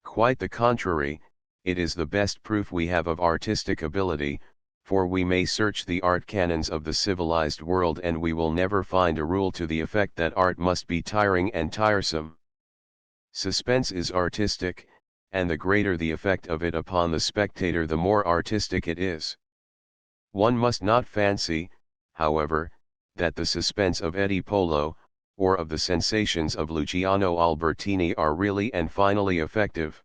Quite the contrary, it is the best proof we have of artistic ability, for we may search the art canons of the civilized world and we will never find a rule to the effect that art must be tiring and tiresome. Suspense is artistic, and the greater the effect of it upon the spectator the more artistic it is. One must not fancy, however, that the suspense of Eddie Polo, or of the sensations of Luciano Albertini are really and finally effective.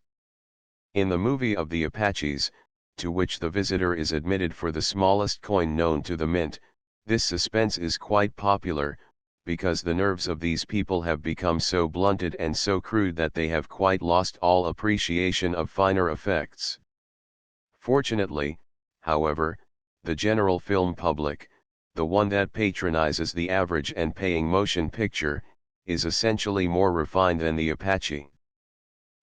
In the movie of the Apaches, to which the visitor is admitted for the smallest coin known to the mint, this suspense is quite popular, because the nerves of these people have become so blunted and so crude that they have quite lost all appreciation of finer effects. Fortunately, however, the general film public, the one that patronizes the average and paying motion picture, is essentially more refined than the Apache.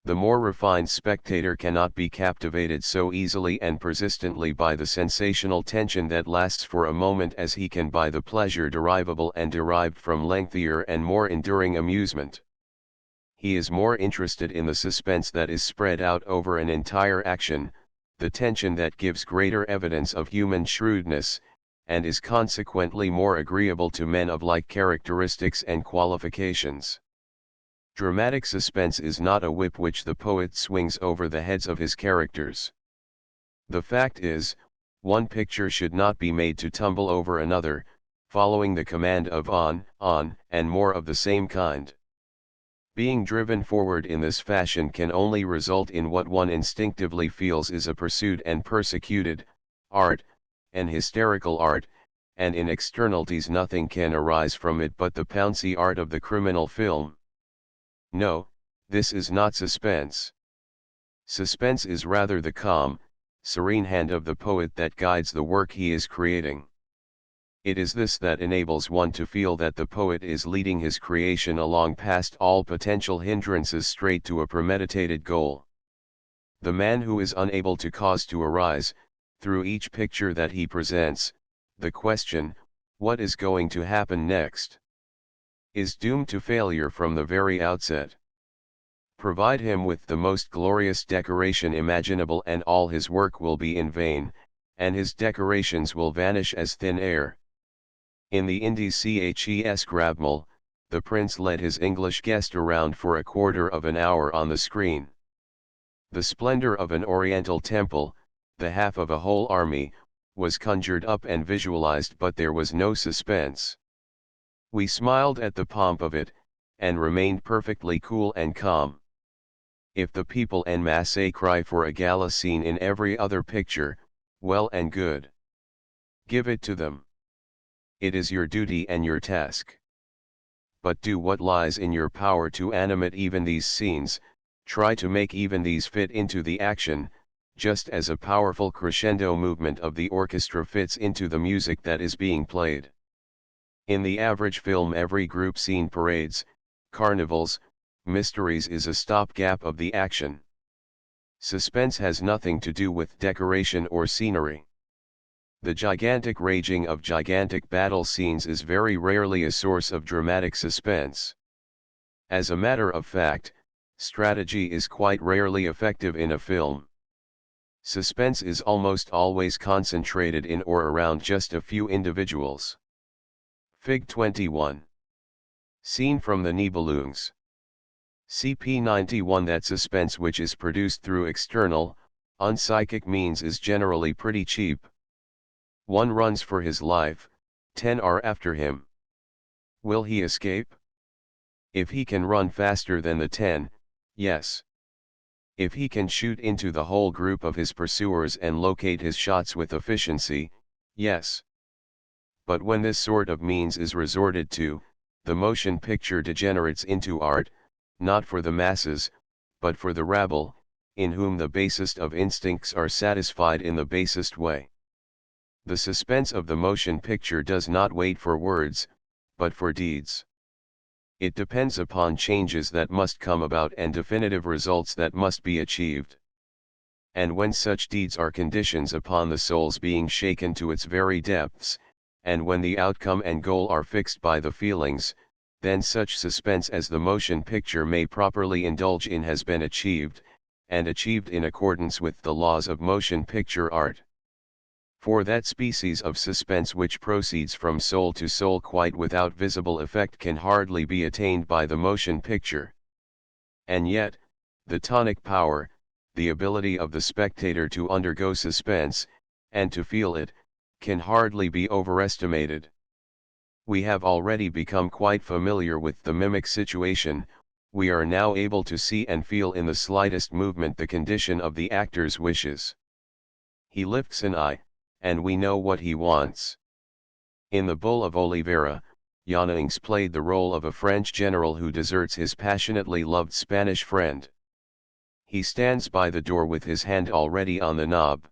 The more refined spectator cannot be captivated so easily and persistently by the sensational tension that lasts for a moment as he can by the pleasure derivable and derived from lengthier and more enduring amusement. He is more interested in the suspense that is spread out over an entire action, the tension that gives greater evidence of human shrewdness, and is consequently more agreeable to men of like characteristics and qualifications. Dramatic suspense is not a whip which the poet swings over the heads of his characters. The fact is, one picture should not be made to tumble over another, following the command of on, and more of the same kind. Being driven forward in this fashion can only result in what one instinctively feels is a pursued and persecuted art, an hysterical art, and in externalities nothing can arise from it but the pouncy art of the criminal film. No, this is not suspense. Suspense is rather the calm, serene hand of the poet that guides the work he is creating. It is this that enables one to feel that the poet is leading his creation along past all potential hindrances straight to a premeditated goal. The man who is unable to cause to arise, through each picture that he presents, the question, what is going to happen next, is doomed to failure from the very outset. Provide him with the most glorious decoration imaginable and all his work will be in vain, and his decorations will vanish as thin air. In the Indies Ches Grabmal, the prince led his English guest around for a quarter of an hour on the screen. The splendor of an oriental temple, the half of a whole army, was conjured up and visualized, but there was no suspense. We smiled at the pomp of it, and remained perfectly cool and calm. If the people en masse cry for a gala scene in every other picture, well and good. Give it to them. It is your duty and your task. But do what lies in your power to animate even these scenes, try to make even these fit into the action, just as a powerful crescendo movement of the orchestra fits into the music that is being played. In the average film every group scene, parades, carnivals, mysteries is a stopgap of the action. Suspense has nothing to do with decoration or scenery. The gigantic raging of gigantic battle scenes is very rarely a source of dramatic suspense. As a matter of fact, strategy is quite rarely effective in a film. Suspense is almost always concentrated in or around just a few individuals. Fig 21. Scene from the Nibelungs. CP 91. That suspense which is produced through external, Unpsychic means is generally pretty cheap. One runs for his life, 10 are after him. Will he escape? If he can run faster than the 10, yes. If he can shoot into the whole group of his pursuers and locate his shots with efficiency, yes. But when this sort of means is resorted to, the motion picture degenerates into art, not for the masses, but for the rabble, in whom the basest of instincts are satisfied in the basest way. The suspense of the motion picture does not wait for words, but for deeds. It depends upon changes that must come about and definitive results that must be achieved. And when such deeds are conditions upon the soul's being shaken to its very depths, and when the outcome and goal are fixed by the feelings, then such suspense as the motion picture may properly indulge in has been achieved, and achieved in accordance with the laws of motion picture art. For that species of suspense which proceeds from soul to soul quite without visible effect can hardly be attained by the motion picture. And yet, the tonic power, the ability of the spectator to undergo suspense, and to feel it, can hardly be overestimated. We have already become quite familiar with the mimic situation. We are now able to see and feel in the slightest movement the condition of the actor's wishes. He lifts an eye, and we know what he wants. In the Bull of Oliveira, Yanings played the role of a French general who deserts his passionately loved Spanish friend. He stands by the door with his hand already on the knob.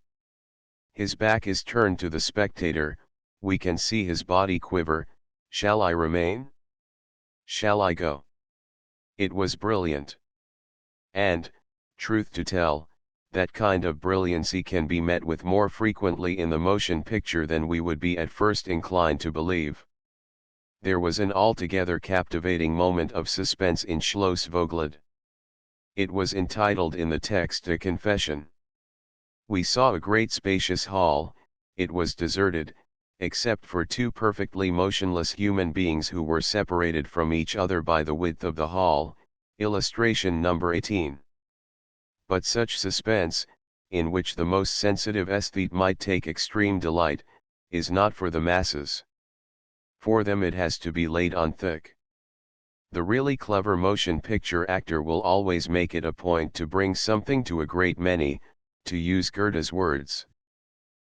His back is turned to the spectator, we can see his body quiver. Shall I remain? Shall I go? It was brilliant. And, truth to tell, that kind of brilliancy can be met with more frequently in the motion picture than we would be at first inclined to believe. There was an altogether captivating moment of suspense in Schloss Vogelad. It was entitled in the text a confession. We saw a great spacious hall. It was deserted, except for two perfectly motionless human beings who were separated from each other by the width of the hall, illustration number 18. But such suspense, in which the most sensitive aesthete might take extreme delight, is not for the masses. For them it has to be laid on thick. The really clever motion picture actor will always make it a point to bring something to a great many, to use Goethe's words.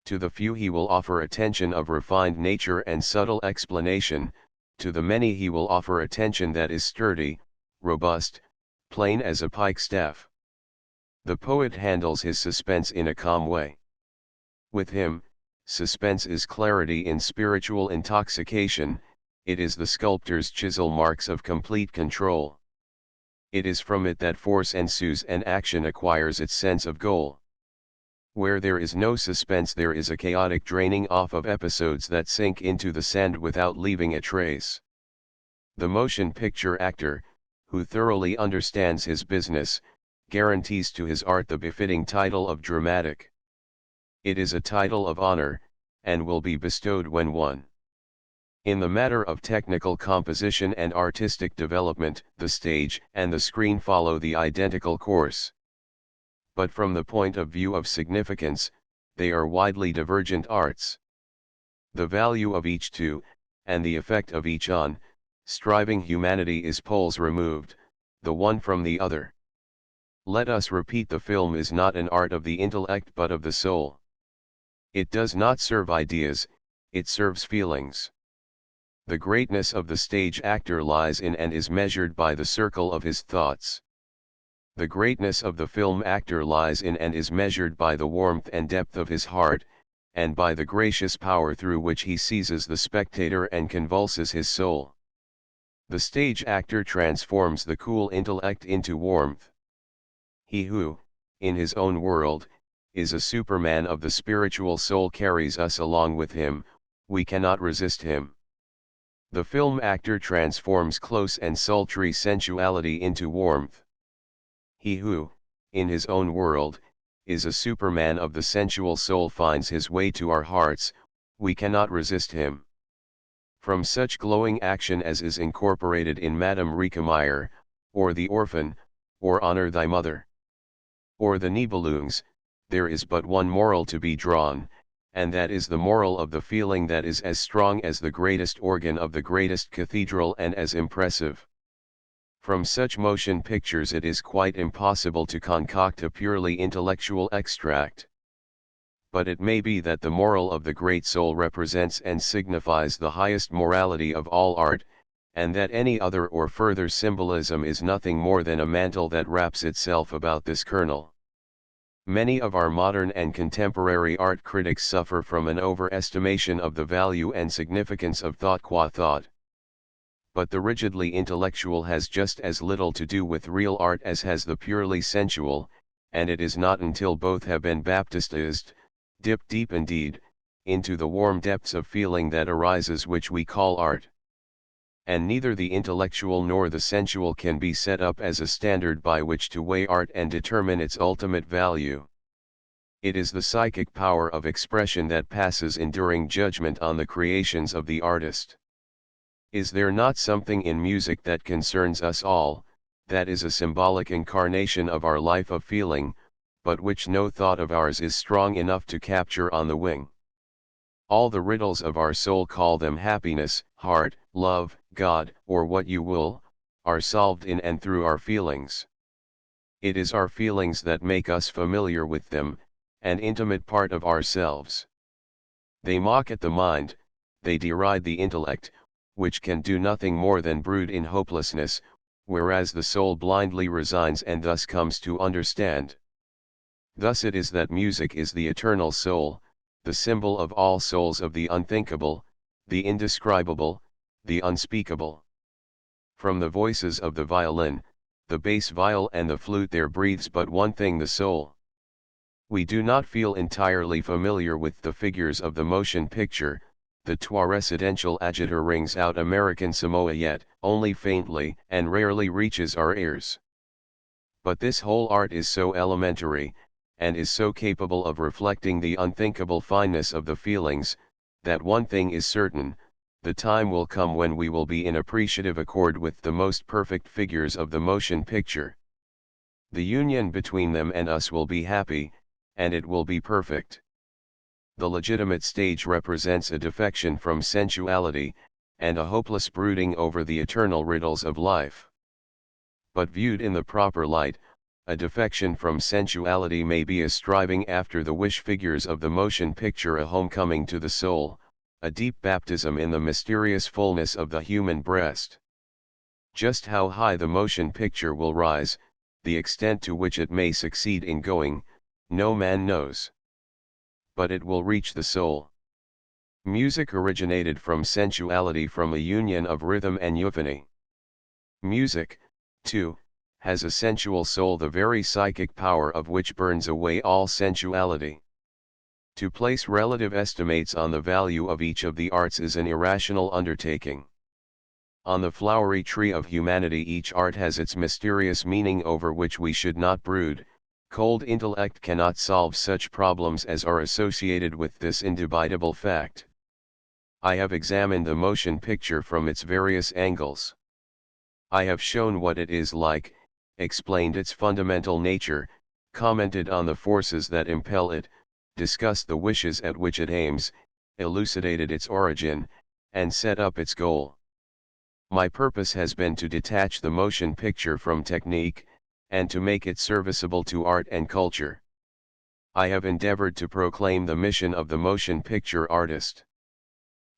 To the few he will offer attention of refined nature and subtle explanation, to the many he will offer attention that is sturdy, robust, plain as a pikestaff. The poet handles his suspense in a calm way. With him, suspense is clarity in spiritual intoxication, it is the sculptor's chisel marks of complete control. It is from it that force ensues and action acquires its sense of goal. Where there is no suspense there is a chaotic draining off of episodes that sink into the sand without leaving a trace. The motion picture actor, who thoroughly understands his business, guarantees to his art the befitting title of dramatic. It is a title of honor, and will be bestowed when won. In the matter of technical composition and artistic development, the stage and the screen follow the identical course. But from the point of view of significance, they are widely divergent arts. The value of each to, and the effect of each on, striving humanity is poles removed, the one from the other. Let us repeat, the film is not an art of the intellect but of the soul. It does not serve ideas, it serves feelings. The greatness of the stage actor lies in and is measured by the circle of his thoughts. The greatness of the film actor lies in and is measured by the warmth and depth of his heart, and by the gracious power through which he seizes the spectator and convulses his soul. The stage actor transforms the cool intellect into warmth. He who, in his own world, is a superman of the spiritual soul carries us along with him, we cannot resist him. The film actor transforms close and sultry sensuality into warmth. He who, in his own world, is a superman of the sensual soul finds his way to our hearts, we cannot resist him. From such glowing action as is incorporated in Madame Riekemeyer, or The Orphan, or Honor Thy Mother, or The Nibelungs, there is but one moral to be drawn, and that is the moral of the feeling that is as strong as the greatest organ of the greatest cathedral and as impressive. From such motion pictures it is quite impossible to concoct a purely intellectual extract. But it may be that the moral of the great soul represents and signifies the highest morality of all art, and that any other or further symbolism is nothing more than a mantle that wraps itself about this kernel. Many of our modern and contemporary art critics suffer from an overestimation of the value and significance of thought qua thought. But the rigidly intellectual has just as little to do with real art as has the purely sensual, and it is not until both have been baptized, dipped deep indeed, into the warm depths of feeling that arises which we call art. And neither the intellectual nor the sensual can be set up as a standard by which to weigh art and determine its ultimate value. It is the psychic power of expression that passes enduring judgment on the creations of the artist. Is there not something in music that concerns us all, that is a symbolic incarnation of our life of feeling, but which no thought of ours is strong enough to capture on the wing? All the riddles of our soul, call them happiness, heart, love, God, or what you will, are solved in and through our feelings. It is our feelings that make us familiar with them, an intimate part of ourselves. They mock at the mind, they deride the intellect, which can do nothing more than brood in hopelessness, whereas the soul blindly resigns and thus comes to understand. Thus it is that music is the eternal soul, the symbol of all souls, of the unthinkable, the indescribable, the unspeakable. From the voices of the violin, the bass viol and the flute there breathes but one thing, the soul. We do not feel entirely familiar with the figures of the motion picture. The trois residential agitator rings out American Samoa yet, only faintly, and rarely reaches our ears. But this whole art is so elementary, and is so capable of reflecting the unthinkable fineness of the feelings, that one thing is certain, the time will come when we will be in appreciative accord with the most perfect figures of the motion picture. The union between them and us will be happy, and it will be perfect. The legitimate stage represents a defection from sensuality, and a hopeless brooding over the eternal riddles of life. But viewed in the proper light, a defection from sensuality may be a striving after the wish figures of the motion picture, a homecoming to the soul, a deep baptism in the mysterious fullness of the human breast. Just how high the motion picture will rise, the extent to which it may succeed in going, no man knows. But it will reach the soul. Music originated from sensuality, from a union of rhythm and euphony. Music, too, has a sensual soul, the very psychic power of which burns away all sensuality. To place relative estimates on the value of each of the arts is an irrational undertaking. On the flowery tree of humanity each art has its mysterious meaning over which we should not brood. Cold intellect cannot solve such problems as are associated with this indubitable fact. I have examined the motion picture from its various angles. I have shown what it is like, explained its fundamental nature, commented on the forces that impel it, discussed the wishes at which it aims, elucidated its origin, and set up its goal. My purpose has been to detach the motion picture from technique, and to make it serviceable to art and culture. I have endeavored to proclaim the mission of the motion picture artist.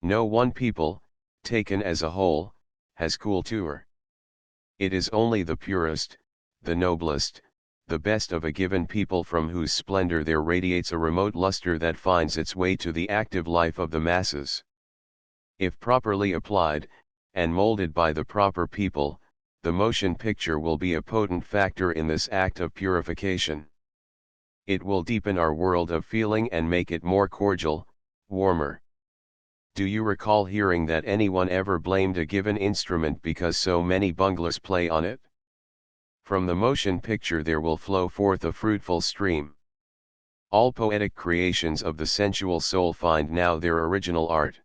No one people, taken as a whole, has culture. It is only the purest, the noblest, the best of a given people from whose splendor there radiates a remote luster that finds its way to the active life of the masses. If properly applied, and molded by the proper people, the motion picture will be a potent factor in this act of purification. It will deepen our world of feeling and make it more cordial, warmer. Do you recall hearing that anyone ever blamed a given instrument because so many bunglers play on it? From the motion picture there will flow forth a fruitful stream. All poetic creations of the sensual soul find now their original art.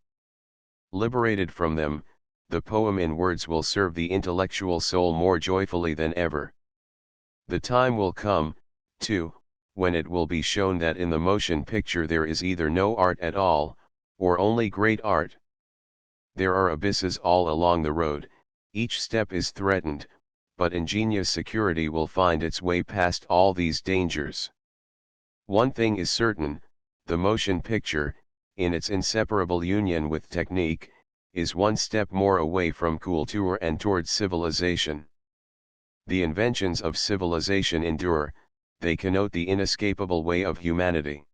Liberated from them, the poem in words will serve the intellectual soul more joyfully than ever. The time will come, too, when it will be shown that in the motion picture there is either no art at all, or only great art. There are abysses all along the road, each step is threatened, but ingenious security will find its way past all these dangers. One thing is certain, the motion picture, in its inseparable union with technique, is one step more away from culture and towards civilization. The inventions of civilization endure, they connote the inescapable way of humanity.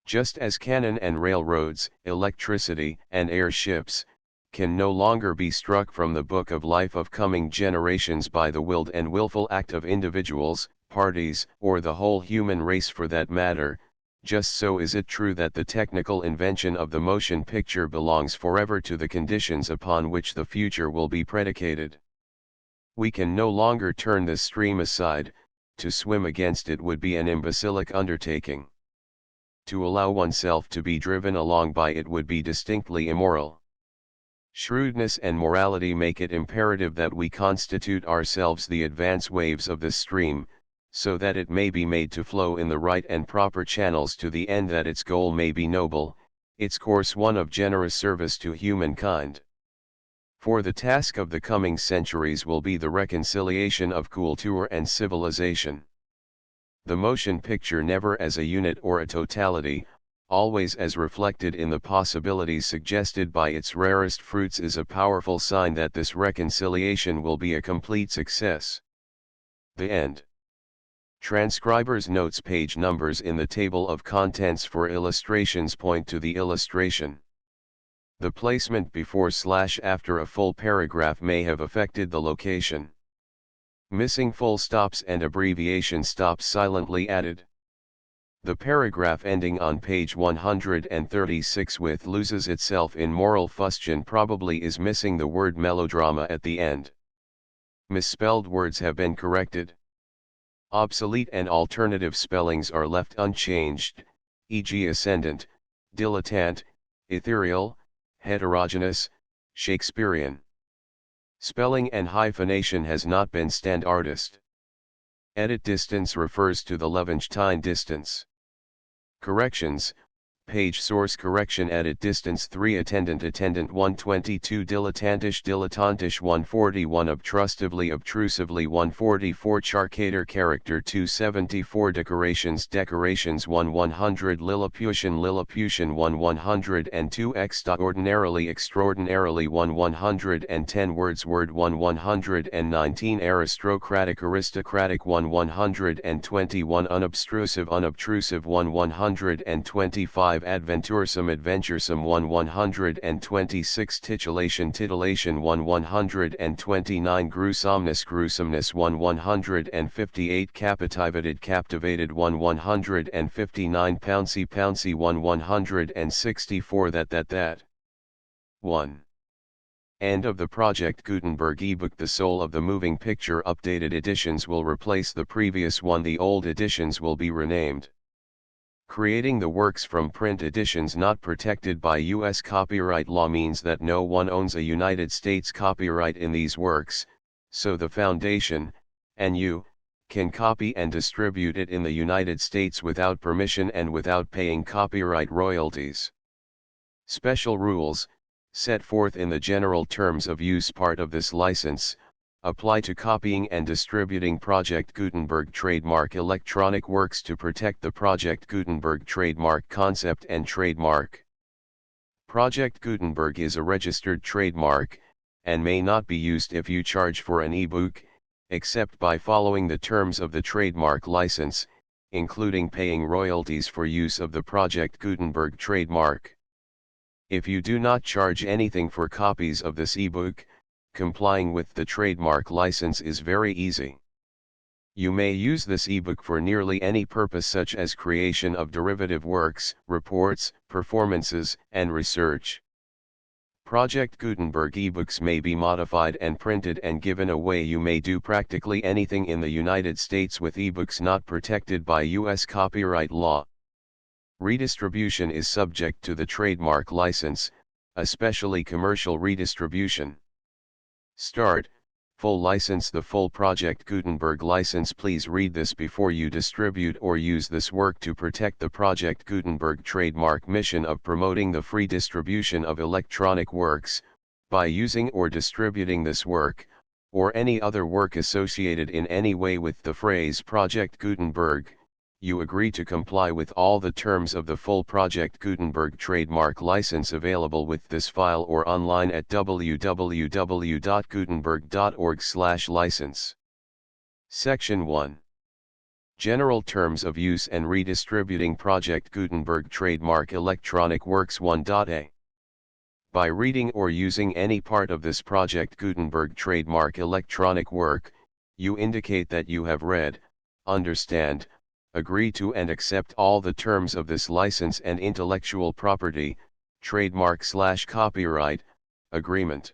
Just as cannon and railroads, electricity and airships, can no longer be struck from the book of life of coming generations by the willed and willful act of individuals, parties, or the whole human race for that matter, just so is it true that the technical invention of the motion picture belongs forever to the conditions upon which the future will be predicated. We can no longer turn this stream aside, to swim against it would be an imbecilic undertaking. To allow oneself to be driven along by it would be distinctly immoral. Shrewdness and morality make it imperative that we constitute ourselves the advance waves of this stream, so that it may be made to flow in the right and proper channels to the end that its goal may be noble, its course one of generous service to humankind. For the task of the coming centuries will be the reconciliation of culture and civilization. The motion picture never as a unit or a totality, always as reflected in the possibilities suggested by its rarest fruits is a powerful sign that this reconciliation will be a complete success. The end. Transcriber's notes page numbers in the table of contents for illustrations point to the illustration. The placement before/after a full paragraph may have affected the location. Missing full stops and abbreviation stops silently added. The paragraph ending on page 136 with loses itself in moral fustian probably is missing the word melodrama at the end. Misspelled words have been corrected. Obsolete and alternative spellings are left unchanged, e.g. ascendant, dilettante, ethereal, heterogeneous, Shakespearean. Spelling and hyphenation has not been standardized. Edit distance refers to the Levenshtein distance. Corrections, page source correction edit distance 3 attendant 122 dilettantish 141 obtrusively 144 charcator character 274 decorations 100 Lilliputian 102 extraordinarily 110 words word 119 aristocratic 121 unobtrusive 125 adventuresome 126 titillation 129 gruesomeness 158 captivated 159 pouncy 164 that 1. End of the Project Gutenberg ebook. The Soul of the Moving Picture updated editions will replace the previous one. The old editions will be renamed. Creating the works from print editions not protected by U.S. copyright law means that no one owns a United States copyright in these works, so the Foundation, and you, can copy and distribute it in the United States without permission and without paying copyright royalties. Special rules, set forth in the general terms of use part of this license, apply to copying and distributing Project Gutenberg trademark electronic works to protect the Project Gutenberg trademark concept and trademark. Project Gutenberg is a registered trademark, and may not be used if you charge for an ebook, except by following the terms of the trademark license, including paying royalties for use of the Project Gutenberg trademark. If you do not charge anything for copies of this ebook, complying with the trademark license is very easy. You may use this ebook for nearly any purpose such as creation of derivative works, reports, performances, and research. Project Gutenberg ebooks may be modified and printed and given away. You may do practically anything in the United States with ebooks not protected by U.S. copyright law. Redistribution is subject to the trademark license, especially commercial redistribution. Start, Full license. The full Project Gutenberg license. Please read this before you distribute or use this work to protect the Project Gutenberg trademark mission of promoting the free distribution of electronic works. By using or distributing this work, or any other work associated in any way with the phrase Project Gutenberg, you agree to comply with all the terms of the full Project Gutenberg trademark license available with this file or online at www.gutenberg.org/license. Section 1. General Terms of Use and Redistributing Project Gutenberg Trademark Electronic Works 1.a. By reading or using any part of this Project Gutenberg trademark electronic work, you indicate that you have read, understand, agree to and accept all the terms of this license and intellectual property, trademark/copyright, agreement.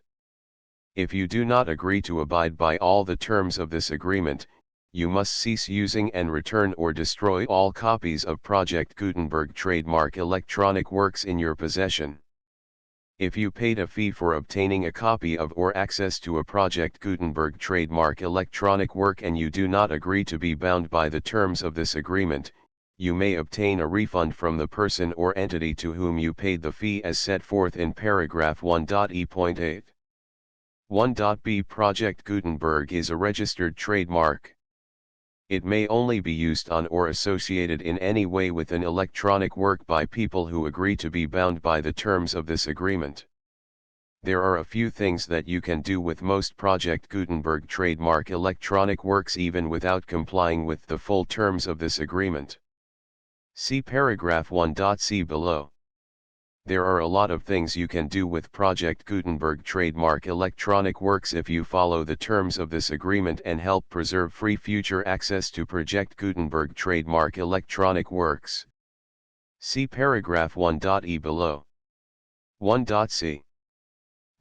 If you do not agree to abide by all the terms of this agreement, you must cease using and return or destroy all copies of Project Gutenberg trademark electronic works in your possession. If you paid a fee for obtaining a copy of or access to a Project Gutenberg trademark electronic work and you do not agree to be bound by the terms of this agreement, you may obtain a refund from the person or entity to whom you paid the fee as set forth in paragraph 1.e.8. 1.b. Project Gutenberg is a registered trademark. It may only be used on or associated in any way with an electronic work by people who agree to be bound by the terms of this agreement. There are a few things that you can do with most Project Gutenberg trademark electronic works even without complying with the full terms of this agreement. See paragraph 1.c below. There are a lot of things you can do with Project Gutenberg trademark electronic works if you follow the terms of this agreement and help preserve free future access to Project Gutenberg trademark electronic works. See paragraph 1.e below. 1.c.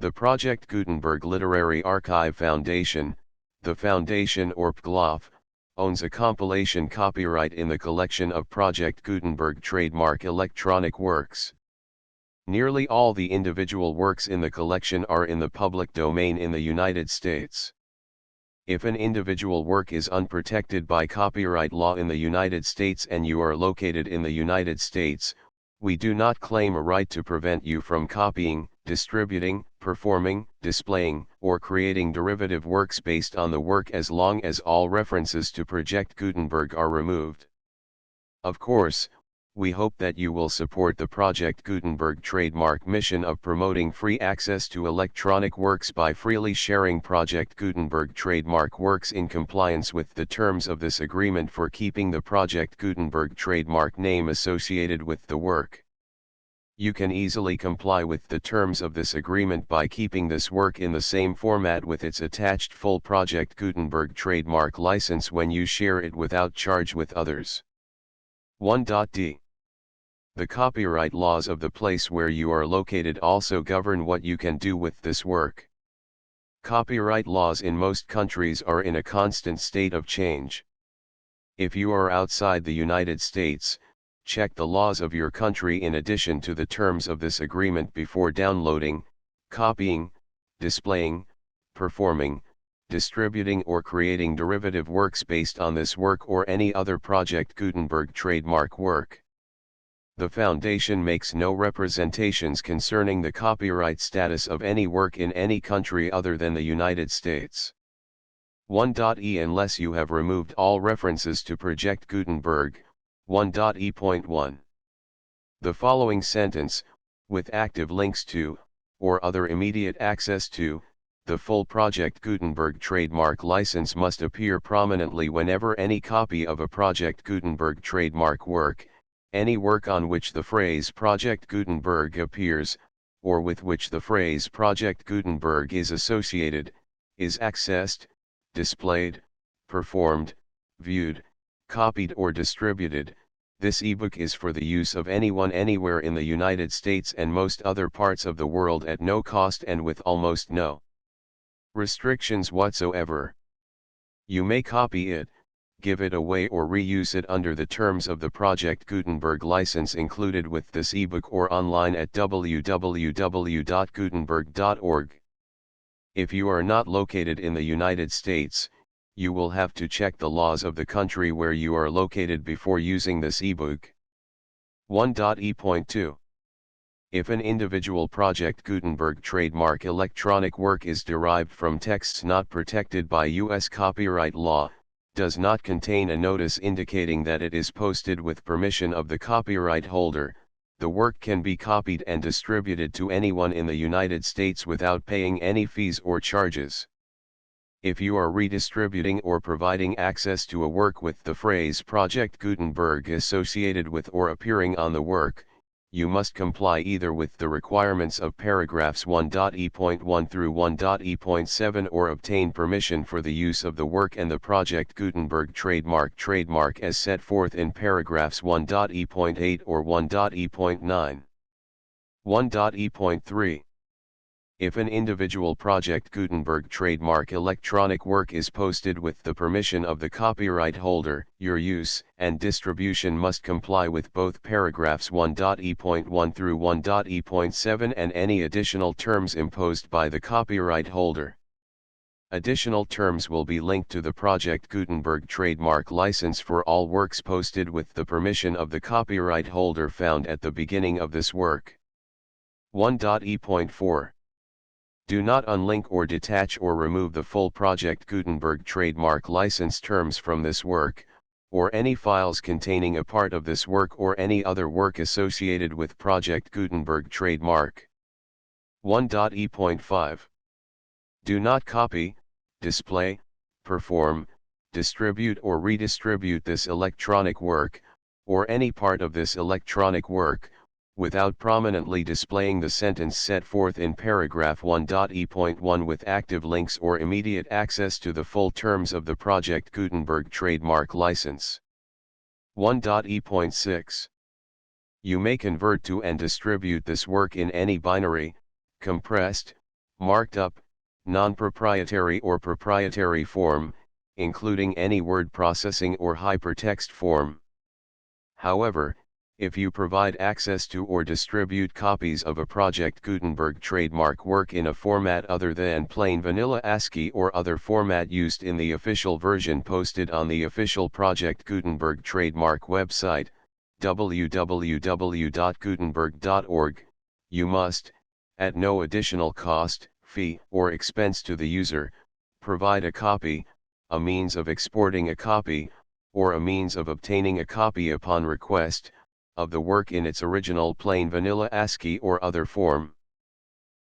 The Project Gutenberg Literary Archive Foundation, the Foundation or PGLOF, owns a compilation copyright in the collection of Project Gutenberg trademark electronic works. Nearly all the individual works in the collection are in the public domain in the United States. If an individual work is unprotected by copyright law in the United States and you are located in the United States, we do not claim a right to prevent you from copying, distributing, performing, displaying, or creating derivative works based on the work as long as all references to Project Gutenberg are removed. Of course, we hope that you will support the Project Gutenberg trademark mission of promoting free access to electronic works by freely sharing Project Gutenberg trademark works in compliance with the terms of this agreement for keeping the Project Gutenberg trademark name associated with the work. You can easily comply with the terms of this agreement by keeping this work in the same format with its attached full Project Gutenberg trademark license when you share it without charge with others. 1.d. The copyright laws of the place where you are located also govern what you can do with this work. Copyright laws in most countries are in a constant state of change. If you are outside the United States, check the laws of your country in addition to the terms of this agreement before downloading, copying, displaying, performing, distributing or creating derivative works based on this work or any other Project Gutenberg trademark work. The Foundation makes no representations concerning the copyright status of any work in any country other than the United States. 1.e. Unless you have removed all references to Project Gutenberg, 1.e.1. The following sentence, with active links to, or other immediate access to, the full Project Gutenberg trademark license must appear prominently whenever any copy of a Project Gutenberg trademark work, any work on which the phrase Project Gutenberg appears, or with which the phrase Project Gutenberg is associated, is accessed, displayed, performed, viewed, copied or distributed. This ebook is for the use of anyone anywhere in the United States and most other parts of the world at no cost and with almost no restrictions whatsoever. You may copy it, give it away or reuse it under the terms of the Project Gutenberg license included with this ebook or online at www.gutenberg.org. If you are not located in the United States, you will have to check the laws of the country where you are located before using this ebook. 1.E.2. If an individual Project Gutenberg trademark electronic work is derived from texts not protected by U.S. copyright law, does not contain a notice indicating that it is posted with permission of the copyright holder, the work can be copied and distributed to anyone in the United States without paying any fees or charges. If you are redistributing or providing access to a work with the phrase Project Gutenberg associated with or appearing on the work, you must comply either with the requirements of paragraphs 1.E.1 through 1.E.7 or obtain permission for the use of the work and the Project Gutenberg trademark as set forth in paragraphs 1.E.8 or 1.E.9. 1.E.3. If an individual Project Gutenberg trademark electronic work is posted with the permission of the copyright holder, your use and distribution must comply with both paragraphs 1.E.1 through 1.E.7 and any additional terms imposed by the copyright holder. Additional terms will be linked to the Project Gutenberg trademark license for all works posted with the permission of the copyright holder found at the beginning of this work. 1.E.4. Do not unlink or detach or remove the full Project Gutenberg trademark license terms from this work, or any files containing a part of this work or any other work associated with Project Gutenberg trademark. 1.E.5. Do not copy, display, perform, distribute or redistribute this electronic work, or any part of this electronic work, without prominently displaying the sentence set forth in paragraph 1.E.1 with active links or immediate access to the full terms of the Project Gutenberg trademark license. 1.E.6. You may convert to and distribute this work in any binary, compressed, marked up, non-proprietary or proprietary form, including any word processing or hypertext form. However, if you provide access to or distribute copies of a Project Gutenberg trademark work in a format other than plain vanilla ASCII or other format used in the official version posted on the official Project Gutenberg trademark website, www.gutenberg.org, you must, at no additional cost, fee, or expense to the user, provide a copy, a means of exporting a copy, or a means of obtaining a copy upon request, of the work in its original plain vanilla ASCII or other form.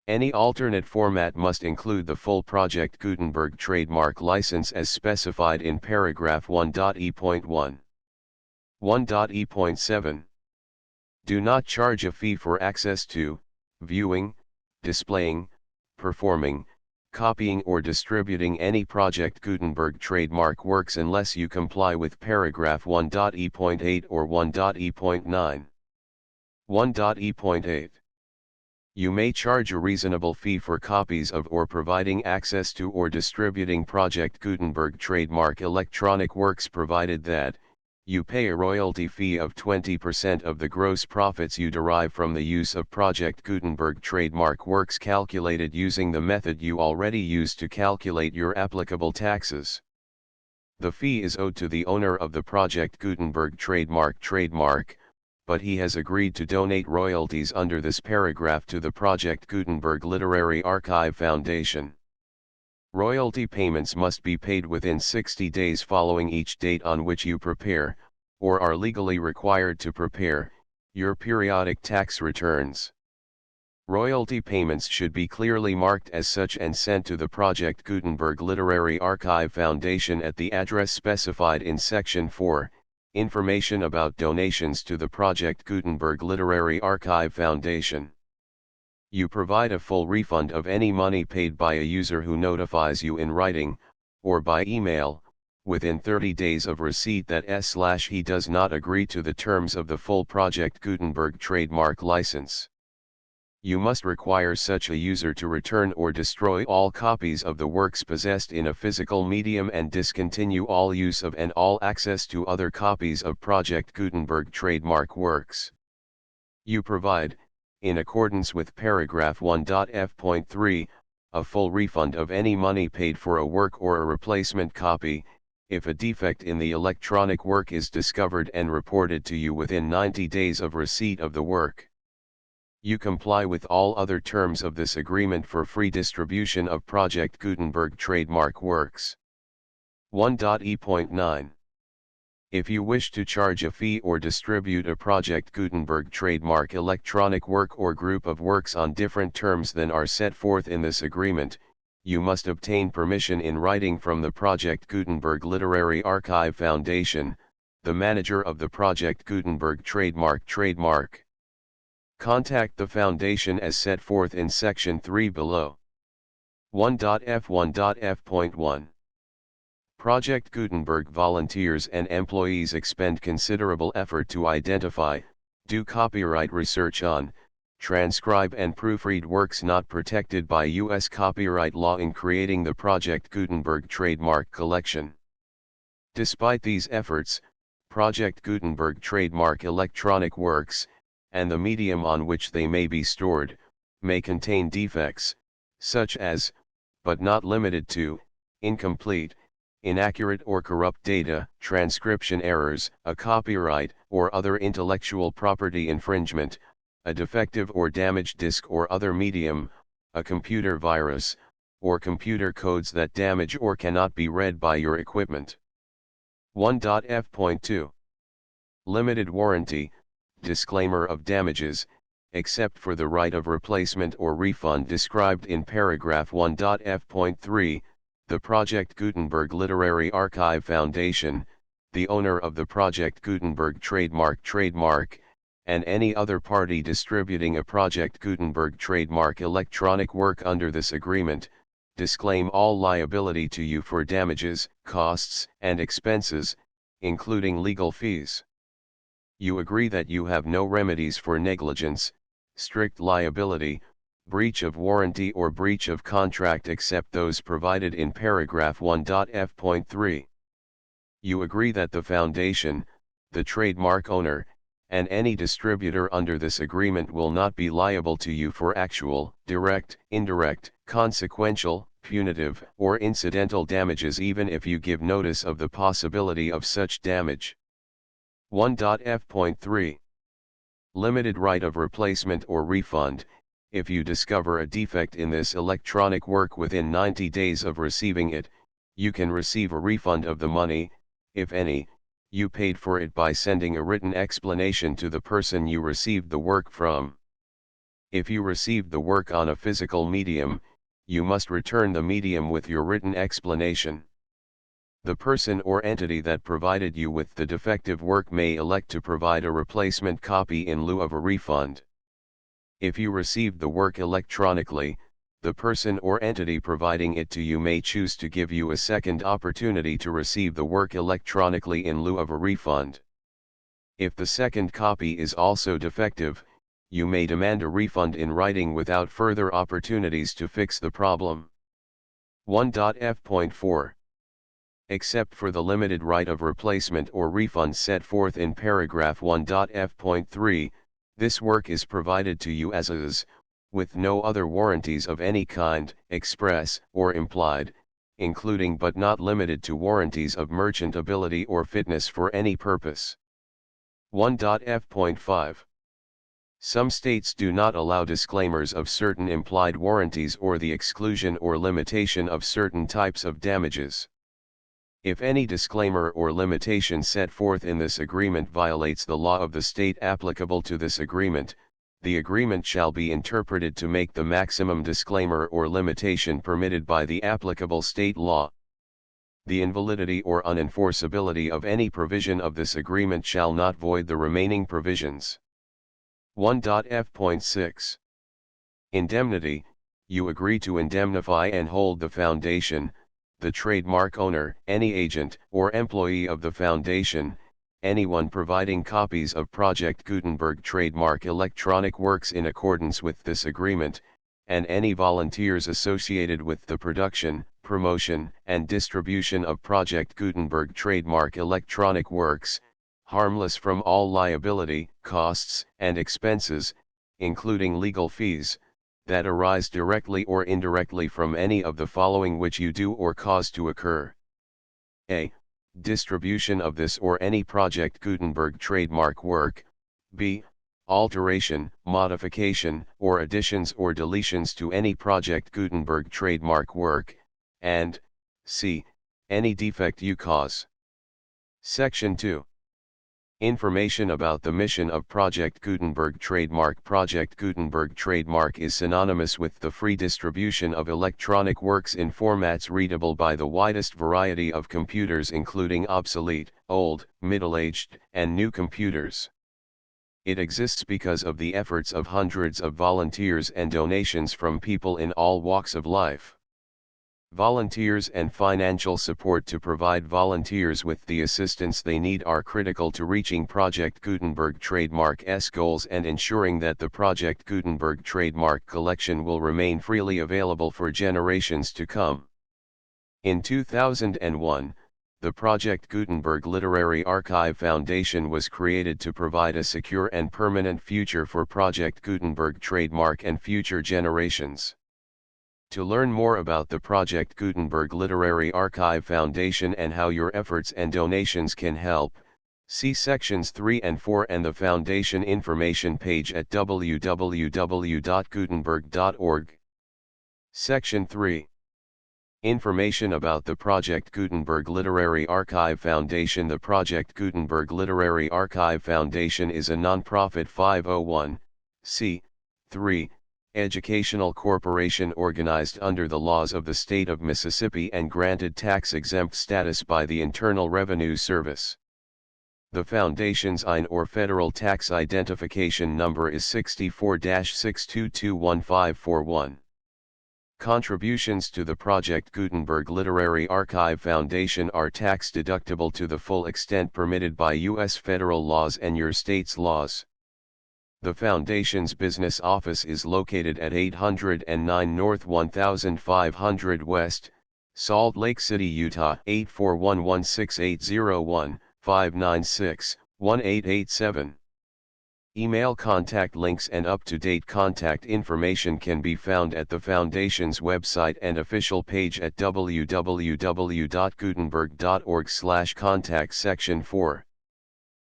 Any alternate format must include the full Project Gutenberg trademark license as specified in paragraph 1.E.1. 1.E.7. Do not charge a fee for access to, viewing, displaying, performing, copying or distributing any Project Gutenberg trademark works unless you comply with paragraph 1.E.8 or 1.E.9. 1.E.8. You may charge a reasonable fee for copies of or providing access to or distributing Project Gutenberg trademark electronic works provided that, you pay a royalty fee of 20% of the gross profits you derive from the use of Project Gutenberg trademark works calculated using the method you already use to calculate your applicable taxes. The fee is owed to the owner of the Project Gutenberg trademark, but he has agreed to donate royalties under this paragraph to the Project Gutenberg Literary Archive Foundation. Royalty payments must be paid within 60 days following each date on which you prepare, or are legally required to prepare, your periodic tax returns. Royalty payments should be clearly marked as such and sent to the Project Gutenberg Literary Archive Foundation at the address specified in Section 4, Information about donations to the Project Gutenberg Literary Archive Foundation. You provide a full refund of any money paid by a user who notifies you in writing, or by email, within 30 days of receipt that he does not agree to the terms of the full Project Gutenberg trademark license. You must require such a user to return or destroy all copies of the works possessed in a physical medium and discontinue all use of and all access to other copies of Project Gutenberg trademark works. You provide, in accordance with paragraph 1.F.3, a full refund of any money paid for a work or a replacement copy, if a defect in the electronic work is discovered and reported to you within 90 days of receipt of the work. You comply with all other terms of this agreement for free distribution of Project Gutenberg trademark works. 1.e.9. If you wish to charge a fee or distribute a Project Gutenberg trademark electronic work or group of works on different terms than are set forth in this agreement, you must obtain permission in writing from the Project Gutenberg Literary Archive Foundation, the manager of the Project Gutenberg trademark. Contact the Foundation as set forth in Section 3 below. 1.f1.f.1. Project Gutenberg volunteers and employees expend considerable effort to identify, do copyright research on, transcribe and proofread works not protected by U.S. copyright law in creating the Project Gutenberg trademark collection. Despite these efforts, Project Gutenberg trademark electronic works, and the medium on which they may be stored, may contain defects, such as, but not limited to, incomplete, inaccurate or corrupt data, transcription errors, a copyright or other intellectual property infringement, a defective or damaged disk or other medium, a computer virus, or computer codes that damage or cannot be read by your equipment. 1.f.2. Limited warranty, disclaimer of damages, except for the right of replacement or refund described in paragraph 1.f.3, the Project Gutenberg Literary Archive Foundation, the owner of the Project Gutenberg trademark, and any other party distributing a Project Gutenberg trademark electronic work under this agreement, disclaim all liability to you for damages, costs, and expenses, including legal fees. You agree that you have no remedies for negligence, strict liability, breach of warranty or breach of contract except those provided in paragraph 1.f.3. You agree that the Foundation, the trademark owner, and any distributor under this agreement will not be liable to you for actual, direct, indirect, consequential, punitive, or incidental damages even if you give notice of the possibility of such damage. 1.f.3. Limited right of replacement or refund. If you discover a defect in this electronic work within 90 days of receiving it, you can receive a refund of the money, if any, you paid for it by sending a written explanation to the person you received the work from. If you received the work on a physical medium, you must return the medium with your written explanation. The person or entity that provided you with the defective work may elect to provide a replacement copy in lieu of a refund. If you received the work electronically, the person or entity providing it to you may choose to give you a second opportunity to receive the work electronically in lieu of a refund. If the second copy is also defective, you may demand a refund in writing without further opportunities to fix the problem. 1.f.4. Except for the limited right of replacement or refund set forth in paragraph 1.f.3, this work is provided to you as is, with no other warranties of any kind, express or implied, including but not limited to warranties of merchantability or fitness for any purpose. 1.f.5. Some states do not allow disclaimers of certain implied warranties or the exclusion or limitation of certain types of damages. If any disclaimer or limitation set forth in this agreement violates the law of the state applicable to this agreement, the agreement shall be interpreted to make the maximum disclaimer or limitation permitted by the applicable state law. The invalidity or unenforceability of any provision of this agreement shall not void the remaining provisions. 1.f.6. Indemnity. You agree to indemnify and hold the Foundation, the trademark owner, any agent or employee of the Foundation, anyone providing copies of Project Gutenberg trademark electronic works in accordance with this agreement, and any volunteers associated with the production, promotion, and distribution of Project Gutenberg trademark electronic works, harmless from all liability, costs, and expenses, including legal fees, that arise directly or indirectly from any of the following which you do or cause to occur. A. Distribution of this or any Project Gutenberg trademark work. B. Alteration, modification, or additions or deletions to any Project Gutenberg trademark work, and C. Any defect you cause. Section 2. Information about the mission of Project Gutenberg trademark. Project Gutenberg trademark is synonymous with the free distribution of electronic works in formats readable by the widest variety of computers, including obsolete, old, middle-aged, and new computers. It exists because of the efforts of hundreds of volunteers and donations from people in all walks of life. Volunteers and financial support to provide volunteers with the assistance they need are critical to reaching Project Gutenberg trademark's goals and ensuring that the Project Gutenberg trademark collection will remain freely available for generations to come. In 2001, the Project Gutenberg Literary Archive Foundation was created to provide a secure and permanent future for Project Gutenberg trademark and future generations. To learn more about the Project Gutenberg Literary Archive Foundation and how your efforts and donations can help, see sections 3 and 4 and the Foundation information page at www.gutenberg.org. Section 3. Information about the Project Gutenberg Literary Archive Foundation. The Project Gutenberg Literary Archive Foundation is a non-profit 501(c)(3) educational corporation organized under the laws of the state of Mississippi and granted tax-exempt status by the Internal Revenue Service. The Foundation's IN or Federal Tax Identification Number is 64-6221541. Contributions to the Project Gutenberg Literary Archive Foundation are tax-deductible to the full extent permitted by U.S. federal laws and your state's laws. The Foundation's business office is located at 809 North 1500 West, Salt Lake City, Utah 841-16808-596-1887. Email contact links and up-to-date contact information can be found at the Foundation's website and official page at www.gutenberg.org/contact. Section 4.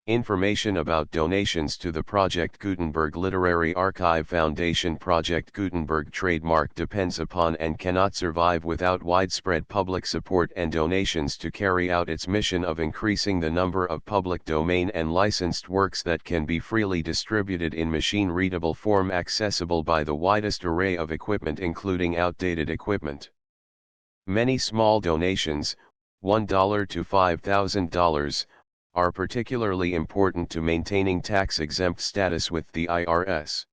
Information about donations to the Project Gutenberg Literary Archive Foundation. Project Gutenberg trademark depends upon and cannot survive without widespread public support and donations to carry out its mission of increasing the number of public domain and licensed works that can be freely distributed in machine-readable form accessible by the widest array of equipment, including outdated equipment. Many small donations, $1 to $5,000, are particularly important to maintaining tax-exempt status with the IRS.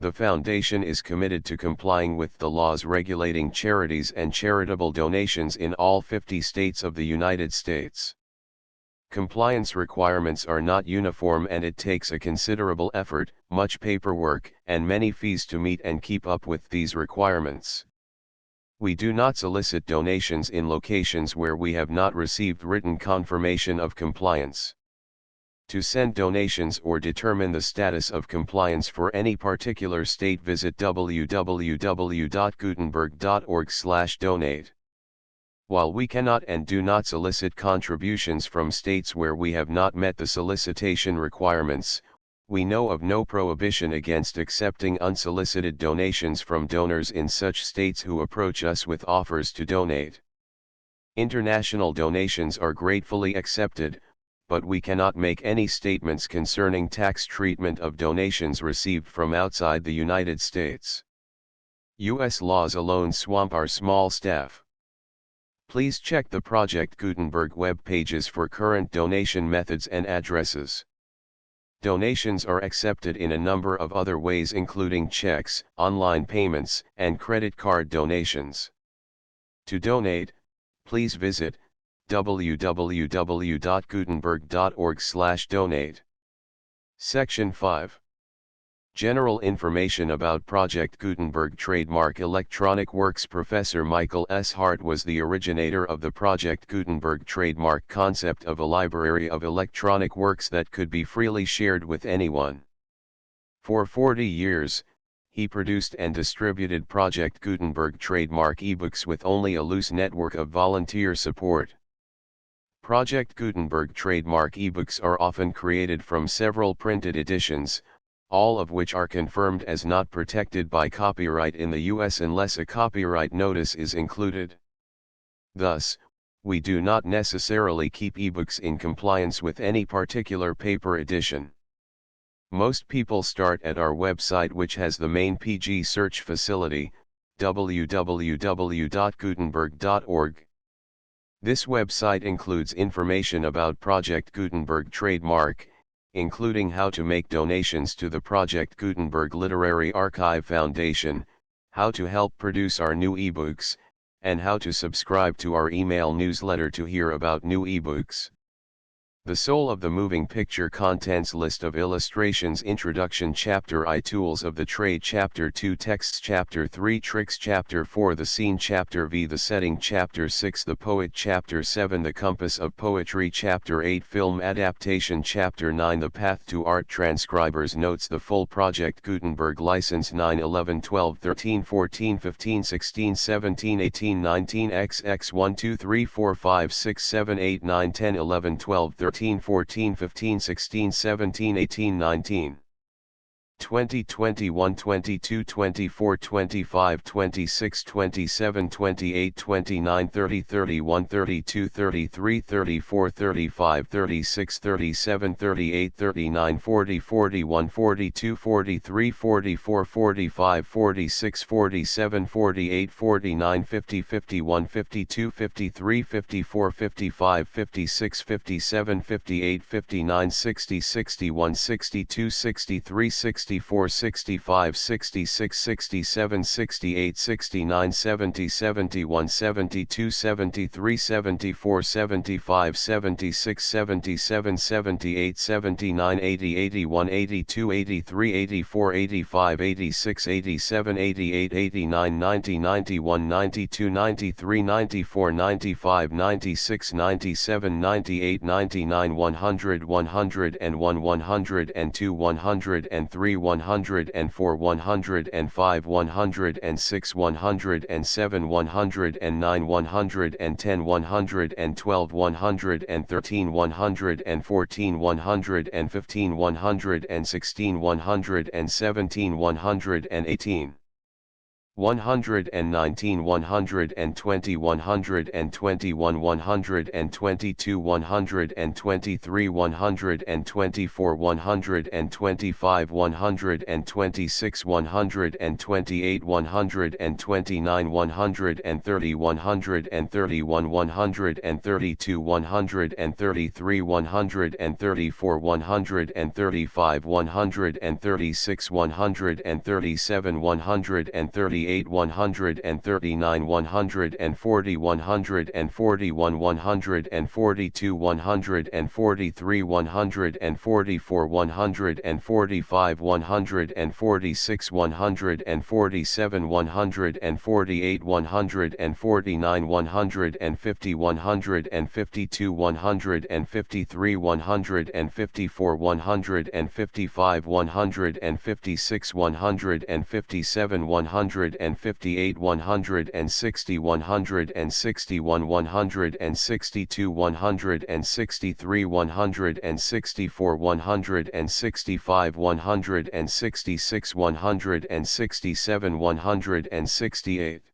The Foundation is committed to complying with the laws regulating charities and charitable donations in all 50 states of the United States. Compliance requirements are not uniform and it takes a considerable effort, much paperwork, and many fees to meet and keep up with these requirements. We do not solicit donations in locations where we have not received written confirmation of compliance. To send donations or determine the status of compliance for any particular state, visit www.gutenberg.org/donate. While we cannot and do not solicit contributions from states where we have not met the solicitation requirements, we know of no prohibition against accepting unsolicited donations from donors in such states who approach us with offers to donate. International donations are gratefully accepted, but we cannot make any statements concerning tax treatment of donations received from outside the United States. U.S. laws alone swamp our small staff. Please check the Project Gutenberg web pages for current donation methods and addresses. Donations are accepted in a number of other ways, including checks, online payments, and credit card donations. To donate, please visit www.gutenberg.org/donate. Section 5. General information about Project Gutenberg trademark electronic works. Professor Michael S. Hart was the originator of the Project Gutenberg trademark concept of a library of electronic works that could be freely shared with anyone. For 40 years, he produced and distributed Project Gutenberg trademark ebooks with only a loose network of volunteer support. Project Gutenberg trademark ebooks are often created from several printed editions, all of which are confirmed as not protected by copyright in the US unless a copyright notice is included. Thus, we do not necessarily keep ebooks in compliance with any particular paper edition. Most people start at our website, which has the main PG search facility, www.gutenberg.org. This website includes information about Project Gutenberg trademark, including how to make donations to the Project Gutenberg Literary Archive Foundation, how to help produce our new ebooks, and how to subscribe to our email newsletter to hear about new ebooks. The Soul of the Moving Picture Contents List of Illustrations Introduction Chapter I Tools of the Trade Chapter 2 Texts Chapter 3 Tricks Chapter 4 The Scene Chapter V The Setting Chapter 6 The Poet Chapter 7 The Compass of Poetry Chapter 8 Film Adaptation Chapter 9 The Path to Art Transcribers Notes The Full Project Gutenberg License 9 11 12 13 14 15 16 17 18 19 XX 1 2 3 4 5 6 7 8 9 10 11 12 13 14 15 16 17 18 19 20 21 22 24 25 26 27 28 29 30 31 32 33 34 35 36 37 38 39 40 41 42 43 44 45 46 47 48 49 50 51 52 53 54 55 56 57 58 59 60 61 62 63 64 65 66 67 68 69 70 71 72 73 74 75 76 77 78 79 80 81 82 83 84 85 86 87 88 89 90 91 92 93 94 95 96 97 98 99 100 101 102 103 104 105 106 107 109 110 112 113 114 115 116 117 118 119 120 121 122 123 124 125 126 128 129 130 131 132 133 134 135 136 137 138 139 140 141 142 143 144 145 146 147 148 149 150 152 153 154 155 156 157 158 160 161 162 163 164 165 166 167 168